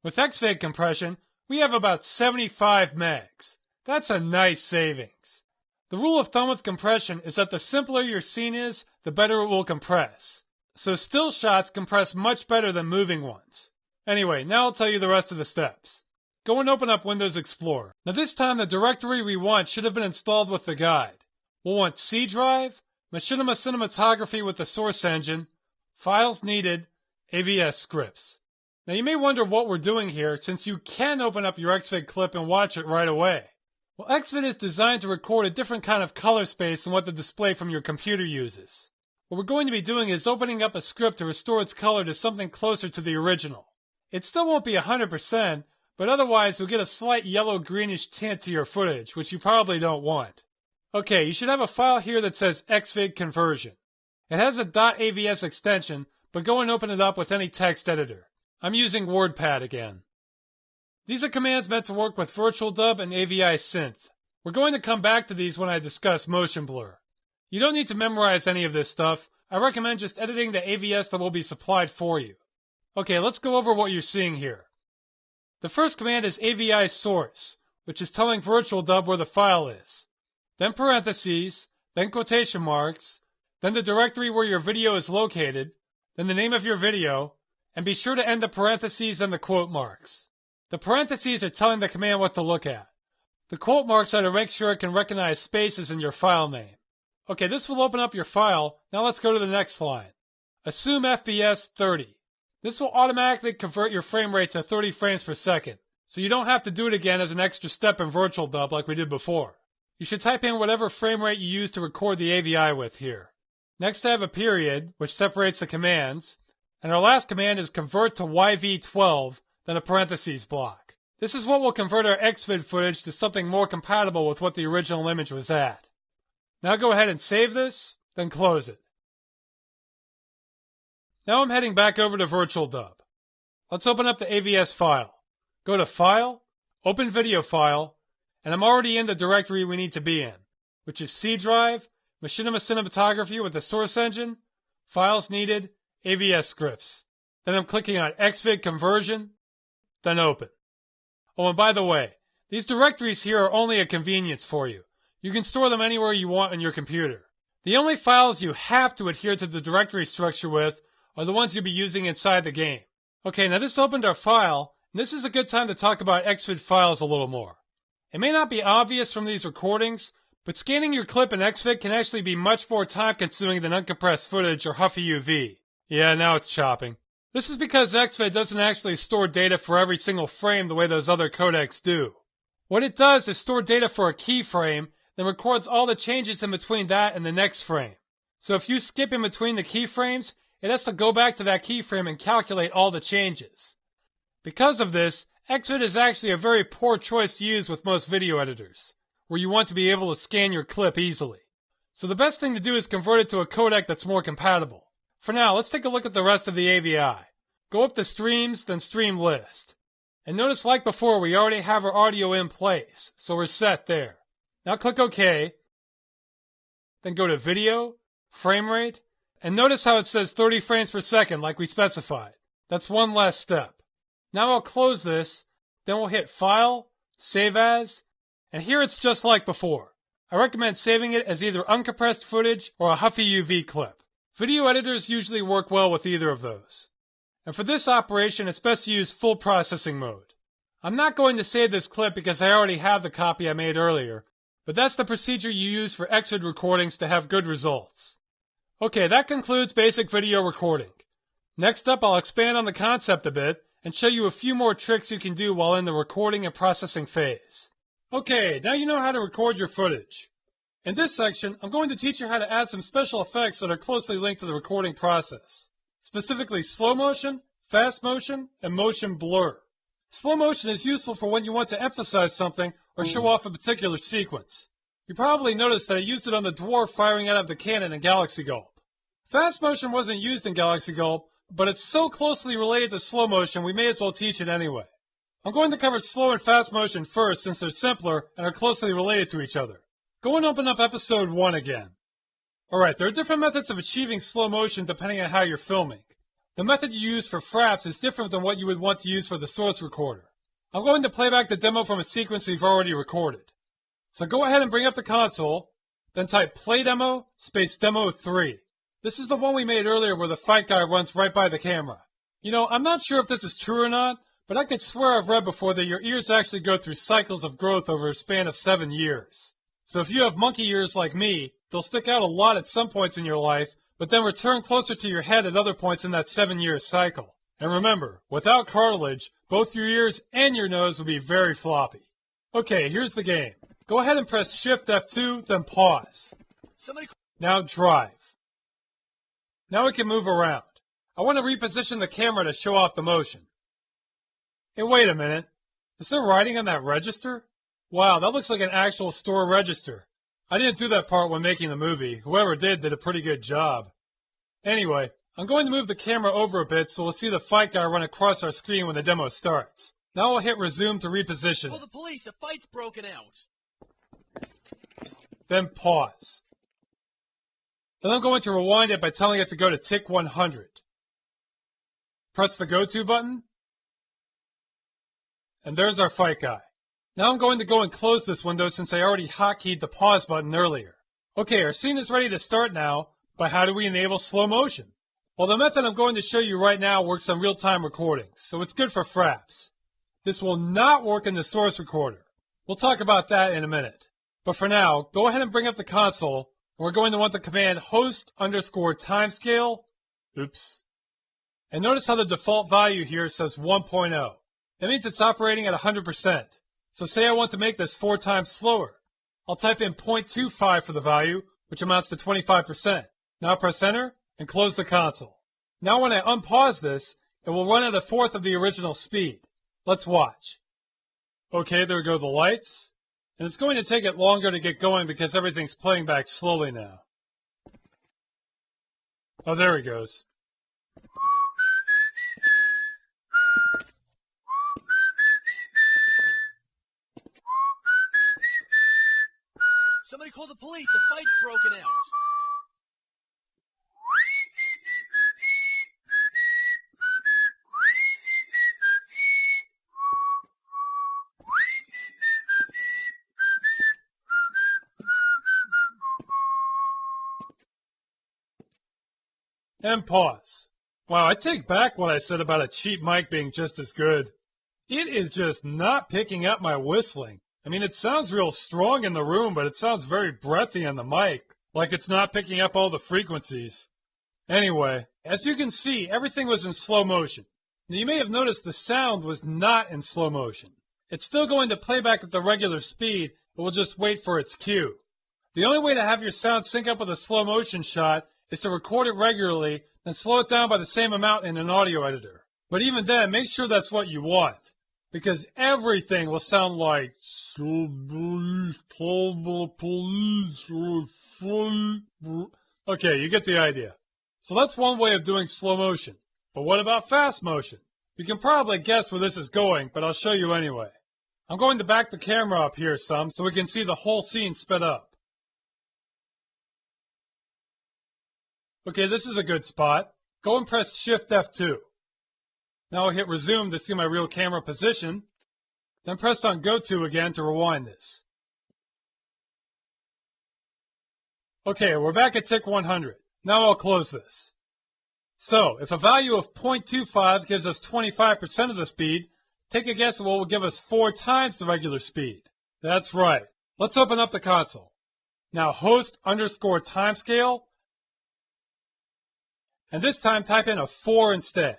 With Xvid compression, we have about 75 megs. That's a nice savings. The rule of thumb with compression is that the simpler your scene is, the better it will compress. So still shots compress much better than moving ones. Anyway, now I'll tell you the rest of the steps. Go and open up Windows Explorer. Now this time the directory we want should have been installed with the guide. We'll want C drive, Machinima Cinematography with the source engine, files needed, AVS scripts. Now you may wonder what we're doing here since you can open up your Xvid clip and watch it right away. Well, Xvid is designed to record a different kind of color space than what the display from your computer uses. What we're going to be doing is opening up a script to restore its color to something closer to the original. It still won't be 100%, but otherwise you'll get a slight yellow-greenish tint to your footage, which you probably don't want. Okay, you should have a file here that says Xvid conversion. It has a .avs extension, but go and open it up with any text editor. I'm using WordPad again. These are commands meant to work with Virtual Dub and AVI Synth. We're going to come back to these when I discuss motion blur. You don't need to memorize any of this stuff. I recommend just editing the AVS that will be supplied for you. Okay, let's go over what you're seeing here. The first command is AVI source, which is telling Virtual Dub where the file is. Then parentheses, then quotation marks, then the directory where your video is located, then the name of your video, and be sure to end the parentheses and the quote marks. The parentheses are telling the command what to look at. The quote marks are to make sure it can recognize spaces in your file name. Okay, this will open up your file. Now let's go to the next line. Assume FPS 30. This will automatically convert your frame rate to 30 frames per second, so you don't have to do it again as an extra step in Virtual Dub like we did before. You should type in whatever frame rate you use to record the AVI with here. Next I have a period, which separates the commands, and our last command is convert to YV12, then a parentheses block. This is what will convert our Xvid footage to something more compatible with what the original image was at. Now go ahead and save this, then close it. Now I'm heading back over to Virtual Dub. Let's open up the AVS file. Go to File, Open Video File, and I'm already in the directory we need to be in, which is C drive, Machinima Cinematography with the source engine, files needed, AVS scripts. Then I'm clicking on Xvid conversion, then open. Oh, and by the way, these directories here are only a convenience for you. You can store them anywhere you want on your computer. The only files you have to adhere to the directory structure with are the ones you'll be using inside the game. Okay, now this opened our file, and this is a good time to talk about Xvid files a little more. It may not be obvious from these recordings, but scanning your clip in Xvid can actually be much more time-consuming than uncompressed footage or huffy UV. Yeah, now it's chopping. This is because Xvid doesn't actually store data for every single frame the way those other codecs do. What it does is store data for a keyframe, then records all the changes in between that and the next frame. So if you skip in between the keyframes, it has to go back to that keyframe and calculate all the changes. Because of this, Xvid is actually a very poor choice to use with most video editors, where you want to be able to scan your clip easily. So the best thing to do is convert it to a codec that's more compatible. For now, let's take a look at the rest of the AVI. Go up to Streams, then Stream List. And notice like before, we already have our audio in place, so we're set there. Now click OK, then go to Video, Frame Rate, and notice how it says 30 frames per second like we specified. That's one last step. Now I'll close this, then we'll hit File, Save As, and here it's just like before. I recommend saving it as either uncompressed footage or a Huffy UV clip. Video editors usually work well with either of those. And for this operation, it's best to use full processing mode. I'm not going to save this clip because I already have the copy I made earlier, but that's the procedure you use for Xvid recordings to have good results. Okay, that concludes basic video recording. Next up, I'll expand on the concept a bit and show you a few more tricks you can do while in the recording and processing phase. Okay, now you know how to record your footage. In this section, I'm going to teach you how to add some special effects that are closely linked to the recording process. Specifically slow motion, fast motion, and motion blur. Slow motion is useful for when you want to emphasize something or show off a particular sequence. You probably noticed that I used it on the dwarf firing out of the cannon in Galaxy Gulp. Fast motion wasn't used in Galaxy Gulp, but it's so closely related to slow motion we may as well teach it anyway. I'm going to cover slow and fast motion first since they're simpler and are closely related to each other. Go and open up episode 1 again. Alright, there are different methods of achieving slow motion depending on how you're filming. The method you use for fraps is different than what you would want to use for the source recorder. I'm going to play back the demo from a sequence we've already recorded. So go ahead and bring up the console, then type play demo space demo 3. This is the one we made earlier where the fight guy runs right by the camera. You know, I'm not sure if this is true or not, but I could swear I've read before that your ears actually go through cycles of growth over a span of 7 years. So if you have monkey ears like me, they'll stick out a lot at some points in your life, but then return closer to your head at other points in that 7-year cycle. And remember, without cartilage, both your ears and your nose will be very floppy. Okay, here's the game. Go ahead and press Shift F2, then pause. Now drive. Now we can move around. I want to reposition the camera to show off the motion. Hey, wait a minute. Is there writing on that register? Wow, that looks like an actual store register. I didn't do that part when making the movie. Whoever did a pretty good job. Anyway, I'm going to move the camera over a bit so we'll see the fight guy run across our screen when the demo starts. Now I'll hit resume to reposition. Call the police, a fight's broken out. Then pause. Then I'm going to rewind it by telling it to go to tick 100. Press the go to button. And there's our fight guy. Now I'm going to go and close this window since I already hotkeyed the pause button earlier. Okay, our scene is ready to start now, but how do we enable slow motion? Well, the method I'm going to show you right now works on real-time recordings, so it's good for fraps. This will not work in the source recorder. We'll talk about that in a minute. But for now, go ahead and bring up the console, and we're going to want the command host_timescale. Oops. And notice how the default value here says 1.0. That means it's operating at 100%. So say I want to make this 4 times slower. I'll type in 0.25 for the value, which amounts to 25%. Now press enter and close the console. Now when I unpause this, it will run at 1/4 of the original speed. Let's watch. Okay, there go the lights. And it's going to take it longer to get going because everything's playing back slowly now. Oh, there he goes. Somebody call the police, a fight's broken out. And pause. Wow, I take back what I said about a cheap mic being just as good. It is just not picking up my whistling. I mean, it sounds real strong in the room, but it sounds very breathy on the mic, like it's not picking up all the frequencies. Anyway, as you can see, everything was in slow motion. Now, you may have noticed the sound was not in slow motion. It's still going to play back at the regular speed, but we'll just wait for its cue. The only way to have your sound sync up with a slow motion shot is to record it regularly and slow it down by the same amount in an audio editor. But even then, make sure that's what you want, because everything will sound like okay, you get the idea. So that's one way of doing slow motion. But what about fast motion? You can probably guess where this is going, but I'll show you anyway. I'm going to back the camera up here some so we can see the whole scene sped up. Okay, this is a good spot. Go and press Shift F2. Now I'll hit resume to see my real camera position. Then press on Go To again to rewind this. Okay, we're back at tick 100. Now I'll close this. So, if a value of 0.25 gives us 25% of the speed, take a guess at what will give us 4 times the regular speed. That's right. Let's open up the console. Now host underscore timescale, and this time type in a 4 instead.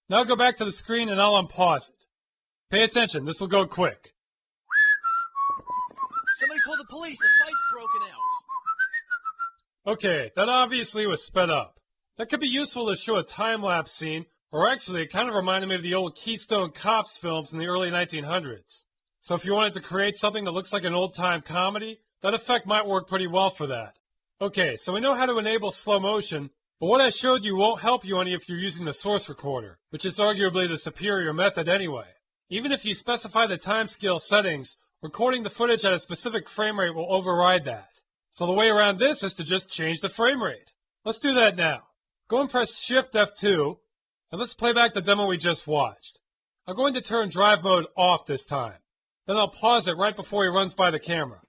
Now go back to the screen and I'll unpause it. Pay attention, this will go quick. Somebody call the police, a fight's broken out. Okay, that obviously was sped up. That could be useful to show a time-lapse scene, or actually it kind of reminded me of the old Keystone Cops films in the early 1900s. So if you wanted to create something that looks like an old-time comedy, that effect might work pretty well for that. Okay, so we know how to enable slow motion, but what I showed you won't help you any if you're using the source recorder, which is arguably the superior method anyway. Even if you specify the timescale settings, recording the footage at a specific frame rate will override that. So the way around this is to just change the frame rate. Let's do that now. Go and press Shift F2, and let's play back the demo we just watched. I'm going to turn drive mode off this time. Then I'll pause it right before he runs by the camera.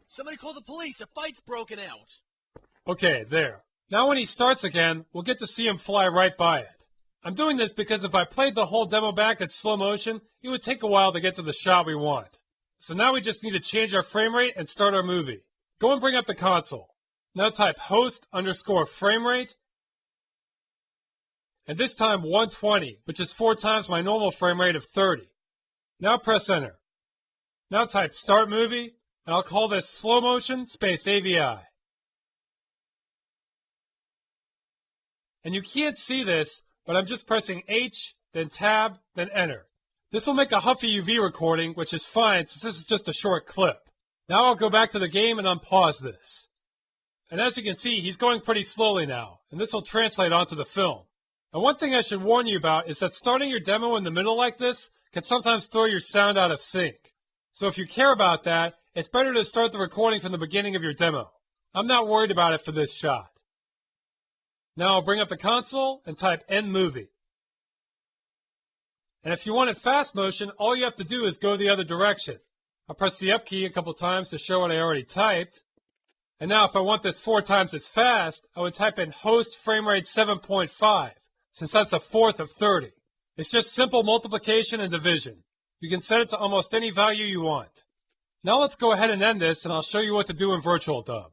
Somebody call the police, a fight's broken out. Okay, there. Now when he starts again, we'll get to see him fly right by it. I'm doing this because if I played the whole demo back at slow motion, it would take a while to get to the shot we want. So now we just need to change our frame rate and start our movie. Go and bring up the console. Now type host underscore frame rate, and this time 120, which is 4 times my normal frame rate of 30. Now press enter. Now type start movie, and I'll call this slow motion space AVI. And you can't see this, but I'm just pressing H, then tab, then enter. This will make a Huffy UV recording, which is fine since this is just a short clip. Now I'll go back to the game and unpause this. And as you can see, he's going pretty slowly now, and this will translate onto the film. And one thing I should warn you about is that starting your demo in the middle like this can sometimes throw your sound out of sync. So if you care about that, it's better to start the recording from the beginning of your demo. I'm not worried about it for this shot. Now I'll bring up the console and type End Movie. And if you want it fast motion, all you have to do is go the other direction. I'll press the up key a couple times to show what I already typed. And now if I want this 4 times as fast, I would type in host frame rate 7.5, since that's a fourth of 30. It's just simple multiplication and division. You can set it to almost any value you want. Now let's go ahead and end this, and I'll show you what to do in Virtual Dub.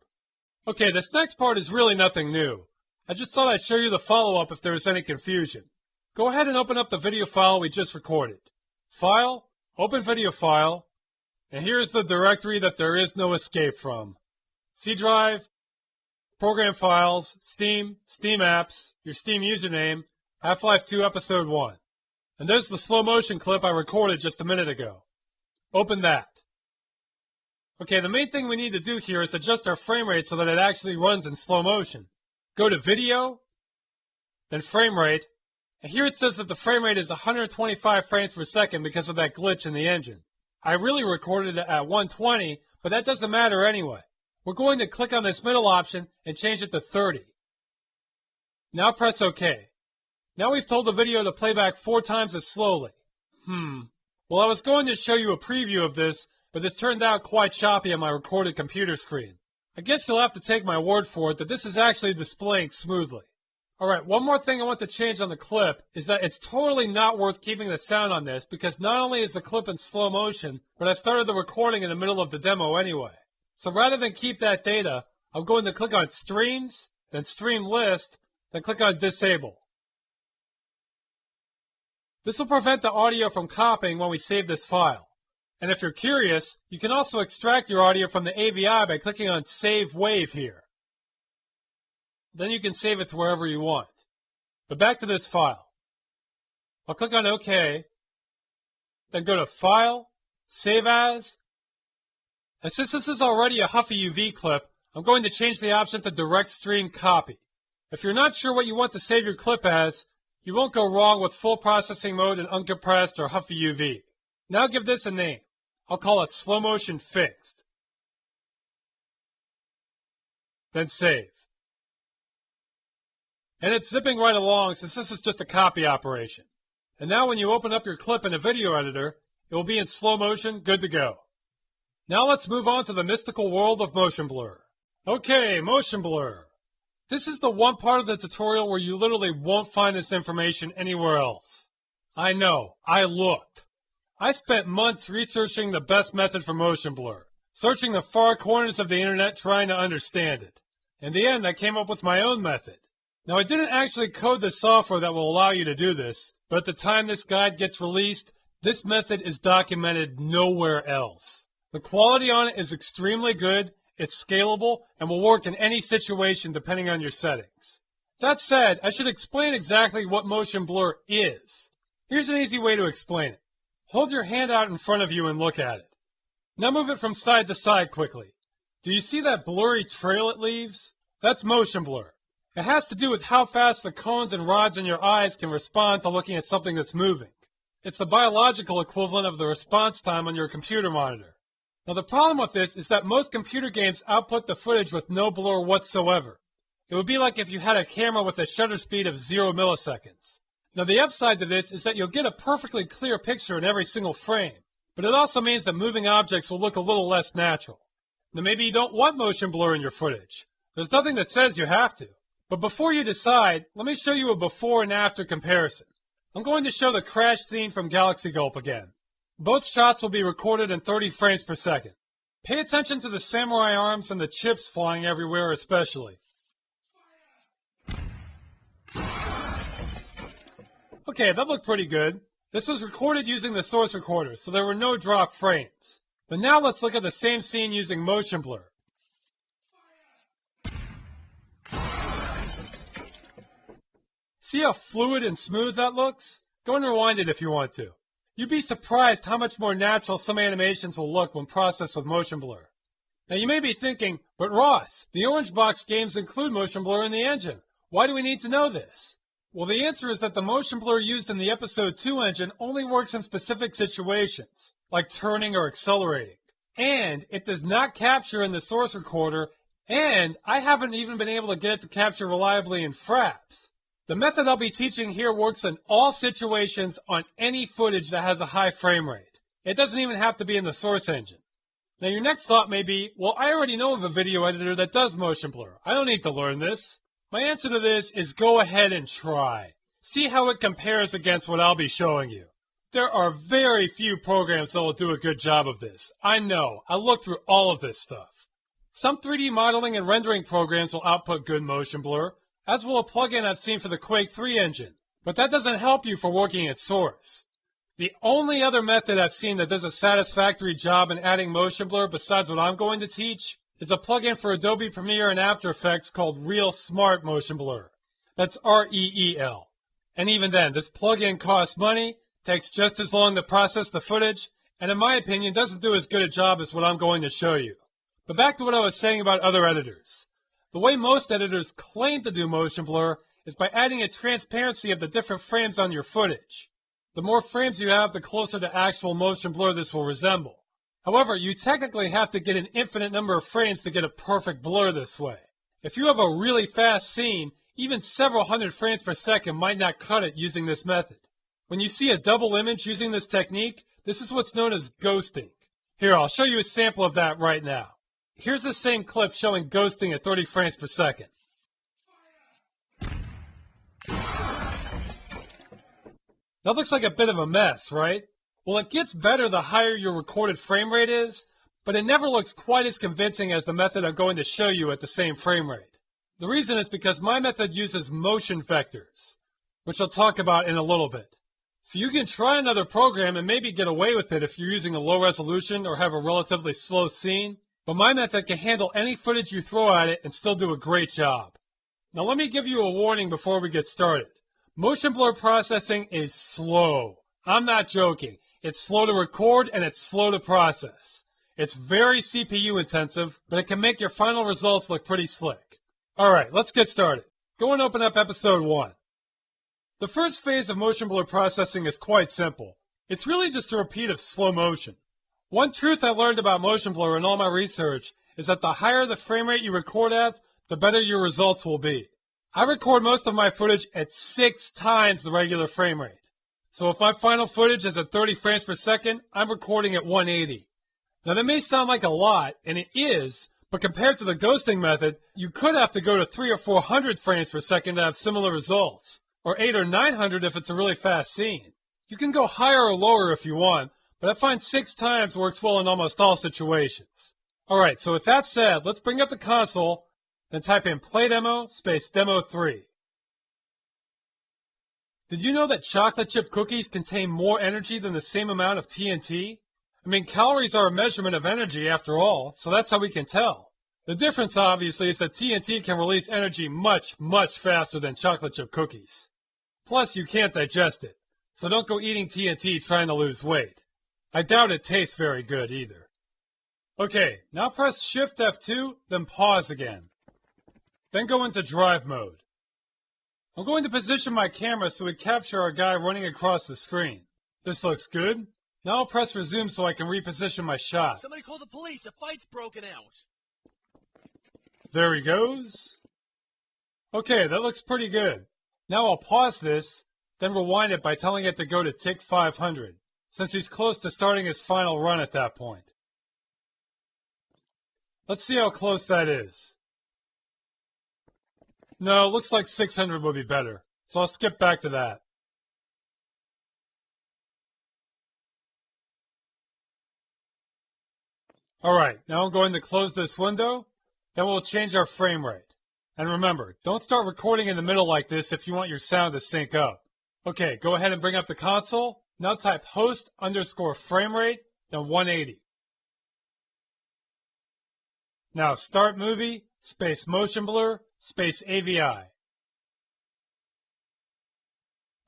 Okay, this next part is really nothing new. I just thought I'd show you the follow-up if there was any confusion. Go ahead and open up the video file we just recorded. File, open video file, and here's the directory that there is no escape from. C drive, program files, Steam, Steam apps, your Steam username, Half-Life 2 Episode 1. And there's the slow motion clip I recorded just a minute ago. Open that. Okay, the main thing we need to do here is adjust our frame rate so that it actually runs in slow motion. Go to Video, then Frame Rate, and here it says that the frame rate is 125 frames per second because of that glitch in the engine. I really recorded it at 120, but that doesn't matter anyway. We're going to click on this middle option and change it to 30. Now press OK. Now we've told the video to play back 4 times as slowly. Well, I was going to show you a preview of this, but this turned out quite choppy on my recorded computer screen. I guess you'll have to take my word for it that this is actually displaying smoothly. Alright, one more thing I want to change on the clip is that it's totally not worth keeping the sound on this because not only is the clip in slow motion, but I started the recording in the middle of the demo anyway. So rather than keep that data, I'm going to click on Streams, then Stream List, then click on Disable. This will prevent the audio from copying when we save this file. And if you're curious, you can also extract your audio from the AVI by clicking on Save Wave here. Then you can save it to wherever you want. But back to this file. I'll click on OK, then go to File, Save As. And since this is already a Huffy UV clip, I'm going to change the option to Direct Stream Copy. If you're not sure what you want to save your clip as, you won't go wrong with full processing mode and uncompressed or Huffy UV. Now give this a name. I'll call it Slow Motion Fixed. Then save. And it's zipping right along since this is just a copy operation. And now when you open up your clip in a video editor, it will be in slow motion, good to go. Now let's move on to the mystical world of motion blur. Okay, motion blur. This is the one part of the tutorial where you literally won't find this information anywhere else. I know, I looked. I spent months researching the best method for motion blur, searching the far corners of the internet trying to understand it. In the end, I came up with my own method. Now, I didn't actually code the software that will allow you to do this, but at the time this guide gets released, this method is documented nowhere else. The quality on it is extremely good, it's scalable, and will work in any situation depending on your settings. That said, I should explain exactly what motion blur is. Here's an easy way to explain it. Hold your hand out in front of you and look at it. Now move it from side to side quickly. Do you see that blurry trail it leaves? That's motion blur. It has to do with how fast the cones and rods in your eyes can respond to looking at something that's moving. It's the biological equivalent of the response time on your computer monitor. Now the problem with this is that most computer games output the footage with no blur whatsoever. It would be like if you had a camera with a shutter speed of 0 milliseconds. Now the upside to this is that you'll get a perfectly clear picture in every single frame, but it also means that moving objects will look a little less natural. Now maybe you don't want motion blur in your footage. There's nothing that says you have to. But before you decide, let me show you a before and after comparison. I'm going to show the crash scene from Galaxy Gulp again. Both shots will be recorded in 30 frames per second. Pay attention to the samurai arms and the chips flying everywhere especially. Okay, that looked pretty good. This was recorded using the source recorder, so there were no drop frames. But now let's look at the same scene using motion blur. See how fluid and smooth that looks? Go and rewind it if you want to. You'd be surprised how much more natural some animations will look when processed with motion blur. Now you may be thinking, but Ross, the Orange Box games include motion blur in the engine. Why do we need to know this? Well, the answer is that the motion blur used in the Episode 2 engine only works in specific situations, like turning or accelerating. And it does not capture in the source recorder, and I haven't even been able to get it to capture reliably in fraps. The method I'll be teaching here works in all situations on any footage that has a high frame rate. It doesn't even have to be in the source engine. Now your next thought may be, well, I already know of a video editor that does motion blur. I don't need to learn this. My answer to this is go ahead and try. See how it compares against what I'll be showing you. There are very few programs that will do a good job of this. I know. I looked through all of this stuff. Some 3D modeling and rendering programs will output good motion blur, as will a plugin I've seen for the Quake 3 engine. But that doesn't help you for working at source. The only other method I've seen that does a satisfactory job in adding motion blur besides what I'm going to teach is a plugin for Adobe Premiere and After Effects called Real Smart Motion Blur. That's REEL. And even then, this plugin costs money, takes just as long to process the footage, and in my opinion doesn't do as good a job as what I'm going to show you. But back to what I was saying about other editors. The way most editors claim to do motion blur is by adding a transparency of the different frames on your footage. The more frames you have, the closer to actual motion blur this will resemble. However, you technically have to get an infinite number of frames to get a perfect blur this way. If you have a really fast scene, even several hundred frames per second might not cut it using this method. When you see a double image using this technique, this is what's known as ghosting. Here, I'll show you a sample of that right now. Here's the same clip showing ghosting at 30 frames per second. That looks like a bit of a mess, right? Well, it gets better the higher your recorded frame rate is, but it never looks quite as convincing as the method I'm going to show you at the same frame rate. The reason is because my method uses motion vectors, which I'll talk about in a little bit. So you can try another program and maybe get away with it if you're using a low resolution or have a relatively slow scene, but my method can handle any footage you throw at it and still do a great job. Now let me give you a warning before we get started. Motion blur processing is slow. I'm not joking. It's slow to record and it's slow to process. It's very CPU intensive, but it can make your final results look pretty slick. Alright, let's get started. Go and open up episode 1. The first phase of motion blur processing is quite simple. It's really just a repeat of slow motion. One truth I learned about motion blur in all my research is that the higher the frame rate you record at, the better your results will be. I record most of my footage at 6 times the regular frame rate. So if my final footage is at 30 frames per second, I'm recording at 180. Now that may sound like a lot, and it is, but compared to the ghosting method, you could have to go to 300 or 400 frames per second to have similar results, or 800 or 900 if it's a really fast scene. You can go higher or lower if you want, but I find 6 times works well in almost all situations. Alright, so with that said, let's bring up the console, then type in playdemo space demo 3. Did you know that chocolate chip cookies contain more energy than the same amount of TNT? I mean, calories are a measurement of energy after all, so that's how we can tell. The difference, obviously, is that TNT can release energy much, much faster than chocolate chip cookies. Plus, you can't digest it, so don't go eating TNT trying to lose weight. I doubt it tastes very good either. Okay, now press Shift F2, then pause again. Then go into drive mode. I'm going to position my camera so we capture our guy running across the screen. This looks good. Now I'll press resume so I can reposition my shot. Somebody call the police, a fight's broken out. There he goes. Okay, that looks pretty good. Now I'll pause this, then rewind it by telling it to go to tick 500, since he's close to starting his final run at that point. Let's see how close that is. No, looks like 600 would be better, so I'll skip back to that. Alright, now I'm going to close this window, then we'll change our frame rate. And remember, don't start recording in the middle like this if you want your sound to sync up. Okay, go ahead and bring up the console. Now type host underscore frame rate, then 180. Now start movie, space motion blur, space AVI.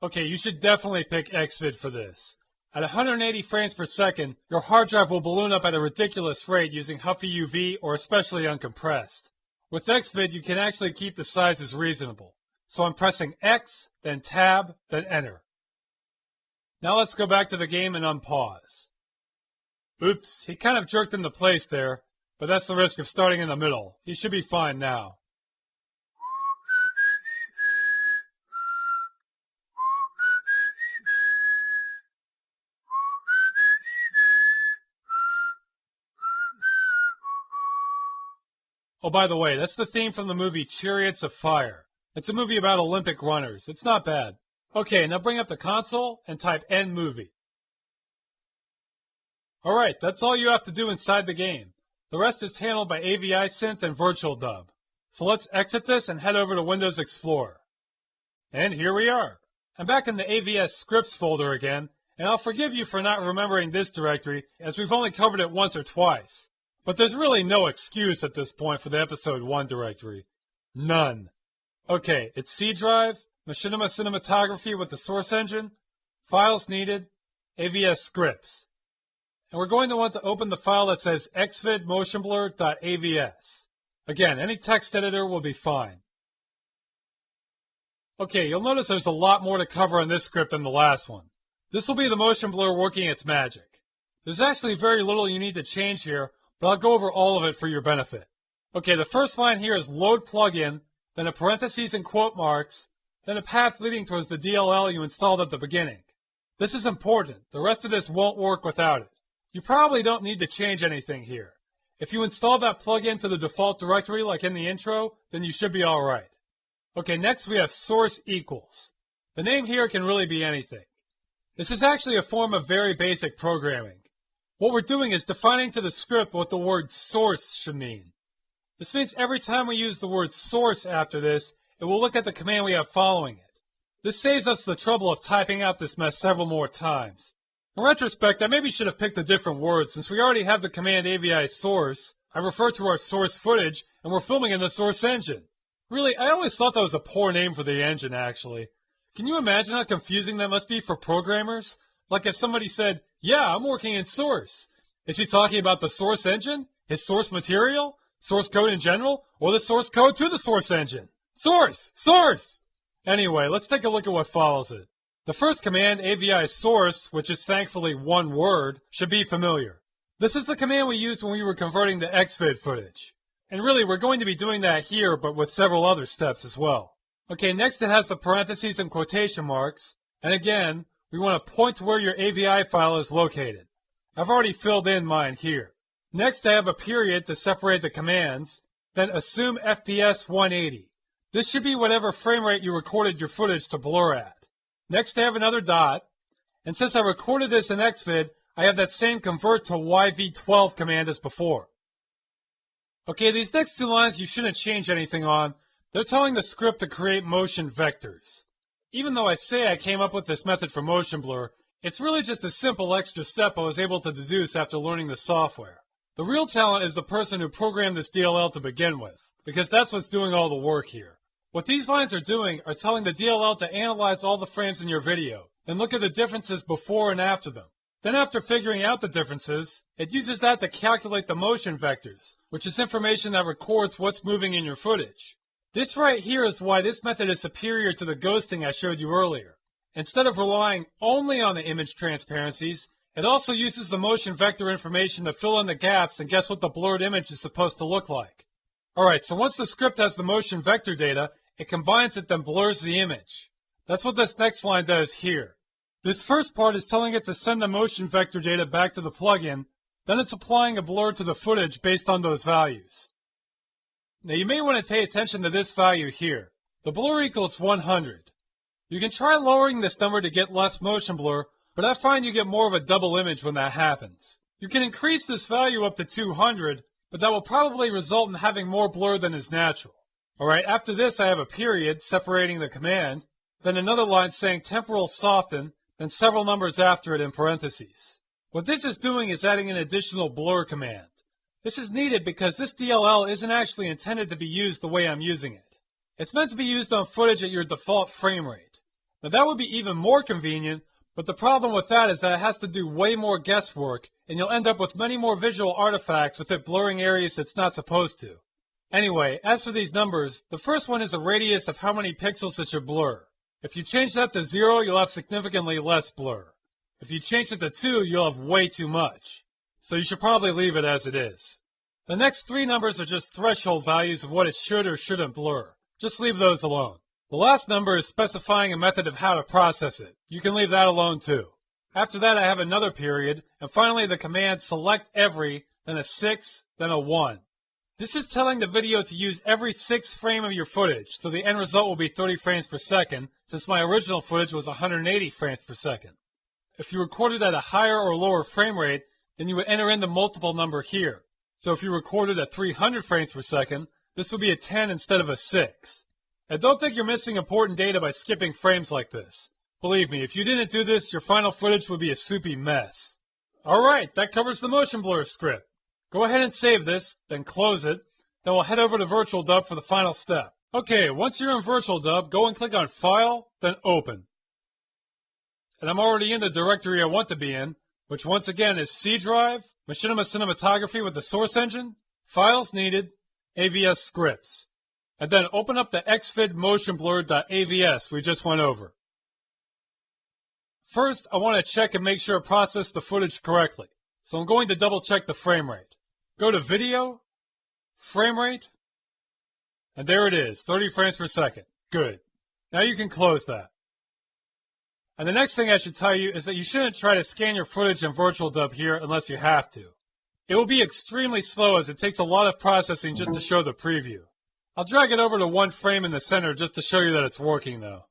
Okay, you should definitely pick XVID for this. At 180 frames per second, your hard drive will balloon up at a ridiculous rate using Huffy UV or especially uncompressed. With XVID, you can actually keep the sizes reasonable. So I'm pressing X, then Tab, then Enter. Now let's go back to the game and unpause. Oops, he kind of jerked into place there, but that's the risk of starting in the middle. He should be fine now. Oh, by the way, that's the theme from the movie Chariots of Fire. It's a movie about Olympic runners. It's not bad. Okay, now bring up the console and type End Movie. Alright, that's all you have to do inside the game. The rest is handled by AVI Synth and Virtual Dub. So let's exit this and head over to Windows Explorer. And here we are. I'm back in the AVS Scripts folder again, and I'll forgive you for not remembering this directory, as we've only covered it once or twice. But there's really no excuse at this point for the Episode 1 directory. None. Okay, it's C drive, Machinima Cinematography with the source engine, files needed, AVS Scripts. And we're going to want to open the file that says xvidmotionblur.avs. Again, any text editor will be fine. Okay, you'll notice there's a lot more to cover on this script than the last one. This will be the motion blur working its magic. There's actually very little you need to change here, but I'll go over all of it for your benefit. Okay, the first line here is load plugin, then a parentheses and quote marks, then a path leading towards the DLL you installed at the beginning. This is important. The rest of this won't work without it. You probably don't need to change anything here. If you install that plugin to the default directory like in the intro, then you should be alright. Okay, next we have source equals. The name here can really be anything. This is actually a form of very basic programming. What we're doing is defining to the script what the word source should mean. This means every time we use the word source after this, it will look at the command we have following it. This saves us the trouble of typing out this mess several more times. In retrospect, I maybe should have picked a different word. Since we already have the command AVI source, I refer to our source footage, and we're filming in the source engine. Really, I always thought that was a poor name for the engine, actually. Can you imagine how confusing that must be for programmers? Like if somebody said, yeah, I'm working in source. Is he talking about the source engine? His source material? Source code in general? Or the source code to the source engine? Source! Source! Anyway, let's take a look at what follows it. The first command, AVI source, which is thankfully one word, should be familiar. This is the command we used when we were converting to XVID footage. And really, we're going to be doing that here, but with several other steps as well. Okay, next it has the parentheses and quotation marks. And again, we want to point to where your AVI file is located. I've already filled in mine here. Next, I have a period to separate the commands. Then assume FPS 180. This should be whatever frame rate you recorded your footage to blur at. Next, I have another dot. And since I recorded this in XVID, I have that same convert to YV12 command as before. Okay, these next two lines you shouldn't change anything on. They're telling the script to create motion vectors. Even though I say I came up with this method for motion blur, it's really just a simple extra step I was able to deduce after learning the software. The real talent is the person who programmed this DLL to begin with, because that's what's doing all the work here. What these lines are doing are telling the DLL to analyze all the frames in your video, and look at the differences before and after them. Then after figuring out the differences, it uses that to calculate the motion vectors, which is information that records what's moving in your footage. This right here is why this method is superior to the ghosting I showed you earlier. Instead of relying only on the image transparencies, it also uses the motion vector information to fill in the gaps and guess what the blurred image is supposed to look like. Alright, so once the script has the motion vector data, it combines it then blurs the image. That's what this next line does here. This first part is telling it to send the motion vector data back to the plugin, then it's applying a blur to the footage based on those values. Now you may want to pay attention to this value here. The blur equals 100. You can try lowering this number to get less motion blur, but I find you get more of a double image when that happens. You can increase this value up to 200, but that will probably result in having more blur than is natural. Alright, after this I have a period separating the command, then another line saying temporal soften, then several numbers after it in parentheses. What this is doing is adding an additional blur command. This is needed because this DLL isn't actually intended to be used the way I'm using it. It's meant to be used on footage at your default frame rate. Now that would be even more convenient, but the problem with that is that it has to do way more guesswork, and you'll end up with many more visual artifacts with it blurring areas it's not supposed to. Anyway, as for these numbers, the first one is a radius of how many pixels it should blur. If you change that to 0, you'll have significantly less blur. If you change it to 2, you'll have way too much. So you should probably leave it as it is. The next three numbers are just threshold values of what it should or shouldn't blur. Just leave those alone. The last number is specifying a method of how to process it. You can leave that alone too. After that I have another period, and finally the command select every, then a 6, then a 1. This is telling the video to use every 6th frame of your footage, so the end result will be 30 frames per second, since my original footage was 180 frames per second. If you recorded at a higher or lower frame rate, then you would enter in the multiple number here. So if you recorded at 300 frames per second, this would be a 10 instead of a 6. And don't think you're missing important data by skipping frames like this. Believe me, if you didn't do this, your final footage would be a soupy mess. Alright, that covers the motion blur script. Go ahead and save this, then close it, then we'll head over to Virtual Dub for the final step. Okay, once you're in Virtual Dub, go and click on File, then Open. And I'm already in the directory I want to be in, which once again is C drive, Machinima Cinematography with the source engine, Files Needed, AVS Scripts. And then open up the XVID motion blur.avs we just went over. First, I want to check and make sure it processed the footage correctly. So I'm going to double check the frame rate. Go to Video, Frame Rate, and there it is, 30 frames per second. Good. Now you can close that. And the next thing I should tell you is that you shouldn't try to scan your footage in Virtual Dub here unless you have to. It will be extremely slow as it takes a lot of processing just to show the preview. I'll drag it over to one frame in the center just to show you that it's working though.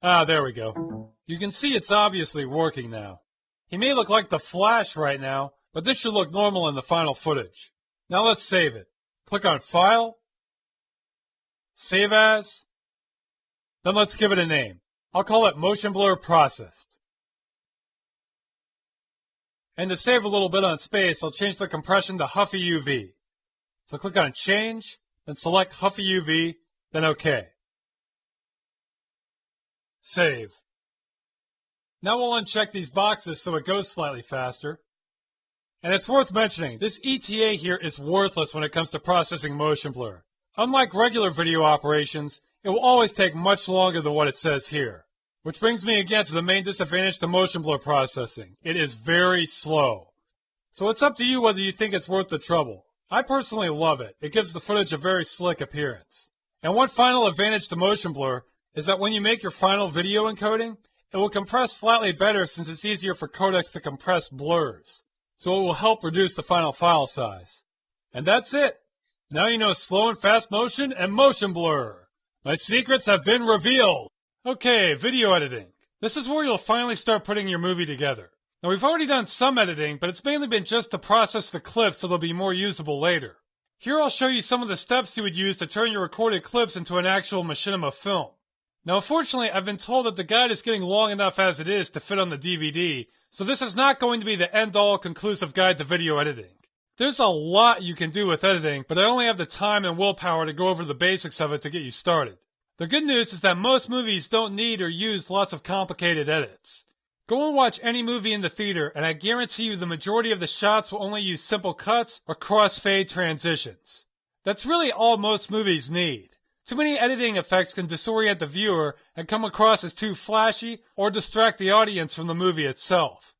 Ah, there we go. You can see it's obviously working now. He may look like the Flash right now, but this should look normal in the final footage. Now let's save it. Click on File, Save As, Then let's give it a name. I'll call it Motion Blur Processed. And to save a little bit on space, I'll change the compression to Huffy UV. So click on Change, then select Huffy UV, then OK. Save. Now we'll uncheck these boxes so it goes slightly faster. And it's worth mentioning, this ETA here is worthless when it comes to processing motion blur. Unlike regular video operations, it will always take much longer than what it says here. Which brings me again to the main disadvantage to motion blur processing. It is very slow. So it's up to you whether you think it's worth the trouble. I personally love it. It gives the footage a very slick appearance. And one final advantage to motion blur is that when you make your final video encoding, it will compress slightly better since it's easier for codecs to compress blurs. So it will help reduce the final file size. And that's it. Now you know slow and fast motion and motion blur. My secrets have been revealed. Okay, video editing. This is where you'll finally start putting your movie together. Now we've already done some editing, but it's mainly been just to process the clips so they'll be more usable later. Here I'll show you some of the steps you would use to turn your recorded clips into an actual Machinima film. Now unfortunately, I've been told that the guide is getting long enough as it is to fit on the DVD, so this is not going to be the end-all conclusive guide to video editing. There's a lot you can do with editing, but I only have the time and willpower to go over the basics of it to get you started. The good news is that most movies don't need or use lots of complicated edits. Go and watch any movie in the theater, and I guarantee you the majority of the shots will only use simple cuts or cross-fade transitions. That's really all most movies need. Too many editing effects can disorient the viewer and come across as too flashy or distract the audience from the movie itself.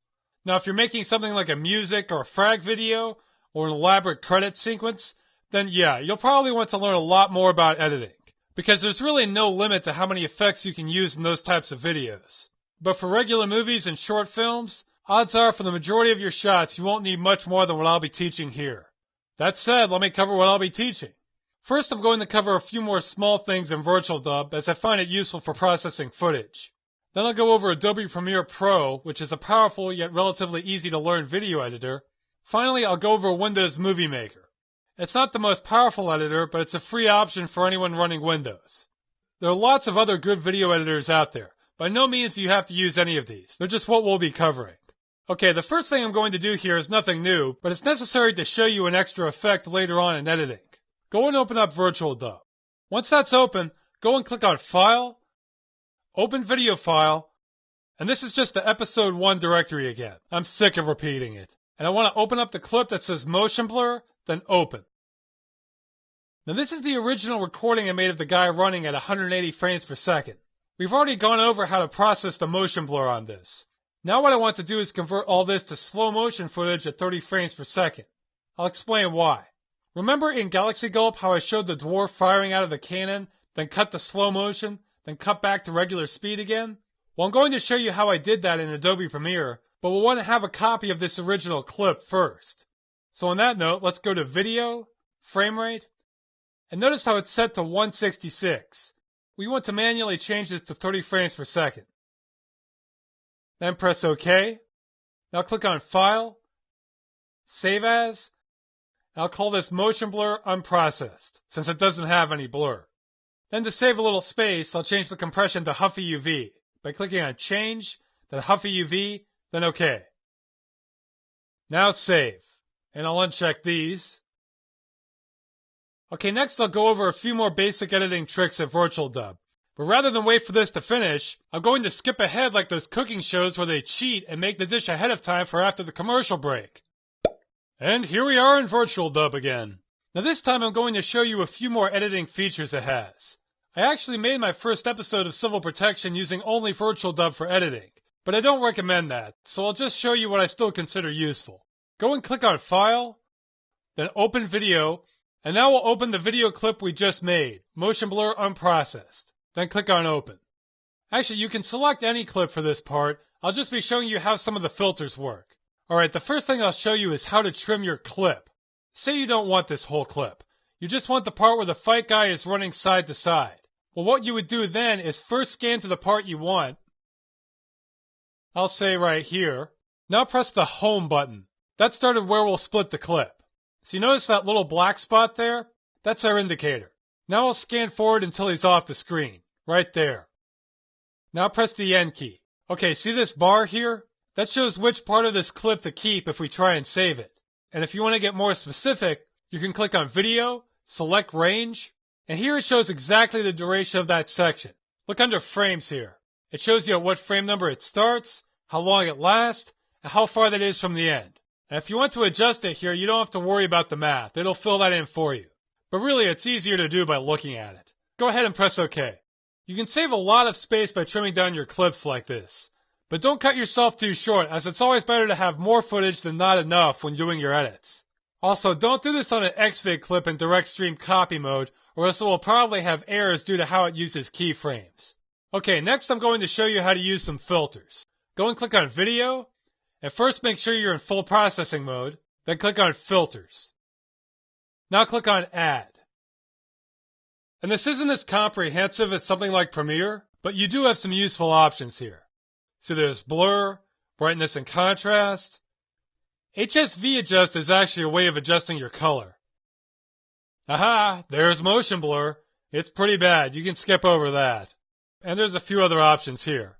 Now if you're making something like a music or a frag video or an elaborate credit sequence, then yeah, you'll probably want to learn a lot more about editing, because there's really no limit to how many effects you can use in those types of videos. But for regular movies and short films, odds are for the majority of your shots you won't need much more than what I'll be teaching here. That said, let me cover what I'll be teaching. First, I'm going to cover a few more small things in Virtual Dub as I find it useful for processing footage. Then I'll go over Adobe Premiere Pro, which is a powerful yet relatively easy to learn video editor. Finally, I'll go over Windows Movie Maker. It's not the most powerful editor, but it's a free option for anyone running Windows. There are lots of other good video editors out there. By no means do you have to use any of these. They're just what we'll be covering. Okay, the first thing I'm going to do here is nothing new, but it's necessary to show you an extra effect later on in editing. Go and open up Virtual Dub. Once that's open, go and click on File, Open Video File, and this is just the Episode 1 directory again. I'm sick of repeating it. And I want to open up the clip that says Motion Blur, then Open. Now this is the original recording I made of the guy running at 180 frames per second. We've already gone over how to process the motion blur on this. Now what I want to do is convert all this to slow motion footage at 30 frames per second. I'll explain why. Remember in Galaxy Gulp how I showed the dwarf firing out of the cannon, then cut to slow motion, then cut back to regular speed again? Well, I'm going to show you how I did that in Adobe Premiere, but we'll want to have a copy of this original clip first. So on that note, let's go to Video, Frame Rate, and notice how it's set to 166. We want to manually change this to 30 frames per second. Then press OK. Now click on File, Save As. I'll call this Motion Blur Unprocessed, since it doesn't have any blur. Then to save a little space, I'll change the compression to Huffy UV by clicking on Change, then Huffy UV, then OK. Now save, and I'll uncheck these. Okay, next I'll go over a few more basic editing tricks at Virtual Dub. But rather than wait for this to finish, I'm going to skip ahead like those cooking shows where they cheat and make the dish ahead of time for after the commercial break. And here we are in Virtual Dub again. Now this time I'm going to show you a few more editing features it has. I actually made my first episode of Civil Protection using only Virtual Dub for editing, but I don't recommend that, so I'll just show you what I still consider useful. Go and click on File, then Open Video, and now we'll open the video clip we just made, Motion Blur Unprocessed. Then click on Open. Actually, you can select any clip for this part. I'll just be showing you how some of the filters work. Alright, the first thing I'll show you is how to trim your clip. Say you don't want this whole clip. You just want the part where the fight guy is running side to side. Well, what you would do then is first scan to the part you want. I'll say right here. Now press the Home button. That started where we'll split the clip. So you notice that little black spot there? That's our indicator. Now I'll scan forward until he's off the screen. Right there. Now press the N key. Okay, see this bar here? That shows which part of this clip to keep if we try and save it. And if you want to get more specific, you can click on Video, select Range, and here it shows exactly the duration of that section. Look under Frames here. It shows you at what frame number it starts, how long it lasts, and how far that is from the end. And if you want to adjust it here, you don't have to worry about the math. It'll fill that in for you. But really, it's easier to do by looking at it. Go ahead and press OK. You can save a lot of space by trimming down your clips like this. But don't cut yourself too short, as it's always better to have more footage than not enough when doing your edits. Also, don't do this on an XVID clip in direct stream copy mode, or else it will probably have errors due to how it uses keyframes. Okay, next I'm going to show you how to use some filters. Go and click on Video, and first make sure you're in full processing mode, then click on Filters. Now click on Add. And this isn't as comprehensive as something like Premiere, but you do have some useful options here. So there's Blur, Brightness and Contrast. HSV Adjust is actually a way of adjusting your color. Aha, there's Motion Blur. It's pretty bad, you can skip over that. And there's a few other options here.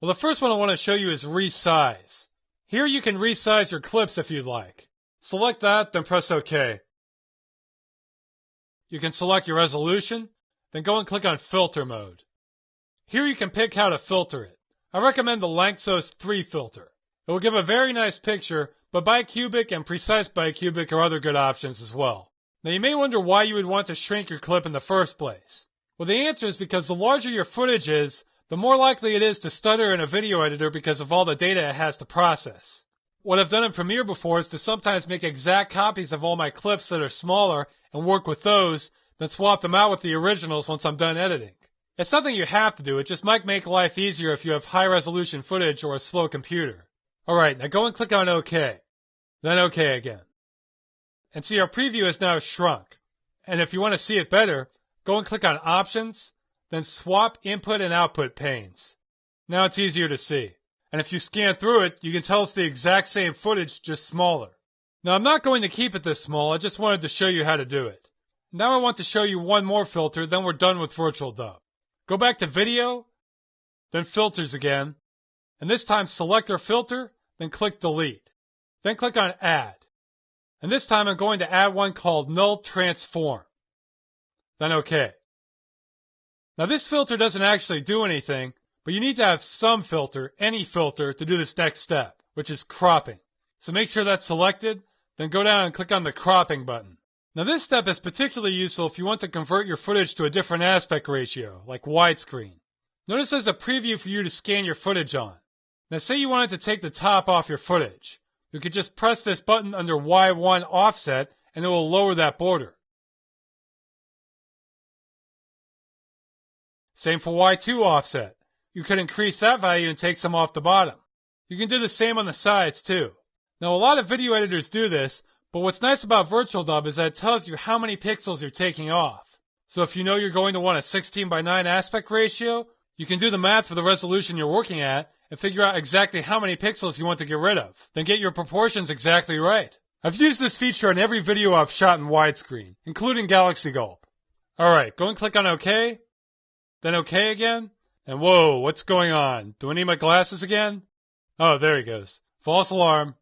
Well, the first one I want to show you is Resize. Here you can resize your clips if you'd like. Select that, then press OK. You can select your resolution, then go and click on Filter Mode. Here you can pick how to filter it. I recommend the Lanczos 3 filter. It will give a very nice picture, but bicubic and precise bicubic are other good options as well. Now you may wonder why you would want to shrink your clip in the first place. Well, the answer is because the larger your footage is, the more likely it is to stutter in a video editor because of all the data it has to process. What I've done in Premiere before is to sometimes make exact copies of all my clips that are smaller and work with those, then swap them out with the originals once I'm done editing. It's something you have to do, it just might make life easier if you have high resolution footage or a slow computer. Alright, now go and click on OK. Then OK again. And see, our preview is now shrunk. And if you want to see it better, go and click on Options, then swap Input and Output panes. Now it's easier to see. And if you scan through it, you can tell it's the exact same footage, just smaller. Now I'm not going to keep it this small, I just wanted to show you how to do it. Now I want to show you one more filter, then we're done with Virtual Dub. Go back to Video, then Filters again, and this time select our filter, then click Delete. Then click on Add. And this time I'm going to add one called Null Transform. Then OK. Now this filter doesn't actually do anything, but you need to have some filter, any filter, to do this next step, which is cropping. So make sure that's selected, then go down and click on the cropping button. Now this step is particularly useful if you want to convert your footage to a different aspect ratio, like widescreen. Notice there's a preview for you to scan your footage on. Now say you wanted to take the top off your footage. You could just press this button under Y1 offset and it will lower that border. Same for Y2 offset. You could increase that value and take some off the bottom. You can do the same on the sides too. Now a lot of video editors do this, but what's nice about Virtual Dub is that it tells you how many pixels you're taking off. So if you know you're going to want a 16:9 aspect ratio, you can do the math for the resolution you're working at and figure out exactly how many pixels you want to get rid of. Then get your proportions exactly right. I've used this feature on every video I've shot in widescreen, including Galaxy Gulp. Alright, go and click on OK, then OK again, and whoa, what's going on? Do I need my glasses again? Oh, there he goes. False alarm.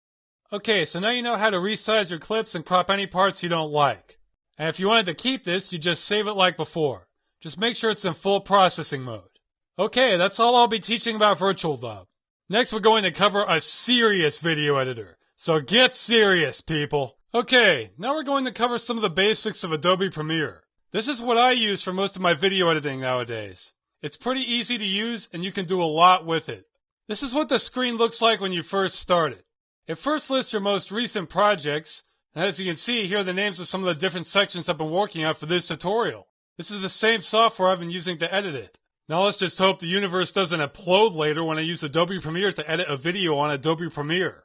Okay, so now you know how to resize your clips and crop any parts you don't like. And if you wanted to keep this, you just save it like before. Just make sure it's in full processing mode. Okay, that's all I'll be teaching about Virtual Dub. Next we're going to cover a serious video editor. So get serious, people. Okay, now we're going to cover some of the basics of Adobe Premiere. This is what I use for most of my video editing nowadays. It's pretty easy to use and you can do a lot with it. This is what the screen looks like when you first start it. It first lists your most recent projects, and as you can see, here are the names of some of the different sections I've been working on for this tutorial. This is the same software I've been using to edit it. Now let's just hope the universe doesn't implode later when I use Adobe Premiere to edit a video on Adobe Premiere.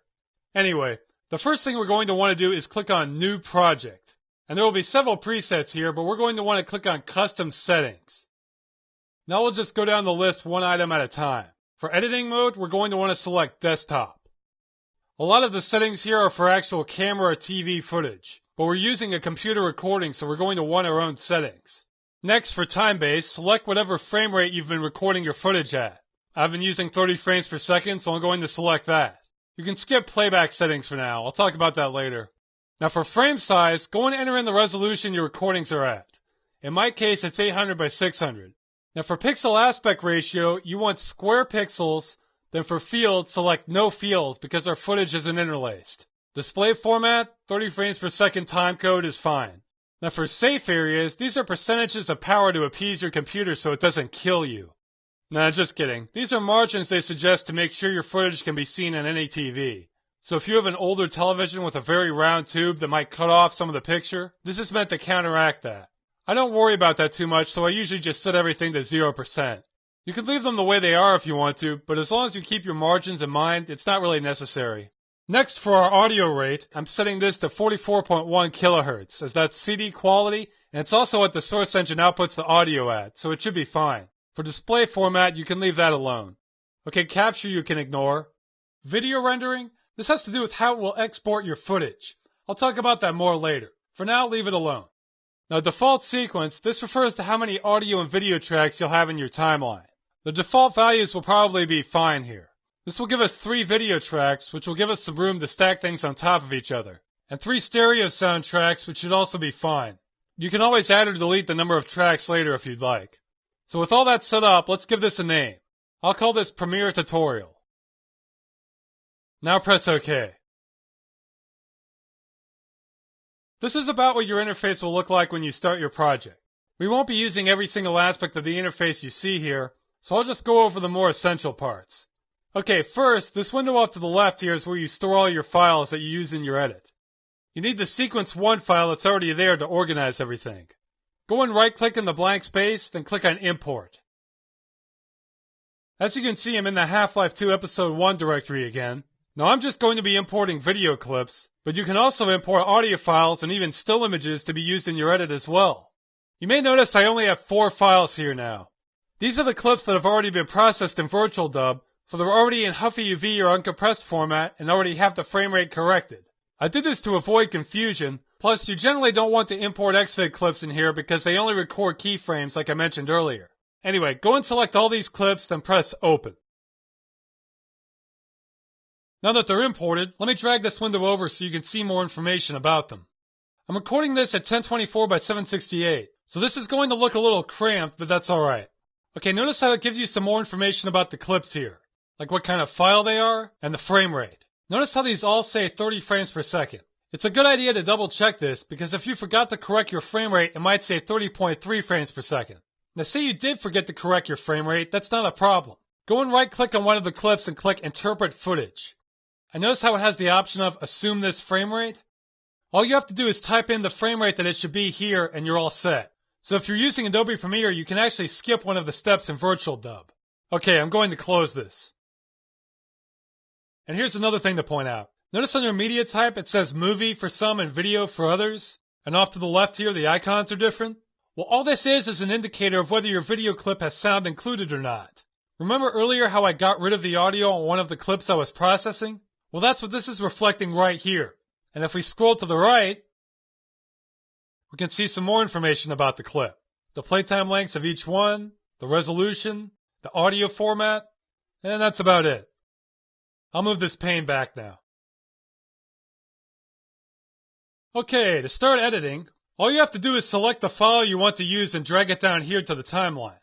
Anyway, the first thing we're going to want to do is click on New Project. And there will be several presets here, but we're going to want to click on Custom Settings. Now we'll just go down the list one item at a time. For editing mode, we're going to want to select Desktop. A lot of the settings here are for actual camera or TV footage, but we're using a computer recording, so we're going to want our own settings. Next, for time base, select whatever frame rate you've been recording your footage at. I've been using 30 frames per second, so I'm going to select that. You can skip playback settings for now. I'll talk about that later. Now for frame size, go and enter in the resolution your recordings are at. In my case, it's 800 by 600. Now for pixel aspect ratio, you want square pixels. Then for field, select no fields because our footage isn't interlaced. Display format, 30 frames per second timecode is fine. Now for safe areas, these are percentages of power to appease your computer so it doesn't kill you. Nah, just kidding. These are margins they suggest to make sure your footage can be seen on any TV. So if you have an older television with a very round tube that might cut off some of the picture, this is meant to counteract that. I don't worry about that too much, so I usually just set everything to 0%. You can leave them the way they are if you want to, but as long as you keep your margins in mind, it's not really necessary. Next, for our audio rate, I'm setting this to 44.1 kilohertz, as that's CD quality, and it's also what the source engine outputs the audio at, so it should be fine. For display format, you can leave that alone. Okay, capture you can ignore. Video rendering, this has to do with how it will export your footage. I'll talk about that more later. For now, leave it alone. Now, default sequence, this refers to how many audio and video tracks you'll have in your timeline. The default values will probably be fine here. This will give us 3 video tracks, which will give us some room to stack things on top of each other. And 3 stereo sound tracks, which should also be fine. You can always add or delete the number of tracks later if you'd like. So with all that set up, let's give this a name. I'll call this Premiere Tutorial. Now press OK. This is about what your interface will look like when you start your project. We won't be using every single aspect of the interface you see here, so I'll just go over the more essential parts. Okay, first, this window off to the left here is where you store all your files that you use in your edit. You need the Sequence 1 file that's already there to organize everything. Go and right-click in the blank space, then click on Import. As you can see, I'm in the Half-Life 2 Episode 1 directory again. Now I'm just going to be importing video clips, but you can also import audio files and even still images to be used in your edit as well. You may notice I only have 4 files here now. These are the clips that have already been processed in VirtualDub, so they're already in HuffyUV or uncompressed format and already have the frame rate corrected. I did this to avoid confusion, plus you generally don't want to import XVID clips in here because they only record keyframes like I mentioned earlier. Anyway, go and select all these clips, then press Open. Now that they're imported, let me drag this window over so you can see more information about them. I'm recording this at 1024 by 768, so this is going to look a little cramped, but that's alright. Okay, notice how it gives you some more information about the clips here, like what kind of file they are, and the frame rate. Notice how these all say 30 frames per second. It's a good idea to double check this, because if you forgot to correct your frame rate, it might say 30.3 frames per second. Now say you did forget to correct your frame rate, that's not a problem. Go and right click on one of the clips and click Interpret Footage. And notice how it has the option of Assume this frame rate? All you have to do is type in the frame rate that it should be here and you're all set. So if you're using Adobe Premiere, you can actually skip one of the steps in VirtualDub. Okay, I'm going to close this. And here's another thing to point out. Notice under media type it says movie for some and video for others. And off to the left here the icons are different. Well, all this is an indicator of whether your video clip has sound included or not. Remember earlier how I got rid of the audio on one of the clips I was processing? Well, that's what this is reflecting right here. And if we scroll to the right, we can see some more information about the clip. The playtime lengths of each one, the resolution, the audio format, and that's about it. I'll move this pane back now. Okay, to start editing, all you have to do is select the file you want to use and drag it down here to the timeline.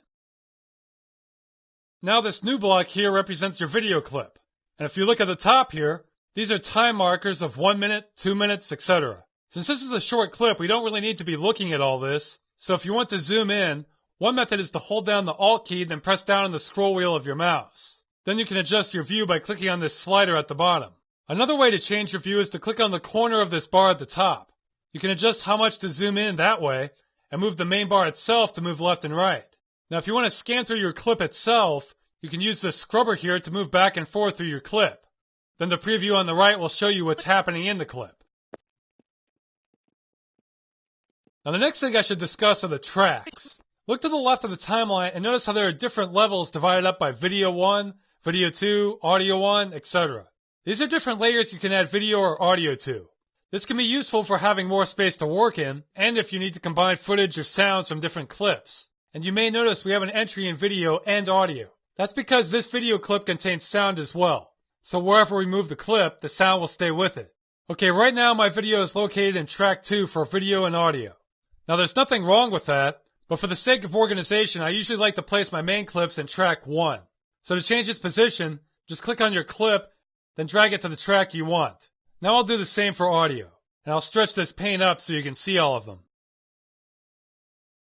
Now this new block here represents your video clip. And if you look at the top here, these are time markers of 1 minute, 2 minutes, etc. Since this is a short clip, we don't really need to be looking at all this. So if you want to zoom in, one method is to hold down the Alt key, then press down on the scroll wheel of your mouse. Then you can adjust your view by clicking on this slider at the bottom. Another way to change your view is to click on the corner of this bar at the top. You can adjust how much to zoom in that way, and move the main bar itself to move left and right. Now if you want to scan through your clip itself, you can use this scrubber here to move back and forth through your clip. Then the preview on the right will show you what's happening in the clip. Now the next thing I should discuss are the tracks. Look to the left of the timeline and notice how there are different levels divided up by Video 1, Video 2, Audio 1, etc. These are different layers you can add video or audio to. This can be useful for having more space to work in, and if you need to combine footage or sounds from different clips. And you may notice we have an entry in video and audio. That's because this video clip contains sound as well. So wherever we move the clip, the sound will stay with it. Okay, right now my video is located in track 2 for video and audio. Now there's nothing wrong with that, but for the sake of organization, I usually like to place my main clips in track 1. So to change its position, just click on your clip, then drag it to the track you want. Now I'll do the same for audio, and I'll stretch this pane up so you can see all of them.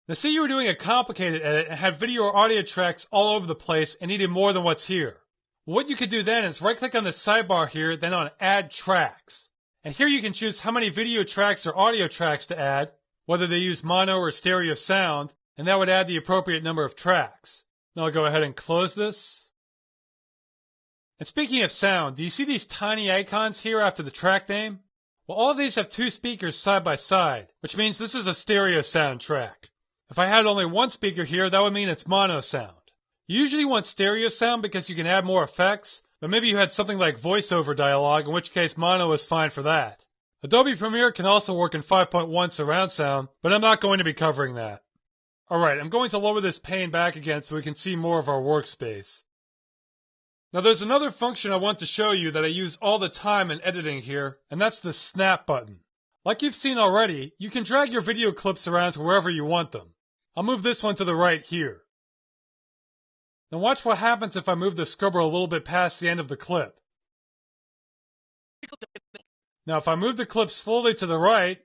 Now say you were doing a complicated edit and had video or audio tracks all over the place and needed more than what's here. What you could do then is right click on the sidebar here, then on Add Tracks. And here you can choose how many video tracks or audio tracks to add, whether they use mono or stereo sound, and that would add the appropriate number of tracks. Now I'll go ahead and close this. And speaking of sound, do you see these tiny icons here after the track name? Well, all of these have 2 speakers side by side, which means this is a stereo sound track. If I had only 1 speaker here, that would mean it's mono sound. You usually want stereo sound because you can add more effects, but maybe you had something like voiceover dialogue, in which case mono is fine for that. Adobe Premiere can also work in 5.1 surround sound, but I'm not going to be covering that. Alright, I'm going to lower this pane back again so we can see more of our workspace. Now there's another function I want to show you that I use all the time in editing here, and that's the snap button. Like you've seen already, you can drag your video clips around to wherever you want them. I'll move this one to the right here. Now watch what happens if I move the scrubber a little bit past the end of the clip. Now if I move the clip slowly to the right,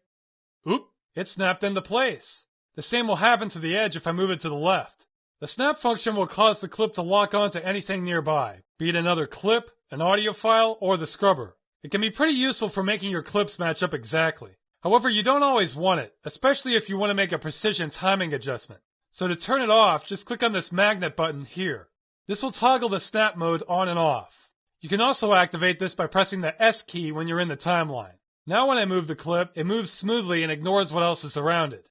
oop, it snapped into place. The same will happen to the edge if I move it to the left. The snap function will cause the clip to lock onto anything nearby, be it another clip, an audio file, or the scrubber. It can be pretty useful for making your clips match up exactly. However, you don't always want it, especially if you want to make a precision timing adjustment. So to turn it off, just click on this magnet button here. This will toggle the snap mode on and off. You can also activate this by pressing the S key when you're in the timeline. Now when I move the clip, it moves smoothly and ignores what else is around it.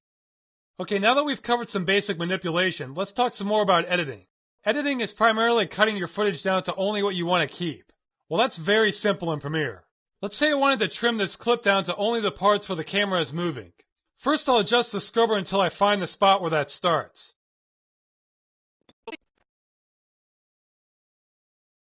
Okay, now that we've covered some basic manipulation, let's talk some more about editing. Editing is primarily cutting your footage down to only what you want to keep. Well, that's very simple in Premiere. Let's say I wanted to trim this clip down to only the parts where the camera is moving. First, I'll adjust the scrubber until I find the spot where that starts.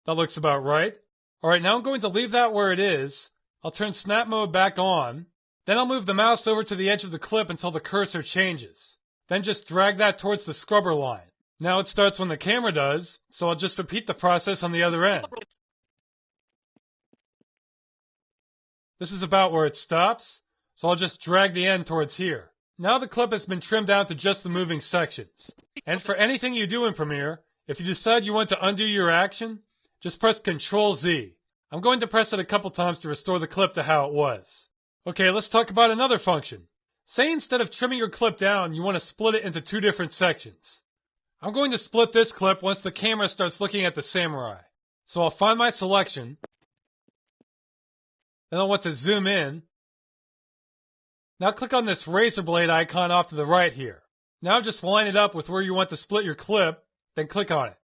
That looks about right. Alright, now I'm going to leave that where it is. I'll turn snap mode back on. Then I'll move the mouse over to the edge of the clip until the cursor changes. Then just drag that towards the scrubber line. Now it starts when the camera does, so I'll just repeat the process on the other end. This is about where it stops, so I'll just drag the end towards here. Now the clip has been trimmed down to just the moving sections. And for anything you do in Premiere, if you decide you want to undo your action, just press Ctrl Z. I'm going to press it a couple times to restore the clip to how it was. Okay, let's talk about another function. Say instead of trimming your clip down, you want to split it into 2 different sections. I'm going to split this clip once the camera starts looking at the samurai. So I'll find my selection. Then I'll want to zoom in. Now click on this razor blade icon off to the right here. Now just line it up with where you want to split your clip, then click on it.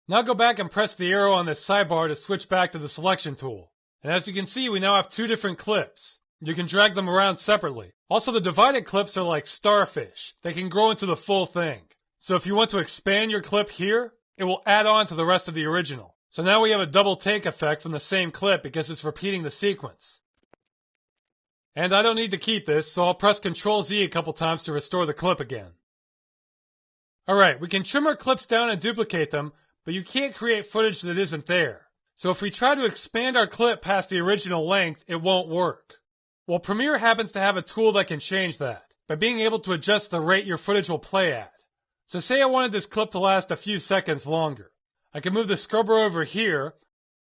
Now go back and press the arrow on this sidebar to switch back to the selection tool. And as you can see, we now have 2 different clips. You can drag them around separately. Also, the divided clips are like starfish. They can grow into the full thing. So if you want to expand your clip here, it will add on to the rest of the original. So now we have a double take effect from the same clip because it's repeating the sequence. And I don't need to keep this, so I'll press Ctrl Z a couple times to restore the clip again. Alright, we can trim our clips down and duplicate them, but you can't create footage that isn't there. So if we try to expand our clip past the original length, it won't work. Well, Premiere happens to have a tool that can change that, by being able to adjust the rate your footage will play at. So say I wanted this clip to last a few seconds longer. I can move the scrubber over here,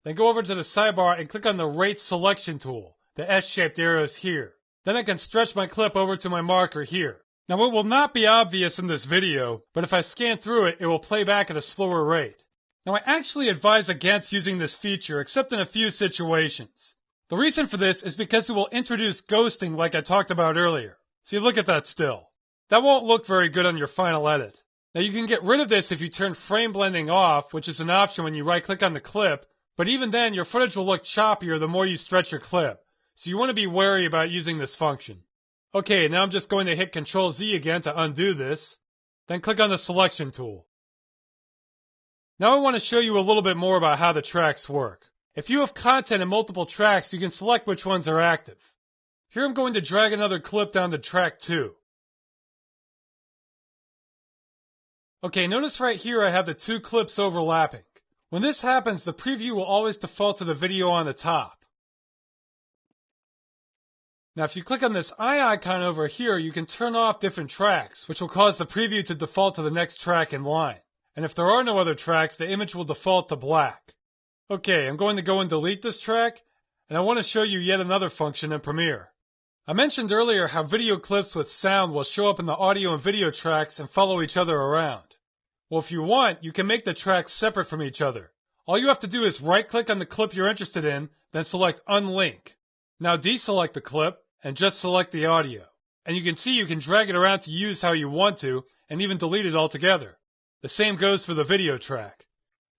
then go over to the sidebar and click on the Rate Selection tool, the S-shaped arrows here. Then I can stretch my clip over to my marker here. Now it will not be obvious in this video, but if I scan through it, it will play back at a slower rate. Now I actually advise against using this feature except in a few situations. The reason for this is because it will introduce ghosting like I talked about earlier. See, look at that still. That won't look very good on your final edit. Now you can get rid of this if you turn frame blending off, which is an option when you right click on the clip, but even then your footage will look choppier the more you stretch your clip. So you want to be wary about using this function. Okay, now I'm just going to hit Ctrl Z again to undo this, then click on the selection tool. Now I want to show you a little bit more about how the tracks work. If you have content in multiple tracks, you can select which ones are active. Here I'm going to drag another clip down to track 2. Okay, notice right here I have the 2 clips overlapping. When this happens, the preview will always default to the video on the top. Now if you click on this eye icon over here, you can turn off different tracks, which will cause the preview to default to the next track in line. And if there are no other tracks, the image will default to black. Okay, I'm going to go and delete this track, and I want to show you yet another function in Premiere. I mentioned earlier how video clips with sound will show up in the audio and video tracks and follow each other around. Well, if you want, you can make the tracks separate from each other. All you have to do is right-click on the clip you're interested in, then select Unlink. Now deselect the clip, and just select the audio. And you can see you can drag it around to use how you want to, and even delete it altogether. The same goes for the video track.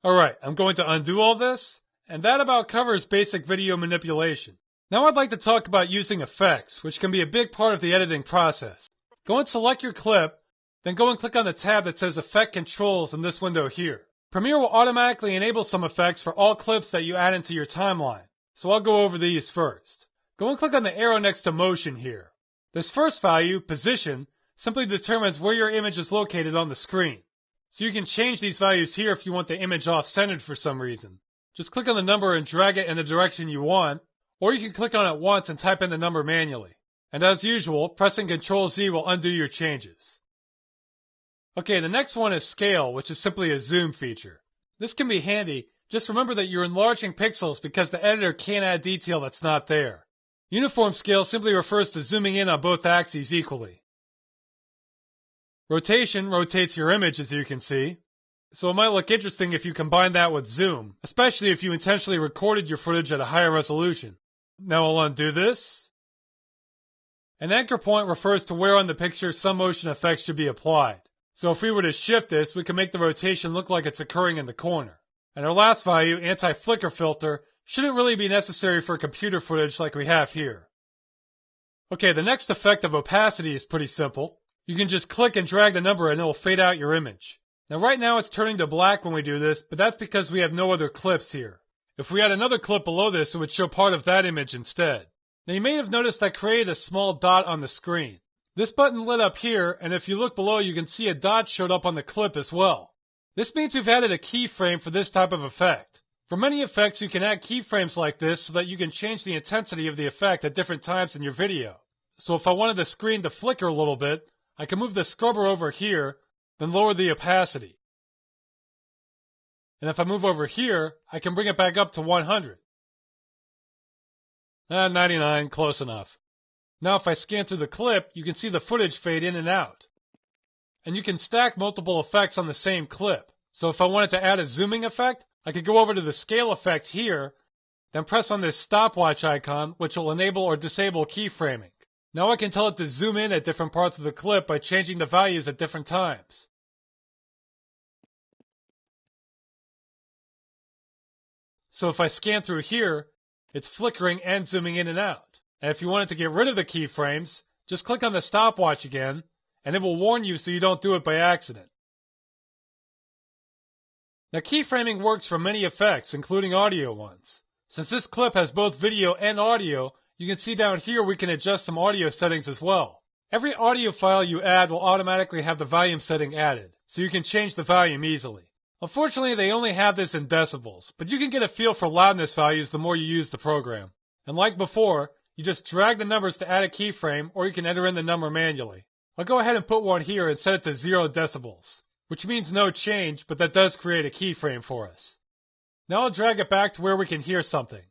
Alright, I'm going to undo all this, and that about covers basic video manipulation. Now I'd like to talk about using effects, which can be a big part of the editing process. Go and select your clip, then go and click on the tab that says Effect Controls in this window here. Premiere will automatically enable some effects for all clips that you add into your timeline, so I'll go over these first. Go and click on the arrow next to Motion here. This first value, Position, simply determines where your image is located on the screen. So you can change these values here if you want the image off-centered for some reason. Just click on the number and drag it in the direction you want, or you can click on it once and type in the number manually. And as usual, pressing Ctrl Z will undo your changes. Okay, the next one is Scale, which is simply a zoom feature. This can be handy, just remember that you're enlarging pixels because the editor can't add detail that's not there. Uniform Scale simply refers to zooming in on both axes equally. Rotation rotates your image, as you can see, so it might look interesting if you combine that with zoom, especially if you intentionally recorded your footage at a higher resolution. Now I'll undo this. An anchor point refers to where on the picture some motion effects should be applied. So if we were to shift this, we can make the rotation look like it's occurring in the corner. And our last value, Anti-Flicker Filter, shouldn't really be necessary for computer footage like we have here. Okay, the next effect of opacity is pretty simple. You can just click and drag the number and it will fade out your image. Now right now it's turning to black when we do this, but that's because we have no other clips here. If we had another clip below this, it would show part of that image instead. Now you may have noticed I created a small dot on the screen. This button lit up here, and if you look below you can see a dot showed up on the clip as well. This means we've added a keyframe for this type of effect. For many effects you can add keyframes like this so that you can change the intensity of the effect at different times in your video. So if I wanted the screen to flicker a little bit, I can move the scrubber over here, then lower the opacity. And if I move over here, I can bring it back up to 100. 99, close enough. Now if I scan through the clip, you can see the footage fade in and out. And you can stack multiple effects on the same clip. So if I wanted to add a zooming effect, I could go over to the scale effect here, then press on this stopwatch icon, which will enable or disable keyframing. Now I can tell it to zoom in at different parts of the clip by changing the values at different times. So if I scan through here, it's flickering and zooming in and out. And if you wanted to get rid of the keyframes, just click on the stopwatch again, and it will warn you so you don't do it by accident. Now keyframing works for many effects, including audio ones. Since this clip has both video and audio, you can see down here we can adjust some audio settings as well. Every audio file you add will automatically have the volume setting added, so you can change the volume easily. Unfortunately, they only have this in decibels, but you can get a feel for loudness values the more you use the program. And like before, you just drag the numbers to add a keyframe, or you can enter in the number manually. I'll go ahead and put one here and set it to 0 decibels, which means no change, but that does create a keyframe for us. Now I'll drag it back to where we can hear something.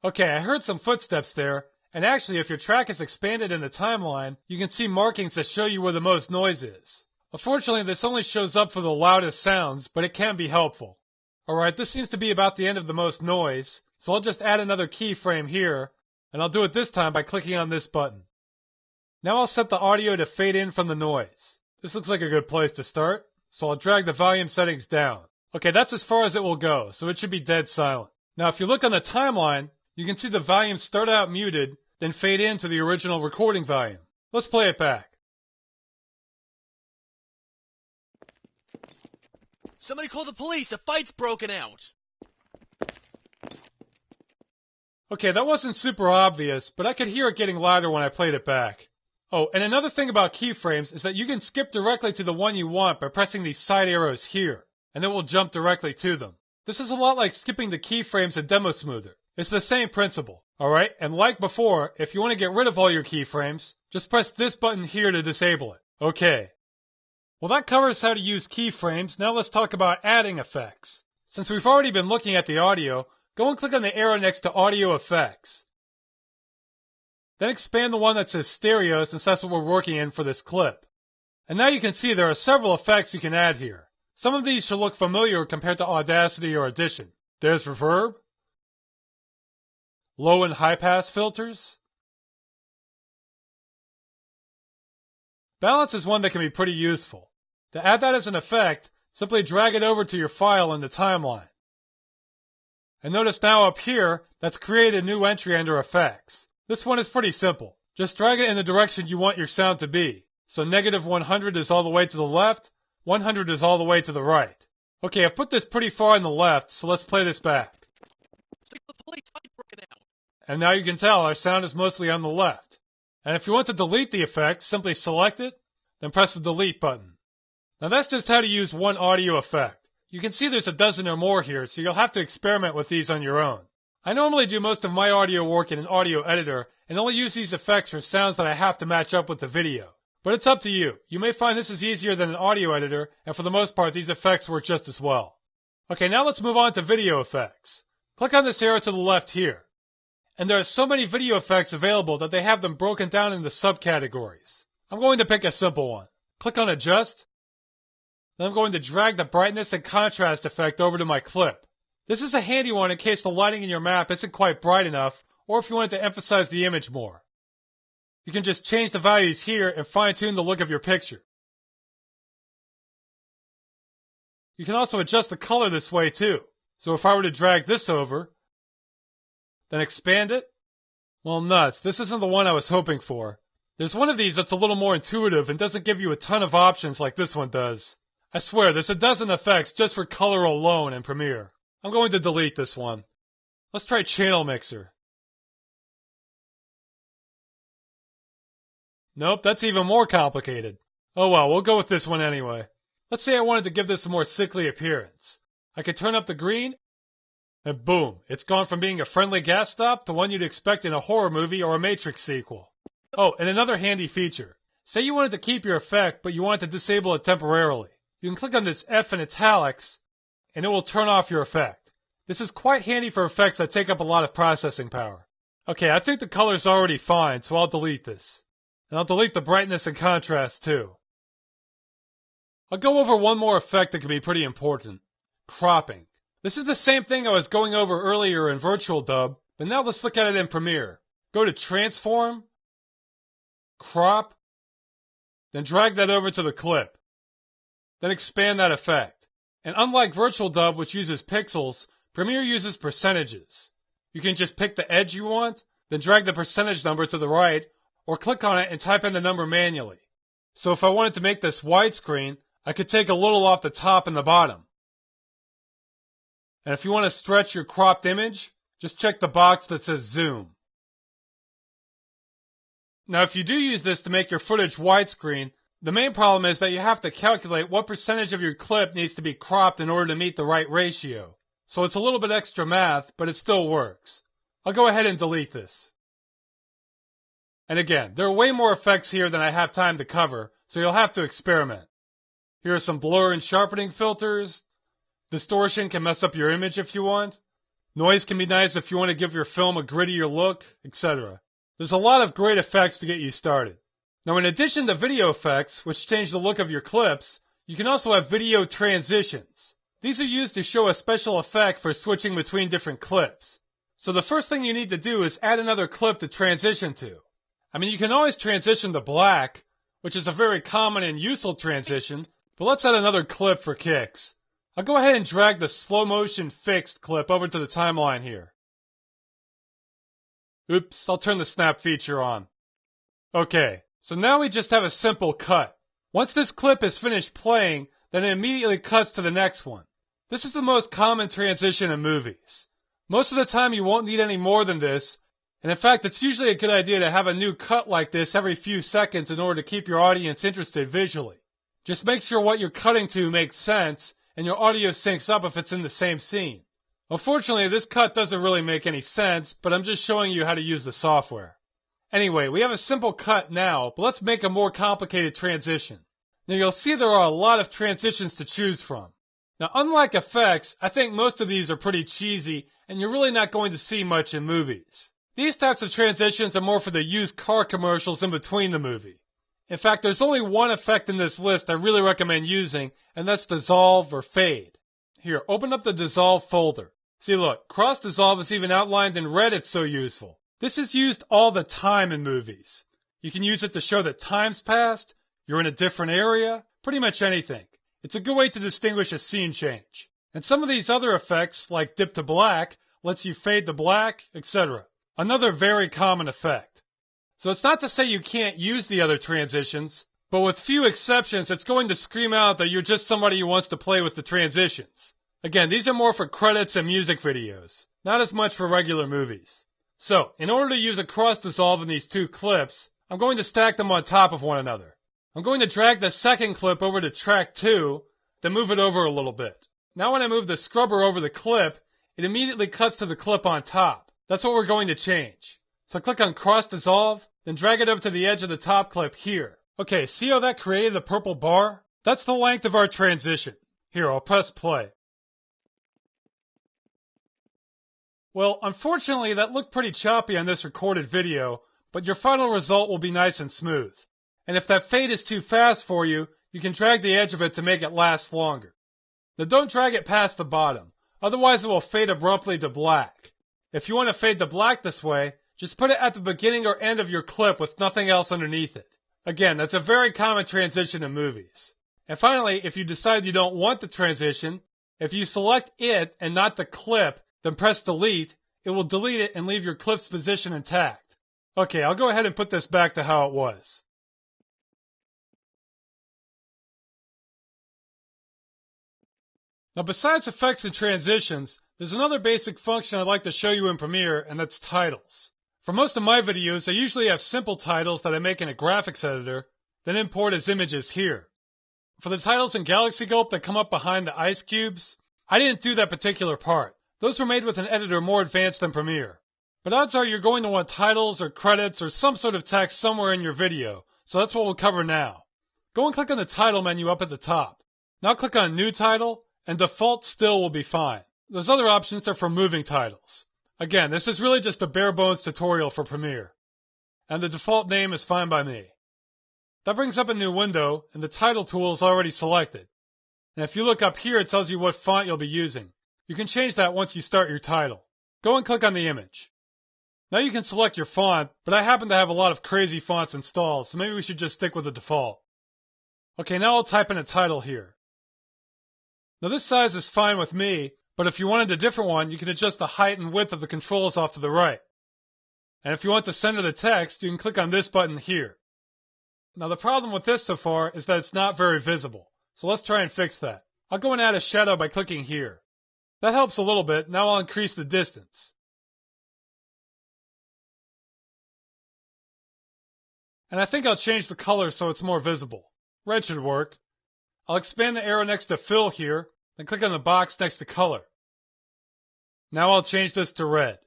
Okay, I heard some footsteps there, and actually if your track is expanded in the timeline, you can see markings that show you where the most noise is. Unfortunately, this only shows up for the loudest sounds, but it can be helpful. Alright, this seems to be about the end of the most noise, so I'll just add another keyframe here, and I'll do it this time by clicking on this button. Now I'll set the audio to fade in from the noise. This looks like a good place to start, so I'll drag the volume settings down. Okay, that's as far as it will go, so it should be dead silent. Now if you look on the timeline, you can see the volume start out muted, then fade into the original recording volume. Let's play it back. Somebody call the police! A fight's broken out! Okay, that wasn't super obvious, but I could hear it getting louder when I played it back. Oh, and another thing about keyframes is that you can skip directly to the one you want by pressing these side arrows here, and it will jump directly to them. This is a lot like skipping the keyframes in Demo Smoother. It's the same principle, alright? And like before, if you want to get rid of all your keyframes, just press this button here to disable it. Okay. Well, that covers how to use keyframes. Now let's talk about adding effects. Since we've already been looking at the audio, go and click on the arrow next to Audio Effects. Then expand the one that says Stereo, since that's what we're working in for this clip. And now you can see there are several effects you can add here. Some of these should look familiar compared to Audacity or Audition. There's reverb, low and high pass filters. Balance is one that can be pretty useful. To add that as an effect, simply drag it over to your file in the timeline. And notice now up here, that's created a new entry under Effects. This one is pretty simple. Just drag it in the direction you want your sound to be. So -100 is all the way to the left, 100 is all the way to the right. Okay, I've put this pretty far on the left, so let's play this back. And now you can tell our sound is mostly on the left. And if you want to delete the effect, simply select it, then press the delete button. Now that's just how to use one audio effect. You can see there's a dozen or more here, so you'll have to experiment with these on your own. I normally do most of my audio work in an audio editor and only use these effects for sounds that I have to match up with the video. But it's up to you. You may find this is easier than an audio editor, and for the most part these effects work just as well. Okay, now let's move on to video effects. Click on this arrow to the left here. And there are so many video effects available that they have them broken down into subcategories. I'm going to pick a simple one. Click on Adjust. Then I'm going to drag the brightness and contrast effect over to my clip. This is a handy one in case the lighting in your map isn't quite bright enough, or if you wanted to emphasize the image more. You can just change the values here and fine-tune the look of your picture. You can also adjust the color this way too. So if I were to drag this over, then expand it, well nuts, this isn't the one I was hoping for. There's one of these that's a little more intuitive and doesn't give you a ton of options like this one does. I swear, there's a dozen effects just for color alone in Premiere. I'm going to delete this one. Let's try Channel Mixer. Nope, that's even more complicated. Oh well, we'll go with this one anyway. Let's say I wanted to give this a more sickly appearance. I could turn up the green, and boom, it's gone from being a friendly gas stop to one you'd expect in a horror movie or a Matrix sequel. Oh, and another handy feature. Say you wanted to keep your effect, but you wanted to disable it temporarily. You can click on this F in italics, and it will turn off your effect. This is quite handy for effects that take up a lot of processing power. Okay, I think the color's already fine, so I'll delete this. And I'll delete the brightness and contrast too. I'll go over one more effect that can be pretty important. Cropping. This is the same thing I was going over earlier in Virtual Dub, but now let's look at it in Premiere. Go to Transform, Crop, then drag that over to the clip. Then expand that effect. And unlike Virtual Dub, which uses pixels, Premiere uses percentages. You can just pick the edge you want, then drag the percentage number to the right, or click on it and type in the number manually. So if I wanted to make this widescreen, I could take a little off the top and the bottom. And if you want to stretch your cropped image, just check the box that says Zoom. Now if you do use this to make your footage widescreen, the main problem is that you have to calculate what percentage of your clip needs to be cropped in order to meet the right ratio. So it's a little bit extra math, but it still works. I'll go ahead and delete this. And again, there are way more effects here than I have time to cover, so you'll have to experiment. Here are some blur and sharpening filters. Distortion can mess up your image if you want. Noise can be nice if you want to give your film a grittier look, etc. There's a lot of great effects to get you started. Now in addition to video effects, which change the look of your clips, you can also have video transitions. These are used to show a special effect for switching between different clips. So the first thing you need to do is add another clip to transition to. I mean, you can always transition to black, which is a very common and useful transition, but let's add another clip for kicks. I'll go ahead and drag the slow motion fixed clip over to the timeline here. Oops, I'll turn the snap feature on. Okay, so now we just have a simple cut. Once this clip is finished playing, then it immediately cuts to the next one. This is the most common transition in movies. Most of the time you won't need any more than this, and in fact it's usually a good idea to have a new cut like this every few seconds in order to keep your audience interested visually. Just make sure what you're cutting to makes sense, and your audio syncs up if it's in the same scene. Unfortunately, this cut doesn't really make any sense, but I'm just showing you how to use the software. Anyway, we have a simple cut now, but let's make a more complicated transition. Now you'll see there are a lot of transitions to choose from. Now unlike effects, I think most of these are pretty cheesy, and you're really not going to see much in movies. These types of transitions are more for the used car commercials in between the movie. In fact, there's only one effect in this list I really recommend using, and that's dissolve or fade. Here, open up the dissolve folder. See, look, cross dissolve is even outlined in red. It's so useful. This is used all the time in movies. You can use it to show that time's passed, you're in a different area, pretty much anything. It's a good way to distinguish a scene change. And some of these other effects, like dip to black, lets you fade to black, etc. Another very common effect. So it's not to say you can't use the other transitions, but with few exceptions, it's going to scream out that you're just somebody who wants to play with the transitions. Again, these are more for credits and music videos, not as much for regular movies. So, in order to use a cross dissolve in these two clips, I'm going to stack them on top of one another. I'm going to drag the second clip over to track 2, then move it over a little bit. Now when I move the scrubber over the clip, it immediately cuts to the clip on top. That's what we're going to change. So click on cross dissolve, then drag it over to the edge of the top clip here. Okay, see how that created a purple bar? That's the length of our transition. Here, I'll press play. Well, unfortunately, that looked pretty choppy on this recorded video, but your final result will be nice and smooth. And if that fade is too fast for you, you can drag the edge of it to make it last longer. Now don't drag it past the bottom, otherwise it will fade abruptly to black. If you want to fade to black this way, just put it at the beginning or end of your clip with nothing else underneath it. Again, that's a very common transition in movies. And finally, if you decide you don't want the transition, if you select it and not the clip, then press delete, it will delete it and leave your clip's position intact. Okay, I'll go ahead and put this back to how it was. Now besides effects and transitions, there's another basic function I'd like to show you in Premiere, and that's titles. For most of my videos, I usually have simple titles that I make in a graphics editor, then import as images here. For the titles in Galaxy Gulp that come up behind the ice cubes, I didn't do that particular part. Those were made with an editor more advanced than Premiere. But odds are you're going to want titles or credits or some sort of text somewhere in your video, so that's what we'll cover now. Go and click on the title menu up at the top. Now click on New Title, and Default Still will be fine. Those other options are for moving titles. Again, this is really just a bare bones tutorial for Premiere. And the default name is fine by me. That brings up a new window, and the title tool is already selected. And if you look up here, it tells you what font you'll be using. You can change that once you start your title. Go and click on the image. Now you can select your font, but I happen to have a lot of crazy fonts installed, so maybe we should just stick with the default. Okay, now I'll type in a title here. Now this size is fine with me, but if you wanted a different one, you can adjust the height and width of the controls off to the right. And if you want to center the text, you can click on this button here. Now the problem with this so far is that it's not very visible, so let's try and fix that. I'll go and add a shadow by clicking here. That helps a little bit. Now I'll increase the distance. And I think I'll change the color so it's more visible. Red should work. I'll expand the arrow next to fill here, then click on the box next to color. Now I'll change this to red.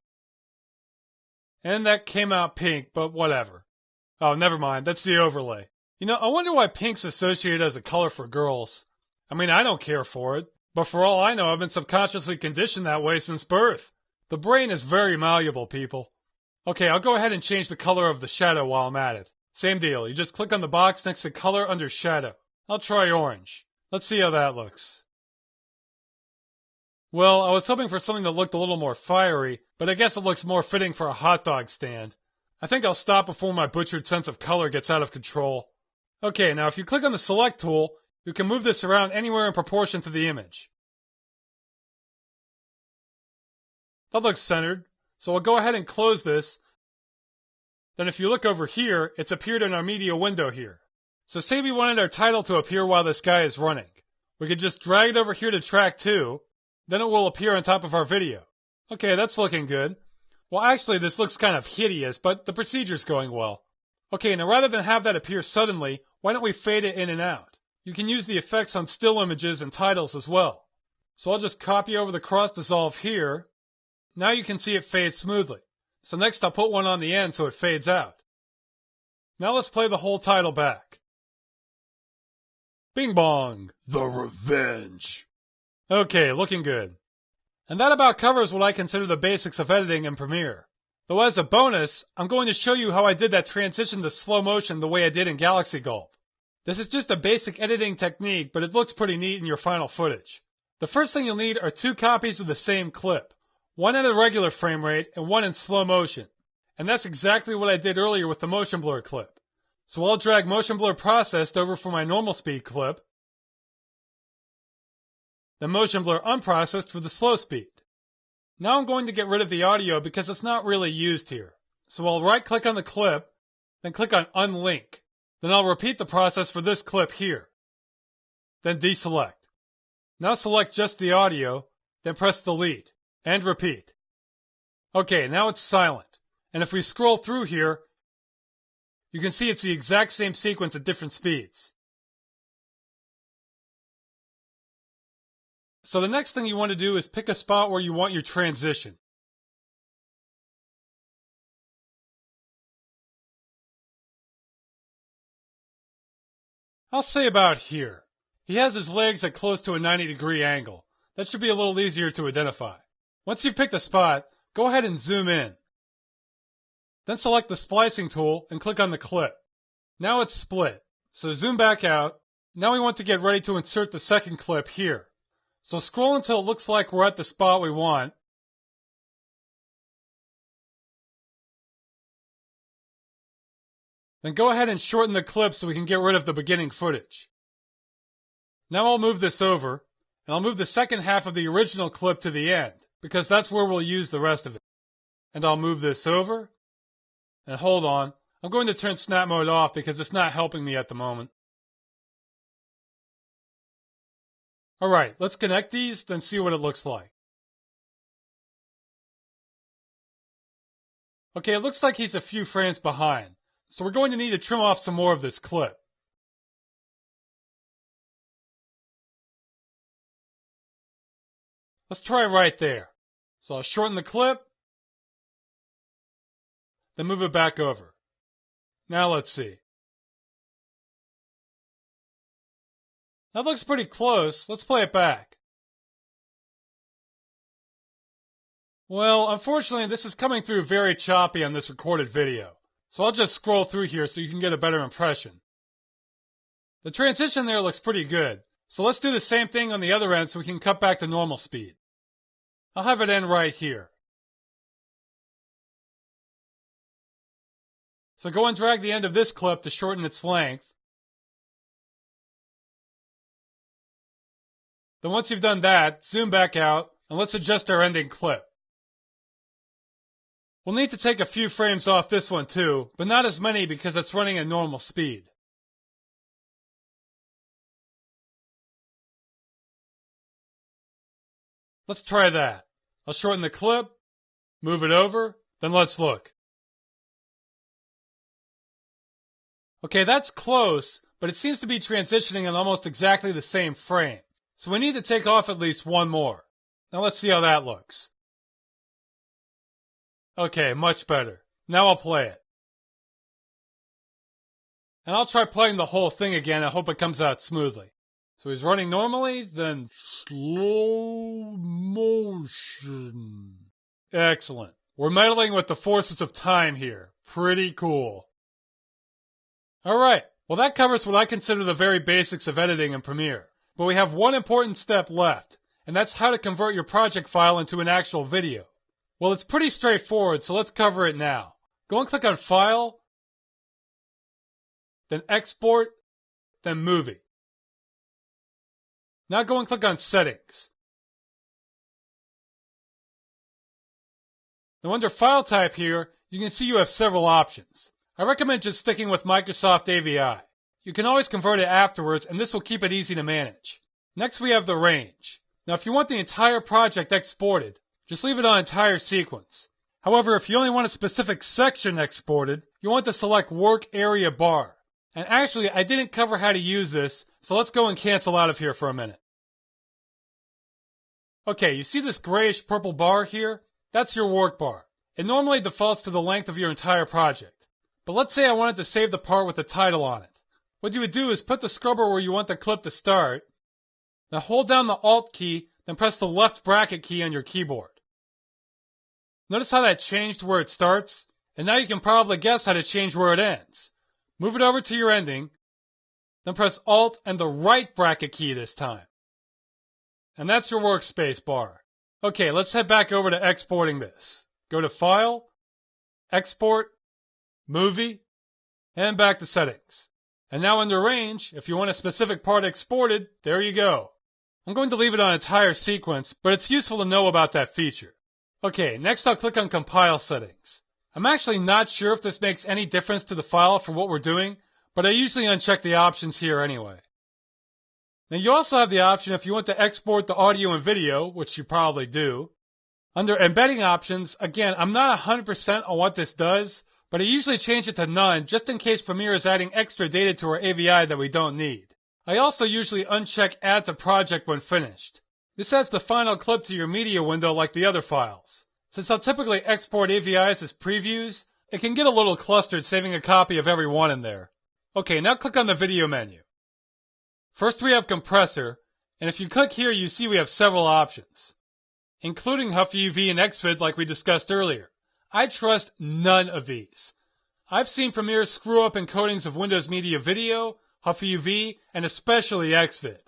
And that came out pink, but whatever. Oh, never mind, that's the overlay. You know, I wonder why pink's associated as a color for girls. I mean, I don't care for it, but for all I know, I've been subconsciously conditioned that way since birth. The brain is very malleable, people. Okay, I'll go ahead and change the color of the shadow while I'm at it. Same deal, you just click on the box next to color under shadow. I'll try orange. Let's see how that looks. Well, I was hoping for something that looked a little more fiery, but I guess it looks more fitting for a hot dog stand. I think I'll stop before my butchered sense of color gets out of control. Okay, now if you click on the select tool, you can move this around anywhere in proportion to the image. That looks centered, so I'll go ahead and close this. Then if you look over here, it's appeared in our media window here. So say we wanted our title to appear while this guy is running. We could just drag it over here to track 2, then it will appear on top of our video. Okay, that's looking good. Well, actually, this looks kind of hideous, but the procedure's going well. Okay, now rather than have that appear suddenly, why don't we fade it in and out? You can use the effects on still images and titles as well. So I'll just copy over the cross dissolve here. Now you can see it fades smoothly. So next I'll put one on the end so it fades out. Now let's play the whole title back. Bing bong! The Revenge. Okay, looking good. And that about covers what I consider the basics of editing in Premiere. Though as a bonus, I'm going to show you how I did that transition to slow motion the way I did in Galaxy Gulp. This is just a basic editing technique, but it looks pretty neat in your final footage. The first thing you'll need are 2 copies of the same clip. One at a regular frame rate and one in slow motion. And that's exactly what I did earlier with the motion blur clip. So I'll drag motion blur processed over for my normal speed clip, then motion blur unprocessed for the slow speed. Now I'm going to get rid of the audio because it's not really used here. So I'll right click on the clip, then click on unlink. Then I'll repeat the process for this clip here. Then deselect. Now select just the audio, then press delete, and repeat. Okay, now it's silent. And if we scroll through here, you can see it's the exact same sequence at different speeds. So the next thing you want to do is pick a spot where you want your transition. I'll say about here. He has his legs at close to a 90-degree angle. That should be a little easier to identify. Once you've picked a spot, go ahead and zoom in. Then select the splicing tool and click on the clip. Now it's split, so zoom back out. Now we want to get ready to insert the second clip here. So scroll until it looks like we're at the spot we want. Then go ahead and shorten the clip so we can get rid of the beginning footage. Now I'll move this over, and I'll move the second half of the original clip to the end, because that's where we'll use the rest of it. And I'll move this over, and hold on, I'm going to turn snap mode off because it's not helping me at the moment. Alright, let's connect these, then see what it looks like. Okay, it looks like he's a few frames behind, so we're going to need to trim off some more of this clip. Let's try right there. So I'll shorten the clip, then move it back over. Now let's see. That looks pretty close. Let's play it back. Well, unfortunately, this is coming through very choppy on this recorded video. So I'll just scroll through here so you can get a better impression. The transition there looks pretty good. So let's do the same thing on the other end so we can cut back to normal speed. I'll have it end right here. So go and drag the end of this clip to shorten its length. Then once you've done that, zoom back out, and let's adjust our ending clip. We'll need to take a few frames off this one too, but not as many because it's running at normal speed. Let's try that. I'll shorten the clip, move it over, then let's look. Okay, that's close, but it seems to be transitioning in almost exactly the same frame. So we need to take off at least one more. Now let's see how that looks. Okay, much better. Now I'll play it. And I'll try playing the whole thing again. I hope it comes out smoothly. So he's running normally, then slow motion. Excellent. We're meddling with the forces of time here. Pretty cool. Alright, well that covers what I consider the very basics of editing in Premiere. But we have one important step left, and that's how to convert your project file into an actual video. Well, it's pretty straightforward, so let's cover it now. Go and click on File, then Export, then Movie. Now go and click on Settings. Now under File Type here, you can see you have several options. I recommend just sticking with Microsoft AVI. You can always convert it afterwards, and this will keep it easy to manage. Next we have the range. Now if you want the entire project exported, just leave it on entire sequence. However, if you only want a specific section exported, you want to select work area bar. And actually, I didn't cover how to use this, so let's go and cancel out of here for a minute. Okay, you see this grayish purple bar here? That's your work bar. It normally defaults to the length of your entire project. But let's say I wanted to save the part with the title on it. What you would do is put the scrubber where you want the clip to start. Now hold down the Alt key, then press the left bracket key on your keyboard. Notice how that changed where it starts? And now you can probably guess how to change where it ends. Move it over to your ending, then press Alt and the right bracket key this time. And that's your workspace bar. Okay, let's head back over to exporting this. Go to File, Export, Movie, and back to Settings. And now under Range, if you want a specific part exported, there you go. I'm going to leave it on entire sequence, but it's useful to know about that feature. Okay, next I'll click on Compile Settings. I'm actually not sure if this makes any difference to the file for what we're doing, but I usually uncheck the options here anyway. Now you also have the option if you want to export the audio and video, which you probably do. Under Embedding Options, again, I'm not 100% on what this does, but I usually change it to none just in case Premiere is adding extra data to our AVI that we don't need. I also usually uncheck Add to Project when finished. This adds the final clip to your media window like the other files. Since I'll typically export AVIs as previews, it can get a little clustered saving a copy of every one in there. Okay, now click on the video menu. First we have Compressor, and if you click here you see we have several options, including HuffUV and Xvid like we discussed earlier. I trust none of these. I've seen Premiere screw up encodings of Windows Media Video, HuffUV, and especially Xvid.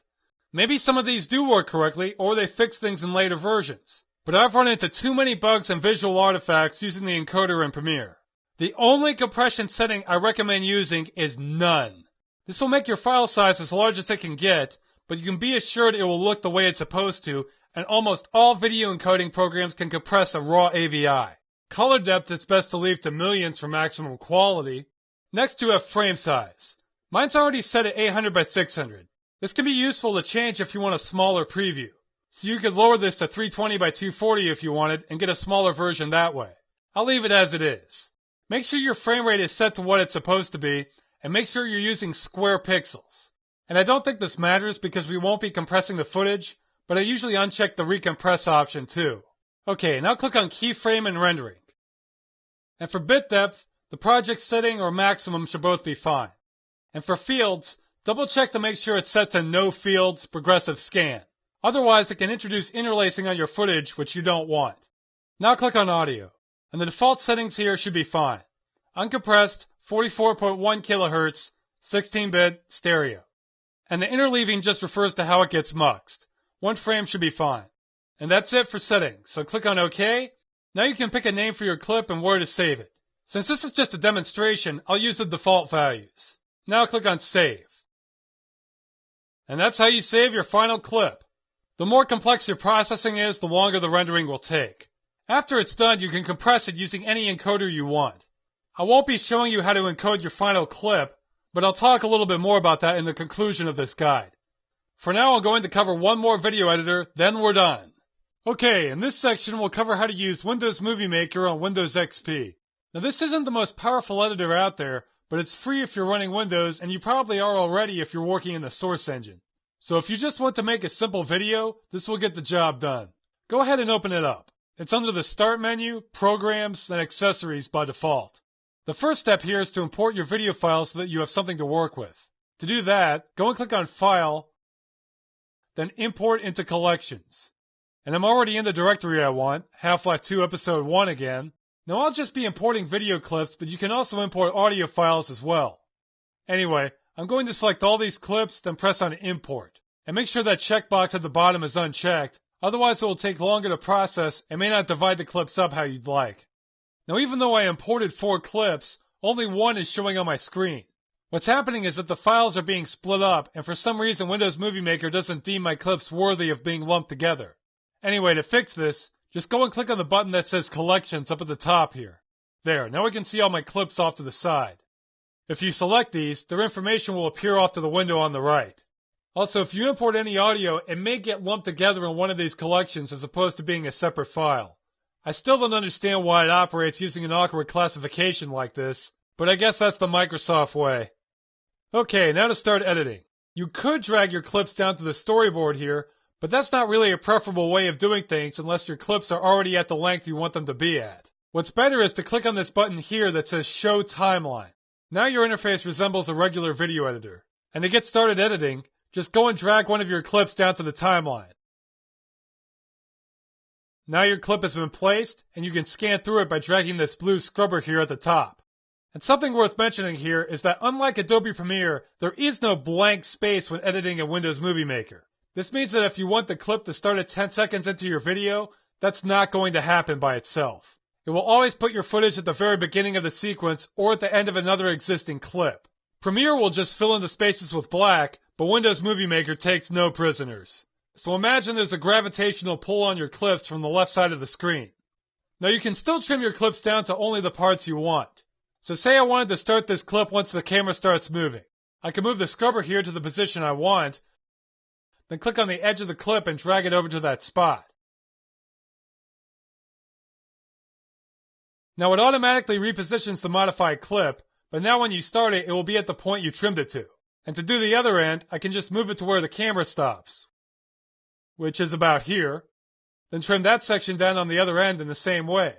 Maybe some of these do work correctly, or they fix things in later versions. But I've run into too many bugs and visual artifacts using the encoder in Premiere. The only compression setting I recommend using is None. This will make your file size as large as it can get, but you can be assured it will look the way it's supposed to, and almost all video encoding programs can compress a raw AVI. Color depth it's best to leave to millions for maximum quality. Next you have frame size. Mine's already set at 800 by 600. This can be useful to change if you want a smaller preview. So you could lower this to 320 by 240 if you wanted and get a smaller version that way. I'll leave it as it is. Make sure your frame rate is set to what it's supposed to be, and make sure you're using square pixels. And I don't think this matters because we won't be compressing the footage, but I usually uncheck the recompress option too. Okay, now click on keyframe and rendering. And for bit depth, the project setting or maximum should both be fine. And for fields, double check to make sure it's set to no fields, progressive scan. Otherwise, it can introduce interlacing on your footage, which you don't want. Now click on audio, and the default settings here should be fine. Uncompressed, 44.1 kHz, 16-bit, stereo. And the interleaving just refers to how it gets muxed. One frame should be fine. And that's it for settings, so click on OK. Now you can pick a name for your clip and where to save it. Since this is just a demonstration, I'll use the default values. Now click on Save. And that's how you save your final clip. The more complex your processing is, the longer the rendering will take. After it's done, you can compress it using any encoder you want. I won't be showing you how to encode your final clip, but I'll talk a little bit more about that in the conclusion of this guide. For now, I'm going to cover one more video editor, then we're done. Okay, in this section we'll cover how to use Windows Movie Maker on Windows XP. Now this isn't the most powerful editor out there, but it's free if you're running Windows, and you probably are already if you're working in the source engine. So if you just want to make a simple video, this will get the job done. Go ahead and open it up. It's under the Start menu, Programs, and Accessories by default. The first step here is to import your video file so that you have something to work with. To do that, go and click on File, then Import into Collections. And I'm already in the directory I want, Half-Life 2 Episode 1 again. Now I'll just be importing video clips, but you can also import audio files as well. Anyway, I'm going to select all these clips, then press on Import. And make sure that checkbox at the bottom is unchecked, otherwise it will take longer to process and may not divide the clips up how you'd like. Now even though I imported 4 clips, only one is showing on my screen. What's happening is that the files are being split up, and for some reason Windows Movie Maker doesn't deem my clips worthy of being lumped together. Anyway, to fix this, just go and click on the button that says Collections up at the top here. There, now we can see all my clips off to the side. If you select these, their information will appear off to the window on the right. Also, if you import any audio, it may get lumped together in one of these collections as opposed to being a separate file. I still don't understand why it operates using an awkward classification like this, but I guess that's the Microsoft way. Okay, now to start editing. You could drag your clips down to the storyboard here, but that's not really a preferable way of doing things unless your clips are already at the length you want them to be at. What's better is to click on this button here that says Show Timeline. Now your interface resembles a regular video editor. And to get started editing, just go and drag one of your clips down to the timeline. Now your clip has been placed, and you can scan through it by dragging this blue scrubber here at the top. And something worth mentioning here is that unlike Adobe Premiere, there is no blank space when editing in Windows Movie Maker. This means that if you want the clip to start at 10 seconds into your video, that's not going to happen by itself. It will always put your footage at the very beginning of the sequence or at the end of another existing clip. Premiere will just fill in the spaces with black, but Windows Movie Maker takes no prisoners. So imagine there's a gravitational pull on your clips from the left side of the screen. Now you can still trim your clips down to only the parts you want. So say I wanted to start this clip once the camera starts moving. I can move the scrubber here to the position I want, then click on the edge of the clip and drag it over to that spot. Now it automatically repositions the modified clip, but now when you start it, it will be at the point you trimmed it to. And to do the other end, I can just move it to where the camera stops, which is about here, then trim that section down on the other end in the same way.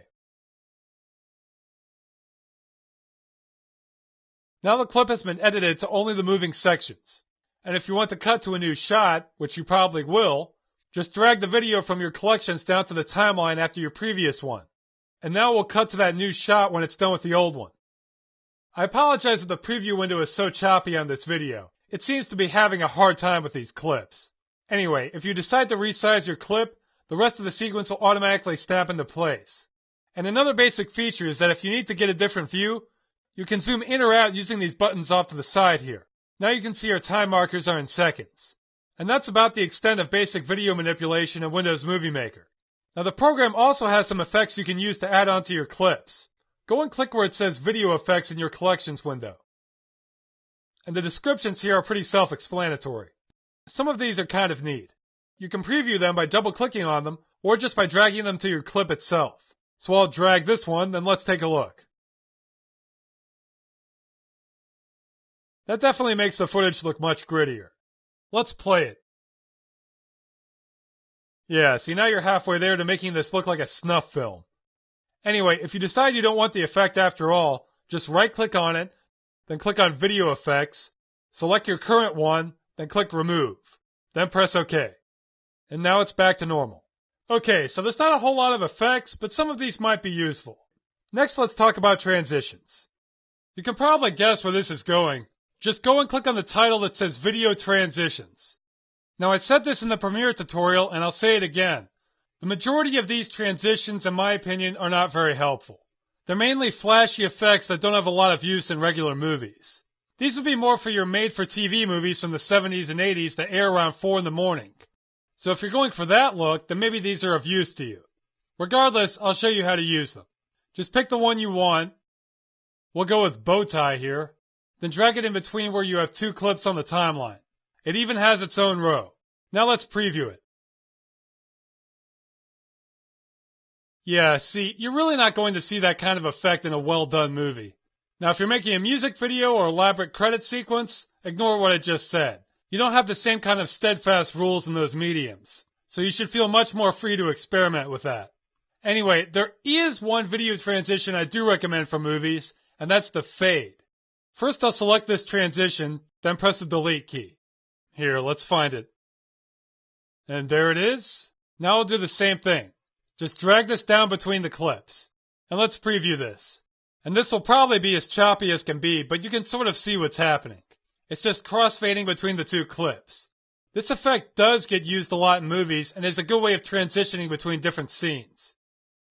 Now the clip has been edited to only the moving sections. And if you want to cut to a new shot, which you probably will, just drag the video from your collections down to the timeline after your previous one. And now we'll cut to that new shot when it's done with the old one. I apologize that the preview window is so choppy on this video. It seems to be having a hard time with these clips. Anyway, if you decide to resize your clip, the rest of the sequence will automatically snap into place. And another basic feature is that if you need to get a different view, you can zoom in or out using these buttons off to the side here. Now you can see our time markers are in seconds. And that's about the extent of basic video manipulation in Windows Movie Maker. Now the program also has some effects you can use to add onto your clips. Go and click where it says Video Effects in your Collections window. And the descriptions here are pretty self-explanatory. Some of these are kind of neat. You can preview them by double-clicking on them, or just by dragging them to your clip itself. So I'll drag this one, then let's take a look. That definitely makes the footage look much grittier. Let's play it. Yeah, see now you're halfway there to making this look like a snuff film. Anyway, if you decide you don't want the effect after all, just right-click on it, then click on Video Effects, select your current one, then click Remove. Then press OK. And now it's back to normal. Okay, so there's not a whole lot of effects, but some of these might be useful. Next, let's talk about transitions. You can probably guess where this is going. Just go and click on the title that says Video Transitions. Now I said this in the Premiere tutorial, and I'll say it again. The majority of these transitions, in my opinion, are not very helpful. They're mainly flashy effects that don't have a lot of use in regular movies. These would be more for your made-for-TV movies from the 70s and 80s that air around 4 in the morning. So if you're going for that look, then maybe these are of use to you. Regardless, I'll show you how to use them. Just pick the one you want. We'll go with bow tie here. Then drag it in between where you have two clips on the timeline. It even has its own row. Now let's preview it. Yeah, see, you're really not going to see that kind of effect in a well-done movie. Now, if you're making a music video or elaborate credit sequence, ignore what I just said. You don't have the same kind of steadfast rules in those mediums, so you should feel much more free to experiment with that. Anyway, there is one video transition I do recommend for movies, and that's the fade. First, I'll select this transition, then press the delete key. Here, let's find it. And there it is. Now I'll do the same thing. Just drag this down between the clips. And let's preview this. And this will probably be as choppy as can be, but you can sort of see what's happening. It's just cross-fading between the two clips. This effect does get used a lot in movies and is a good way of transitioning between different scenes.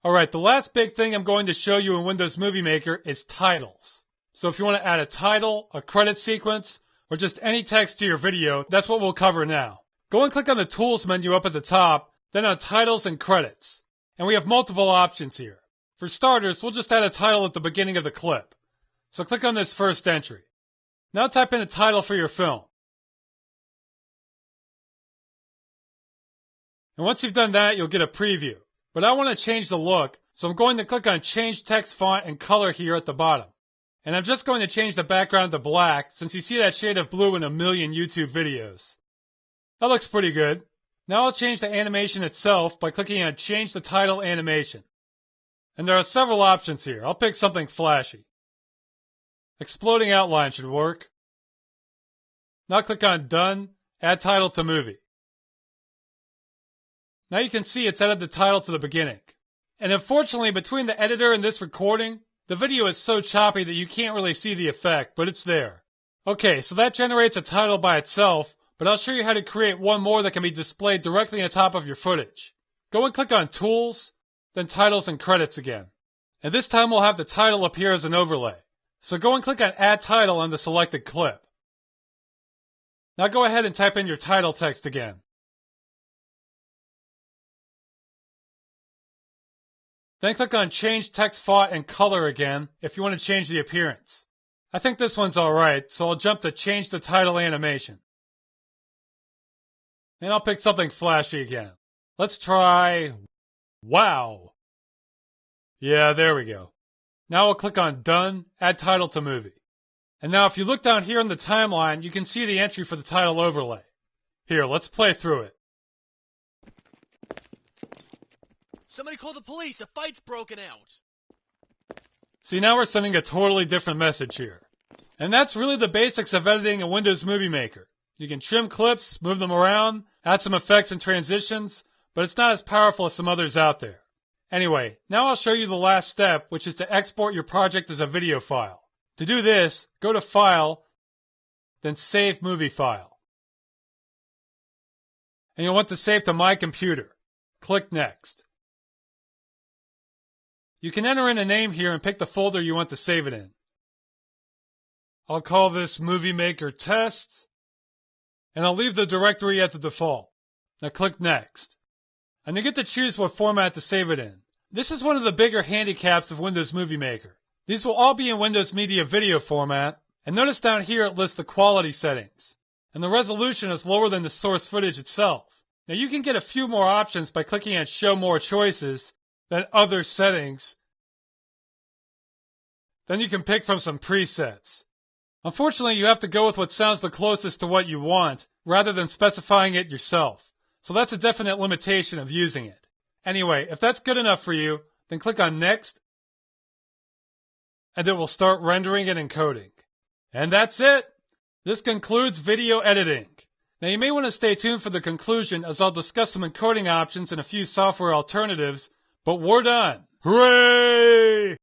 Alright, the last big thing I'm going to show you in Windows Movie Maker is titles. So if you want to add a title, a credit sequence, or just any text to your video, that's what we'll cover now. Go and click on the Tools menu up at the top, then on Titles and Credits. And we have multiple options here. For starters, we'll just add a title at the beginning of the clip. So click on this first entry. Now type in a title for your film. And once you've done that, you'll get a preview. But I want to change the look, so I'm going to click on Change Text Font and Color here at the bottom. And I'm just going to change the background to black, since you see that shade of blue in a million YouTube videos. That looks pretty good. Now I'll change the animation itself by clicking on Change the Title Animation. And there are several options here. I'll pick something flashy. Exploding outline should work. Now click on Done, Add Title to Movie. Now you can see it's added the title to the beginning. And unfortunately, between the editor and this recording, the video is so choppy that you can't really see the effect, but it's there. Okay, so that generates a title by itself, but I'll show you how to create one more that can be displayed directly on top of your footage. Go and click on Tools, then Titles and Credits again. And this time we'll have the title appear as an overlay. So go and click on Add Title on the selected clip. Now go ahead and type in your title text again. Then click on Change Text Font and Color again if you want to change the appearance. I think this one's alright, so I'll jump to Change the Title Animation. And I'll pick something flashy again. Let's try Wow. Yeah, there we go. Now we'll click on Done, Add Title to Movie. And now if you look down here in the timeline, you can see the entry for the title overlay. Here, let's play through it. Somebody call the police! A fight's broken out! See, now we're sending a totally different message here. And that's really the basics of editing in Windows Movie Maker. You can trim clips, move them around, add some effects and transitions, but it's not as powerful as some others out there. Anyway, now I'll show you the last step, which is to export your project as a video file. To do this, go to File, then Save Movie File. And you'll want to save to My Computer. Click Next. You can enter in a name here and pick the folder you want to save it in. I'll call this Movie Maker Test, and I'll leave the directory at the default. Now click Next. And you get to choose what format to save it in. This is one of the bigger handicaps of Windows Movie Maker. These will all be in Windows Media Video format, and notice down here it lists the quality settings. And the resolution is lower than the source footage itself. Now you can get a few more options by clicking on Show More Choices, then Other Settings. Then you can pick from some presets. Unfortunately, you have to go with what sounds the closest to what you want, rather than specifying it yourself. So that's a definite limitation of using it. Anyway, if that's good enough for you, then click on Next, and it will start rendering and encoding. And that's it! This concludes video editing. Now you may want to stay tuned for the conclusion, as I'll discuss some encoding options and a few software alternatives, but we're done! Hooray!